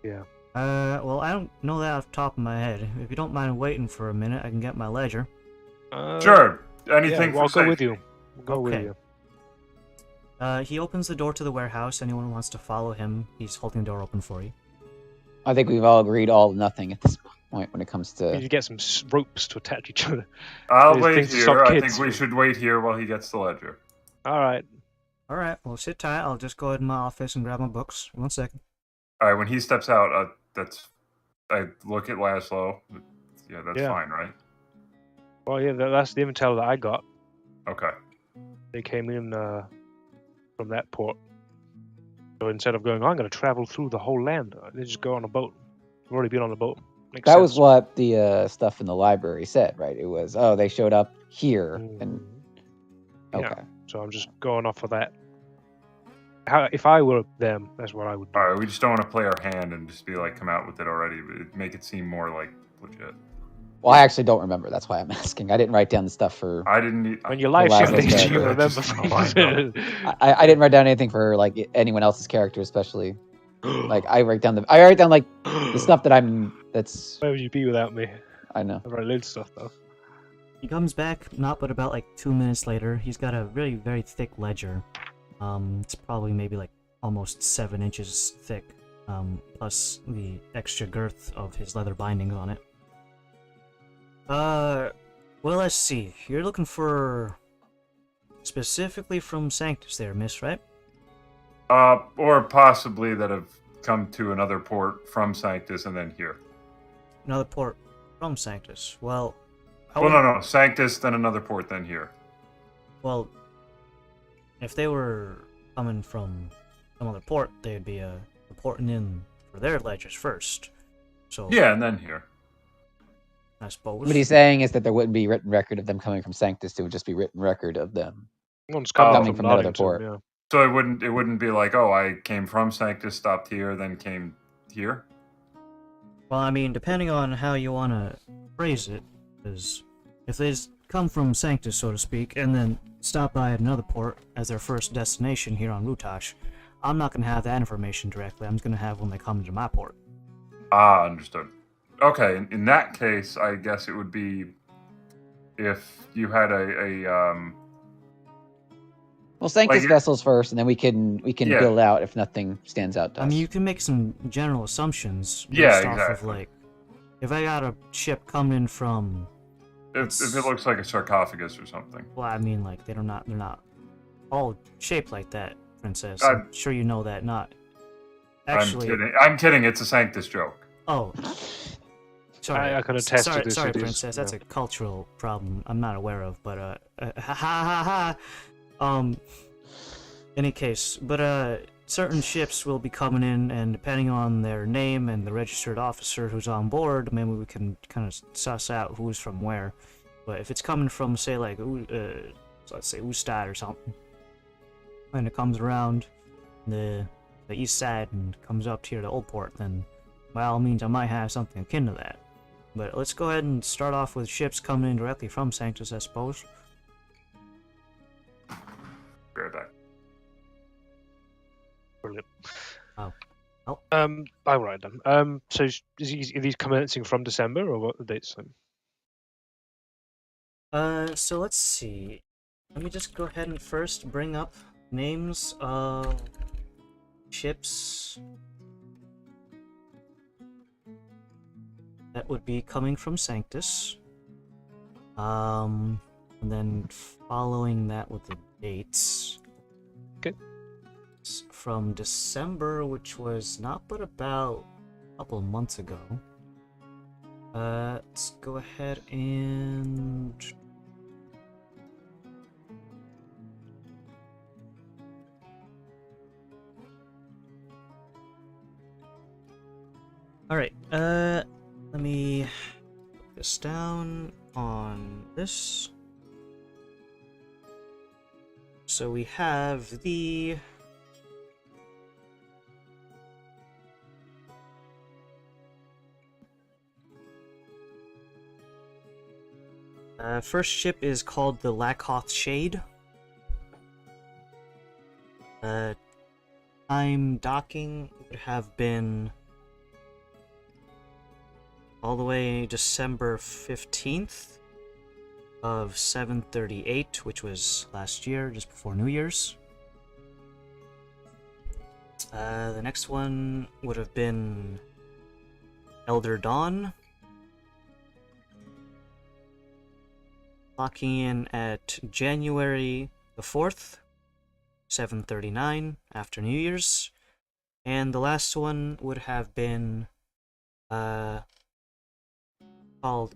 Yeah. Well, I don't know that off the top of my head. If you don't mind waiting for a minute, I can get my ledger. Sure. Anything yeah, well, I'll for go with safety. you. I'll go with Okay. you. He opens the door to the warehouse. Anyone who wants to follow him, he's holding the door open for you. I think we've all agreed all or nothing at this point when it comes We need to. to get some ropes to attach each other. I'll There's wait things to stop here. I kids think we with. should wait here while he gets the ledger. All right. All right, well, sit tight. I'll just go ahead in my office and grab my books. 1 second. All right, when he steps out, I look at Laszlo. Yeah, that's Yeah. fine, right? Well, yeah, that's the intel that I got. Okay. They came in from that port. So instead of going, I'm going to travel through the whole land, they just go on a boat. I've already been on a boat. Makes That was sense. what the stuff in the library said, right? It was, oh, they showed up here, and Yeah. okay. So I'm just going off of that. If I were them, that's what I would do. All right, we just don't want to play our hand and just be like, come out with it already. But make it seem more like legit. Well, I actually don't remember. That's why I'm asking. I didn't write down the stuff for. I didn't need. When your life Laszlo's things, character. you That's remember just how things. I know. I didn't write down anything for like anyone else's character, especially. Like I write down like the stuff that's. Where would you be without me? I know. I write loads of stuff though. He comes back, not but about like 2 minutes later. He's got a really very thick ledger. It's probably maybe like almost 7 inches thick, plus the extra girth of his leather bindings on it. Well, let's see. You're looking for specifically from Sanctus there, miss, right? Or possibly that have come to another port from Sanctus and then here. Another port from Sanctus. Well, Well, no, Sanctus, then another port, then here. Well, if they were coming from some other port, they'd be reporting in for their ledgers first. So Yeah, and then here. I suppose. What he's saying is that there wouldn't be written record of them coming from Sanctus. It would just be written record of them One's coming coming from another Nottington, port. Yeah. So it wouldn't be like, oh, I came from Sanctus, stopped here, then came here. Well, I mean, depending on how you want to phrase it, is if they come from Sanctus, so to speak, and then stop by at another port as their first destination here on Rutash, I'm not going to have that information directly. I'm just going to have when they come to my port. Ah, understood. Okay, in that case, I guess it would be if you had Well, Sanctus Like- vessels first, and then we can Yeah. build out if nothing stands out to us. I mean, you can make some general assumptions based Yeah, off of, exactly. like, if I got a ship coming from, if it looks like a sarcophagus or something. well, I mean, like, they're not all shaped like that, Princess. I'm- I'm sure you know that, not... Actually, I'm kidding. It's a Sanctus joke. oh... Sorry, I can attest to sorry, this, sorry, it is, Princess. That's yeah. a cultural problem I'm not aware of, but ha ha ha ha. Any case, but certain ships will be coming in, and depending on their name and the registered officer who's on board, maybe we can kind of suss out who's from where. But if it's coming from, say, like, so let's say Ustad or something, and it comes around the east side and comes up here to Old Port, then by all means I might have something akin to that. But let's go ahead and start off with ships coming in directly from Sanctus, I suppose. Be right back. Brilliant. Oh. All right then. So are these commencing from December, or what the dates? So let's see. Let me just go ahead and first bring up names of ships that would be coming from Sanctus. And then following that with the dates. Okay. From December, which was not but about couple of months ago. Let's go ahead and... Alright, let me put this down on this. So we have the... first ship is called the Lakoth Shade. Time docking would have been all the way December 15th of 738, which was last year, just before New Year's. The next one would have been Elder Dawn. Locking in at January the 4th, 739, after New Year's. And the last one would have been called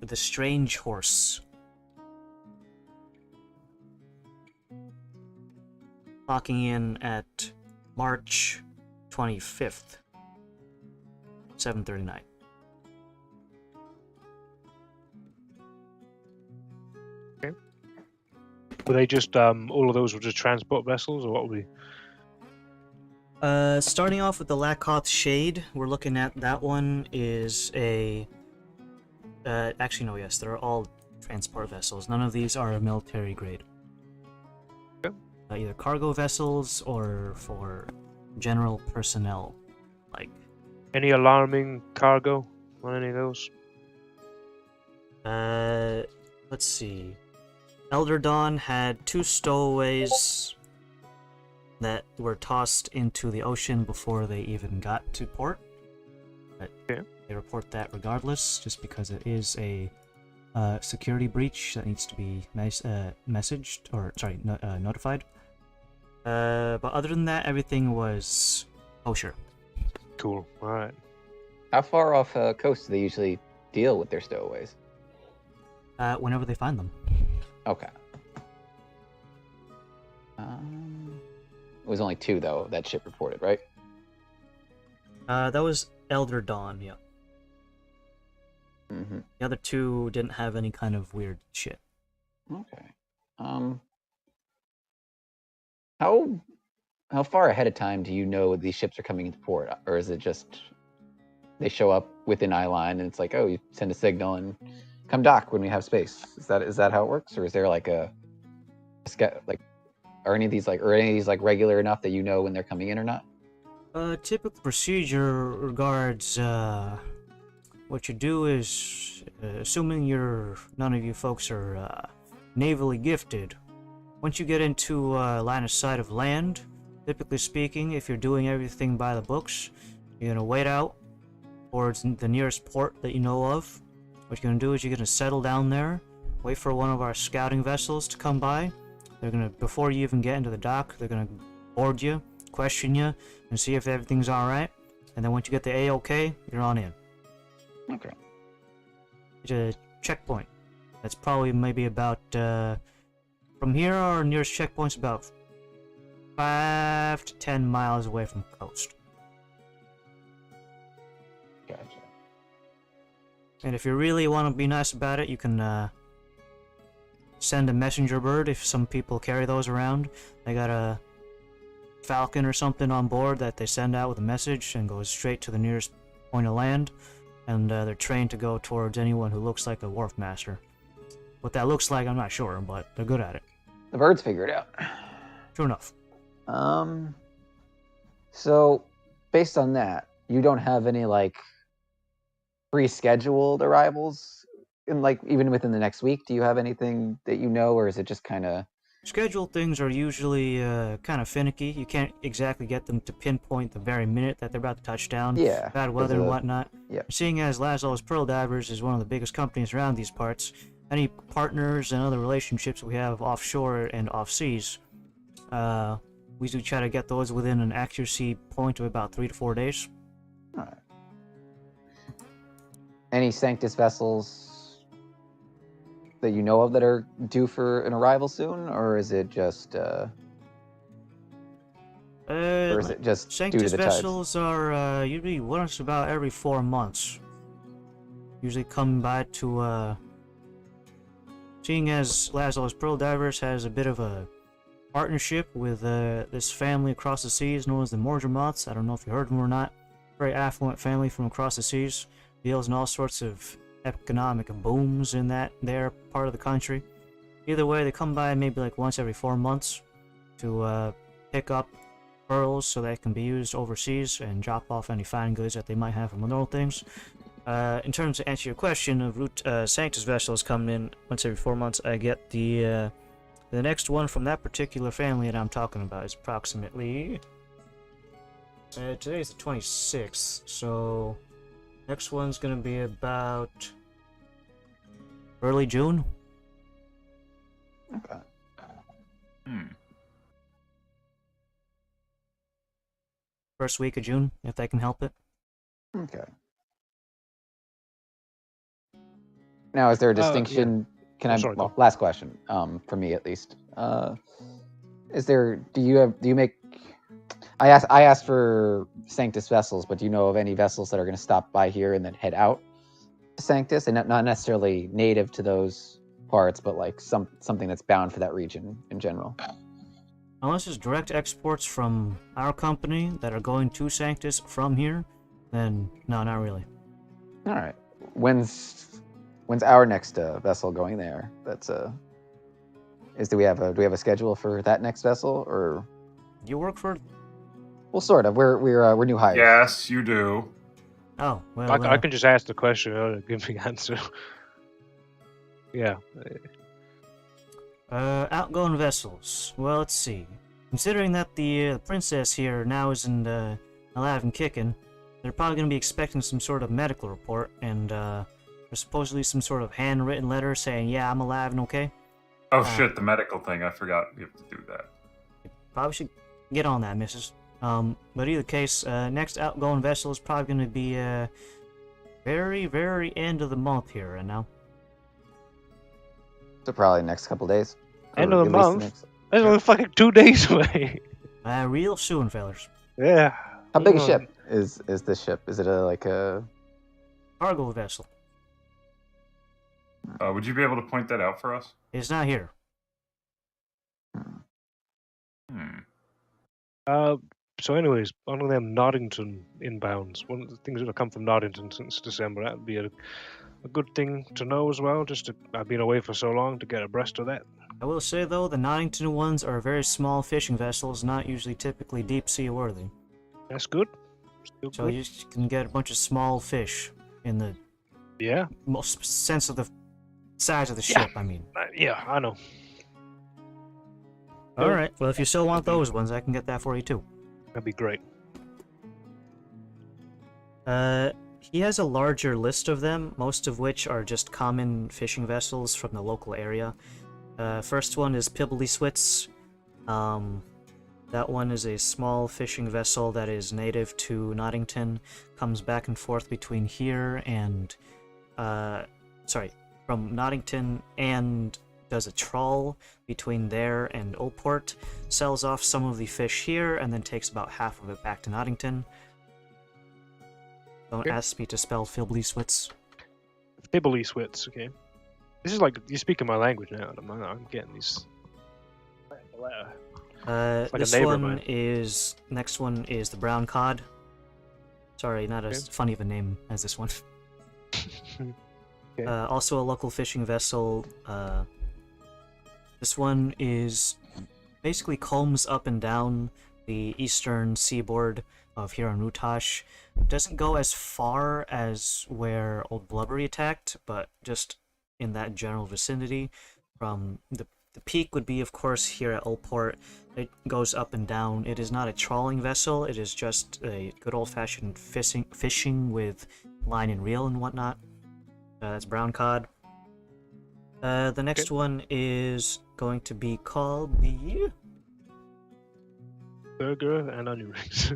the Strange Horse. Clocking in at March 25th, 739. Okay. Were they just all of those were just transport vessels, or what were we? Starting off with the Lakoth Shade, we're looking at that one is a... actually, no, yes, they're all transport vessels. None of these are military grade. Okay. Either cargo vessels or for general personnel, like... Any alarming cargo on any of those? Let's see. Elder Dawn had 2 stowaways that were tossed into the ocean before they even got to port. But yeah. They report that regardless, just because it is a security breach that needs to be messaged, or sorry, notified. But other than that, everything was kosher. Cool. All right. How far off coast do they usually deal with their stowaways? Whenever they find them. Okay. It was only 2 though that ship reported, right? That was Elder Dawn, yeah. Mm-hmm. The other 2 didn't have any kind of weird shit. Okay. How far ahead of time do you know these ships are coming into port, or is it just they show up within eye line and it's like, oh, you send a signal and come dock when we have space? Is that how it works, or is there like are any of these regular enough that you know when they're coming in or not? Typical procedure regards what you do is, assuming none of you folks are navally gifted, once you get into line of sight of land, typically speaking, if you're doing everything by the books, you're gonna wait out towards the nearest port that you know of. What you're gonna do is you're gonna settle down there, wait for one of our scouting vessels to come by. They're gonna, before you even get into the dock, they're gonna board you, question you, and see if everything's alright. And then once you get the A-OK, you're on in. Okay. It's a checkpoint. That's probably maybe about, from here, our nearest checkpoint's about 5 to 10 miles away from the coast. Gotcha. And if you really want to be nice about it, you can send a messenger bird if some people carry those around. They got a falcon or something on board that they send out with a message and goes straight to the nearest point of land. And they're trained to go towards anyone who looks like a wharf master. What that looks like, I'm not sure, but they're good at it. The birds figure it out. True enough. So, based on that, you don't have any, pre-scheduled arrivals in, even within the next week? Do you have anything that you know, or is it just kind of... Scheduled things are usually kind of finicky. You can't exactly get them to pinpoint the very minute that they're about to touch down. Yeah. Bad weather and whatnot. Yeah. Seeing as Laszlo's Pearl Divers is one of the biggest companies around these parts, any partners and other relationships we have offshore and off seas, we do try to get those within an accuracy point of about 3 to 4 days. Alright. any Sanctus vessels that you know of that are due for an arrival soon, or is it just or is it just due to Sanctus the tides? vessels are usually once about every 4 months. Usually come by to seeing as Laszlo's Pearl Divers has a bit of a partnership with this family across the seas known as the Morgermoths. I don't know if you heard of them or not. Very affluent family from across the seas. Deals in all sorts of economic booms in their part of the country. Either way, they come by maybe like once every 4 months to pick up pearls so they can be used overseas and drop off any fine goods that they might have from other things. In terms of answer your question of Sanctus vessels coming in once every 4 months, I get the next one from that particular family that I'm talking about is approximately today's the 26th, so next one's gonna be about early June. Okay. First week of June, if they can help it. Okay. Now, is there a distinction? Can I? Sorry, Well, last question. For me at least. Is there? Do you make? I asked for Sanctus vessels, but do you know of any vessels that are going to stop by here and then head out to Sanctus, and not necessarily native to those parts, but like something that's bound for that region in general? Unless it's direct exports from our company that are going to Sanctus from here, then no, not really. All right. When's our next vessel going there? That's do we have a schedule for that next vessel, or You work for? well, sort of. We're new hires. Yes, you do. Oh, well. I can just ask the question and give the answer. Yeah. Outgoing vessels. Well, let's see. Considering that the princess here now isn't alive and kicking, they're probably going to be expecting some sort of medical report, and there's supposedly some sort of handwritten letter saying, yeah, I'm alive and okay. Oh shit, the medical thing. I forgot you have to do that. Probably should get on that, missus. But either case, next outgoing vessel is probably going to be very, very end of the month here right now. So probably next couple days. End Or of the at least month? That's only fucking 2 days away. Real soon, fellas. Yeah. How big a ship is this ship? Is it a Cargo vessel. Would you be able to point that out for us? It's not here. So anyways, one of them Noddington inbounds. One of the things that have come from Noddington since December. That would be a good thing to know as well. I've been away for so long to get abreast of that. I will say though, the Noddington ones are very small fishing vessels, not usually typically deep sea worthy. That's good. So good. you can get a bunch of small fish in the most sense of the size of the ship. I mean. Yeah, I know. All right. Well, if you still want those ones, I can get that for you too. That'd be great. He has a larger list of them, most of which are just common fishing vessels from the local area. First one is Pibbleswitz. That one is a small fishing vessel that is native to Noddington, comes back and forth between here and, from Noddington and does a trawl between there and Oldport, sells off some of the fish here, and then takes about half of it back to Noddington. Don't ask me to spell Pibbleswitz. Pibbleswitz, okay. This is like, you're speaking my language now. I'm getting these. Like this one is, next one is the brown cod. Sorry, not as funny of a name as this one. Okay. Also a local fishing vessel. This one is basically combs up and down the eastern seaboard of here on Rutash. Doesn't go as far as where Old Blubbery attacked, but just in that general vicinity. From the peak would be, of course, here at Oldport. It goes up and down. It is not a trawling vessel. It is just a good old-fashioned fishing with line and reel and whatnot. That's brown cod. The next one is going to be called the Burger and onion rings.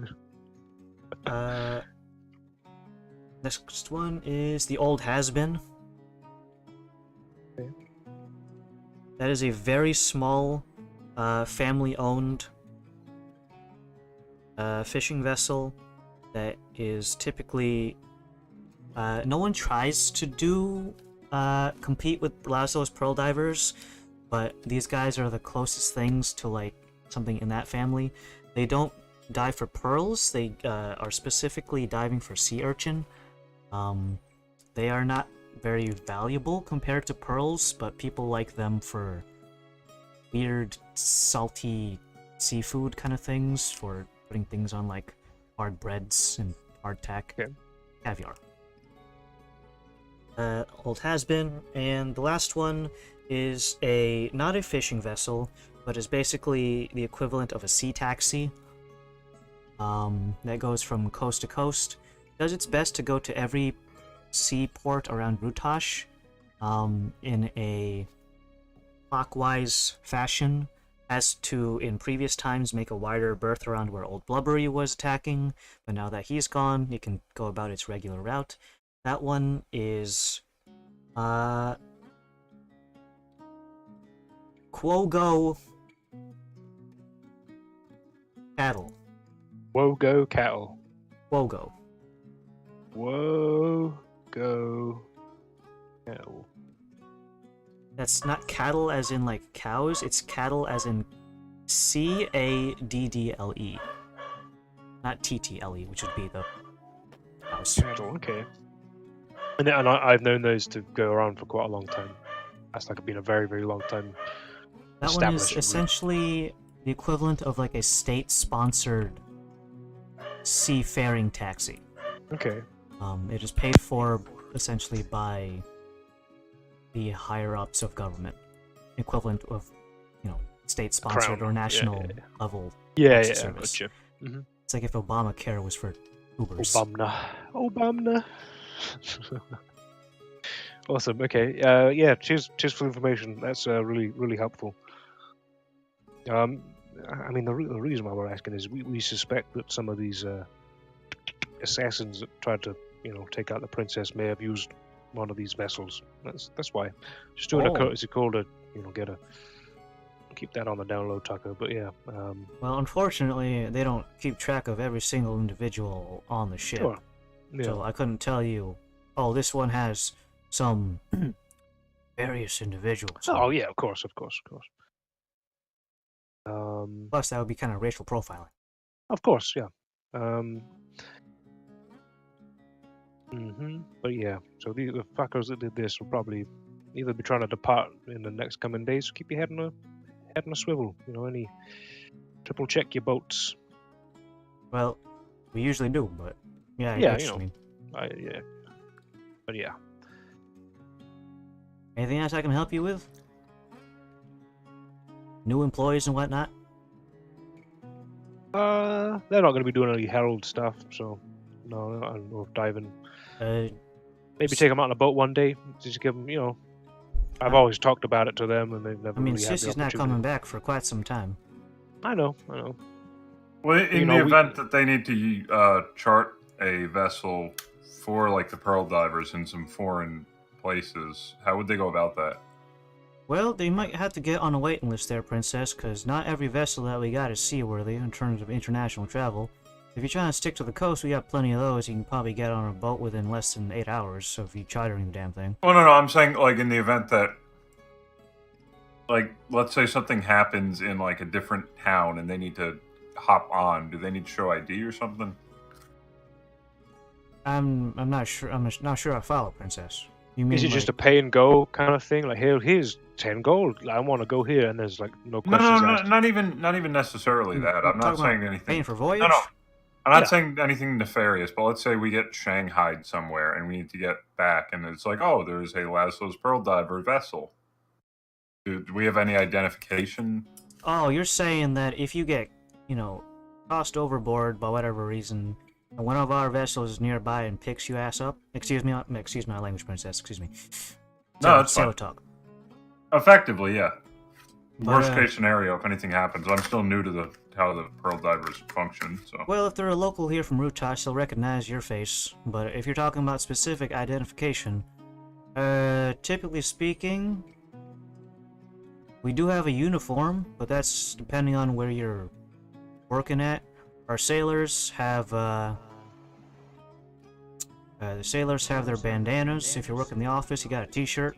Next one is the Old Has-Been. Okay. That is a very small, family-owned fishing vessel that is typically... no one tries to compete with Laszlo's Pearl Divers, but these guys are the closest things to, like, something in that family. They don't dive for pearls, they are specifically diving for sea urchin. They are not very valuable compared to pearls, but people like them for weird, salty seafood kind of things, for putting things on, like, hard breads and hardtack. Okay. Caviar. Old Has-Been, and the last one is not a fishing vessel, but is basically the equivalent of a sea taxi. That goes from coast to coast. Does its best to go to every seaport around Rutash, in a clockwise fashion. Has to, in previous times, make a wider berth around where Old Blubbery was attacking, but now that he's gone, it can go about its regular route. That one is Quogo Cattle. Wogo cattle. Quogo. Wogo cattle. That's not cattle as in like cows, it's cattle as in C-A-D-D-L-E. Not T-T-L-E, which would be the cows. Cattle, okay. And I've known those to go around for quite a long time. That's like been a very, very long time. That one is established route. essentially the equivalent of like a state-sponsored seafaring taxi. Okay. It is paid for essentially by the higher-ups of government, equivalent of, state-sponsored Crown. or national Yeah, yeah. level Yeah, taxi yeah, service. gotcha. Mm-hmm. It's like if Obamacare was for Ubers. Obama. Awesome. Okay. Yeah. Cheers for the information. That's really, really helpful. I mean, the reason why we're asking is we suspect that some of these assassins that tried to, take out the princess may have used one of these vessels. That's why. Just doing a courtesy call to, keep that on the down low, Tucker. But yeah. Well, unfortunately, they don't keep track of every single individual on the ship. Sure. Yeah. So I couldn't tell you, oh, this one has some various individuals. Oh yeah, of course. Plus, that would be kind of racial profiling. Of course, yeah. But yeah, so the fuckers that did this will probably either be trying to depart in the next coming days. So keep your head on a swivel. Any triple check your boats. Well, we usually do, but yeah, Yeah, I mean. Yeah. But yeah. Anything else I can help you with? New employees and whatnot? They're not going to be doing any herald stuff, so no, I don't know if diving. Maybe take them out on a boat one day. Just give them, I've always talked about it to them, and they've never I mean, really had the Sissy's not opportunity. coming back for quite some time. I know. Well, in the event that they need to chart a vessel for like the pearl divers in some foreign places, how would they go about that? Well, they might have to get on a waiting list there, Princess, because not every vessel that we got is seaworthy in terms of international travel. If you're trying to stick to the coast, we got plenty of those. You can probably get on a boat within less than 8 hours, so if you're chartering the damn thing. Well, no, I'm saying like in the event that, like, let's say something happens in like a different town and they need to hop on. Do they need to show ID or something? I'm not sure. I'm not sure I follow, Princess. You mean Is it just a pay and go kind of thing? Like, here's 10 gold. I want to go here, and there's like no questions asked. Not even necessarily that. I'm not saying anything. Paying for voyage? No. I'm not saying anything nefarious, but let's say we get shanghaied somewhere and we need to get back, and it's like, oh, there's a Laszlo's Pearl Diver vessel. Do we have any identification? Oh, you're saying that if you get, tossed overboard by whatever reason, and one of our vessels is nearby and picks you ass up? Excuse my language, Princess. Excuse me. No, it's sailor fine. talk. Effectively, yeah. But, Worst case scenario, if anything happens, I'm still new to the how the pearl divers function. So Well, if they're a local here from Rutash, they'll recognize your face. But if you're talking about specific identification, typically speaking, we do have a uniform, but that's depending on where you're working at. Our sailors have, the sailors have their bandanas. If you work in the office, you got a t-shirt.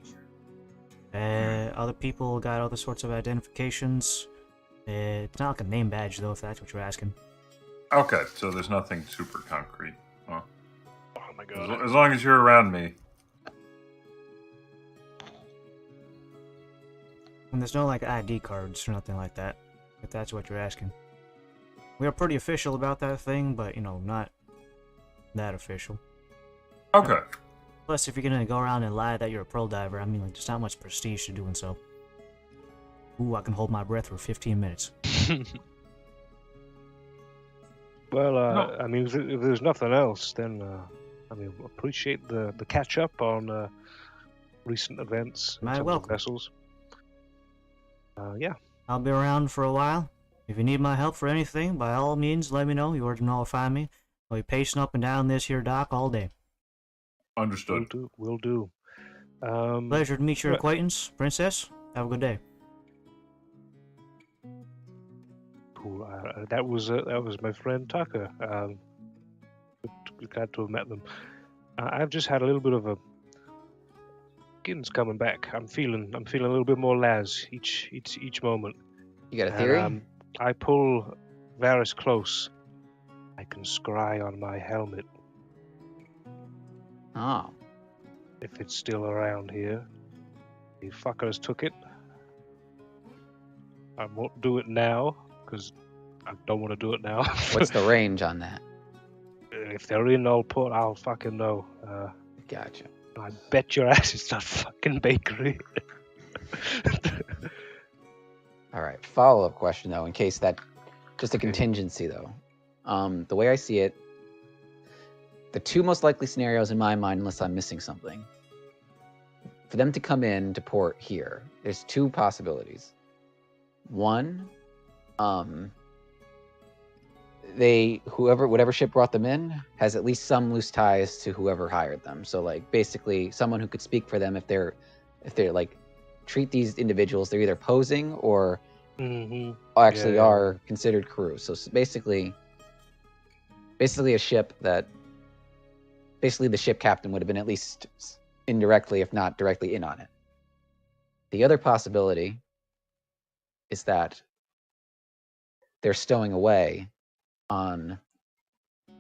Other people got other sorts of identifications. It's not like a name badge, though, if that's what you're asking. okay, so there's nothing super concrete. Well, Oh my god. as long as you're around me. And there's no, like, ID cards or nothing like that, if that's what you're asking. We are pretty official about that thing, but, you know, not that official. Okay. Plus, if you're gonna go around and lie that you're a pearl diver, I mean, like, there's not much prestige to doing so. Ooh, I can hold my breath for 15 minutes. Well, No. I mean, if there's nothing else, then I mean, appreciate the catch up on recent events in My terms welcome. of vessels. Yeah. I'll be around for a while. If you need my help for anything, by all means, let me know. You already know where to find me. I'll be pacing up and down this here dock all day. Understood. Will do. Pleasure to meet your right. acquaintance, Princess. Have a good day. Cool. That was my friend Tucker. Glad to have met them. I've just had a little bit of a. Skin's coming back. I'm feeling a little bit more Laz each moment. You got a theory? And, I pull Varys close. I can scry on my helmet Oh. if it's still around here. The fuckers took it. I won't do it now because I don't want to do it now. What's the range on that? If they're in, I'll fucking know. Gotcha. I bet your ass it's that fucking bakery. All right. Follow-up question though, in case that, just a contingency though. The way I see it, the two most likely scenarios in my mind, unless I'm missing something, for them to come in to port here, there's two possibilities. One, whatever ship brought them in has at least some loose ties to whoever hired them. So like basically someone who could speak for them if they're like treat these individuals, they're either posing or actually are considered crew. So basically a ship that basically the ship captain would have been at least indirectly, if not directly, in on it. The other possibility is that they're stowing away on.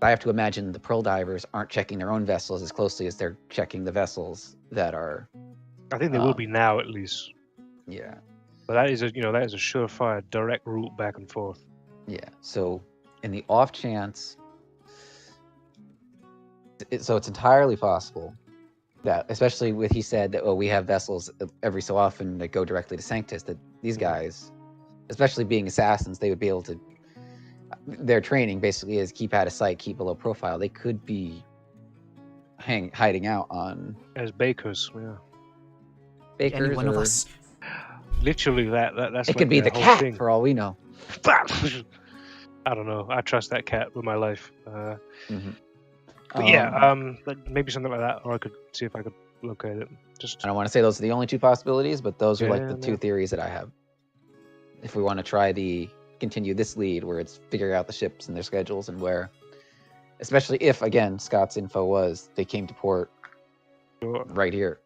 I have to imagine the pearl divers aren't checking their own vessels as closely as they're checking the vessels that are. I think they will be now at least. Yeah. But that is a surefire direct route back and forth. Yeah. So in the off chance, so it's entirely possible that, especially with he said that we have vessels every so often that go directly to Sanctus, that these guys, especially being assassins, they would be able to. Their training basically is keep out of sight, keep a low profile. They could be hiding out on as bakers. Yeah. Bakers Any one of or- us. Literally that's. It could be the whole cat thing. for all we know. I don't know. I trust that cat with my life. Mhm. But yeah, like maybe something like that, or I could see if I could locate it. Just I don't want to say those are the only two possibilities, but those are like the Yeah, two no. theories that I have. If we want to try continue this lead where it's figuring out the ships and their schedules and where, especially if again Scott's info was they came to port right here.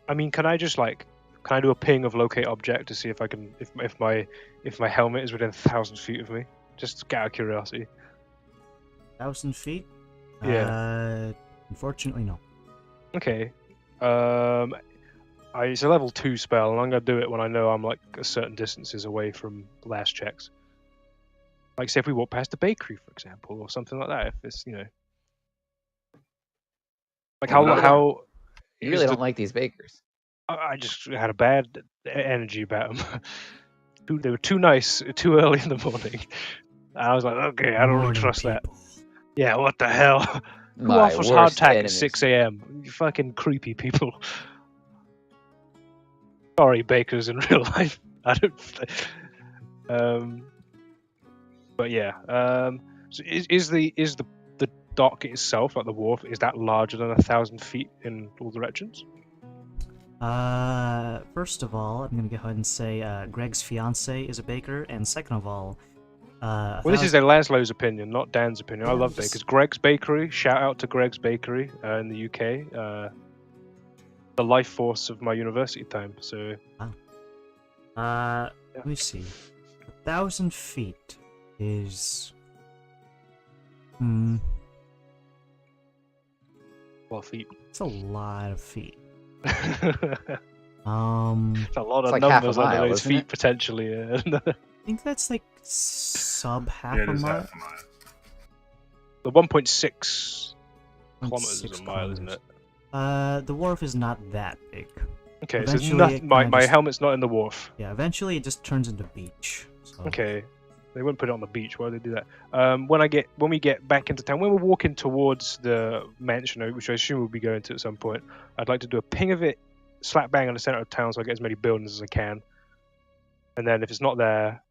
I mean, can I do a ping of locate object to see if I can if my helmet is within 1,000 feet of me? Just out of curiosity. 1,000 feet? Yeah. Unfortunately, no. Okay. It's a level 2 spell, and I'm gonna do it when I know I'm like a certain distances away from last checks. Like, say if we walk past a bakery, for example, or something like that. If it's like how You really don't like these bakers. I just had a bad energy about them. They were too nice, too early in the morning. And I was like, okay, I don't really Morning trust that. people. Yeah, what the hell? Who My offers worst hardtack at enemies. 6 a.m.? You fucking creepy people. Sorry, bakers in real life. I don't. But yeah. So is the dock itself, like the wharf, is that larger than 1,000 feet in all directions? First of all, I'm gonna go ahead and say Greg's fiance is a baker, and second of all, Well, this is Laszlo's opinion, not Dan's opinion. I Yeah, love just- bakers. Greg's Bakery. Shout out to Greg's Bakery in the UK. The life force of my university time. So. Let me see. 1,000 feet is. 12 feet. It's a lot of feet. It's a lot It's of like half a numbers under mile, those isn't feet it? potentially. Yeah. I think that's like sub half Yeah, a it is mile. half a mile. The 1.6 kilometers is a 6 mile, isn't it? The wharf is not that big. Okay, so Eventually nothing, it my kinda just- helmet's not in the wharf. Yeah, eventually it just turns into beach. So. Okay, they wouldn't put it on the beach. Why would they do that? When we get back into town, when we're walking towards the mansion, which I assume we'll be going to at some point, I'd like to do a ping of it, slap bang in the center of town, so I get as many buildings as I can. And then if it's not there,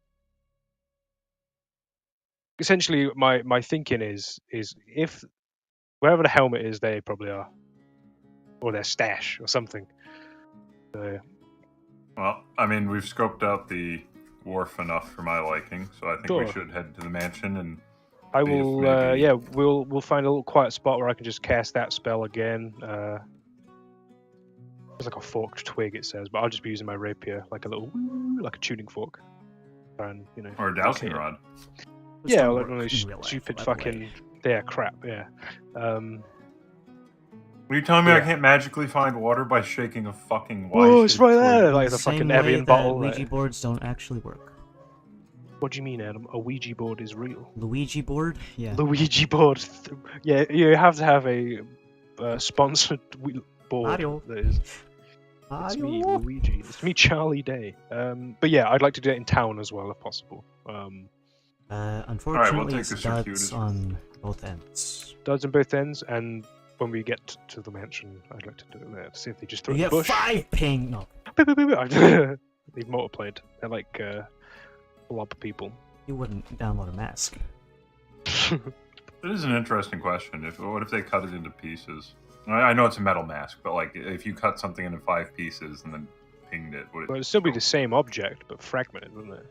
essentially my thinking is if wherever the helmet is, they probably are, or their stash or something. So, Well, I mean, we've scoped out the wharf enough for my liking, so I think we Sure. should head to the mansion and I see if will. maybe- Yeah, we'll find a little quiet spot where I can just cast that spell again. It's like a forked twig, it says, but I'll just be using my rapier, like a little, like a tuning fork, and or a dowsing locate it. rod. Those Yeah, don't like work one of those in real life, stupid by the fucking. way. Yeah, crap. Yeah. Are you telling me I Yeah. can't magically find water by shaking a fucking Whoa, it's Y-shaped right there! twig? Like the Same fucking way Evian that bottle. Ouija boards don't actually work. What do you mean, Adam? A Ouija board is real. Luigi board? Yeah. Luigi board. Yeah, you have to have a sponsored board. Mario. That is. It's me, Mario. Luigi. It's me, Charlie Day. But yeah, I'd like to do it in town as well, if possible. Unfortunately, take it's the duds circuitous on both ends. Duds on both ends, and when we get to the mansion, I'd like to do it there to see if they just throw You it in the get bush. 5 ping! No, They've multiplied. They're like blob people. you wouldn't download a mask. It is an interesting question. What if they cut it into pieces? I know it's a metal mask, but like if you cut something into 5 pieces and then pinged it, would it? Well, it'd still be the same object, but fragmented, wouldn't it?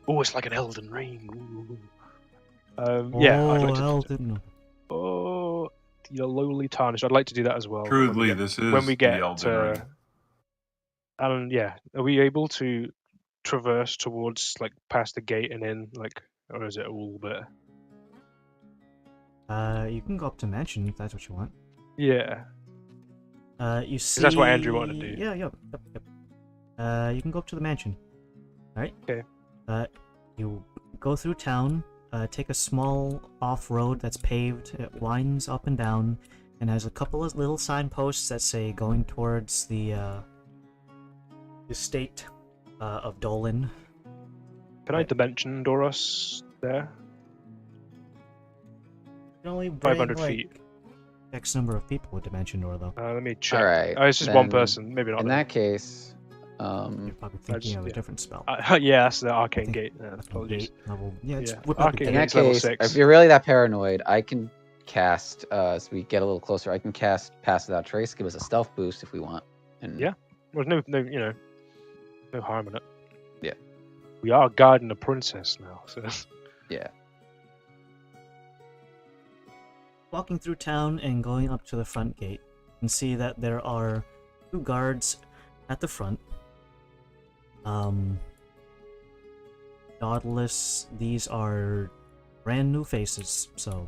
Oh, it's like an Elden Ring. Yeah, I'd like to. Elden. Oh, you're lowly tarnished. I'd like to do that as well. Truly, this is when we get the Elden Ring. and yeah, are we able to traverse towards like past the gate and in like, or is it a little bit? You can go up to mansion if that's what you want. Yeah. You see. that's what Andrew wanted to do. Yeah, yep. You can go up to the mansion. Alright? Okay. You go through town, take a small off-road that's paved, it winds up and down, and has a couple of little signposts that say going towards the estate of Dolan. Can I dimension Doros there? You can only bring 500 like feet. X number of people with Dimension Door, though. Let me check. All right. Oh, it's just one then person. Maybe not. In then. that case, You're probably thinking of a yeah. different spell. Yeah, that's the arcane think gate. Yeah, apologies. Gate level. Yeah, it's Yeah, whip out the arcane in gate. that It's level case, 6. if you're really that paranoid, I can cast. As we get a little closer, I can cast Pass Without Trace. Give us a stealth boost if we want. And Yeah. There's no, no harm in it. Yeah. We are guarding a princess now, so. yeah. Walking through town and going up to the front gate, you can see that there are 2 guards at the front. Dauntless, these are brand new faces, so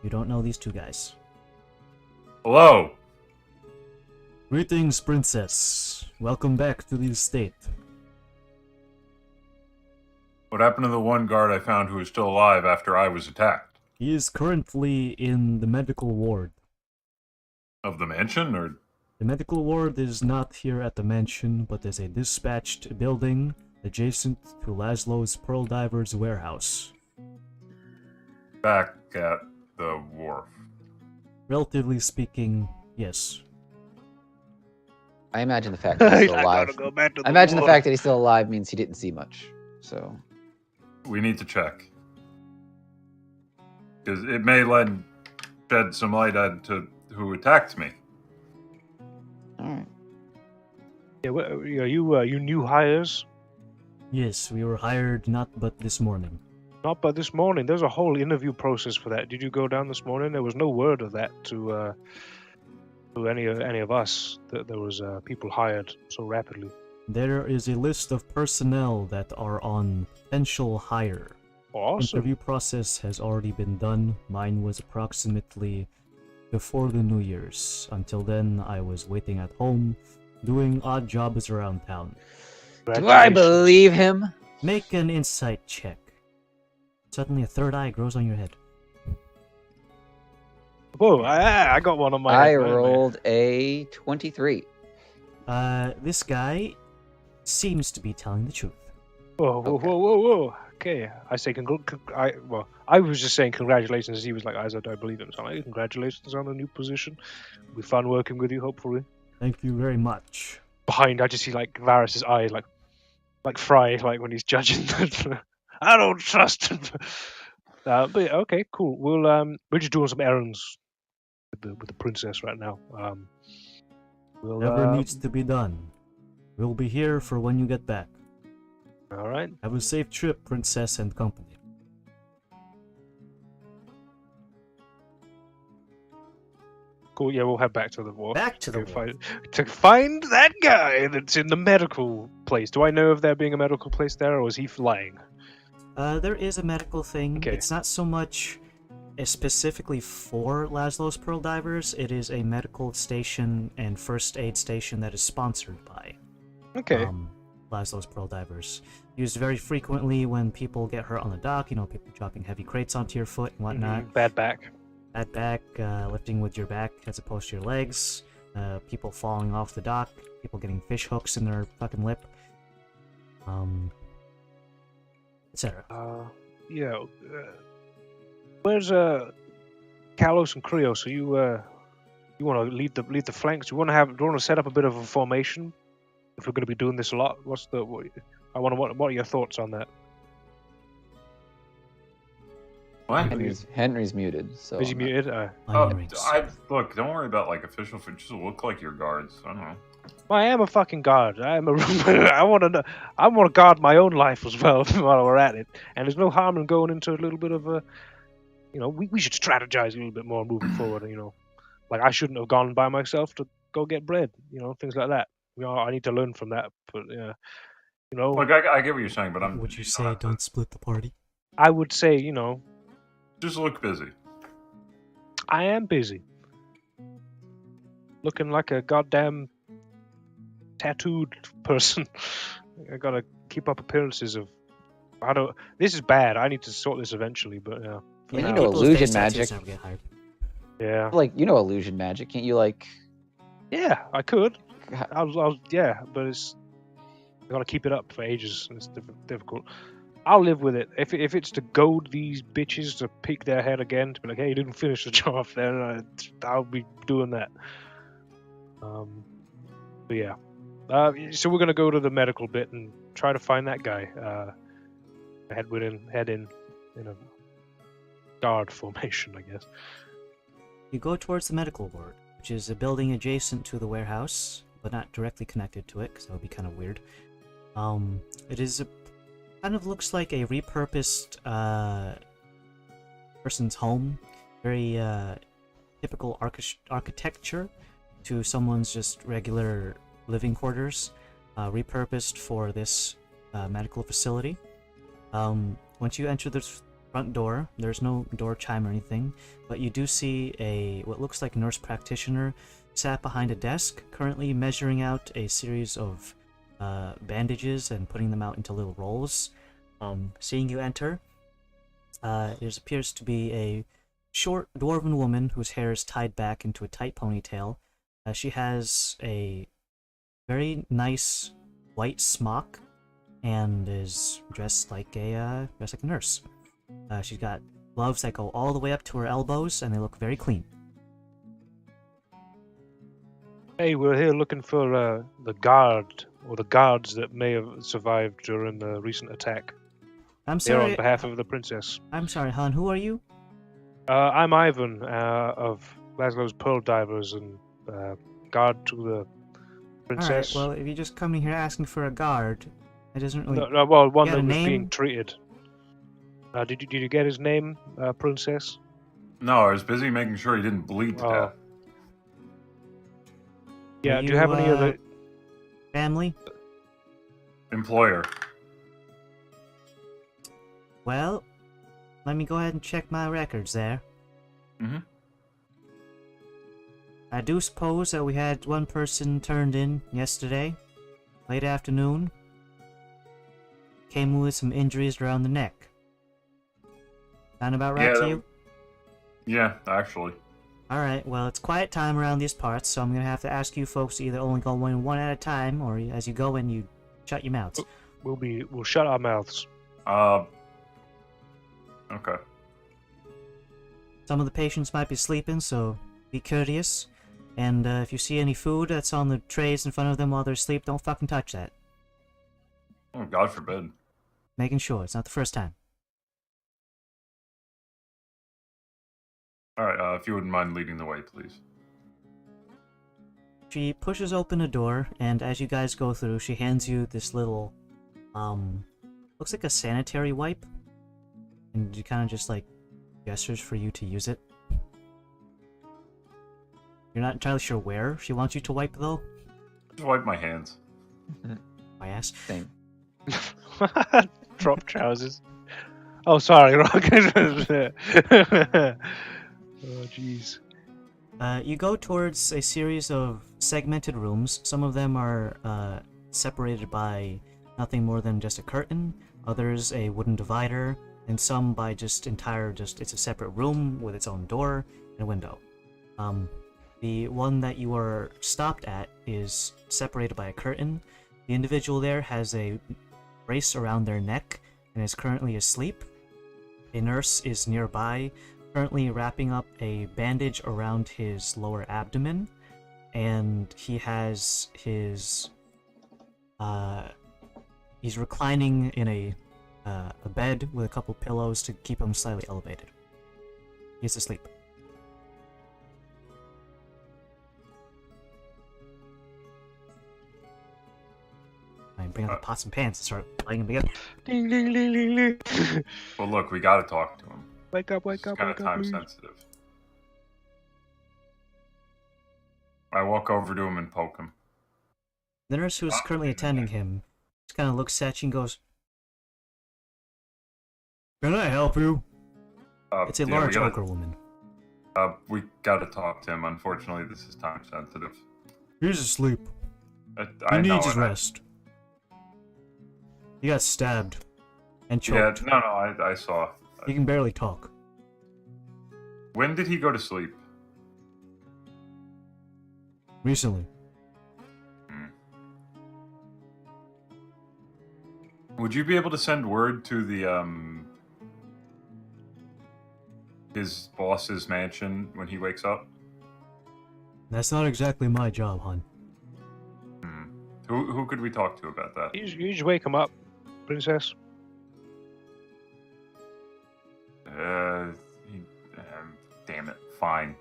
you don't know these 2 guys. Hello. Greetings, princess. Welcome back to the estate. What happened to the one guard I found who was still alive after I was attacked? He is currently in the medical ward. Of the mansion, or The medical ward is not here at the mansion, but is a dispatched building adjacent to Laszlo's Pearl Divers warehouse. back at the wharf? Relatively speaking, yes. I imagine the fact that he's still alive. I imagine the fact that he's still alive means he didn't see much. So We need to check. Because it may shed some light onto who attacked me. all right. Yeah, are you new hires? Yes, we were hired not but this morning. Not by this morning. There's a whole interview process for that. Did you go down this morning? There was no word of that to any of us that there was people hired so rapidly. There is a list of personnel that are on potential hire. Awesome. Interview process has already been done. Mine was approximately before the New Year's. Until then, I was waiting at home, doing odd jobs around town. Do I believe him? Make an insight check. Suddenly a third eye grows on your head. Whoa, I got one on my I head. don't rolled a 23. This guy seems to be telling the truth. Whoa, whoa, Okay. whoa. Okay, I say I was just saying congratulations. He was like, I don't believe it. So I'm like, congratulations on the new position. It'll be fun working with you, hopefully. Thank you very much. Behind, I just see like Varys's eyes, like Fry, like when he's judging. I don't trust him. But yeah, okay, cool. We're just doing some errands with the princess right now. Whatever needs to be done. We'll be here for when you get back. All right. Have a safe trip, princess and company. Cool. Yeah, we'll head back to the wharf. Back to the to find that guy that's in the medical place. Do I know of there being a medical place there, or is he flying? There is a medical thing. Okay. It's not so much specifically for Laszlo's Pearl Divers. It is a medical station and first aid station that is sponsored by Okay. Laszlo's Pearl Divers. Used very frequently when people get hurt on the dock, people dropping heavy crates onto your foot and whatnot. Bad back. Bad back, lifting with your back as opposed to your legs, people falling off the dock, people getting fish hooks in their fucking lip, etc. Yeah. Where's Kalos and Krios? Are you want to lead the flanks? Do you want to set up a bit of a formation? If we're going to be doing this a lot, what are your thoughts on that? What? Henry's muted. So Is he I'm not- muted? Look, don't worry about like official. Just look like your guards. I don't know. I am a fucking guard. I am a. I want to guard my own life as well while we're at it. And there's no harm in going into a little bit of a. We should strategize a little bit more moving forward. Like I shouldn't have gone by myself to go get bread. Things like that. I need to learn from that. But yeah, Look, I get what you're saying, but Would you say don't split the party? I would say just look busy. I am busy. Looking like a goddamn tattooed person. I gotta keep up appearances of. This is bad. I need to sort this eventually, but yeah. Yeah, now- you know illusion magic. Never get hired. Yeah. Illusion magic. Can't you Yeah, I could. Yeah, but I gotta keep it up for ages. And it's difficult. I'll live with it. If it's to goad these bitches to peek their head again, to be like, hey, you didn't finish the job, then I'll be doing that. But yeah. So we're gonna go to the medical bit and try to find that guy. Head in a guard formation, I guess. You go towards the medical ward, which is a building adjacent to the warehouse, but not directly connected to it, because that would be kind of weird. It is kind of looks like a repurposed person's home. Very typical architecture to someone's just regular living quarters, repurposed for this medical facility. Once you enter the front door, there's no door chime or anything, but you do see what looks like a nurse practitioner sat behind a desk, currently measuring out a series of bandages and putting them out into little rolls. Seeing you enter, there appears to be a short dwarven woman whose hair is tied back into a tight ponytail. She has a very nice white smock and is dressed like a nurse. She's got gloves that go all the way up to her elbows, and they look very clean. Hey, we're here looking for the guard or the guards that may have survived during the recent attack. I'm They're on sorry. behalf of the princess. I'm sorry, hon. Who are you? I'm Ivan of Laszlo's Pearl Divers and guard to the All princess. right. Well, if you're just coming here asking for a guard, it doesn't really. No, well, one got a that was being name? treated. Did you get his name, princess? No, I was busy making sure he didn't bleed to Oh. death. Yeah. Are Do you have any other? family? Employer. Well, let me go ahead and check my records there. Mm-hmm. I do suppose that we had one person turned in yesterday, late afternoon. Came with some injuries around the neck. Sound about right Yeah, to that- you? Yeah, actually. Alright, well, it's quiet time around these parts, so I'm gonna have to ask you folks to either only go in one at a time, or as you go in, you shut your mouths. We'll shut our mouths. Okay. Some of the patients might be sleeping, so be courteous. And if you see any food that's on the trays in front of them while they're asleep, don't fucking touch that. Oh, God forbid. Making sure, it's not the first time. Alright, if you wouldn't mind leading the way, please. She pushes open a door, and as you guys go through, she hands you this little, looks like a sanitary wipe. And she kind of just, like, gestures for you to use it. You're not entirely sure where she wants you to wipe, though. Just wipe my hands. My ass. Same. Drop trousers. Oh, sorry, Rock. Oh, jeez. You go towards a series of segmented rooms. Some of them are separated by nothing more than just a curtain, others a wooden divider, and some by just it's a separate room with its own door and window. The one that you are stopped at is separated by a curtain. The individual there has a brace around their neck and is currently asleep. A nurse is nearby, currently wrapping up a bandage around his lower abdomen, and he has his he's reclining in a bed with a couple pillows to keep him slightly elevated. He's asleep. I bring out the pots and pans and start playing them together. Ding, ding, ding, ding, ding. Well, look, we gotta talk to him. Wake up, It's wake up, kind wake of up, time please. sensitive. I walk over to him and poke him. The nurse who is currently attending him just kind of looks at you and goes, "Can I help you?" It's a yeah, large ogre woman. We gotta talk to him. Unfortunately, this is time sensitive. He's asleep. I He know needs his it. rest. He got stabbed and Yeah, choked. no, I saw. He can barely talk. When did he go to sleep? Recently. Would you be able to send word to the his boss's mansion when he wakes up? That's not exactly my job, hon. Who could we talk to about that? You just wake him up, princess. Damn it. Fine.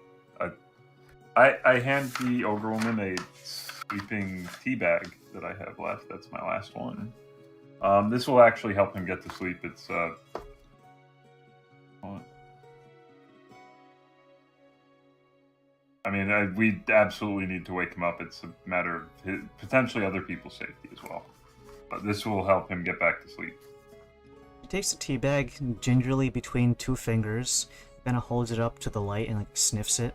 I hand the ogre woman a sleeping tea bag that I have left. That's my last one. This will actually help him get to sleep. It's I mean, we absolutely need to wake him up. It's a matter of potentially other people's safety as well. But this will help him get back to sleep. She takes the tea bag gingerly between two fingers, kind of holds it up to the light and like sniffs it,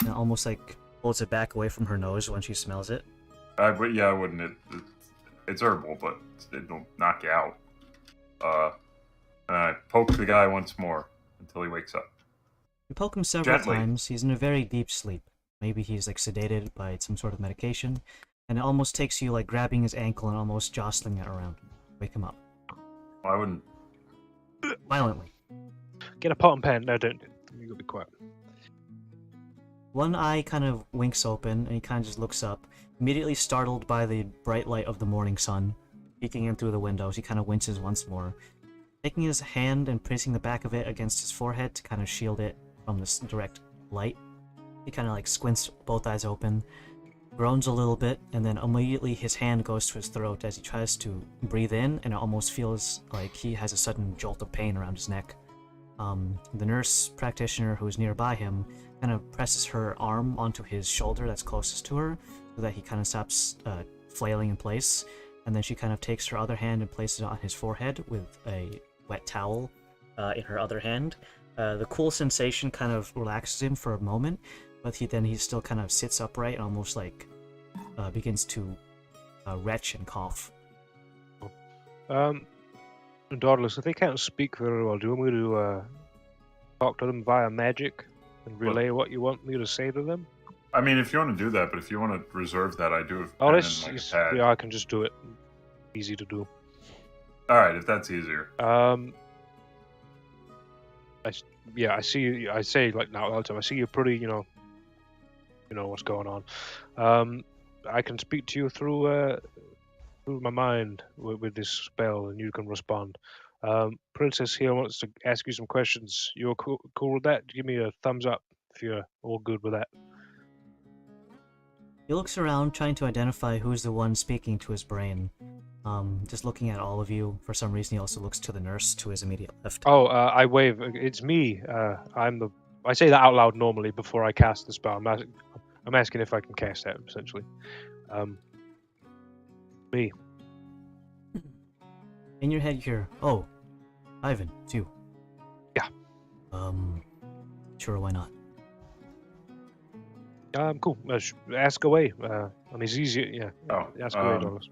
and almost like holds it back away from her nose when she smells it. But yeah, I wouldn't. It's herbal, but it'll knock you out. And I poke the guy once more until he wakes up. You poke him several Gently. times. He's in a very deep sleep. Maybe he's like sedated by some sort of medication, and it almost takes you like grabbing his ankle and almost jostling it around. Wake him up. Well, I wouldn't. Violently. Get a pot and pan. No, don't. You gotta be quiet. One eye kind of winks open, and he kind of just looks up, immediately startled by the bright light of the morning sun peeking in through the windows. He kind of winces once more, taking his hand and placing the back of it against his forehead to kind of shield it from this direct light. He kind of like squints both eyes open, groans a little bit, and then immediately his hand goes to his throat as he tries to breathe in, and it almost feels like he has a sudden jolt of pain around his neck. The nurse practitioner who is nearby him kind of presses her arm onto his shoulder that's closest to her so that he kind of stops flailing in place, and then she kind of takes her other hand and places it on his forehead with a wet towel in her other hand. The cool sensation kind of relaxes him for a moment, but he still kind of sits upright and almost like begins to retch and cough. Dauntless, if they can't speak very well, do you want me to talk to them via magic and relay what you want me to say to them? I mean, if you want to do that, but if you want to reserve that, I do have Oh, pen this and, like, is, a pad. yeah, I can just do it. Easy to do. All right, if that's easier. I see you. I say like now all the time. I see you're pretty. You know what's going on. I can speak to you through my mind with this spell, and you can respond. Princess here wants to ask you some questions. You're cool with that? Give me a thumbs up if you're all good with that. He looks around, trying to identify who's the one speaking to his brain. Just looking at all of you. For some reason, he also looks to the nurse to his immediate left. Oh, I wave. It's me. I say that out loud normally before I cast the spell. I'm asking if I can cast that, essentially. Me. In your head, you hear, "Oh, Ivan, it's you." Yeah. Sure, why not? Cool. Ask away. It's easier. Yeah. Oh, Ask away, Douglas.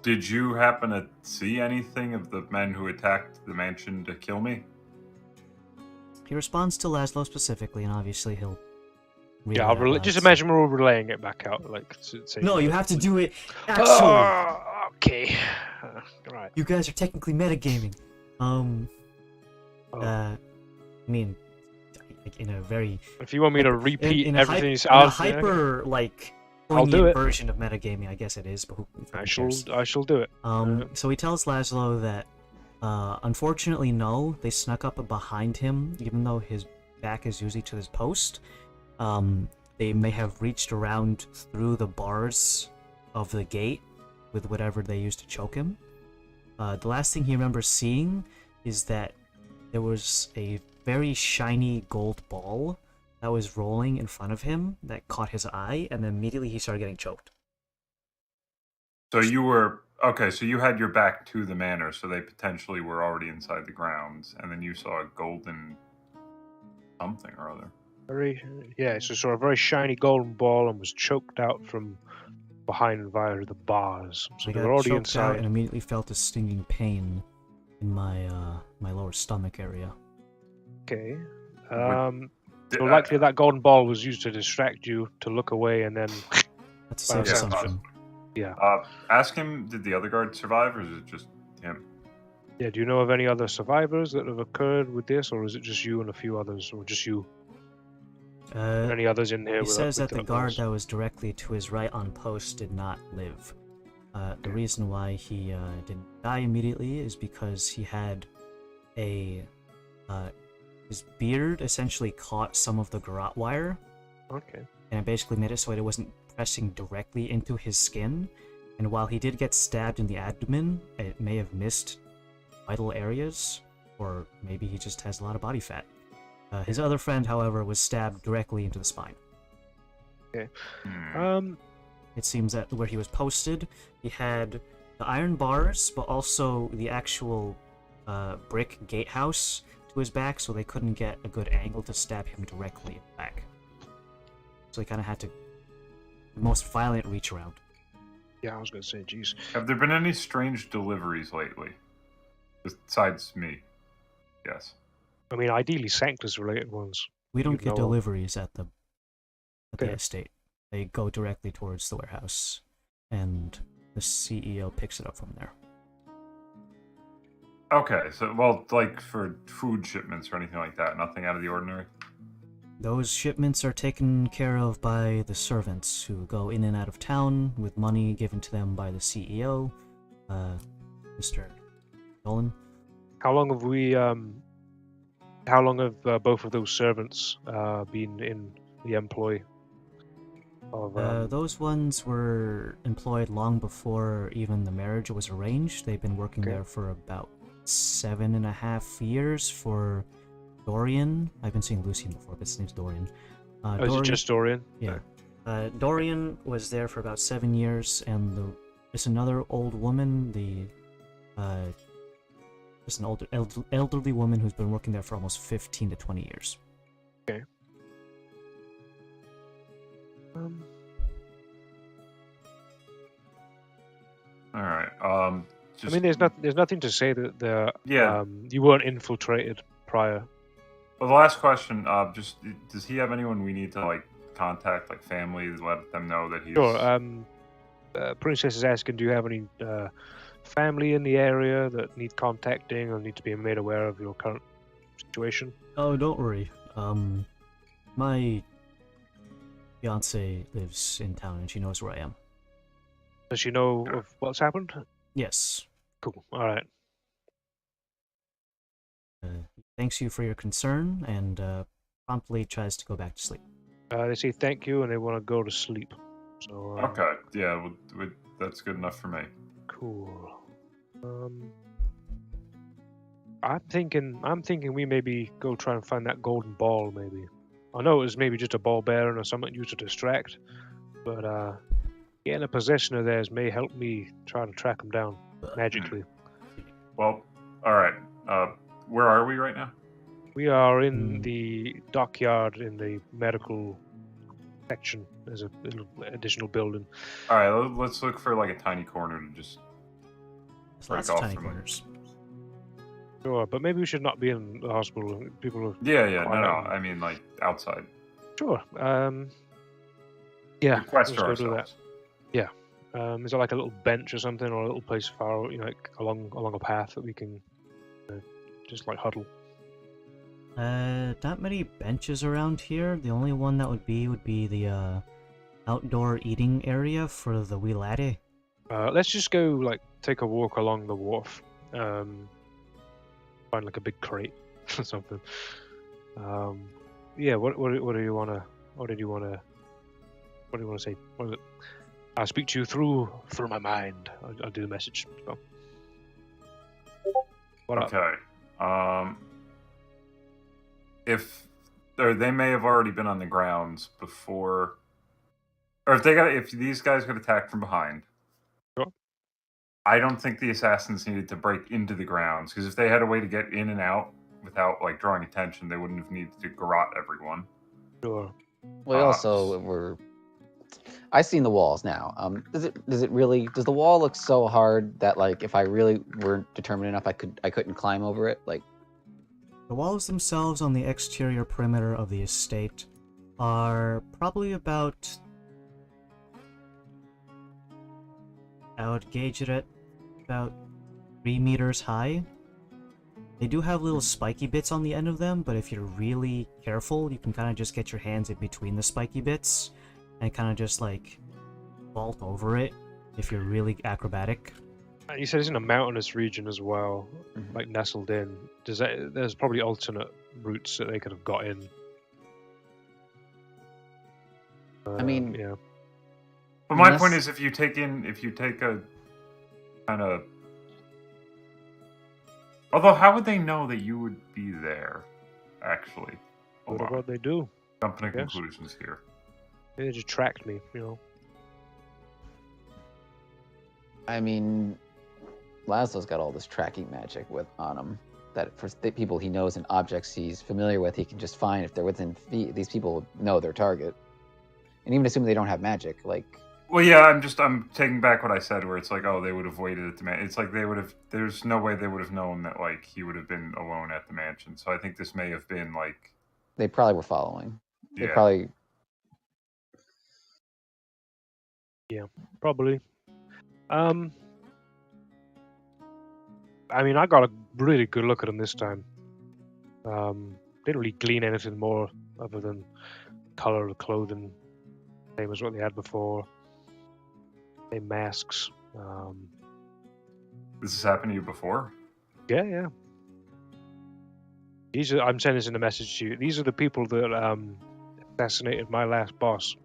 Did you happen to see anything of the men who attacked the mansion to kill me? He responds to Laszlo specifically, and obviously he'll. Yeah, just imagine we're relaying it back out, like. No, you have to do it. Actually. Okay. Right. You guys are technically metagaming. I mean, in a very. If you want me to repeat everything, in a hyper like. I'll do it. Version of metagaming, I guess it is. But I shall do it. So he tells Laszlo that, unfortunately, no, they snuck up behind him, even though his back is usually to his post. They may have reached around through the bars of the gate with whatever they used to choke him. The last thing he remembers seeing is that there was a very shiny gold ball that was rolling in front of him that caught his eye, and then immediately he started getting choked. So you were okay. So you had your back to the manor, so they potentially were already inside the grounds, and then you saw a golden something or other. It's a sort of very shiny golden ball, and was choked out from behind via the bars. So they were already inside. And immediately felt a stinging pain in my my lower stomach area. Okay. So likely that golden ball was used to distract you to look away, and then. That's a safe assumption. Yeah. Ask him, did the other guard survive, or is it just him? Yeah, do you know of any other survivors that have occurred with this, or is it just you and a few others, or just you? Any others in here? He says that the guard that was directly to his right on post did not live. The reason why he didn't die immediately is because he had his beard essentially caught some of the garrote wire. Okay. And it basically made it so it wasn't pressing directly into his skin. And while he did get stabbed in the abdomen, it may have missed vital areas, or maybe he just has a lot of body fat. His other friend, however, was stabbed directly into the spine. Okay. It seems that where he was posted, he had the iron bars, but also the actual brick gatehouse to his back, so they couldn't get a good angle to stab him directly in the back. So he kind of had to the most violent reach around. Yeah, I was gonna say, geez. Have there been any strange deliveries lately? Besides me, yes. I mean, ideally Sanctus-related ones. We don't get deliveries at the estate. They go directly towards the warehouse, and the CEO picks it up from there. Okay, so, well, like for food shipments or anything like that, nothing out of the ordinary? Those shipments are taken care of by the servants who go in and out of town with money given to them by the CEO, Mr. Dolan. How long have we? How long have both of those servants been in the employ of? Those ones were employed long before even the marriage was arranged. They've been working Okay. there for about 7.5 years for Dorian. I've been seeing Lucian before, but his name's Dorian. Is it just Dorian? Yeah. Dorian was there for about 7 years, and there's another old woman, just an older, elderly woman who's been working there for almost 15 to 20 years. Okay. All right. I mean, there's nothing to say that Yeah. you weren't infiltrated prior. Well, the last question. Just does he have anyone we need to like contact, like family, to let them know that he's? Sure. Princess is asking, do you have any family in the area that need contacting or need to be made aware of your current situation? Oh, don't worry. My fiance lives in town and she knows where I am. Does she know of what's happened? Yes. Cool. All right. Thanks you for your concern and promptly tries to go back to sleep. They say thank you and they want to go to sleep. So. Okay. Yeah. That's good enough for me. Cool. I'm thinking we maybe go try and find that golden ball. Maybe. I know it was maybe just a ball bearing or something used to distract, but getting a possession of theirs may help me try to track them down magically. Well, all right. Where are we right now? We are in the dockyard in the medical section. There's a little additional building. All right. Let's look for like a tiny corner to just. There's lots of tiny corners. Sure, but maybe we should not be in the hospital. People are. Yeah. No. I mean, like outside. Sure. Yeah. Request let's for go do that. ourselves. Yeah. Is there like a little bench or something, or a little place far, like along a path that we can just like huddle? Not many benches around here. The only one that would be the outdoor eating area for the wee laddie. Let's just go like take a walk along the wharf. Find like a big crate or something. Yeah. What do you wanna? What did you wanna? What do you want to say? What is it? I'll speak to you through my mind. I'll do the message. So. What up? Okay. If they may have already been on the grounds before, or if these guys got attacked from behind. Sure. I don't think the assassins needed to break into the grounds, because if they had a way to get in and out without like drawing attention, they wouldn't have needed to garrote everyone. Sure. We also were. I've seen the walls now. Does the wall look so hard that like if I really weren't determined enough, I couldn't climb over it? Like the walls themselves on the exterior perimeter of the estate are probably about. I would gauge it at about 3 meters high. They do have little spiky bits on the end of them, but if you're really careful, you can kind of just get your hands in between the spiky bits and kind of just like vault over it if you're really acrobatic. You said it's in a mountainous region as well, like nestled in. There's probably alternate routes that they could have got in. I mean, yeah. But my point is, if you take a kind of. Although, how would they know that you would be there? Actually, What they do? Jumping to conclusions here. They just tracked me, I mean, Laszlo's got all this tracking magic on him that for the people he knows and objects he's familiar with, he can just find if they're within feet. These people know their target, and even assuming they don't have magic, like. Well, yeah, I'm taking back what I said, where it's like, oh, they would have waited at the mansion. It's like they would have. There's no way they would have known that like he would have been alone at the mansion. So I think this may have been like. They probably were following. They Yeah. probably. Yeah, probably. I mean, I got a really good look at them this time. Didn't really glean anything more other than color of clothing, same as what they had before. Same masks. Has this happened to you before? Yeah. I'm sending this in a message to you. These are the people that assassinated my last boss,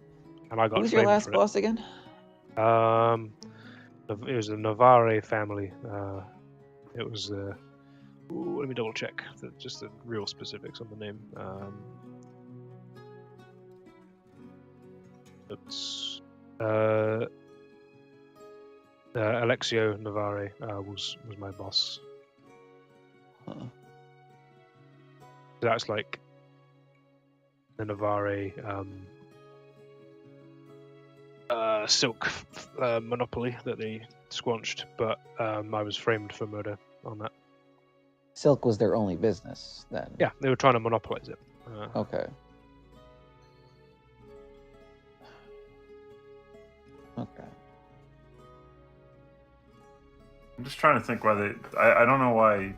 and I got Who's your framed last for boss again? it. It was the Navarre family. It was the. Let me double check just the real specifics on the name. It's Alexio Navarre was my boss. Huh. That's like the Navarre silk monopoly that they squanched, but I was framed for murder on that. Silk was their only business then. Yeah, they were trying to monopolize it. Okay. Okay. I'm just trying to think why they. I don't know why.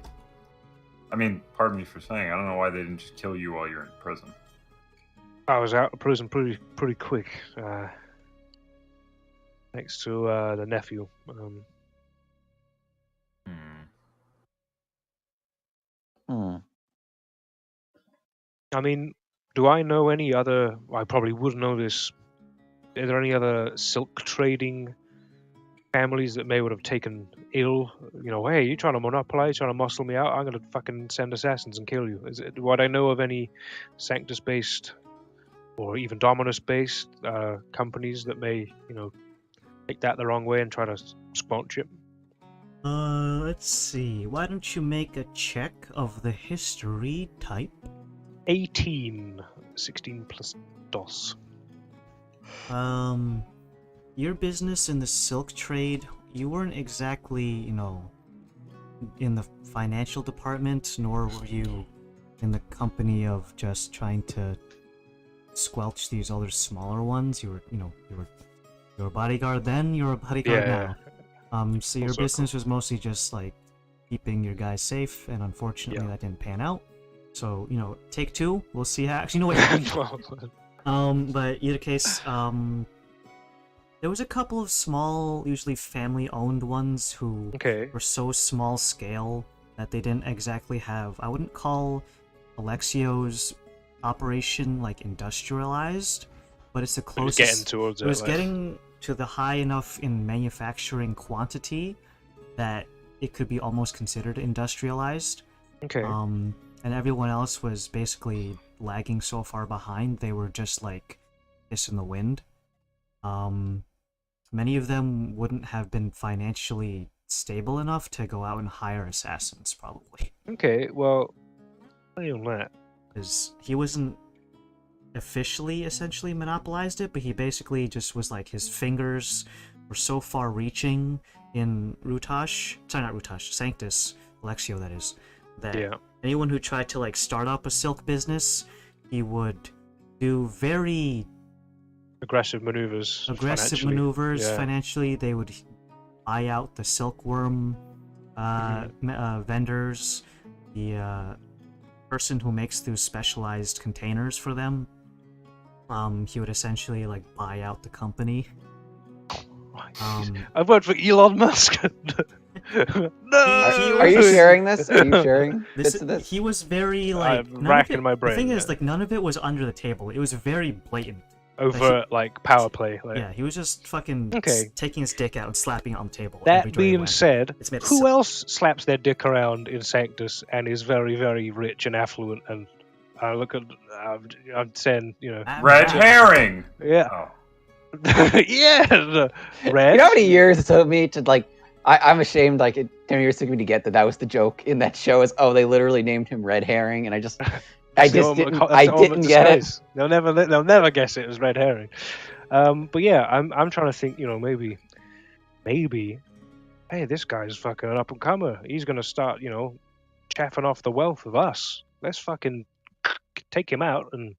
I mean, pardon me for saying, I don't know why they didn't just kill you while you're in prison. I was out of prison pretty quick, thanks to the nephew. I mean, do I know any other? I probably would know this. Are there any other silk trading families that may would have taken ill? You know, hey, you trying to monopolize, trying to muscle me out? I'm gonna fucking send assassins and kill you. Would I know of any Sanctus-based or even Dominus-based companies that may, take that the wrong way and try to squelch it? Let's see. Why don't you make a check of the history type? 18, 16 plus DOS. Your business in the silk trade, you weren't exactly, in the financial department, nor were you in the company of just trying to squelch these other smaller ones. You were a bodyguard then, you're a bodyguard now. So your business was mostly just like keeping your guys safe, and unfortunately that didn't pan out. So, take two. We'll see how. Actually, no, wait. But either case, there was a couple of small, usually family-owned ones who were so small scale that they didn't exactly have. I wouldn't call Alexio's operation like industrialized, but it's the closest. It was getting towards it. It was getting to the high enough in manufacturing quantity that it could be almost considered industrialized. Okay. And everyone else was basically lagging so far behind, they were just like piss in the wind. Many of them wouldn't have been financially stable enough to go out and hire assassins, probably. Okay, well, play on that. Because he wasn't officially, essentially monopolized it, but he basically just was like, his fingers were so far-reaching in Sanctus, Alexio that is, that anyone who tried to like start up a silk business, he would do very aggressive maneuvers. Financially. They would buy out the silkworm vendors, the person who makes those specialized containers for them. He would essentially like buy out the company. I've worked for Elon Musk. No! Are you sharing this? Are you sharing bits of this? He was very like racking my brain. The thing is, like, none of it was under the table. It was very blatant. Over like power play. Yeah, he was just fucking taking his dick out and slapping it on the table. That being said, who else slaps their dick around in Sanctus and is very, very rich and affluent? And look at, I'm saying, Red herring. Yeah. Oh. Yeah, red. You know how many years it took me to like? I'm ashamed. Like, how many years it took me to get that was the joke in that show? Is they literally named him Red Herring, and I just didn't get it. They'll never guess it as red herring. But yeah, I'm trying to think. Maybe, hey, this guy's fucking an up and comer. He's gonna start, chaffing off the wealth of us. Let's fucking take him out and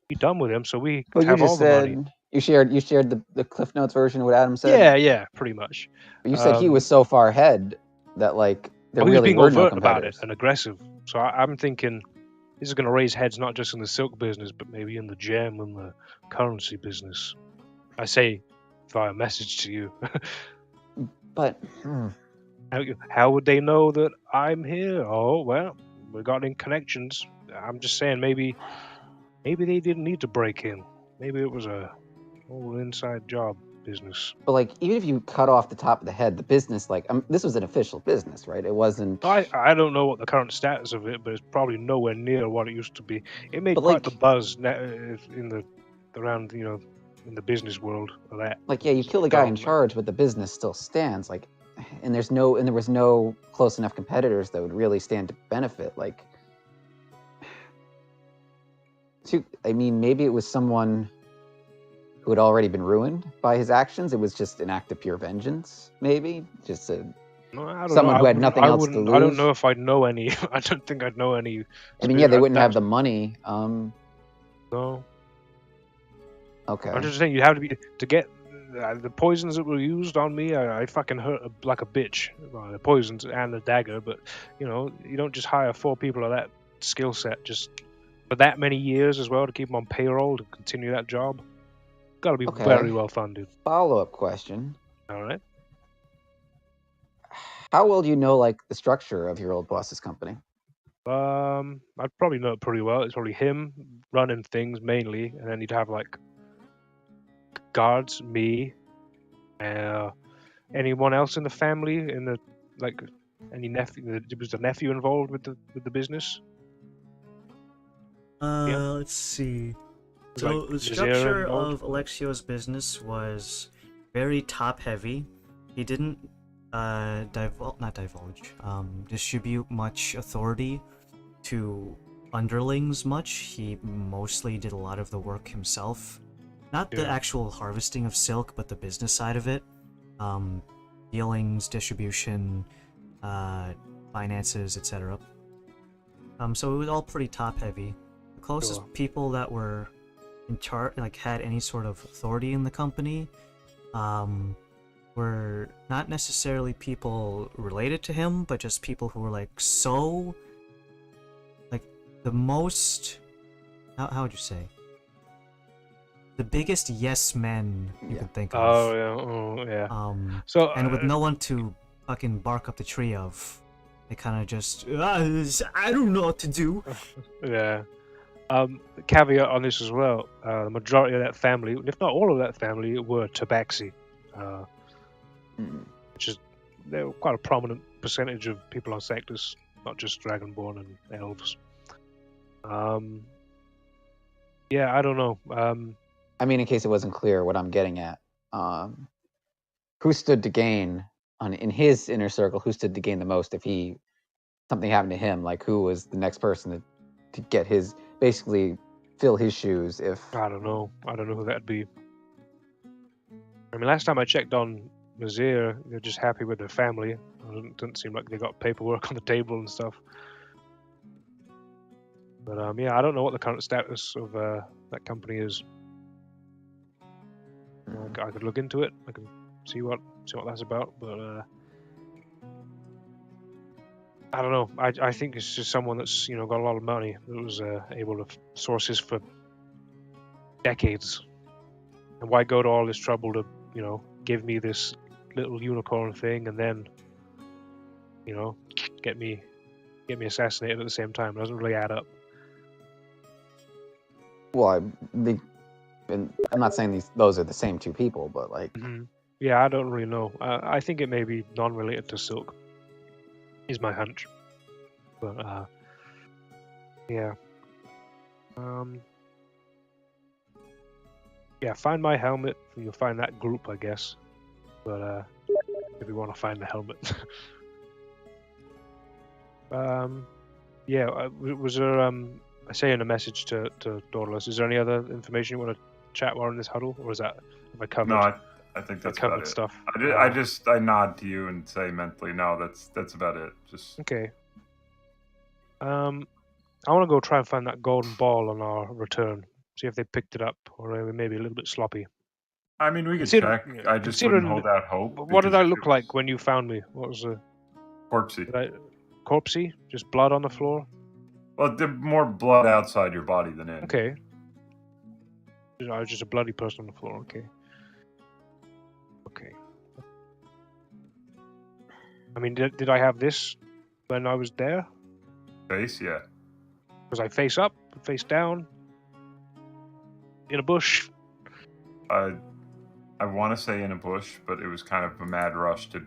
be done with him, so we have all the money. You shared the Cliff Notes version of what Adam said? Yeah, pretty much. But you said he was so far ahead that, like, there really he was being were no overt about it competitors. and aggressive. So I'm thinking this is going to raise heads not just in the silk business, but maybe in the gem and the currency business. I say via message to you. But How would they know that I'm here? Oh, well, regarding connections, I'm just saying maybe they didn't need to break in. Maybe it was a whole inside job business. but like, even if you cut off the top of the head, the business, like, this was an official business, right? It wasn't. I don't know what the current status of it, but it's probably nowhere near what it used to be. It made But, quite the like- buzz in the around in the business world of that. Like, yeah, you It's kill the guy in dumb. charge, but the business still stands. Like, and there was no close enough competitors that would really stand to benefit. Like, I mean, maybe it was someone who had already been ruined by his actions. It was just an act of pure vengeance, maybe. Just No, I don't someone know. who had nothing else to I don't lose. know if I'd know any. I don't think I'd know any. I mean, yeah, they wouldn't have that's- the money. No. Okay. I'm just saying you have to be to get the poisons that were used on me. I fucking hurt like a bitch. Well, the poisons and the dagger, but you don't just hire 4 people of that skill set just for that many years as well to keep them on payroll to continue that job. Got to be Okay. very well funded. Follow-up question. All right. How well do you know, like, the structure of your old boss's company? I'd probably know it pretty well. It's probably him running things mainly, and then you'd have like guards, me, anyone else in the family, in the like any nephew. Was the nephew involved with the business? Let's see. Was, So like, the Nazira structure involved? of Alexio's business was very top heavy. He didn't distribute much authority to underlings much. He mostly did a lot of the work himself. Not the Yeah. actual harvesting of silk, but the business side of it. Dealings, distribution, finances, etc. So it was all pretty top heavy. The closest Sure. people that were in charge, like had any sort of authority in the company, were not necessarily people related to him, but just people who were like the most. How would you say? The biggest yes men you can think of. Oh yeah. So And with no one to fucking bark up the tree of, they kind of just I don't know what to do. Yeah. Caveat on this as well. The majority of that family, if not all of that family, were Tabaxi, which is they're quite a prominent percentage of people on Sectus, not just Dragonborn and elves. Yeah, I don't know. I mean, in case it wasn't clear, what I'm getting at, who stood to gain in his inner circle? Who stood to gain the most if something happened to him? Like, who was the next person to get basically fill his shoes? If I don't know who that'd be. I mean, last time I checked on Nazir, they're just happy with their family. It doesn't seem like they got paperwork on the table and stuff. But yeah, I don't know what the current status of that company is. I could look into it. I can see what that's about. But I don't know. I think it's just someone that's got a lot of money that was able to source this for decades. And why go to all this trouble to give me this little unicorn thing and then get me assassinated at the same time? It doesn't really add up. well, and I'm not saying those are the same 2 people, but like, Yeah, I don't really know. I think it may be non-related to silk. Is my hunch. But yeah. Yeah, find my helmet. You'll find that group, I guess. But if you want to find the helmet. Yeah. Was there I say in a message to Dauntless, is there any other information you want to chat while in this huddle, or is that have I covered? No, I think that's covered about it. stuff. I nod to you and say mentally, no, that's about it. Just okay. I want to go try and find that golden ball on our return. See if they picked it up, or maybe a little bit sloppy. I mean, we could Consider- check. yeah, I just wouldn't considering hold out hope. What did because I if look it like was when you found me? What was the corpsey? corpsey? Just blood on the floor? Well, there's more blood outside your body than in. Okay. I was just a bloody person on the floor. Okay. Okay. I mean, did I have this when I was there? Face, yeah. Was I face up, face down, in a bush? I want to say in a bush, but it was kind of a mad rush to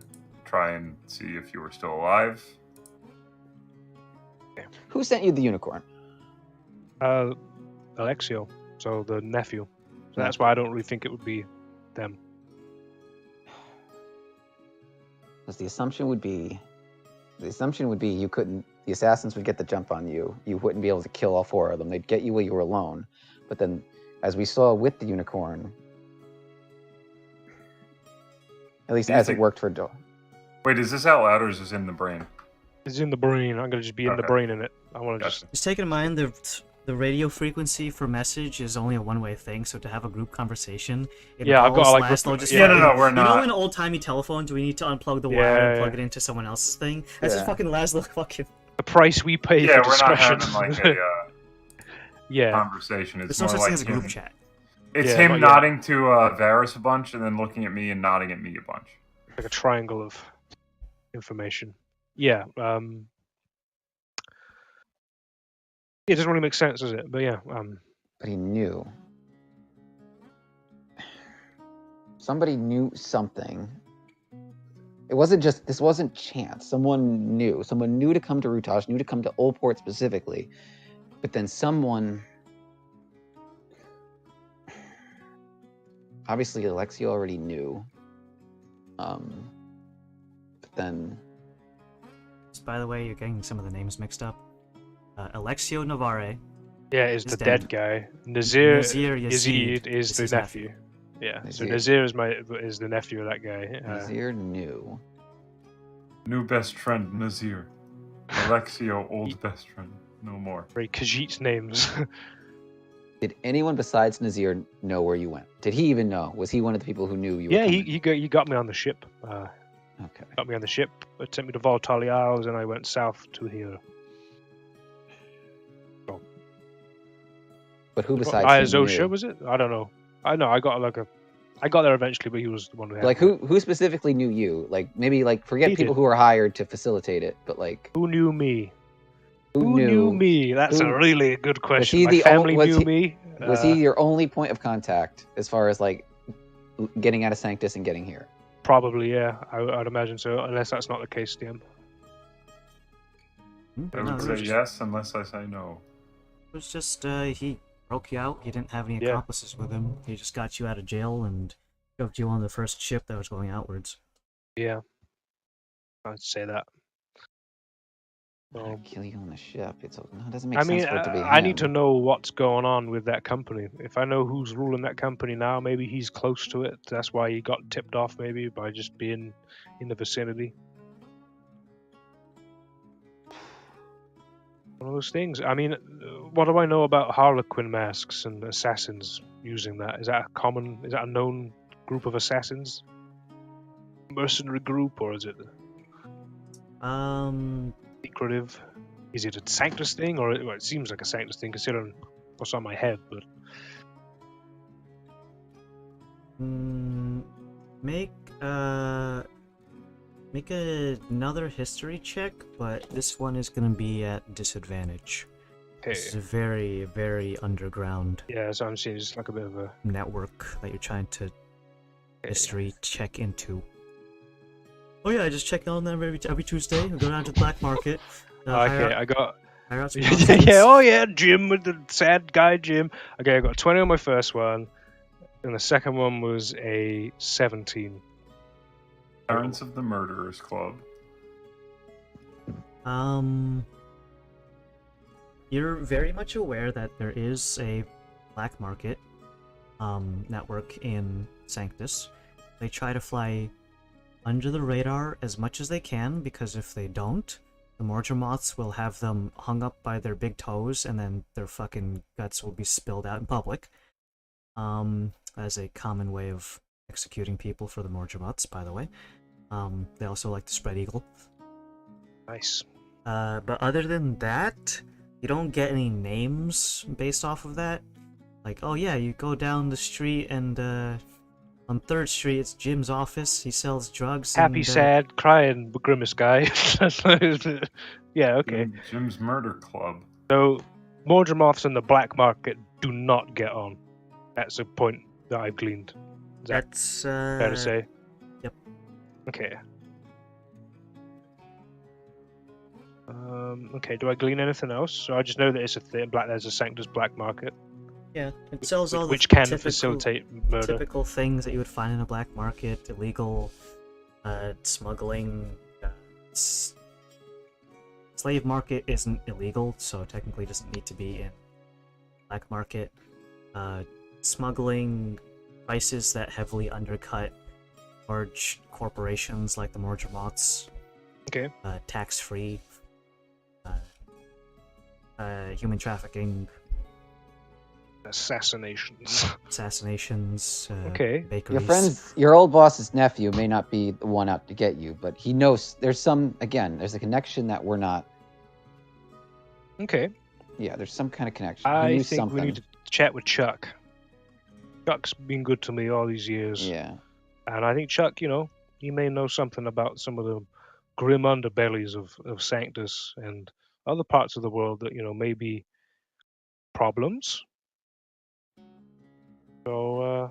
try and see if you were still alive. Who sent you the unicorn? Alexio, so the nephew. So that's why I don't really think it would be them. Because the assumption would be you couldn't. The assassins would get the jump on you. You wouldn't be able to kill all 4 of them. They'd get you while you were alone. But then, as we saw with the unicorn, at least as it worked for Do. Wait, is this out loud or is this in the brain? It's in the brain. I'm gonna just be in the Okay. brain in it. I want to Gotcha. Just take in mind the radio frequency for message is only a one-way thing, so to have a group conversation, it Yeah, I've got, involves like, Laszlo group- just yeah, no, fucking- we're You know not. in old-timey telephones, we need to unplug the Yeah, wire and yeah, plug yeah. it into someone else's thing? That's just Yeah. fucking Laszlo fucking... the price we pay Yeah, for we're not discretion. having like a yeah. conversation. It's There's no more such like thing as a group him. chat. It's Yeah, him not yet. nodding to Varys a bunch and then looking at me and nodding at me a bunch. Like a triangle of information. Yeah. It doesn't really make sense, does it? But yeah. But he knew. Somebody knew something. It wasn't just. This wasn't chance. Someone knew. Someone knew to come to Rutash, knew to come to Oldport specifically. But then someone. Obviously, Alexio already knew. But then. Just, by the way, you're getting some of the names mixed up. Alexio Navarre. Yeah, is He's the dead. dead guy. Nazir Nazir Yazid is is the his nephew. Yeah. So Nazir. Nazir is the nephew of that guy. Nazir knew. New best friend, Nazir. Alexio, old best friend. No more. Very Khajiit names. Did anyone besides Nazir know where you went? Did he even know? Was he one of the people who knew you were Yeah, coming? he got me on the ship. Okay. Got me on the ship. It sent me to Voltali Isles, and I went south to here. But who besides him Iazosha, knew? was it? I don't know. I know. I got there eventually, but he was the one who had Like me. who specifically knew you? Like maybe like forget He people did. who were hired to facilitate it, but like Who knew me? who knew me? That's a who- really good question. he My the family was knew he- me. was he your only point of contact as far as like getting out of Sanctus and getting here? Probably, yeah. I'd imagine so, unless that's not the case, DM. I would say yes unless I say no. It was just, he broke you out. You didn't have any Yeah. accomplices with him. He just got you out of jail and shoved you on the first ship that was going outwards. Yeah. I'd say that. I'll Um, kill you on the ship. It doesn't make I sense mean, for it to be I need him. to know what's going on with that company. If I know who's ruling that company now, maybe he's close to it. That's why he got tipped off, maybe, by just being in the vicinity. One of those things. I mean, what do I know about Harlequin masks and assassins using that? Is that a known group of assassins? Mercenary group, or is it secretive? Is it a Sanctus thing, or well, it seems like a Sanctus thing considering what's on my head, but Make another history check, but this one is gonna be at disadvantage. okay. This is a very, very underground Yeah, so I'm seeing just like a bit of a network that you're trying to history check into. Oh yeah, I just check on them every Tuesday. I go down to the black market. okay, I got hire out some yeah, nonsense. oh yeah, Jim with the sad guy Jim. Okay, I got 20 on my first one, and the second one was a 17. Parents of the Murderers Club. You're very much aware that there is a black market network in Sanctus. They try to fly under the radar as much as they can, because if they don't, the Morgemoths will have them hung up by their big toes, and then their fucking guts will be spilled out in public. As a common way of executing people for the Morgemoths, by the way. They also like to spread eagle. Nice. But other than that, you don't get any names based off of that. Like, oh yeah, you go down the street and on 3rd Street it's Jim's office. He sells drugs. Happy, and, sad, crying, grimace guy. Yeah, okay. Jim's Murder Club. So, Mordremoths and the black market do not get on. That's a point that I've gleaned. Is that That's fair to say? Yep. Okay. Okay, do I glean anything else? So I just know that it's a thing. There's a Sanctus black market, Yeah, it sells all the which can typical, facilitate murder. typical things that you would find in a black market: illegal smuggling. Slave market isn't illegal, so technically doesn't need to be in black market. Smuggling prices that heavily undercut large corporations like the Mordremoths. Okay. Tax-free. Human trafficking. Assassinations. Assassinations. Okay. Bakeries. Your old boss's nephew may not be the one out to get you, but he knows there's a connection that we're not. Okay. Yeah, there's some kind of connection. He I knew think something. we need to chat with Chuck. Chuck's been good to me all these years. Yeah. And I think Chuck, he may know something about some of the grim underbellies of Sanctus and other parts of the world that, may be problems. So,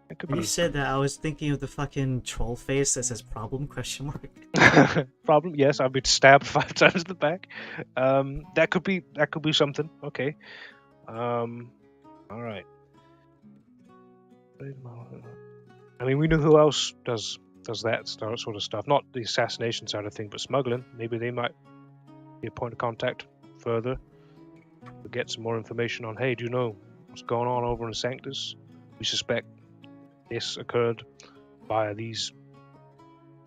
it could When be you said that, I was thinking of the fucking troll face that says problem question mark. problem. Yes, I've been stabbed 5 times in the back. That could be something. Okay. All right. I mean, we know who else does that sort of stuff. Not the assassination side of thing, but smuggling. Maybe they might be a point of contact further. To get some more information on, hey, do you know what's going on over in Sanctus? We suspect this occurred via these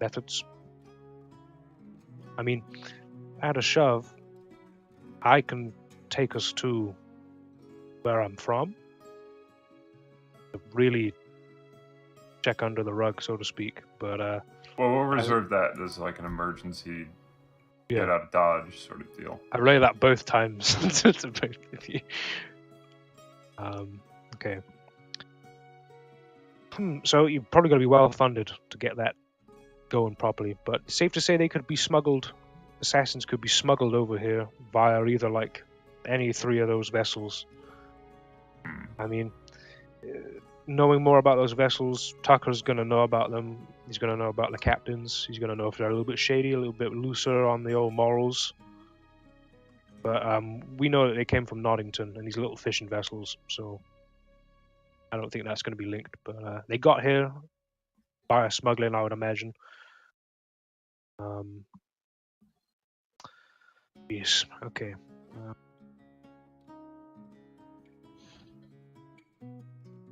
methods. I mean, at a shove, I can take us to where I'm from. To really check under the rug, so to speak. But well, we'll reserve that as like an emergency get out of Dodge sort of deal. I relay that both times to both of you. Okay. So you're probably going to be well funded to get that going properly, but it's safe to say they could be smuggled. Assassins could be smuggled over here via either like any 3 of those vessels. I mean, knowing more about those vessels, Tucker's going to know about them. He's going to know about the captains. He's going to know if they're a little bit shady, a little bit looser on the old morals. But we know that they came from Nottington and these little fishing vessels, so I don't think that's going to be linked. But they got here via smuggling, I would imagine. Yes, okay.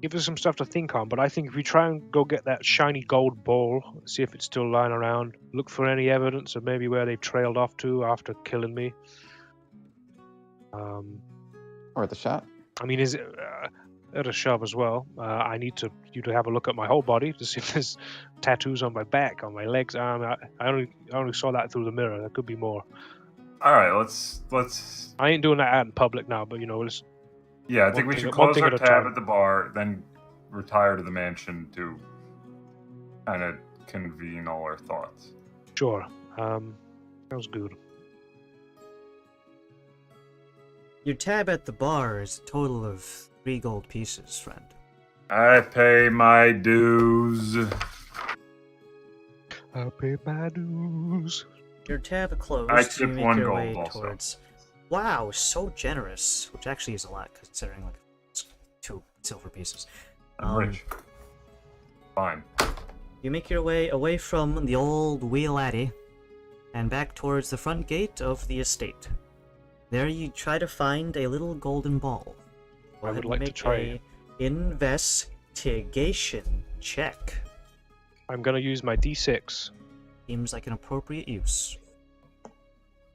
Give us some stuff to think on, but I think if we try and go get that shiny gold ball, see if it's still lying around, look for any evidence of maybe where they trailed off to after killing me. Or the shot. I mean, is it at a shove as well? I need you to have a look at my whole body to see if there's tattoos on my back, on my legs. I only saw that through the mirror. There could be more. All right, let's. I ain't doing that out in public now, but let's. Yeah, I think we should close our tab at the bar, then retire to the mansion to kind of convene all our thoughts. Sure. Sounds good. Your tab at the bar is a total of 3 gold pieces, friend. I pay my dues. I pay my dues. Your tab closed. I tip you make 1 your gold way also. towards. Wow, so generous. Which actually is a lot, considering like 2 silver pieces. I'm rich. Fine. You make your way away from the old wheel addy and back towards the front gate of the estate. There you try to find a little golden ball. Go I ahead would and like to make try a investigation check. I'm going to use my D6. Seems like an appropriate use.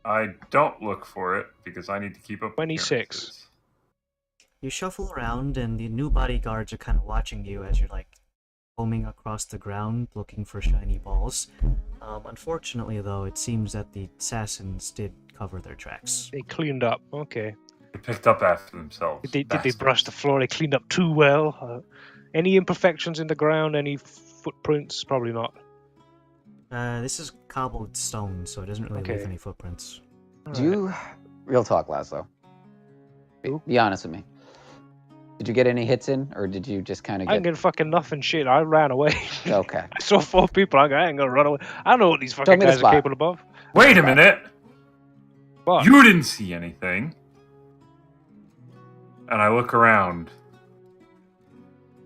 I don't look for it because I need to keep up 26. appearances. You shuffle around and the new bodyguards are kind of watching you as you're like roaming across the ground looking for shiny balls. Unfortunately, though, it seems that the assassins did cover their tracks. They cleaned up. Okay. They picked up after themselves. Did they brush the floor? They cleaned up too well. Any imperfections in the ground? Any footprints? Probably not. This is cobbled stone, so it doesn't really leave Okay. any footprints. Do you, real talk, Laszlo? Be honest with me. Did you get any hits in, or did you just kind of I ain't get? getting fucking nothing. Shit, I ran away. Okay. I saw 4 people. I ain't gonna run away. I know what these Show fucking me the guys are spot. capable of. Wait a minute. What? You didn't see anything. And I look around.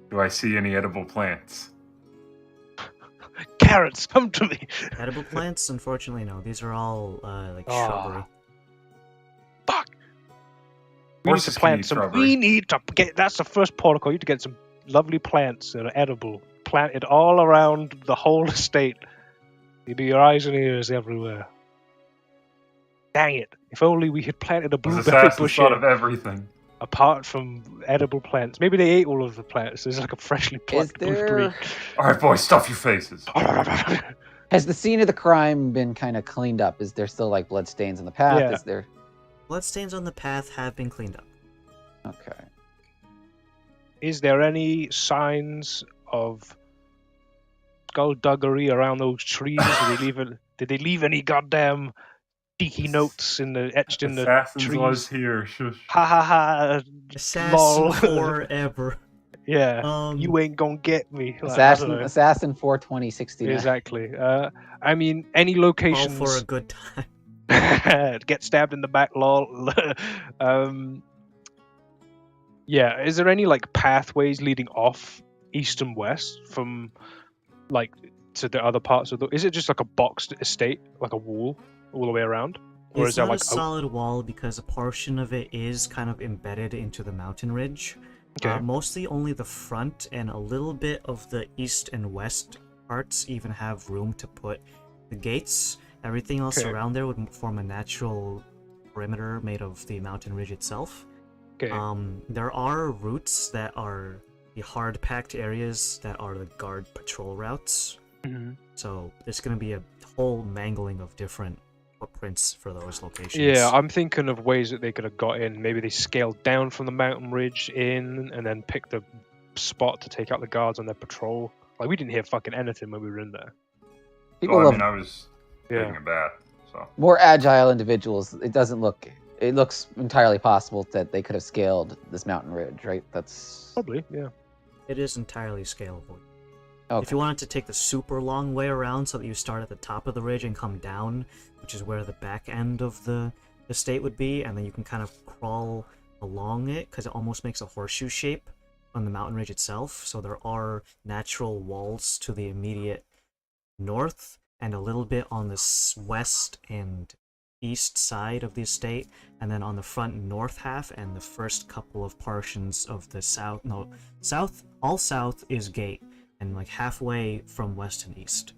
Do I see any edible plants? Carrots, come to me. Edible plants? Unfortunately, no. These are all like Ah. shrubbery. Fuck. We need to Horses can plant eat some. shrubbery. We need to get. That's the first protocol. You need to get some lovely plants that are edible, planted all around the whole estate. You do your eyes and ears everywhere. Dang it! If only we had planted a Those blueberry assassins bush thought here, of everything. apart from edible plants. Maybe they ate all of the plants. There's like a freshly Is plucked blueberry. there? All right, boys, stuff your faces. Has the scene of the crime been kind of cleaned up? Is there still like blood stains in the path? Yeah. Is there? Bloodstains on the path have been cleaned up. Okay. Is there any signs of skullduggery around those trees? Did they leave any goddamn cheeky notes etched in the Assassins trees? was here. Shush. Ha ha ha! Assassin Lol. forever. Yeah, you ain't gonna get me. Like, I don't Assassin, know. Assassin 42069. Exactly. I mean, any All locations. for a good time. Get stabbed in the back, lol. Yeah, is there any like pathways leading off east and west from like to the other parts of the? Is it just like a boxed estate, like a wall all the way around, or It's is there not like a solid wall because a portion of it is kind of embedded into the mountain ridge. Okay. Mostly only the front and a little bit of the east and west parts even have room to put the gates. Everything else Okay. around there would form a natural perimeter made of the mountain ridge itself. Okay. There are routes that are the hard-packed areas that are the guard patrol routes. Mhm. So there's going to be a whole mangling of different footprints for those locations. Yeah, I'm thinking of ways that they could have got in. Maybe they scaled down from the mountain ridge in, and then picked a spot to take out the guards on their patrol. Like we didn't hear fucking anything when we were in there. People Well, I love mean, I was taking Yeah. a bath, so. more agile individuals. It doesn't look. It looks entirely possible that they could have scaled this mountain ridge, right? That's Probably, yeah. It is entirely scalable. okay. If you wanted to take the super long way around so that you start at the top of the ridge and come down, which is where the back end of the estate would be, and then you can kind of crawl along it because it almost makes a horseshoe shape on the mountain ridge itself. So there are natural walls to the immediate north and a little bit on the west and east side of the estate, and then on the front north half and the first couple of portions of the south. No, south. All south is gate, and like halfway from west and east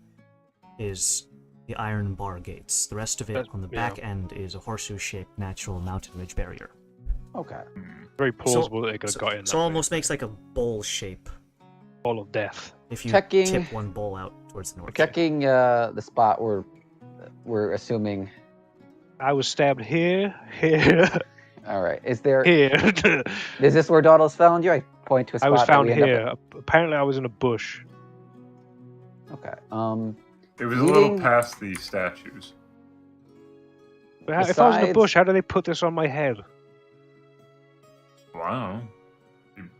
is the iron bar gates. The rest of it on the back end is a horseshoe-shaped natural mountain ridge barrier. Okay. Very plausible that they could have got in. So that almost makes like a bowl shape Ball of death. if you Checking- tip one bowl out towards the north. Checking the spot we're assuming. I was stabbed here, here, All right. Is there? here. Is this where Dawdle's found you? I point to a spot. I was that found we end up here. Apparently, I was in a bush. at. Okay. It was a little Leading- past the statues. But if I was in a Besides- bush, how do they put this on my head? Wow.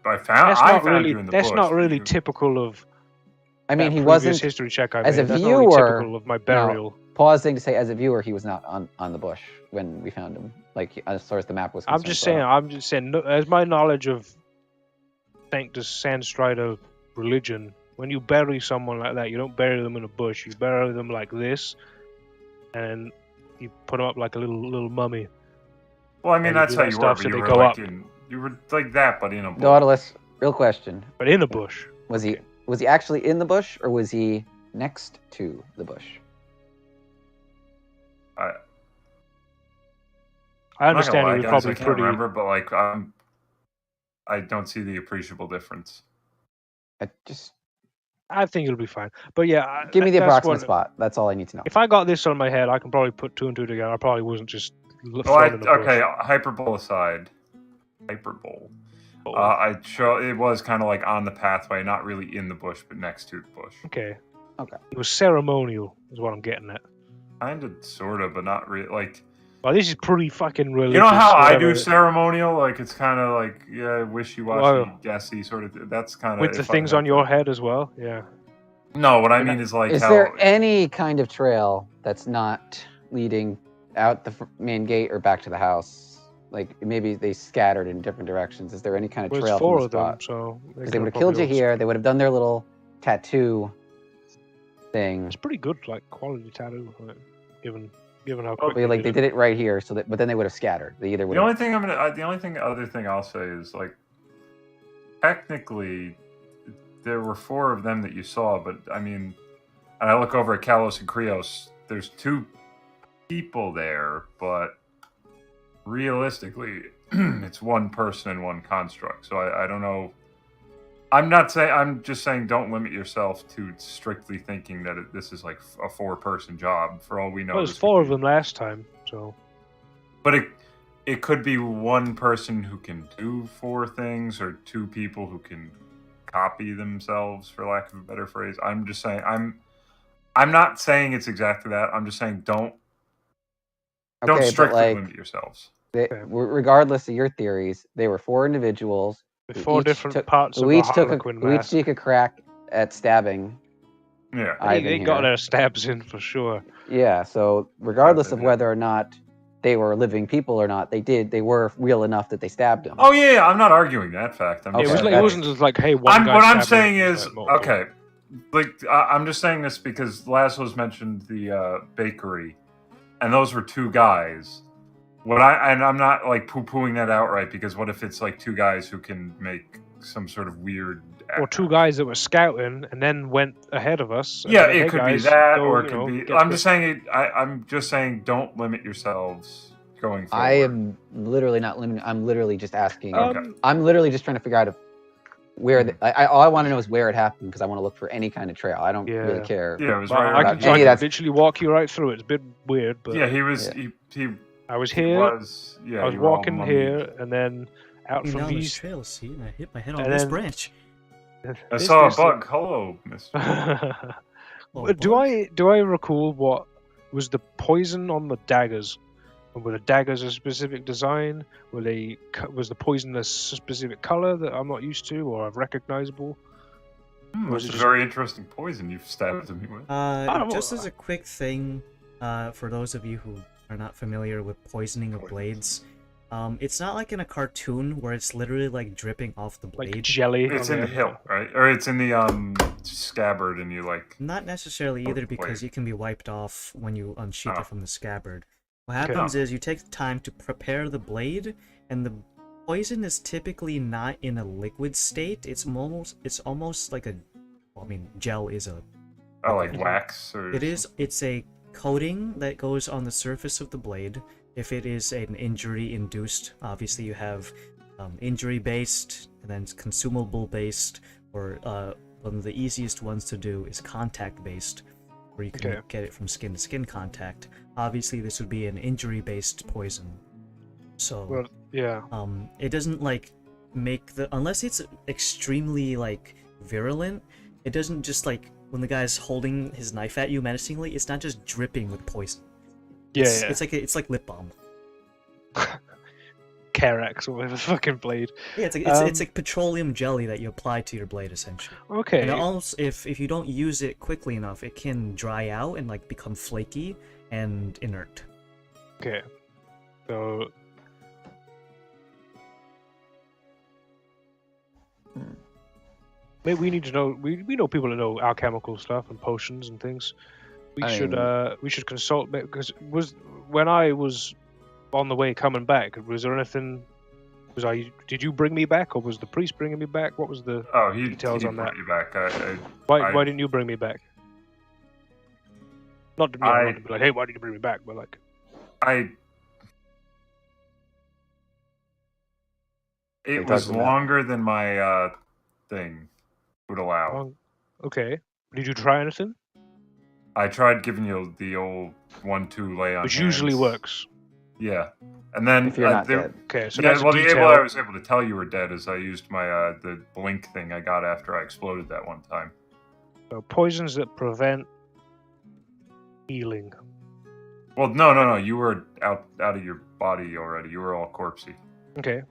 I That's found not you really. in the That's bush. not really You- typical of. I mean, that he previous wasn't history check I as made. a That's not really viewer, typical of my burial. pausing to say, as a viewer, he was not on the bush when we found him. Like as far as the map was concerned. I'm just so- saying. I'm just saying. No, as my knowledge of Sanctus Sandstrider religion, when you bury someone like that, you don't bury them in a bush. You bury them like this, and you put them up like a little mummy. Well, I mean, And you that's do how that you were, stuff but so you they were go like up. you were like that, but in a bush. Dawdless, real question: But in a bush. Was he actually in the bush, or was he next to the bush? I I'm not understand gonna he lie, was guys, probably I can't pretty. remember, but like I don't see the appreciable difference. I just I think it'll be fine. But yeah, Give me the that's approximate what- spot. That's all I need to know. If I got this on my head, I can probably put 2 and 2 together. I probably wasn't just Well, thrown in a bush. okay, hyperbole aside. Hyperbole. I show it was kind of like on the pathway, not really in the bush, but next to the bush. Okay. Okay. It was ceremonial, is what I'm getting at. Kind of, sort of, but not really. Like, Well, this is pretty fucking religious. you know how I do whatever. ceremonial? Like, it's kind of like, yeah, wishy-washy, Well, guessy sort of. That's kind of With the things on your head as well, yeah. No, what I mean is like Is how. there any kind of trail that's not leading out the main gate or back to the house? Like maybe they scattered in different directions. Is there any kind of Well, trail there's 4 from of the them, spot? so Because they would have killed you here. They would have done their little tattoo thing. It's pretty good, like quality tattoo, like, given how But quick like they did it right here, so that. But then they would have scattered. They either would. The only thing other thing I'll say is like, technically, there were 4 of them that you saw, but I mean, and I look over at Kalos and Krios. There's 2 people there, but realistically, it's 1 person and 1 construct. So I don't know. I'm not saying. I'm just saying, don't limit yourself to strictly thinking that this is like a 4-person job. For all we know, Well, there's 4 of them last time, so. But it could be 1 person who can do 4 things, or 2 people who can copy themselves, for lack of a better phrase. I'm just saying. I'm not saying it's exactly that. I'm just saying don't strictly limit yourselves. Regardless of your theories, they were 4 individuals. With 4 different parts who of each a took Harlequin who each mask. took a crack at stabbing. Yeah, They got their stabs in for sure. Yeah, so regardless of whether or not they were living people or not, they were real enough that they stabbed him. Oh yeah, I'm not arguing that fact. I'm Okay, just It wasn't just like, hey, one guy what I'm stabbed saying me, it was is like multiple. okay. Like I'm just saying this because Laszlo's mentioned the bakery, and those were 2 guys. I'm not like poo-pooing that outright, because what if it's like 2 guys who can make some sort of weird. Or 2 guys that were scouting and then went ahead of us. Yeah, and it hey, could guys, be that, go, or it you could know, be. get I'm the- just saying. I'm just saying, don't limit yourselves going forward. I am literally not limiting. I'm literally just asking. Okay. I'm literally just trying to figure out where. All I want to know is where it happened, because I want to look for any kind of trail. I don't really care. Yeah, it was Well, right I around can here. literally walk you right through it. It's a bit weird, but Yeah, he was. Yeah. He I was he here. was. Yeah, I was you were all walking mummied. here, and then out from down this these. trail, see, and I hit my head on and this then- branch. I saw a bug. Hello, Mister. do I recall what was the poison on the daggers? Were the daggers a specific design? Was the poison a specific color that I'm not used to or recognizable? It's a very interesting poison you've stabbed me with. Just as a quick thing, for those of you who are not familiar with poisoning of blades, it's not like in a cartoon where it's literally like dripping off the blade. Like jelly. It's in the hilt, right? Or it's in the scabbard, and you like. Not necessarily either, because blade. you can be wiped off when you unsheath Oh. it from the scabbard. What happens is you take the time to prepare the blade, and the poison is typically not in a liquid state. It's almost like a, well, I mean, gel is a. Oh, like wax or. It's a coating that goes on the surface of the blade. If it is an injury induced, obviously you have injury based and then consumable based, or one of the easiest ones to do is contact based, where you can get it from skin to skin contact. Obviously this would be an injury based poison. So Well, yeah. it doesn't like make unless it's extremely like virulent, it doesn't just like when the guy's holding his knife at you menacingly, it's not just dripping with poison. It's like lip balm. Carex or whatever fucking blade. Yeah, it's like petroleum jelly that you apply to your blade essentially. Okay. And also, if you don't use it quickly enough, it can dry out and like become flaky and inert. Okay. So. Maybe we need to know. We know people that know alchemical stuff and potions and things. We should consult, because when I was on the way coming back, was there anything? Did you bring me back, or was the priest bringing me back? What was the details on that? Brought you back. Why didn't you bring me back? Not to be like, hey, why did you bring me back? But like, it was longer than my thing would allow. Okay. Did you try anything? I tried giving you the old 1-2 lay on Which hands. usually works. Yeah, and then If you're not dead. Okay, so yeah, that's a well, the detail. able I was able to tell you were dead is I used my the blink thing I got after I exploded that one time. So poisons that prevent healing. Well, no, you were out of your body already. You were all corpsey. Okay.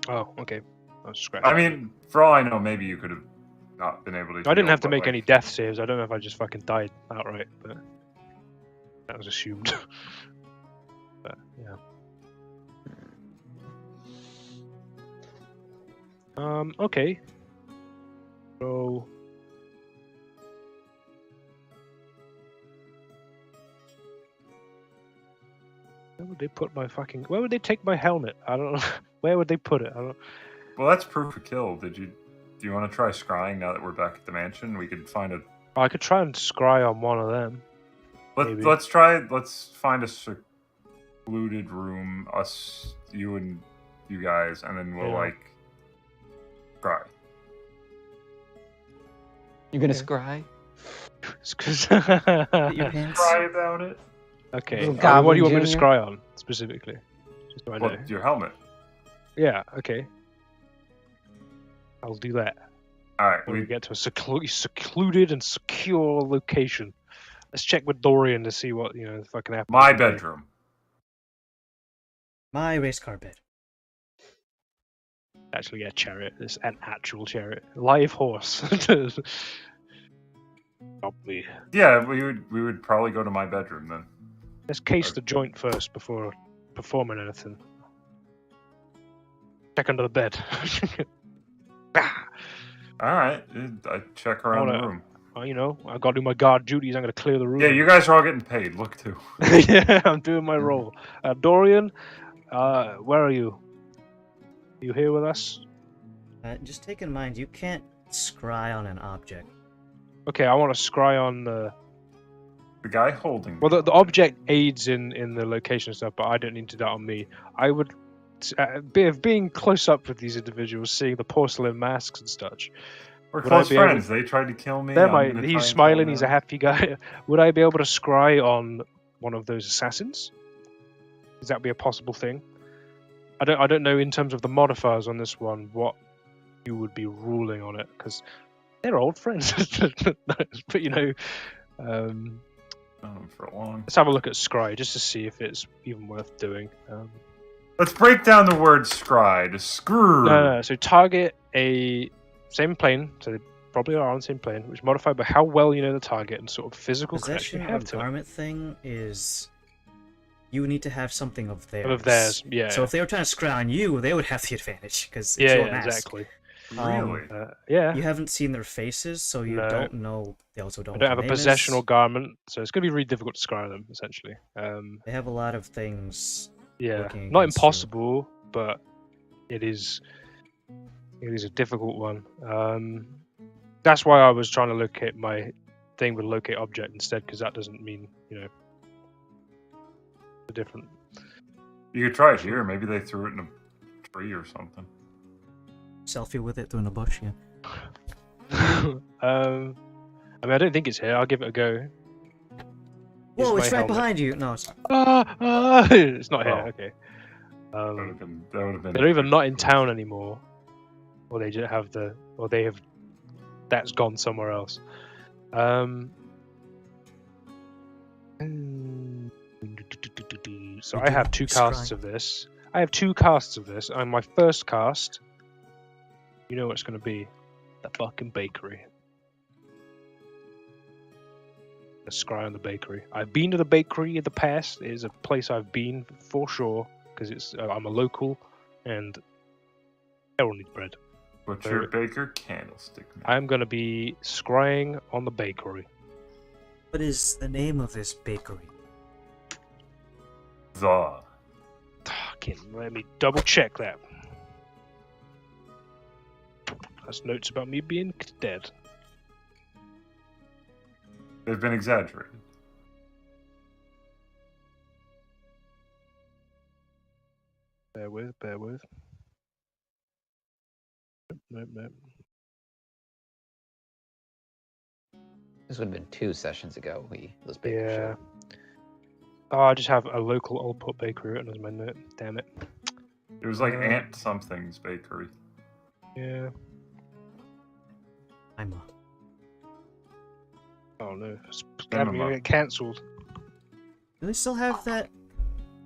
Oh, okay. I was scratching. I mean, for all I know, maybe you could have not been able to. I didn't heal, have to but, make like, any death saves. I don't know if I just fucking died outright, but that was assumed. But yeah. Okay. So where would they put my fucking? Where would they take my helmet? I don't know. Where would they put it? I don't. Well, that's proof of kill. Do you want to try scrying now that we're back at the mansion? We could find a. I could try and scry on one of them. Maybe. Let's try. Let's find a secluded room. Us, you, and you guys, and then we'll Yeah. like scry. You're gonna Okay. scry? It's 'cause- Put your pants. Cry about it. Okay. Little What do Goblin you want me to Jr.? scry on specifically? Just so I know. Well, your helmet. Yeah. Okay. I'll do that All right. when we get to a secluded and secure location. Let's check with Dorian to see what fucking happens. My bedroom. My race car bed. Actually, a chariot. It's an actual chariot, live horse. Probably. Yeah, we would probably go to my bedroom then. Let's case the joint first before performing anything. Check under the bed. All right. I check around the wanna- room. I gotta do my guard duties. I'm gonna clear the room. Yeah, you guys are all getting paid. Look too. Yeah, I'm doing my role. Dorian, where are you? You here with us? Just take in mind, you can't scry on an object. Okay, I want to scry on the. The guy holding. Well, the object aids in the location stuff, but I don't need to do that on me. I would, being close up with these individuals, seeing the porcelain masks and such. We're would I close be able- friends. They tried to kill me. They're I'm my, gonna try he's and smiling. kill He's a them. happy guy. Would I be able to scry on one of those assassins? Would that be a possible thing? I don't know in terms of the modifiers on this one what you would be ruling on it because they're old friends. But For a long. let's have a look at scry just to see if it's even worth doing. Let's break down the word scry to screw. No. So target a same plane, so they probably are on the same plane, which is modified by how well you know the target and sort of physical connection Possession you have of to it. garment thing is you need to have something of theirs. Of theirs, yeah. So if they were trying to scry on you, they would have the advantage because it's Yeah, your yeah, mask. exactly. Really? Yeah. You haven't seen their faces, so you No. don't know. They also don't. I don't have a what their name possessional is. garment, so it's going to be really difficult to scry them, essentially. They have a lot of things. Yeah, working not against you. impossible, but it is a difficult one. That's why I was trying to locate my thing with locate object instead, because that doesn't mean the different. You could try it here. Maybe they threw it in a tree or something. Selfie with it through a bush. Yeah. I mean, I don't think it's here. I'll give it a go. Here's Whoa! my It's right helmet. behind you. No, it's It's not here. Oh. Okay. That would have been. They're either not in town anymore, or they just have that's gone somewhere else. So I have two casts of this. And my first cast, you know what it's going to be? The fucking bakery. A scry on the bakery. I've been to the bakery in the past. It is a place I've been for sure because I'm a local, and everyone needs bread. Butcher, baker, candlestick man. I'm going to be scrying on the bakery. What is the name of this bakery? The. Fucking, let me double check that. That's notes about me being dead. They've been exaggerated. Bear with. Nope. This would have been 2 sessions ago. Those bakers Yeah. showed. Oh, I just have a local old put bakery written as my note. Damn it. It was like Aunt Something's Bakery. Yeah. I'm a. Oh no. Cinema. Academy get cancelled. Do they still have that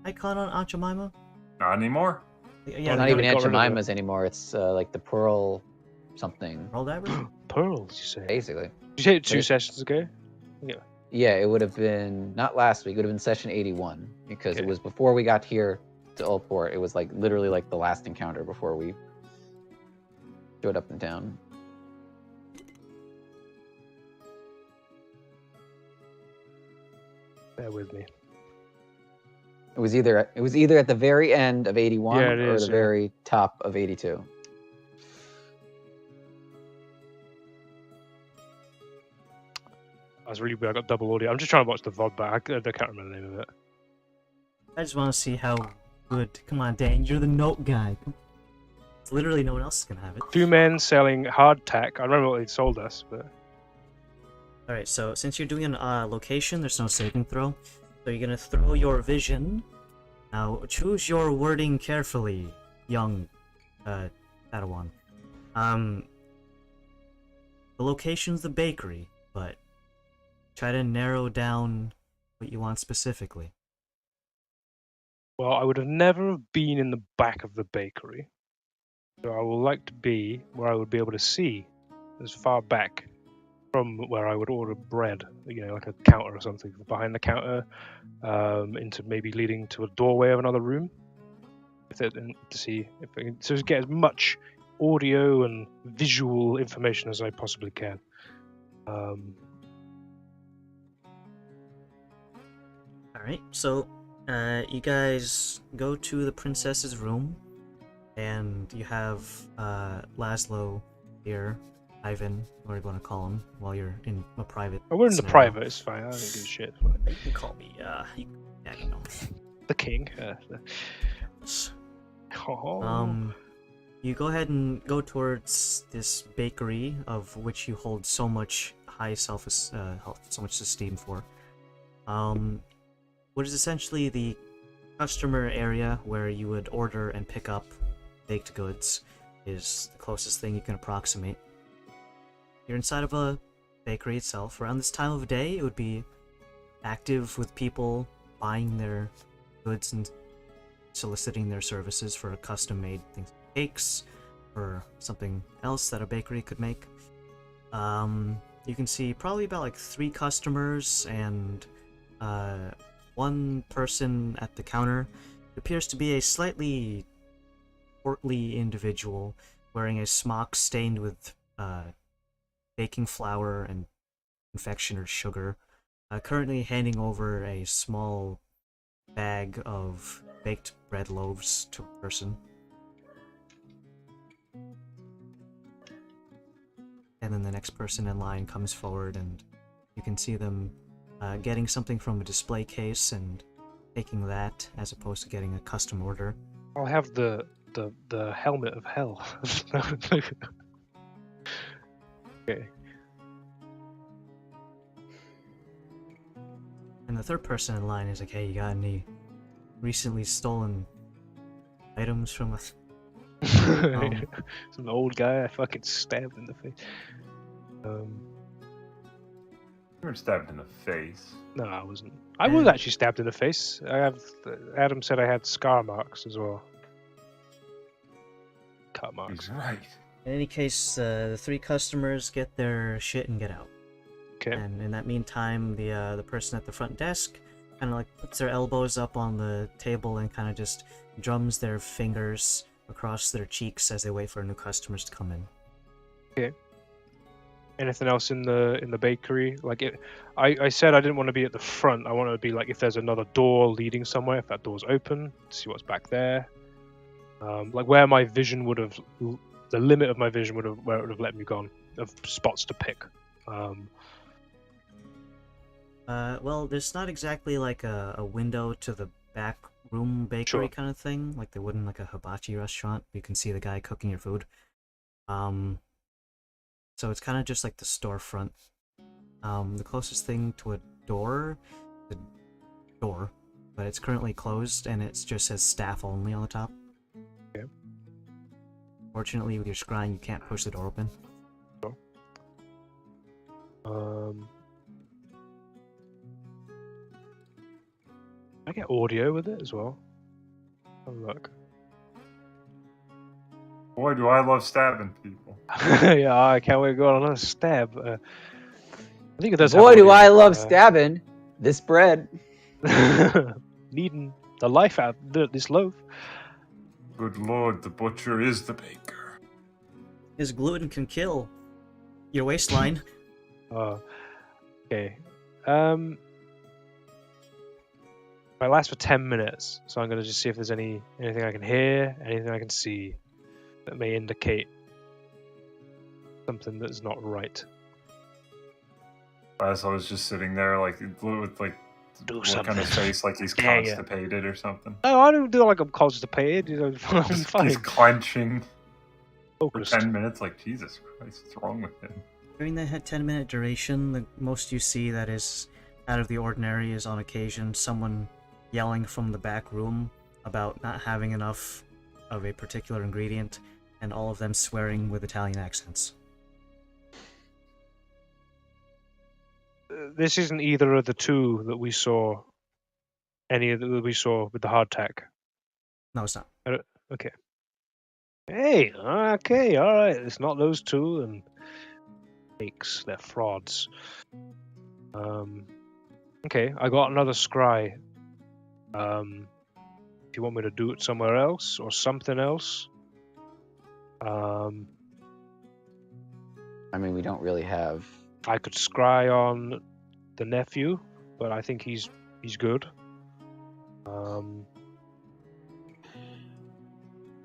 icon on Aunt Jemima? Not anymore. Yeah, It's they not even got Aunt rid of it. Jemima's anymore. It's like the Pearl something, Roll that right? Pearls, you say? basically. Did you say it But 2 it- sessions ago? Yeah, it would have been not last week. It would have been session 81 because it Okay. was before we got here to Oldport. It was like literally like the last encounter before we showed up in town. Bear with me. It was either at the very end of 81 Yeah, it or is, the yeah. very top of 82. I was really weird. I got double audio. I'm just trying to watch the VOD back. I can't remember the name of it. I just want to see how good. Come on, Dan, you're the note guy. It's literally no one else is gonna have it. 2 men selling hardtack. I remember what they sold us, but All right, so since you're doing a location, there's no saving throw. So you're gonna throw your vision. Now choose your wording carefully, young Padawan. The location's the bakery, but try to narrow down what you want specifically. well, I would have never have been in the back of the bakery. So I would like to be where I would be able to see as far back from where I would order bread, like a counter or something, behind the counter, into maybe leading to a doorway of another room. And to see if I can so get as much audio and visual information as I possibly can. Alright, so you guys go to the princess's room, and you have Laszlo here, Ivan, whatever you want to call him, while you're in a private. Oh, we're in the scenario. private. It's fine. I don't give a shit. You can call me, you know. The king. You go ahead and go towards this bakery of which you hold so much so much esteem for. What is essentially the customer area where you would order and pick up baked goods is the closest thing you can approximate. You're inside of a bakery itself. Around this time of day, it would be active with people buying their goods and soliciting their services for custom-made things, cakes, or something else that a bakery could make. You can see probably about like 3 customers and 1 person at the counter. It appears to be a slightly portly individual wearing a smock stained with baking flour and confectioner's sugar, currently handing over a small bag of baked bread loaves to a person. And then the next person in line comes forward, and you can see them getting something from a display case and taking that as opposed to getting a custom order. I'll have the helmet of hell. Okay. And the third person in line is like, hey, you got any recently stolen items from us? Some old guy I fucking stabbed in the face. You were stabbed in the face. No, I wasn't. I was actually stabbed in the face. Adam said I had scar marks as well. Cut marks. He's right. In any case, the 3 customers get their shit and get out. Okay. And in that meantime, the person at the front desk kind of like puts their elbows up on the table and kind of just drums their fingers across their cheeks as they wait for new customers to come in. Okay. Anything else in the bakery? I said I didn't want to be at the front. I want to be like if there's another door leading somewhere, if that door's open, see what's back there. Like where my vision would have, the limit of my vision would have, where it would have let me go on, of spots to pick. Well, there's not exactly like a window to the back room bakery Sure. kind of thing, like they would in like a hibachi restaurant. You can see the guy cooking your food. So it's kind of just like the storefront. The closest thing to a door, the door, but it's currently closed and it just says staff only on the top. Okay. Fortunately, with your scrying, you can't push the door open. I get audio with it as well. Oh, look. Boy, do I love stabbing people. Yeah, I can't wait to go on another stab. I think it does. Boy, have do I audio, love stabbing this bread. needing the life out of this loaf. Good lord, the butcher is the baker. His gluten can kill your waistline. Okay. It lasts for 10 minutes, so I'm gonna just see if there's anything I can hear, anything I can see that may indicate something that's not right. As I was just sitting there, like with like Do look on something. his face, like he's Yeah, yeah. constipated or something. No, I don't do like I'm constipated. You know, I'm fine. He's clenching for Focused. 10 minutes. Like Jesus Christ, what's wrong with him? During that 10-minute duration, the most you see that is out of the ordinary is on occasion someone yelling from the back room about not having enough of a particular ingredient, and all of them swearing with Italian accents. This isn't either of the two that we saw. Any of that we saw with the hardtack. No, it's not. Okay. Hey, okay, all right. It's not those two, and fakes. They're frauds. Okay, I got another scry. If you want me to do it somewhere else or something else, I mean, we don't really have. I could scry on the nephew, but I think he's good.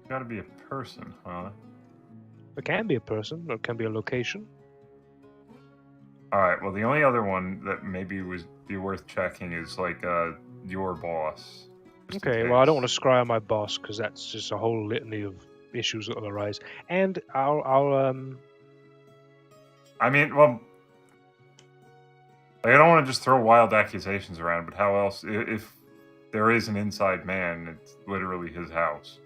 Gotta be a person, huh? It can be a person, or it can be a location. All right. Well, the only other one that maybe would be worth checking is like your boss. just in Okay, well, I don't case. want to scry on my boss because that's just a whole litany of issues that will arise. And I'll I mean, well, like, I don't want to just throw wild accusations around, but how else? If there is an inside man, it's literally his house.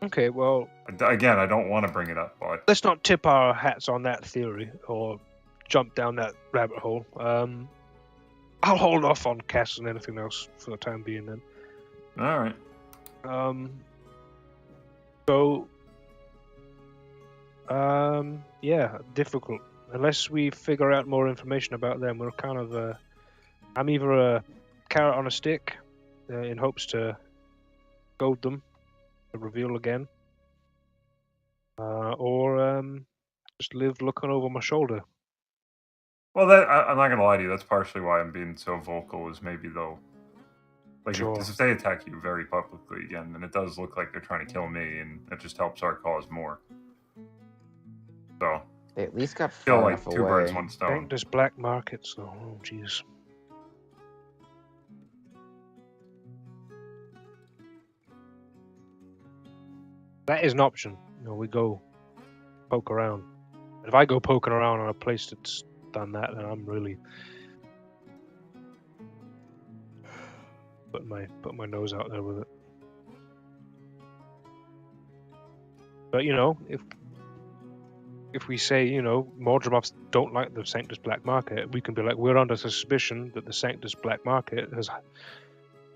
Okay, well, Again, I don't want to bring it up, but let's not tip our hats on that theory or jump down that rabbit hole. I'll hold off on casting anything else for the time being then. all right. Yeah, difficult. Unless we figure out more information about them, we're kind of I'm either a carrot on a stick in hopes to goad them to reveal again, or just live looking over my shoulder. Well, I'm not gonna lie to you. That's partially why I'm being so vocal. Is maybe though, like, Sure. because if they attack you very publicly again, then it does look like they're trying to kill me, and it just helps our cause more. So, They at least got feel far like enough two birds, away. one I stone. think there's black markets, though. Oh, jeez. That is an option. You know, we go poke around. If I go poking around on a place that's done that, then I'm really putting my nose out there with it. But you know, if we say, you know, Mordremoths don't like the Sanctus Black Market, we can be like, we're under suspicion that the Sanctus Black Market has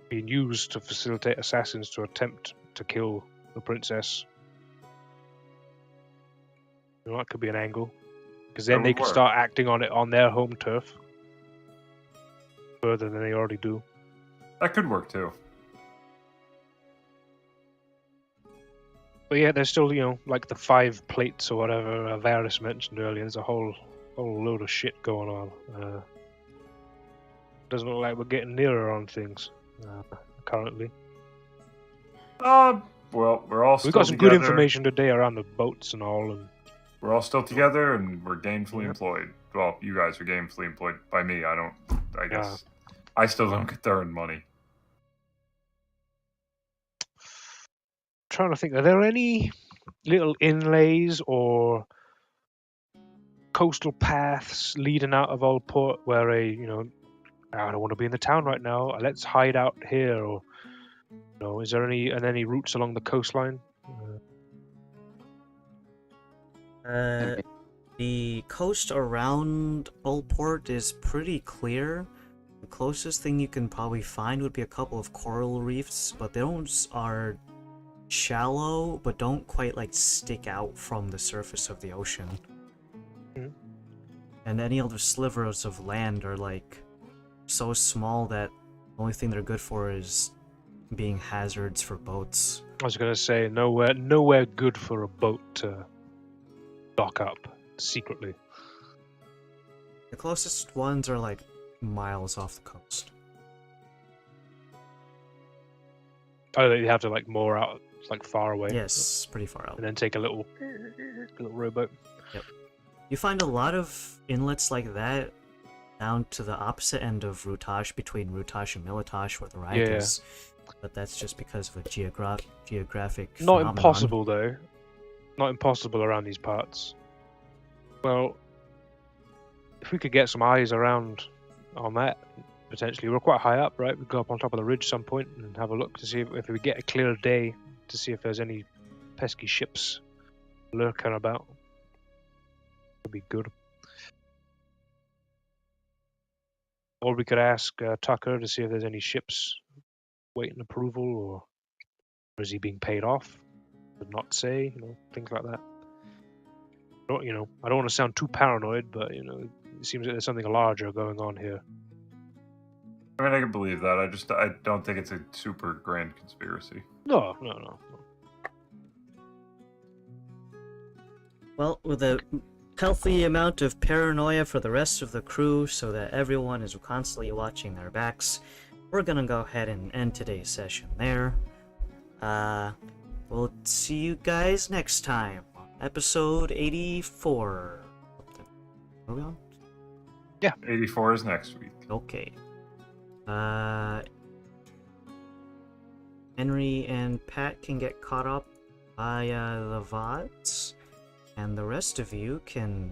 been used to facilitate assassins to attempt to kill the princess. You know, that could be an angle. Because then That they would could work. start acting on it on their home turf further than they already do. That could work too. But yeah, there's still, you know, like the 5 plates or whatever Varys mentioned earlier. There's a whole load of shit going on. Doesn't look like we're getting nearer on things currently. Well, we're all still We got some together. good information today around the boats and all, and We're all still together, and we're gainfully Yep. employed. Well, you guys are gainfully employed. By me, I don't. I guess I still don't get to earn money. trying to think, are there any little inlays or coastal paths leading out of Old Port where I don't want to be in the town right now. Let's hide out here, or is there any routes along the coastline? The coast around Old Port is pretty clear. The closest thing you can probably find would be a couple of coral reefs, but they are shallow, but don't quite like stick out from the surface of the ocean. Mhm. And any other slivers of land are like so small that the only thing they're good for is being hazards for boats. I was gonna say nowhere good for a boat to dock up secretly. The closest ones are like miles off the coast. Oh, you have to like moor out like far away. Yes, pretty far out. And then take a little rowboat. Yep. You find a lot of inlets like that down to the opposite end of Rutash, between Rutash and Militash, where the Rag Yeah. is. But that's just because of a geographic Not phenomenon. impossible though. Not impossible around these parts. Well, if we could get some eyes around on that, potentially. We're quite high up, right? We'd go up on top of the ridge some point and have a look to see if we get a clear day to see if there's any pesky ships lurking about. Would be good. Or we could ask Tucker to see if there's any ships waiting approval, or is he being paid off? Would not say, things like that. I don't want to sound too paranoid, but it seems that there's something larger going on here. I mean, I can believe that. I don't think it's a super grand conspiracy. No. Well, with a healthy amount of paranoia for the rest of the crew so that everyone is constantly watching their backs, we're gonna go ahead and end today's session there. We'll see you guys next time on episode 84. Are we on? 84 is next week. Okay. Henry and Pat can get caught up via the VODs, and the rest of you can